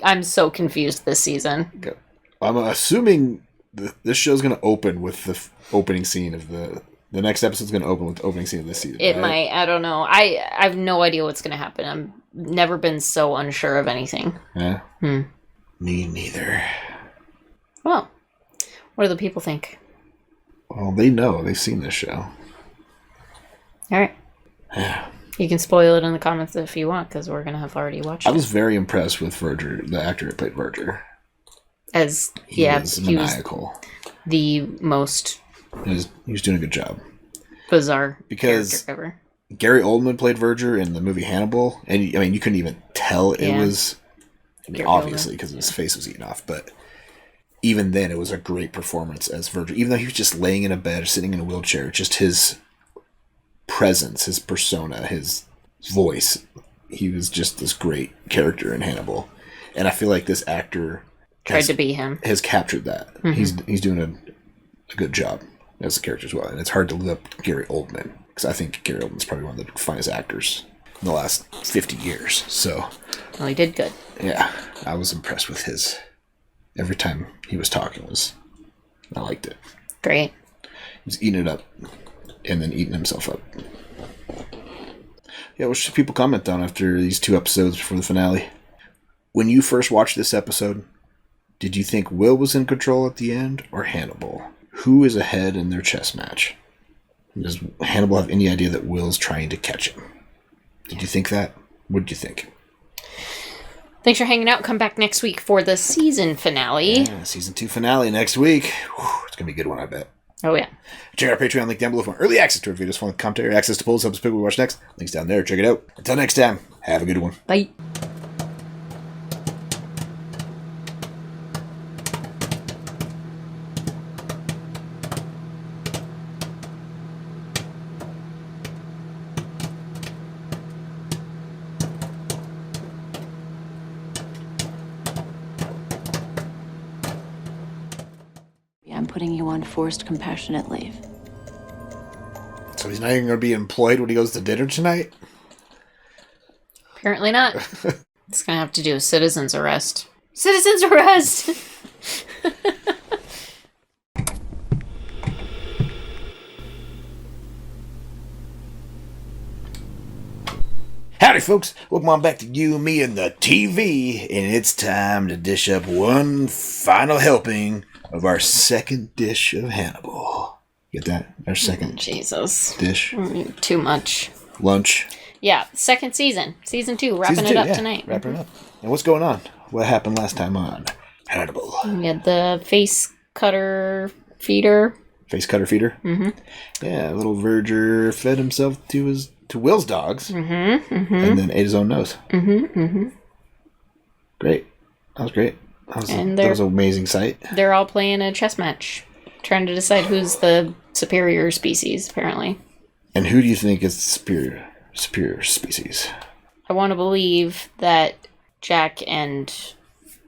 I'm so confused this season. Okay. I'm assuming this show's going to open with the opening scene of the next episode's going to open with the opening scene of this season. It might. I don't know. I have no idea what's going to happen. I've never been so unsure of anything. Yeah. Me neither. Well, what do the people think? Well, they know. They've seen this show. All right. Yeah. You can spoil it in the comments if you want, because we're going to have already watched it. I was very impressed with Verger, the actor that played Verger. He was maniacal. The most... He was doing a good job. Bizarre because character ever. Gary Oldman played Verger in the movie Hannibal, and you couldn't even tell it was... obviously, because his face was eaten off, but even then, it was a great performance as Verger. Even though he was just laying in a bed, sitting in a wheelchair, just his presence, his persona, his voice, he was just this great character in Hannibal. And I feel like this actor tried to be him. Has captured that. Mm-hmm. He's doing a good job as a character as well. And it's hard to live up to Gary Oldman, because I think Gary Oldman's probably one of the finest actors in the last 50 years. So, well, he did good. Yeah, I was impressed with his. Every time he was talking I liked it. Great. He's eating it up. And then eating himself up. Yeah, what should people comment on after these 2 episodes before the finale? When you first watched this episode, did you think Will was in control at the end or Hannibal? Who is ahead in their chess match? Does Hannibal have any idea that Will's trying to catch him? Did you think that? What did you think? Thanks for hanging out. Come back next week for the season finale. Yeah, season 2 finale next week. Whew, it's going to be a good one, I bet. Oh, yeah. Check out our Patreon link down below for early access to our videos, fun commentary, access to polls, help us pick what we watch next. Links down there. Check it out. Until next time, have a good one. Bye. I'm putting you on forced compassionate leave. So he's not even going to be employed when he goes to dinner tonight? Apparently not. It's going to have to do a citizen's arrest. Citizen's arrest! Howdy, folks. Welcome on back to You, Me, and the TV. And it's time to dish up one final helping of our second dish of Hannibal. Get that? Our second Jesus. dish. Too much. Lunch. Yeah, second season. Season 2. Wrapping Season 2, it up yeah, tonight. Wrapping it up. And what's going on? What happened last time on Hannibal? We had the face cutter feeder. Face cutter feeder? Mm-hmm. Yeah, little Verger fed himself to Will's dogs. Mm-hmm. Mm-hmm. And then ate his own nose. Mm-hmm. Mm-hmm. Great. That was great. That was an amazing sight. They're all playing a chess match. Trying to decide who's the superior species, apparently. And who do you think is the superior species? I want to believe that Jack and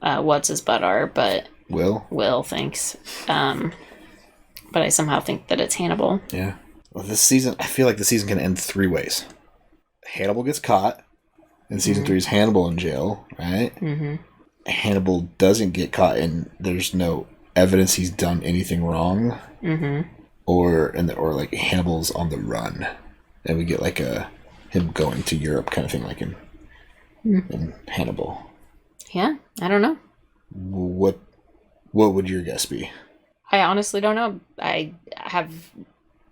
what's his butt are, but Will thinks. But I somehow think that it's Hannibal. Yeah. Well, this season, I feel like the season can end 3 ways. Hannibal gets caught. In season 3 is Hannibal in jail, right? Mm-hmm. Hannibal doesn't get caught and there's no evidence he's done anything wrong. Mm-hmm. Or like Hannibal's on the run. And we get like him going to Europe kind of thing, like in Hannibal. Yeah, I don't know. What would your guess be? I honestly don't know. I have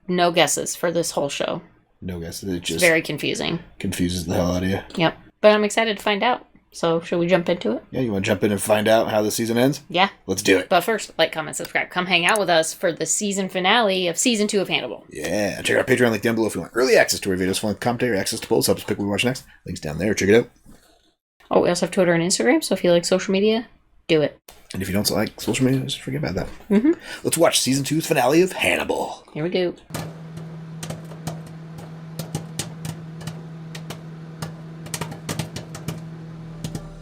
no guesses for this whole show. No guesses. It just it's very confusing. Confuses the hell out of you. Yep. But I'm excited to find out. So, should we jump into it? Yeah, you want to jump in and find out how the season ends? Yeah. Let's do it. But first, like, comment, subscribe. Come hang out with us for the season finale of season 2 of Hannibal. Yeah. Check out our Patreon link down below if you want early access to our videos, fun commentary, access to polls, help us pick what we watch next. Links down there. Check it out. Oh, we also have Twitter and Instagram, so if you like social media, do it. And if you don't like social media, just forget about that. Mm-hmm. Let's watch season 2's finale of Hannibal. Here we go.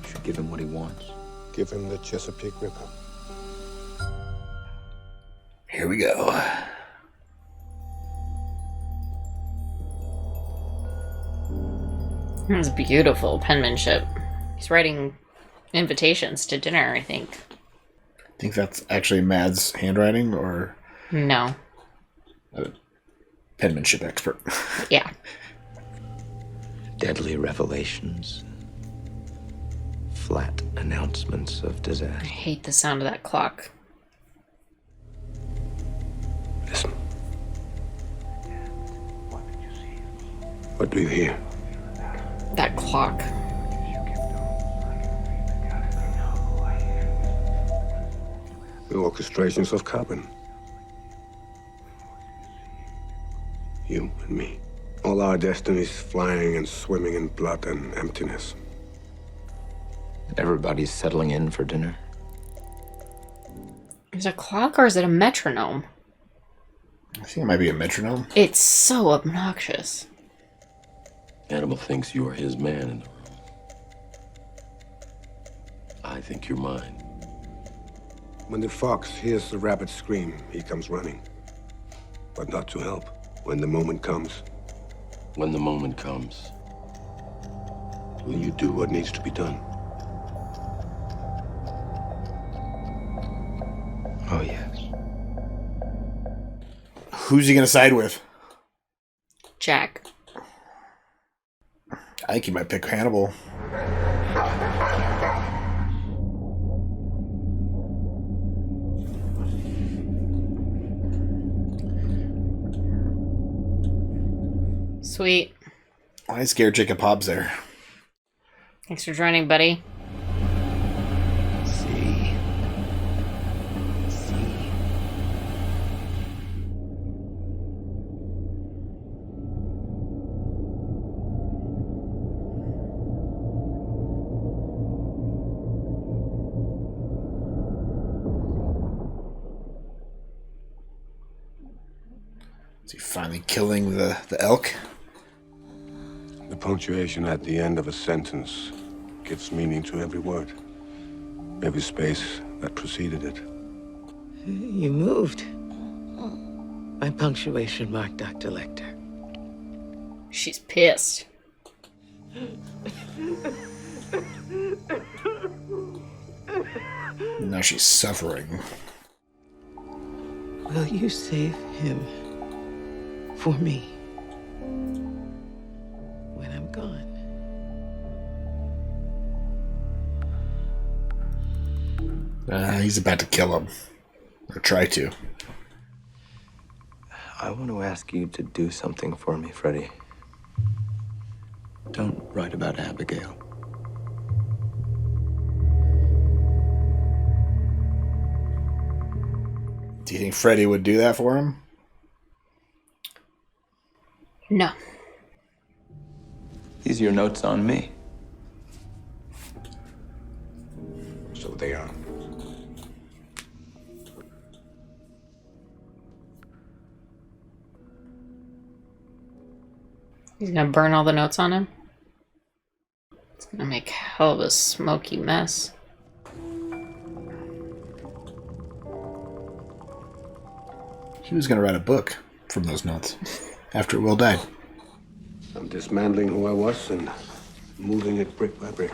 Should give him what he wants. Give him the Chesapeake Ripper. Here we go. That's beautiful penmanship. He's writing invitations to dinner, I think. Think that's actually Mad's handwriting or No. a penmanship expert? Yeah. Deadly revelations. Flat announcements of I disaster. hate the sound of that clock. Listen. What do you hear? That clock. The orchestrations of carbon. You and me. All our destinies flying and swimming in blood and emptiness. Everybody's settling in for dinner. Is it a clock or is it a metronome? I think it might be a metronome. It's so obnoxious. Hannibal thinks you are his man in the room. I think you're mine. When the fox hears the rabbit scream, he comes running. But not to help. When the moment comes. When the moment comes. Will you do what needs to be done? Oh, yes. Who's he gonna side with? Jack. I think he might pick Hannibal. Sweet. I scared Jacob Hobbs there. Thanks for joining, buddy. Is he finally killing the elk? The punctuation at the end of a sentence gives meaning to every word, every space that preceded it. You moved. My punctuation mark, Dr. Lecter. She's pissed. Now she's suffering. Will you save him for me when I'm gone? He's about to kill him. Or try to. I want to ask you to do something for me, Freddy. Don't write about Abigail. Do you think Freddy would do that for him? No. These are your notes on me. So they are. He's gonna burn all the notes on him. It's gonna make a hell of a smoky mess. He was going to write a book from those notes after Will died. I'm dismantling who I was and moving it brick by brick.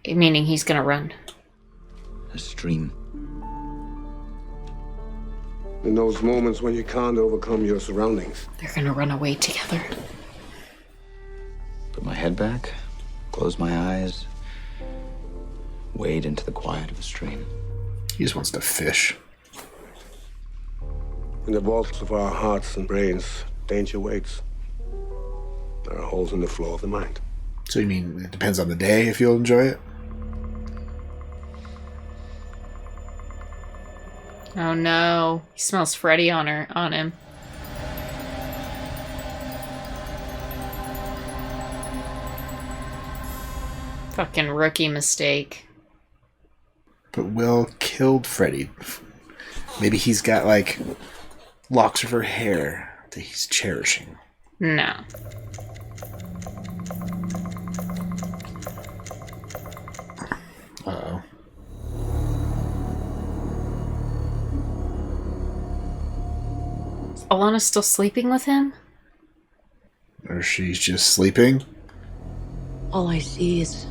Meaning he's gonna run. A stream. In those moments when you can't overcome your surroundings. They're gonna run away together. Put my head back, close my eyes, wade into the quiet of a stream. He just wants to fish. In the vaults of our hearts and brains, danger waits. There are holes in the floor of the mind. So you mean it depends on the day if you'll enjoy it? Oh no. He smells Freddy on him. Fucking rookie mistake. But Will killed Freddy. Maybe he's got, like, locks of her hair that he's cherishing. No. Uh-oh. Is Alana still sleeping with him? Or she's just sleeping? All I see is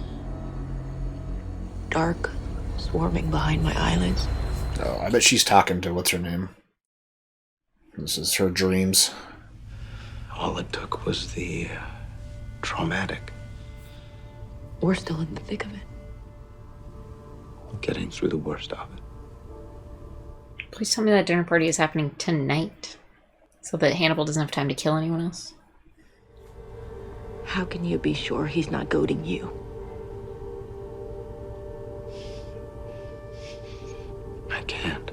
dark swarming behind my eyelids. Oh, I bet she's talking to what's her name. This is her dreams. All it took was the traumatic. We're still in the thick of it. Getting through the worst of it. Please tell me that dinner party is happening tonight. So that Hannibal doesn't have time to kill anyone else. How can you be sure he's not goading you? I can't.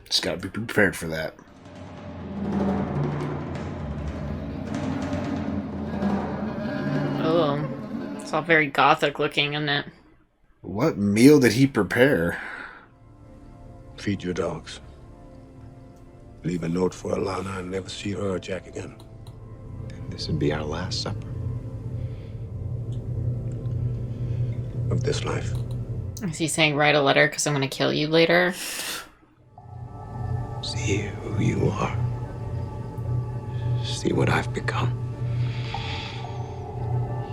Just gotta be prepared for that. Oh, it's all very gothic looking, isn't it? What meal did he prepare? Feed your dogs. Leave a note for Alana and never see her or Jack again. This would be our last supper. Of this life. Is he saying write a letter because I'm going to kill you later? See who you are. See what I've become.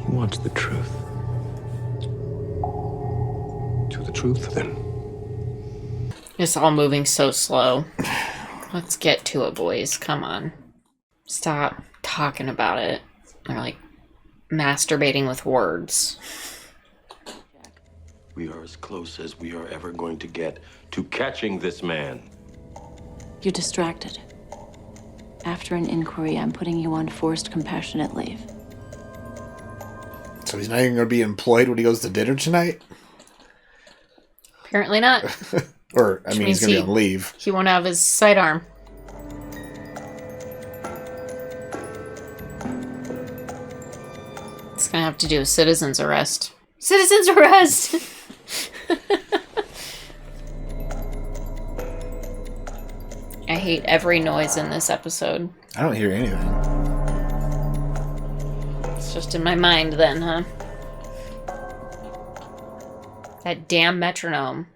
He wants the truth. To the truth, then. It's all moving so slow. Let's get to it, boys. Come on. Stop talking about it. Or like masturbating with words. We are as close as we are ever going to get to catching this man. You're distracted. After an inquiry, I'm putting you on forced compassionate leave. So he's not even going to be employed when he goes to dinner tonight? Apparently not. Or, I mean, he's going to be on leave. He won't have his sidearm. It's going to have to do a citizen's arrest. Citizen's arrest! I hate every noise in this episode. I don't hear anything. It's just in my mind then, huh? That damn metronome.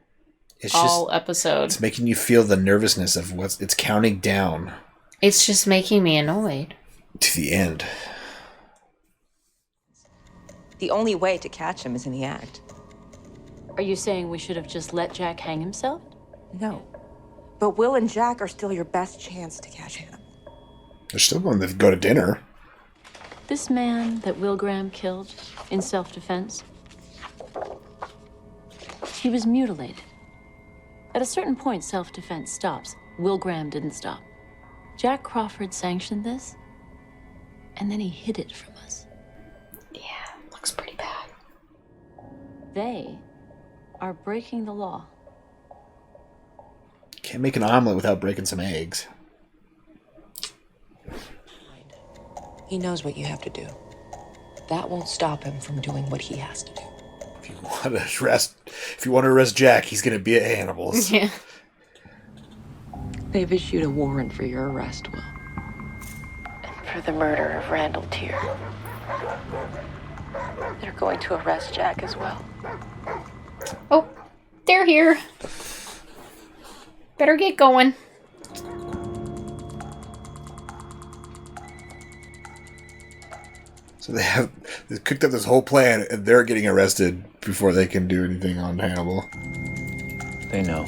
It's all just, episode. It's making you feel the nervousness of it's counting down. It's just making me annoyed. To the end. The only way to catch him is in the act. Are you saying we should have just let Jack hang himself? No. But Will and Jack are still your best chance to catch him. They're still going to go to dinner. This man that Will Graham killed in self-defense, he was mutilated. At a certain point, self-defense stops. Will Graham didn't stop. Jack Crawford sanctioned this, and then he hid it from us. Yeah, looks pretty bad. They are breaking the law. Can't make an omelet without breaking some eggs. He knows what you have to do. That won't stop him from doing what he has to do. If you want to arrest Jack, he's going to be at Hannibal's. Yeah. They've issued a warrant for your arrest, Will. And for the murder of Randall Tier. They're going to arrest Jack as well. Oh, they're here. Better get going. So they cooked up this whole plan, and they're getting arrested before they can do anything on Hannibal. They know.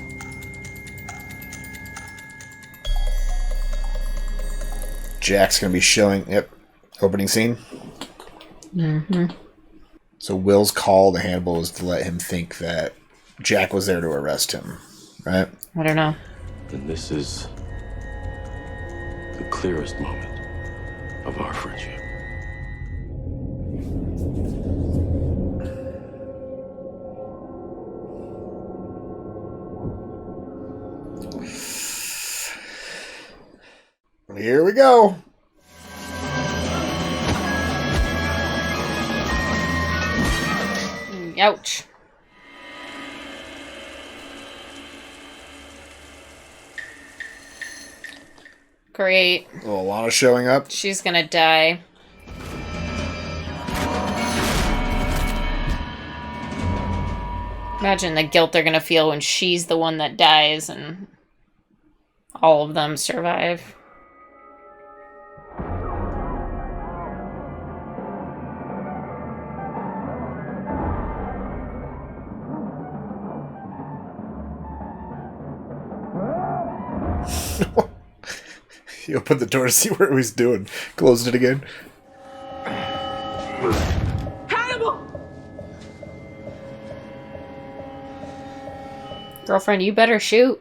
Jack's going to be showing... Yep. Opening scene. Mm-hmm. So Will's call to Hannibal is to let him think that Jack was there to arrest him. Right? I don't know. And this is the clearest moment of our friendship. Here we go. Ouch. Great. Little Alana showing up. She's gonna die. Imagine the guilt they're gonna feel when she's the one that dies and all of them survive. He opened the door to see what he was doing. Closed it again. Hannibal! Girlfriend, you better shoot.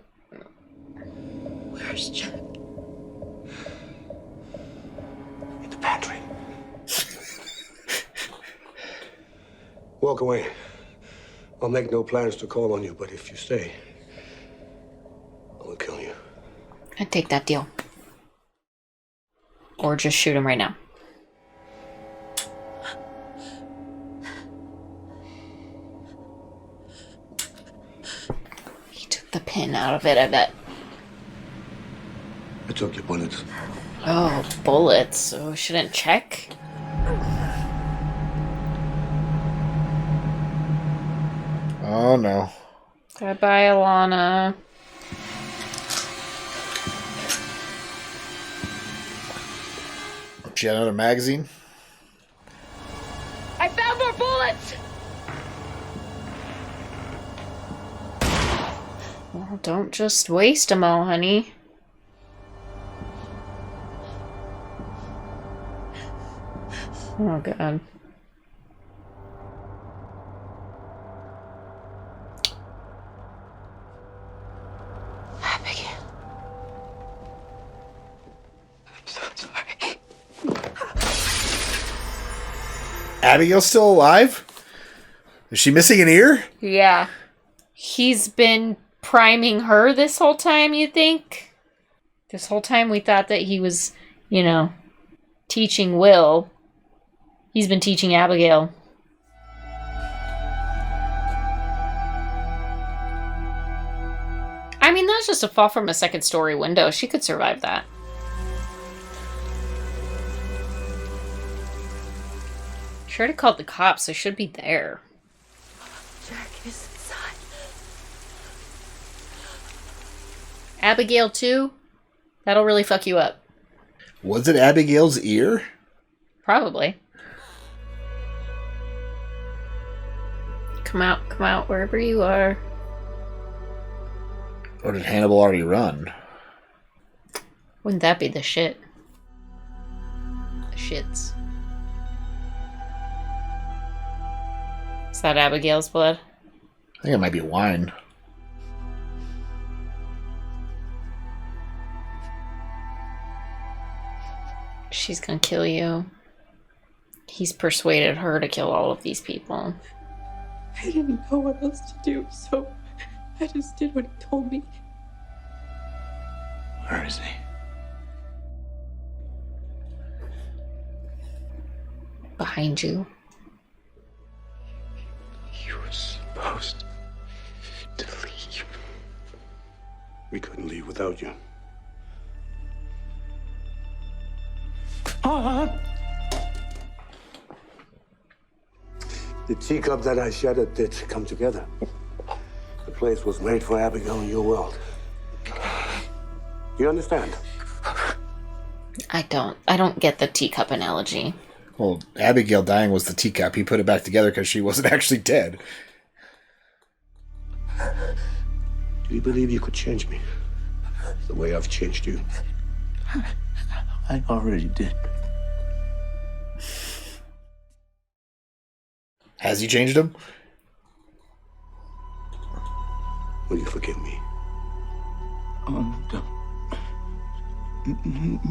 Where's Jack? In the pantry. Walk away. I'll make no plans to call on you, but if you stay, I will kill you. I'd take that deal. Or just shoot him right now. He took the pin out of it, I bet. I took your bullets. Oh, bullets. So we shouldn't check? Oh no. Bye-bye, Alana. She had another magazine. I found more bullets! Well, don't just waste them all, honey. Oh, God. Abigail. I'm so sorry. Abigail's still alive? Is she missing an ear? Yeah. He's been priming her this whole time, you think? This whole time we thought that he was, you know, teaching Will. He's been teaching Abigail. I mean, that's just a fall from a second-story window. She could survive that. She already called the cops, so should be there. Jack is inside. Abigail, too? That'll really fuck you up. Was it Abigail's ear? Probably. Come out, wherever you are. Or did Hannibal already run? Wouldn't that be the shit? The shits. Is that Abigail's blood? I think it might be wine. She's gonna kill you. He's persuaded her to kill all of these people. I didn't know what else to do, so I just did what he told me. Where is he? Behind you. You were supposed to leave. We couldn't leave without you. The teacup that I shattered did come together. The place was made for Abigail in your world. Do you understand? I don't get the teacup analogy. Well, Abigail dying was the teacup. He put it back together because she wasn't actually dead. Do you believe you could change me? The way I've changed you? I already did. Has he changed him? Will you forgive me?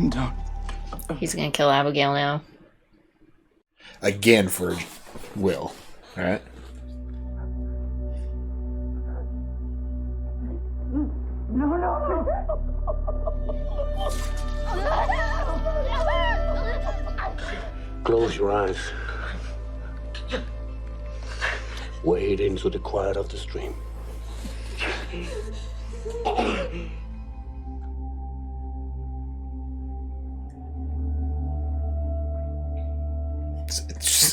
Don't. He's gonna kill Abigail now. Again for Will. Alright? Close your eyes. Wade into the quiet of the stream.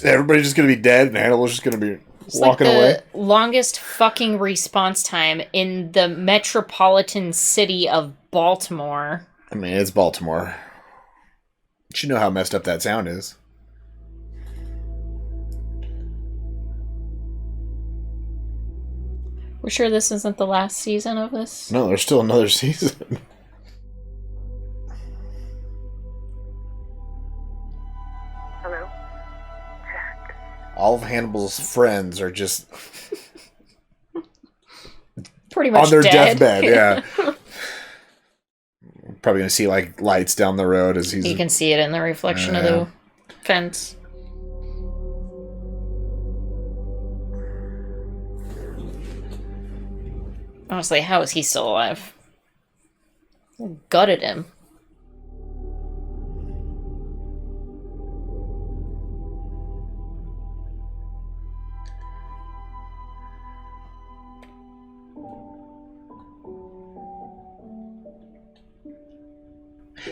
Everybody's just gonna be dead and Hannibal's just gonna be walking like the away. Longest fucking response time in the metropolitan city of Baltimore. I mean, it's Baltimore. You should know how messed up that sound is. We're sure this isn't the last season of this? No, there's still another season. Hello? All of Hannibal's friends are just pretty much on their dead. deathbed, yeah. Probably gonna see like lights down the road as he's. You can see it in the reflection of the fence. Honestly, how is he still alive? Gutted him.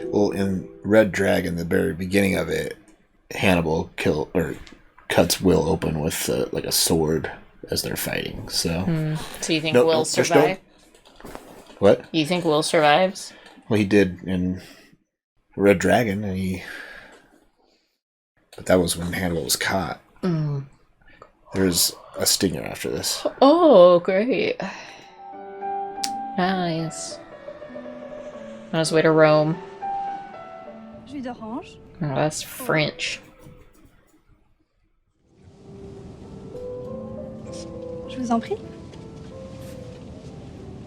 Well, in Red Dragon, the very beginning of it, Hannibal cuts Will open with like a sword as they're fighting. So, So you think Will survive? What? You think Will survives? Well, he did in Red Dragon, and but that was when Hannibal was caught. Mm. There's a stinger after this. Oh, great. Nice. Nice way to roam. Jus d'orange. Oh, that's French. Je vous en prie.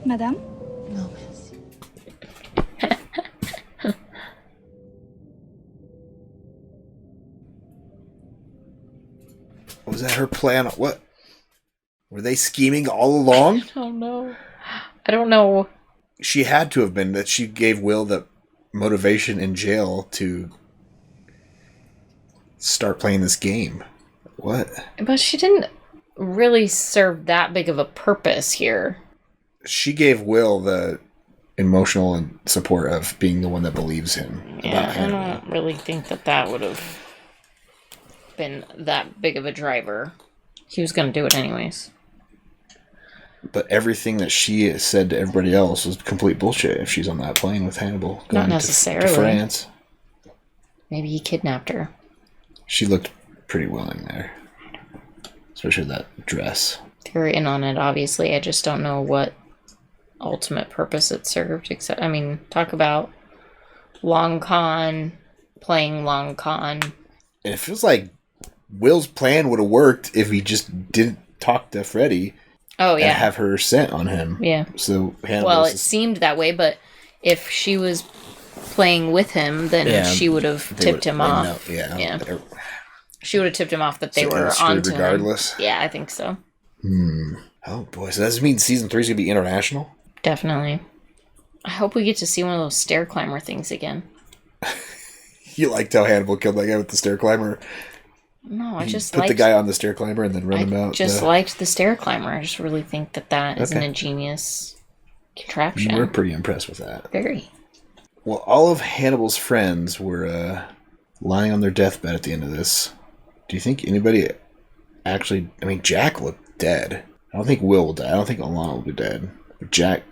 Madame? No, merci. Was that her plan? What? Were they scheming all along? I don't know. I don't know. She had to have been, that she gave Will the motivation in jail to start playing this game. What? But she didn't really serve that big of a purpose here. She gave Will the emotional and support of being the one that believes him. Yeah, I don't really think that would have been that big of a driver. He was going to do it anyways. But everything that she said to everybody else was complete bullshit if she's on that plane with Hannibal. Not necessarily. To France. Maybe he kidnapped her. She looked pretty willing there. Especially that dress. They're in on it, obviously. I just don't know what ultimate purpose it served. Except, I mean, talk about long con, playing long con. And it feels like Will's plan would have worked if he just didn't talk to Freddy. Oh, yeah. And have her sent on him. Yeah. So Hannibal. Well, it seemed that way, but if she was playing with him, then she would have tipped him off. Yeah. She would have tipped him off that they were on to regardless. him. Yeah, I think so. Oh boy, so does this mean season 3 is gonna be international? Definitely. I hope we get to see one of those stair climber things again. You liked how Hannibal killed that guy with the stair climber? No, I just put the guy on the stair climber and then run him out. Just liked the stair climber. I just really think that is an ingenious contraption. We're pretty impressed with that. Very. Well, all of Hannibal's friends were lying on their deathbed at the end of this. Do you think anybody actually... I mean, Jack looked dead. I don't think Will will die. I don't think Alana will be dead. But Jack...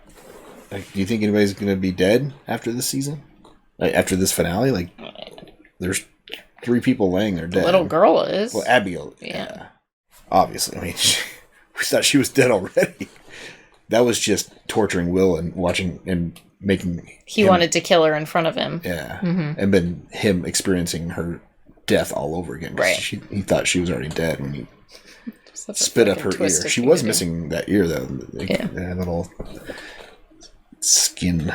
Like, do you think anybody's going to be dead after this season? Like, after this finale? Like, there's 3 people laying there dead. The little girl is. Well, Abigail. Yeah. Obviously. I mean, we thought she was dead already. That was just torturing Will and watching and making... He wanted to kill her in front of him. Yeah. Mm-hmm. And then him experiencing her death all over again. Right. He thought she was already dead when he spit up her ear. She was missing that ear, though. That little skin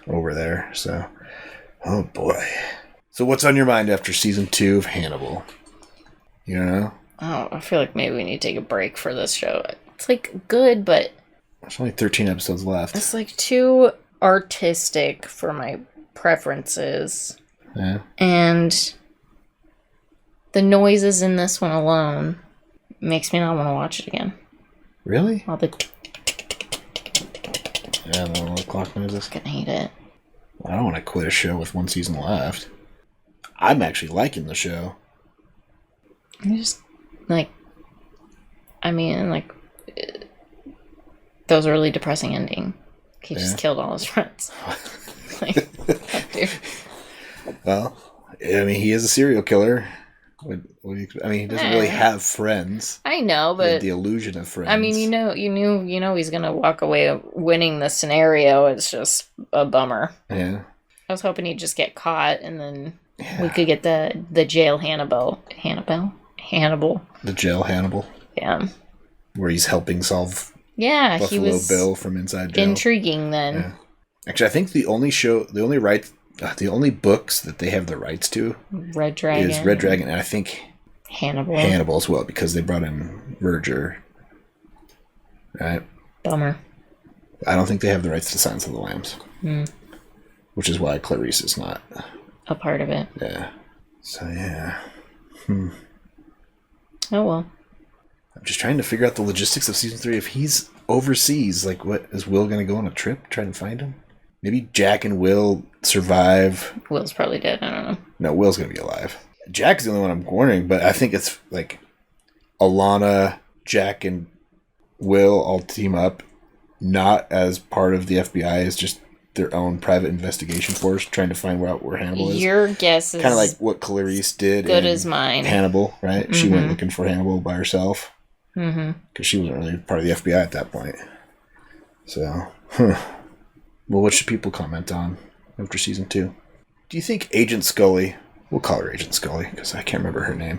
over there. So, oh boy. So what's on your mind after season 2 of Hannibal? You don't know? Oh, I feel like maybe we need to take a break for this show. It's like good, but there's only 13 episodes left. It's like too artistic for my preferences. Yeah. And the noises in this one alone makes me not want to watch it again. Really? All the yeah, the little clock noises. I can hate it. I don't want to quit a show with 1 season left. I'm actually liking the show. I just like, I mean, like, that was a really depressing ending. He just killed all his friends. Like, dude. Well, I mean, he is a serial killer. What do you, I mean, he doesn't really have friends. I know, but the illusion of friends. I mean, you know, he's gonna walk away winning the scenario. It's just a bummer. Yeah. I was hoping he'd just get caught, and then we could get the jail Hannibal. The jail Hannibal. Yeah. Where he's helping solve. Yeah, Buffalo he was Bill from inside jail. Intriguing then. Yeah. Actually, I think the only books that they have the rights to Red Dragon is Red Dragon, and I think Hannibal as well, because they brought in Verger. Right? Bummer. I don't think they have the rights to Silence of the Lambs. Which is why Clarice is not a part of it. Yeah. So yeah. Oh well. I'm just trying to figure out the logistics of season 3. If he's overseas, like, what is Will going to go on a trip try and find him? Maybe Jack and Will survive. Will's probably dead. I don't know. No, Will's going to be alive. Jack's the only one I'm wondering, but I think it's like Alana, Jack, and Will all team up, not as part of the FBI, as just their own private investigation force trying to find out where Hannibal is. Your guess is kind of like what Clarice did. Good as mine. Hannibal, right? Mm-hmm. She went looking for Hannibal by herself. Because she wasn't really part of the FBI at that point. So, Well, what should people comment on after season 2? Do you think Agent Scully, we'll call her Agent Scully because I can't remember her name.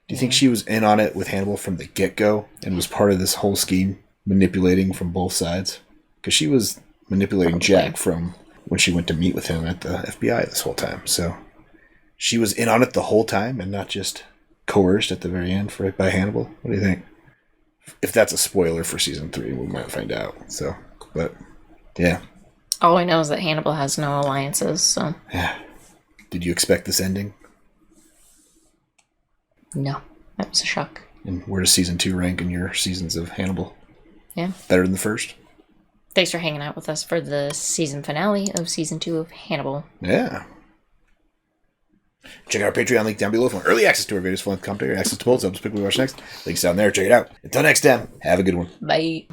Do you think she was in on it with Hannibal from the get-go and was part of this whole scheme, manipulating from both sides? Because she was manipulating Jack from when she went to meet with him at the FBI this whole time. So she was in on it the whole time and not just coerced at the very end by Hannibal. What do you think? If that's a spoiler for season 3, we might find out. So, but yeah. All I know is that Hannibal has no alliances, so. Yeah. Did you expect this ending? No. That was a shock. And where does season 2 rank in your seasons of Hannibal? Yeah. Better than the first? Thanks for hanging out with us for the season finale of season 2 of Hannibal. Yeah. Check out our Patreon link down below for early access to our videos, full-length commentary, access to polls, help us pick what we watch next. Links down there. Check it out. Until next time, have a good one. Bye.